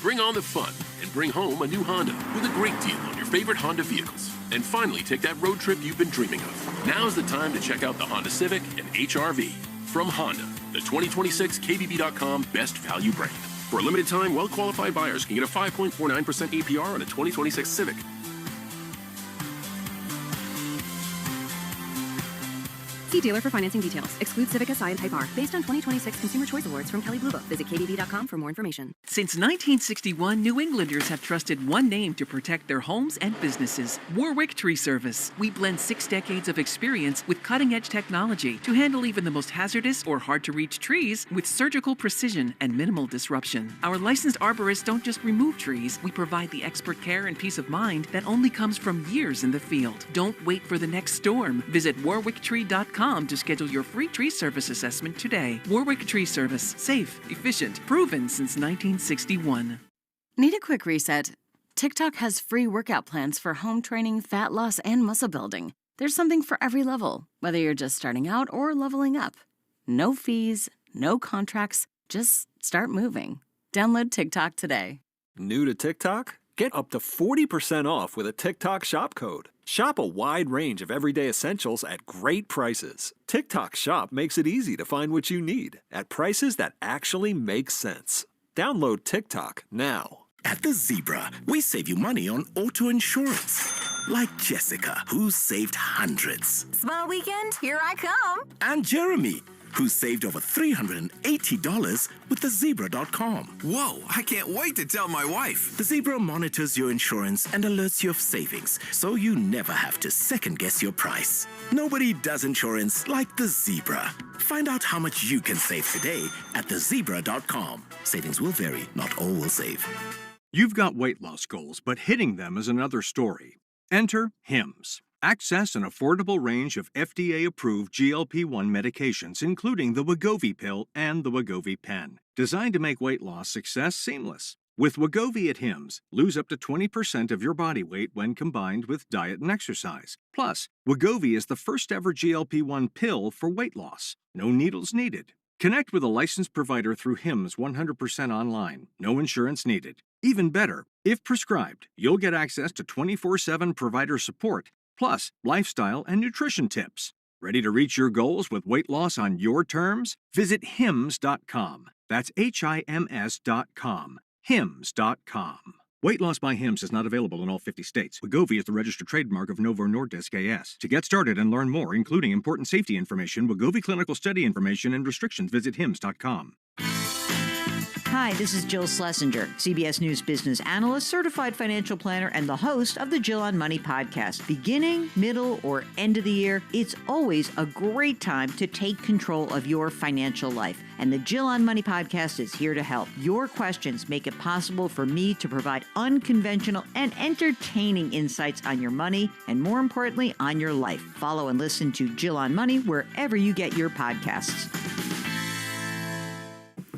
Bring on the fun and bring home a new Honda with a great deal on your favorite Honda vehicles. And finally, take that road trip you've been dreaming of. Now's the time to check out the Honda Civic and HR-V from Honda, the 2026 KBB.com Best Value brand. For a limited time, well-qualified buyers can get a 5.49% APR on a 2026 Civic. See dealer for financing details. Exclude Civic SI and Type R. Based on 2026 Consumer Choice Awards from Kelley Blue Book. Visit KBB.com for more information. Since 1961, New Englanders have trusted one name to protect their homes and businesses: Warwick Tree Service. We blend 6 decades of experience with cutting-edge technology to handle even the most hazardous or hard-to-reach trees with surgical precision and minimal disruption. Our licensed arborists don't just remove trees. We provide the expert care and peace of mind that only comes from years in the field. Don't wait for the next storm. Visit warwicktree.com to schedule your free tree service assessment today. Warwick Tree Service. Safe, efficient, proven since 1961. Need a quick reset? TikTok has free workout plans for home training, fat loss, and muscle building. There's something for every level, whether you're just starting out or leveling up. No fees, no contracts, just start moving. Download TikTok today. New to TikTok? Get up to 40% off with a TikTok shop code. Shop a wide range of everyday essentials at great prices. TikTok Shop makes it easy to find what you need at prices that actually make sense. Download TikTok now. At the Zebra, we save you money on auto insurance. Like Jessica, who saved hundreds. Small weekend, here I come. And Jeremy, who saved over $380 with the Zebra.com. Whoa, I can't wait to tell my wife. The Zebra monitors your insurance and alerts you of savings, so you never have to second-guess your price. Nobody does insurance like the Zebra. Find out how much you can save today at thezebra.com. Savings will vary, not all will save. You've got weight loss goals, but hitting them is another story. Enter HIMS. Access an affordable range of FDA-approved GLP-1 medications, including the Wegovy pill and the Wegovy pen, designed to make weight loss success seamless. With Wegovy at Hims, lose up to 20% of your body weight when combined with diet and exercise. Plus, Wegovy is the first-ever GLP-1 pill for weight loss. No needles needed. Connect with a licensed provider through Hims 100% online. No insurance needed. Even better, if prescribed, you'll get access to 24/7 provider support, plus lifestyle and nutrition tips. Ready to reach your goals with weight loss on your terms? Visit hims.com. That's HIMS.com. hims.com. Weight loss by Hims is not available in all 50 states. Wegovy is the registered trademark of Novo Nordisk AS. To get started and learn more, including important safety information, Wegovy clinical study information, and restrictions, visit hims.com. Hi, this is Jill Schlesinger, CBS News business analyst, certified financial planner, and the host of the Jill on Money podcast. Beginning, middle, or end of the year, it's always a great time to take control of your financial life. And the Jill on Money podcast is here to help. Your questions make it possible for me to provide unconventional and entertaining insights on your money, and more importantly, on your life. Follow and listen to Jill on Money wherever you get your podcasts.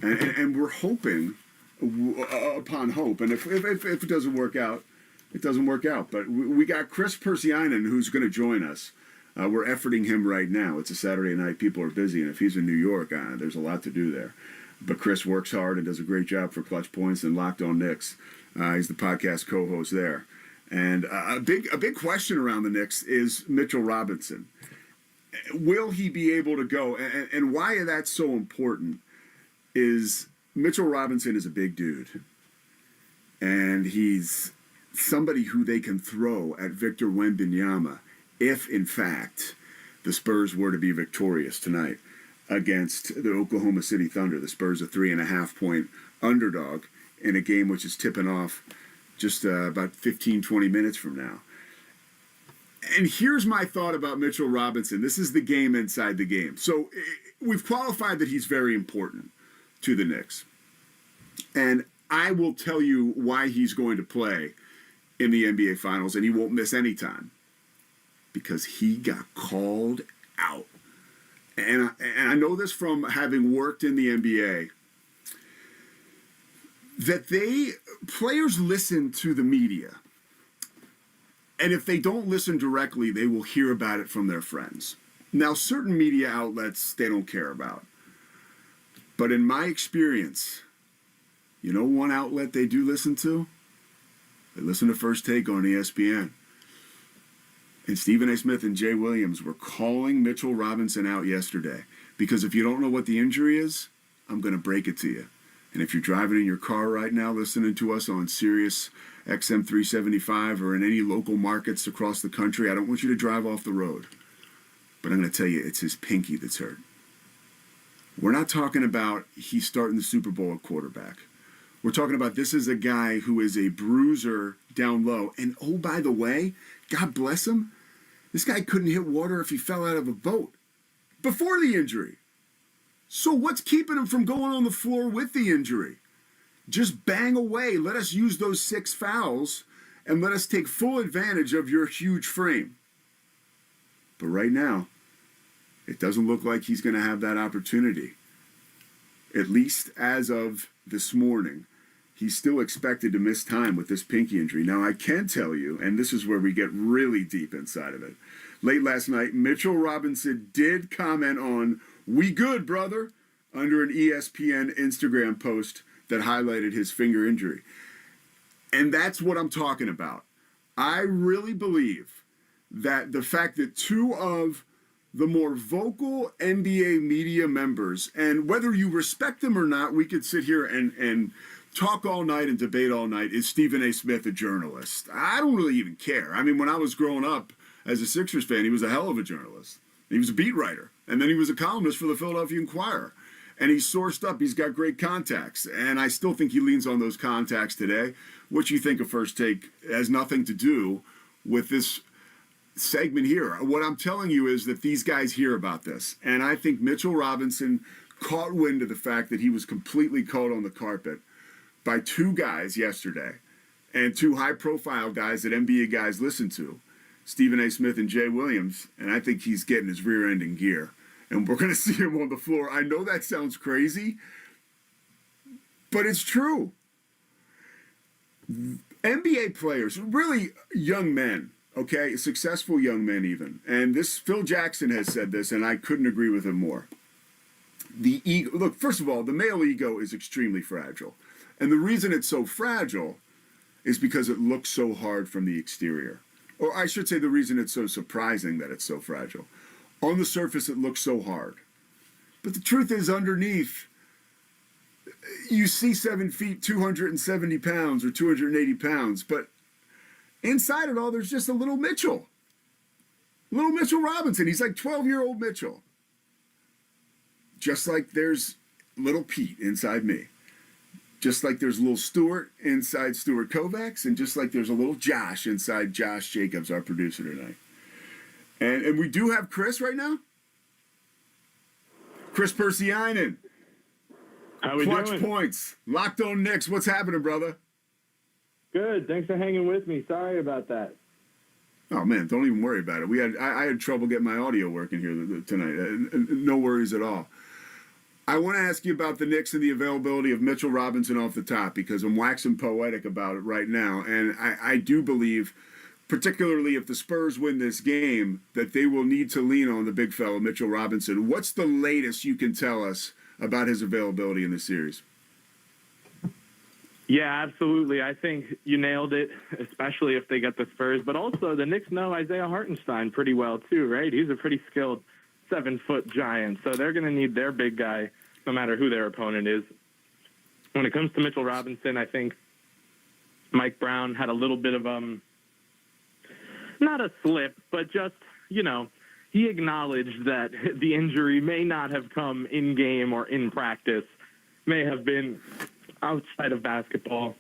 And we're hoping upon hope. And if it doesn't work out, it doesn't work out. But we got Chris Persianen, who's going to join us. We're efforting him right now. It's a Saturday night. People are busy. And if he's in New York, there's a lot to do there. But Chris works hard and does a great job for Clutch Points and Locked On Knicks. He's the podcast co-host there. And a big question around the Knicks is Mitchell Robinson. Will he be able to go? And why that's so important is Mitchell Robinson is a big dude, and he's somebody who they can throw at Victor Wembanyama if, in fact, the Spurs were to be victorious tonight against the Oklahoma City Thunder. The Spurs are 3.5-point underdog in a game which is tipping off just about 15, 20 minutes from now. And here's my thought about Mitchell Robinson. This is the game inside the game. So we've qualified that he's very important to the Knicks. And I will tell you why he's going to play in the NBA Finals, and he won't miss any time. Because he got called out. And I know this from having worked in the NBA, that players listen to the media. And if they don't listen directly, they will hear about it from their friends. Now, certain media outlets, they don't care about. But in my experience, you know one outlet they do listen to? They listen to First Take on ESPN. And Stephen A. Smith and Jay Williams were calling Mitchell Robinson out yesterday. Because if you don't know what the injury is, I'm going to break it to you. And if you're driving in your car right now listening to us on Sirius XM 375 or in any local markets across the country, I don't want you to drive off the road. But I'm going to tell you, it's his pinky that's hurt. We're not talking about he's starting the Super Bowl at quarterback. We're talking about this is a guy who is a bruiser down low. And oh, by the way, God bless him, this guy couldn't hit water if he fell out of a boat before the injury. So what's keeping him from going on the floor with the injury? Just bang away. Let us use those 6 fouls and let us take full advantage of your huge frame. But right now, it doesn't look like he's going to have that opportunity. At least as of this morning, he's still expected to miss time with this pinky injury. Now, I can tell you, and this is where we get really deep inside of it. Late last night, Mitchell Robinson did comment on, "We good, brother," under an ESPN Instagram post that highlighted his finger injury. And that's what I'm talking about. I really believe that the fact that 2 of the more vocal NBA media members, and whether you respect them or not, we could sit here and talk all night and debate all night, is Stephen A. Smith a journalist? I don't really even care. I mean, when I was growing up as a Sixers fan, he was a hell of a journalist. He was a beat writer, and then he was a columnist for the Philadelphia Inquirer. And he's sourced up. He's got great contacts. And I still think he leans on those contacts today. What you think of First Take has nothing to do with this segment here. What I'm telling you is that these guys hear about this. And I think Mitchell Robinson caught wind of the fact that he was completely caught on the carpet by 2 guys yesterday. And 2 high-profile guys that NBA guys listen to, Stephen A. Smith and Jay Williams. And I think he's getting his rear end in gear. And we're going to see him on the floor. I know that sounds crazy, but it's true. NBA players, really young men, okay, successful young men even. And this, Phil Jackson has said this, and I couldn't agree with him more. The ego, look, first of all, the male ego is extremely fragile. And the reason it's so fragile is because it looks so hard from the exterior. Or I should say the reason it's so surprising that it's so fragile. On the surface, it looks so hard. But the truth is, underneath, you see 7 feet, 270 pounds or 280 pounds. But inside it all, there's just a little Mitchell. Little Mitchell Robinson. He's like 12-year-old Mitchell. Just like there's little Pete inside me. Just like there's little Stuart inside Stuart Kovacs. And just like there's a little Josh inside Josh Jacobs, our producer tonight. And we do have Chris right now. Chris Persianen. How we Clutch doing? Points. Locked on Knicks. What's happening, brother? Good. Thanks for hanging with me. Sorry about that. Oh man, don't even worry about it. I had trouble getting my audio working here tonight. No worries at all. I want to ask you about the Knicks and the availability of Mitchell Robinson off the top, because I'm waxing poetic about it right now, and I do believe, particularly if the Spurs win this game, that they will need to lean on the big fella, Mitchell Robinson. What's the latest you can tell us about his availability in this series? Yeah, absolutely. I think you nailed it, especially if they get the Spurs. But also, the Knicks know Isaiah Hartenstein pretty well, too, right? He's a pretty skilled 7-foot giant. So they're going to need their big guy, no matter who their opponent is. When it comes to Mitchell Robinson, I think Mike Brown had a little bit of, not a slip, but just, he acknowledged that the injury may not have come in game or in practice, may have been outside of basketball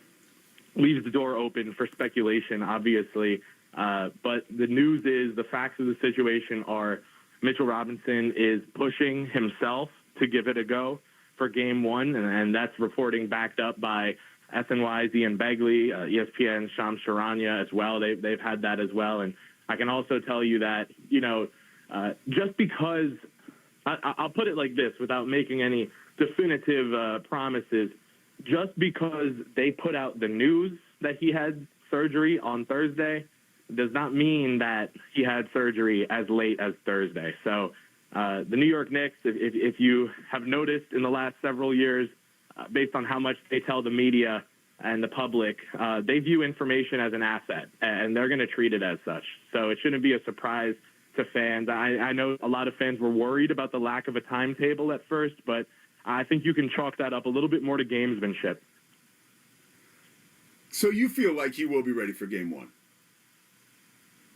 leaves the door open for speculation, obviously. But the news is, the facts of the situation are, Mitchell Robinson is pushing himself to give it a go for Game 1, and that's reporting backed up by SNY's Ian Begley, ESPN's Shams Charania as well. They've had that as well. And I can also tell you that, just because, I'll put it like this without making any definitive promises, just because they put out the news that he had surgery on Thursday does not mean that he had surgery as late as Thursday. So the New York Knicks, if you have noticed in the last several years, based on how much they tell the media and the public, they view information as an asset, and they're going to treat it as such. So it shouldn't be a surprise to fans. I know a lot of fans were worried about the lack of a timetable at first, but I think you can chalk that up a little bit more to gamesmanship. So you feel like he will be ready for Game 1?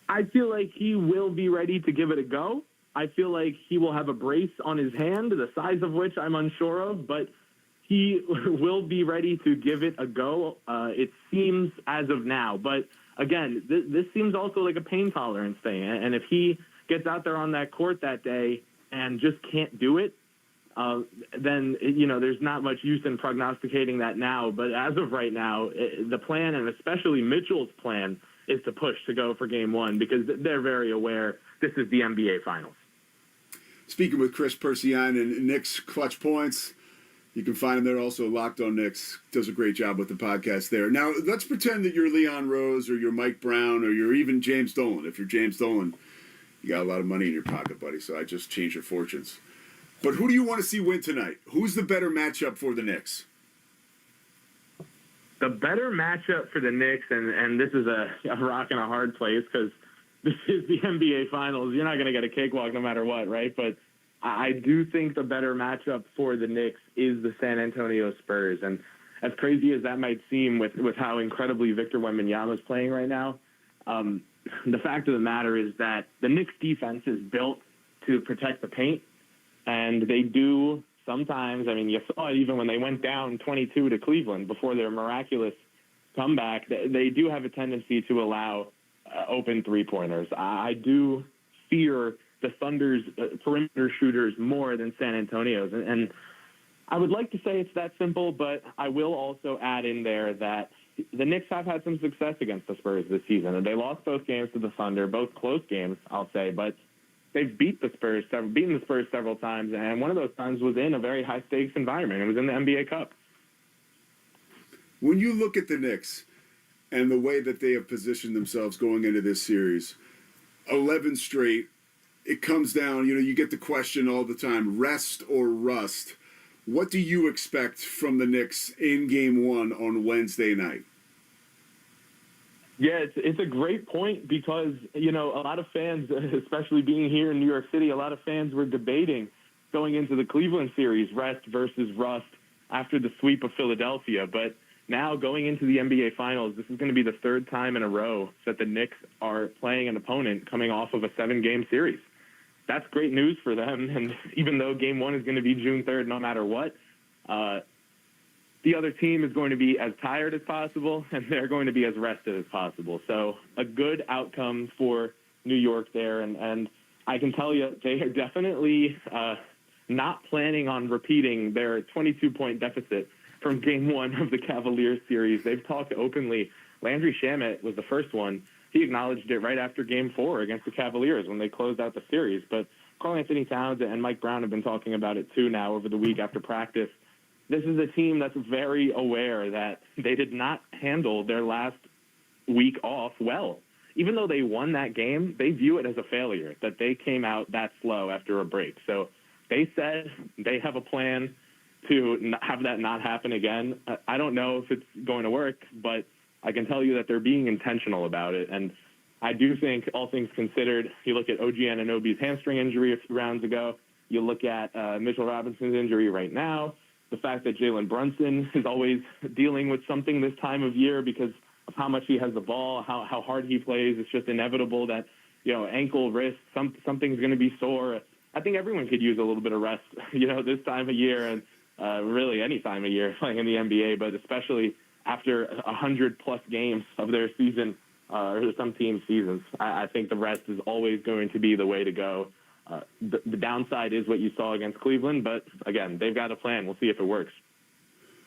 I feel like he will be ready to give it a go. I feel like he will have a brace on his hand, the size of which I'm unsure of, but he will be ready to give it a go, it seems, as of now. But, again, this seems also like a pain tolerance thing. And if he gets out there on that court that day and just can't do it, then, there's not much use in prognosticating that now. But as of right now, the plan, and especially Mitchell's plan, is to push to go for Game 1 because they're very aware this is the NBA Finals. Speaking with Chris Persian and Knicks Clutch Points, you can find him there also. Locked on Knicks does a great job with the podcast there. Now, let's pretend that you're Leon Rose or you're Mike Brown or you're even James Dolan. If you're James Dolan, you got a lot of money in your pocket, buddy, so I just changed your fortunes. But who do you want to see win tonight? Who's the better matchup for the Knicks? The better matchup for the Knicks, and this is a rock and a hard place because this is the NBA Finals. You're not going to get a cakewalk no matter what, right? But I do think the better matchup for the Knicks is the San Antonio Spurs. And as crazy as that might seem with how incredibly Victor Wembanyama is playing right now, the fact of the matter is that the Knicks defense is built to protect the paint, and they do sometimes. I mean, you saw it even when they went down 22 to Cleveland before their miraculous comeback. They do have a tendency to allow open three-pointers. I do fear the Thunder's perimeter shooters more than San Antonio's. And I would like to say it's that simple, but I will also add in there that the Knicks have had some success against the Spurs this season. And they lost both games to the Thunder, both close games, I'll say, but they've beaten the Spurs several times, and one of those times was in a very high-stakes environment. It was in the NBA Cup. When you look at the Knicks and the way that they have positioned themselves going into this series, 11 straight, it comes down, you get the question all the time, rest or rust. What do you expect from the Knicks in Game 1 on Wednesday night? Yeah, it's a great point because, a lot of fans, especially being here in New York City, a lot of fans were debating going into the Cleveland series, rest versus rust, after the sweep of Philadelphia. But now going into the NBA Finals, this is going to be the third time in a row that the Knicks are playing an opponent coming off of a 7-game series. That's great news for them. And even though Game 1 is going to be June 3rd no matter what, the other team is going to be as tired as possible, and they're going to be as rested as possible. So a good outcome for New York there. And I can tell you they are definitely not planning on repeating their 22-point deficit from Game 1 of the Cavaliers series. They've talked openly. Landry Shamet was the first one. He acknowledged it right after Game 4 against the Cavaliers when they closed out the series. But Karl-Anthony Towns and Mike Brown have been talking about it too now over the week after practice. This is a team that's very aware that they did not handle their last week off well. Even though they won that game, they view it as a failure, that they came out that slow after a break. So they said they have a plan to have that not happen again. I don't know if it's going to work, but I can tell you that they're being intentional about it. And I do think, all things considered, you look at OG Anunoby's hamstring injury a few rounds ago, you look at Mitchell Robinson's injury right now, the fact that Jalen Brunson is always dealing with something this time of year because of how much he has the ball, how hard he plays. It's just inevitable that, ankle, wrist, something's going to be sore. I think everyone could use a little bit of rest, this time of year. And really any time of year playing in the NBA, but especially after 100-plus games of their season or some team seasons. I think the rest is always going to be the way to go. The downside is what you saw against Cleveland, but, again, they've got a plan. We'll see if it works.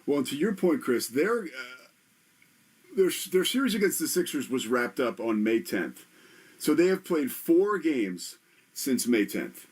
Well, and to your point, Chris, their series against the Sixers was wrapped up on May 10th. So they have played 4 games since May 10th.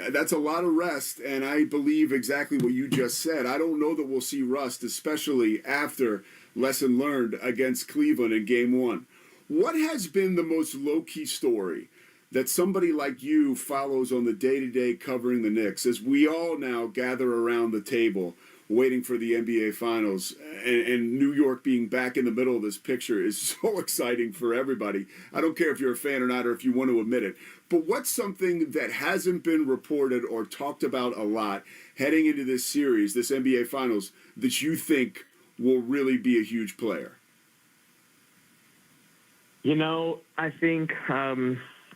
That's a lot of rest, and I believe exactly what you just said. I don't know that we'll see rust, especially after lesson learned against Cleveland in Game 1. What has been the most low-key story that somebody like you follows on the day-to-day covering the Knicks as we all now gather around the table waiting for the NBA Finals, and New York being back in the middle of this picture is so exciting for everybody. I don't care if you're a fan or not, or if you want to admit it. But what's something that hasn't been reported or talked about a lot heading into this series, this NBA Finals, that you think will really be a huge player? You know, I think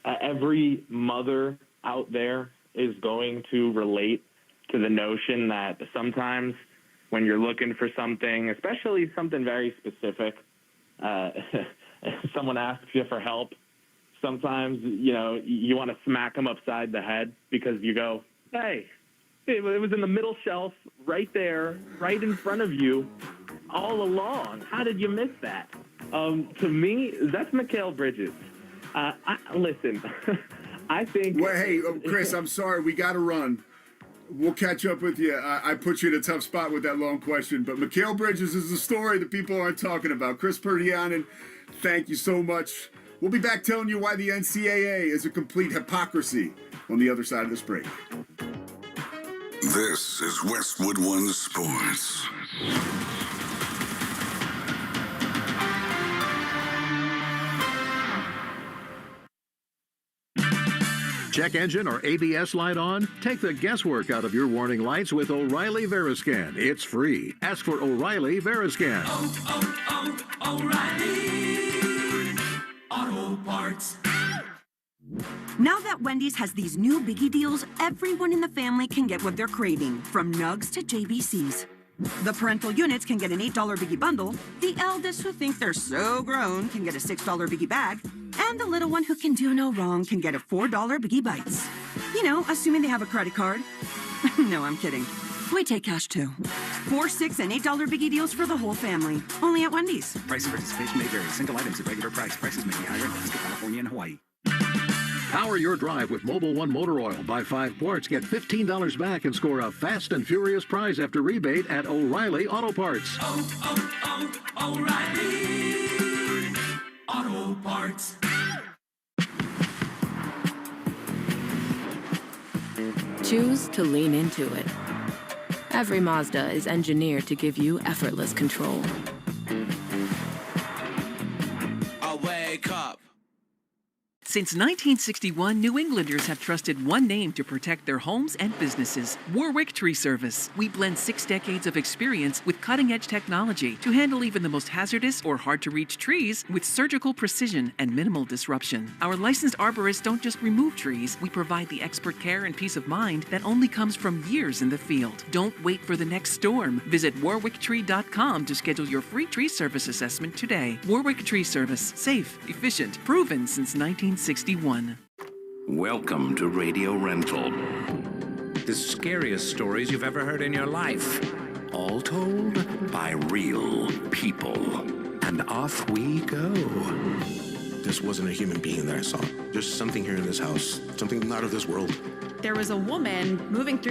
every mother out there is going to relate to the notion that sometimes when you're looking for something, especially something very specific, someone asks you for help, sometimes, you know, you want to smack them upside the head because you go, hey, it was in the middle shelf right there, right in front of you all along. How did you miss that? To me, that's Mikal Bridges. Listen, I think... Well, hey, Chris, I'm sorry. We got to run. We'll catch up with you. I put you in a tough spot with that long question, but Mikal Bridges is the story that people aren't talking about. Chris Perdianen, thank you so much. We'll be back telling you why the NCAA is a complete hypocrisy on the other side of this break. This is Westwood One Sports. Check engine or ABS light on? Take the guesswork out of your warning lights with O'Reilly Veriscan. It's free. Ask for O'Reilly Veriscan. O'Reilly Auto Parts. Now that Wendy's has these new biggie deals, everyone in the family can get what they're craving, from nugs to JBCs. The parental units can get an $8 biggie bundle, the eldest who think they're so grown can get a $6 biggie bag, and the little one who can do no wrong can get a $4 biggie bites. You know, assuming they have a credit card. No, I'm kidding. We take cash too. 4, 6, and $8 biggie deals for the whole family. Only at Wendy's. Price and participation may vary. Single items at regular price. Prices may be higher in Alaska, California, and Hawaii. Power your drive with Mobil 1 Motor Oil. Buy 5 quarts, get $15 back, and score a fast and furious prize after rebate at O'Reilly Auto Parts. O'Reilly Auto Parts. Choose to lean into it. Every Mazda is engineered to give you effortless control. I wake up. Since 1961, New Englanders have trusted one name to protect their homes and businesses: Warwick Tree Service. We blend 6 decades of experience with cutting-edge technology to handle even the most hazardous or hard-to-reach trees with surgical precision and minimal disruption. Our licensed arborists don't just remove trees. We provide the expert care and peace of mind that only comes from years in the field. Don't wait for the next storm. Visit warwicktree.com to schedule your free tree service assessment today. Warwick Tree Service. Safe, efficient, proven since 1961. Welcome to Radio Rental. The scariest stories you've ever heard in your life. All told by real people. And off we go. This wasn't a human being that I saw. There's something here in this house. Something not of this world. There was a woman moving through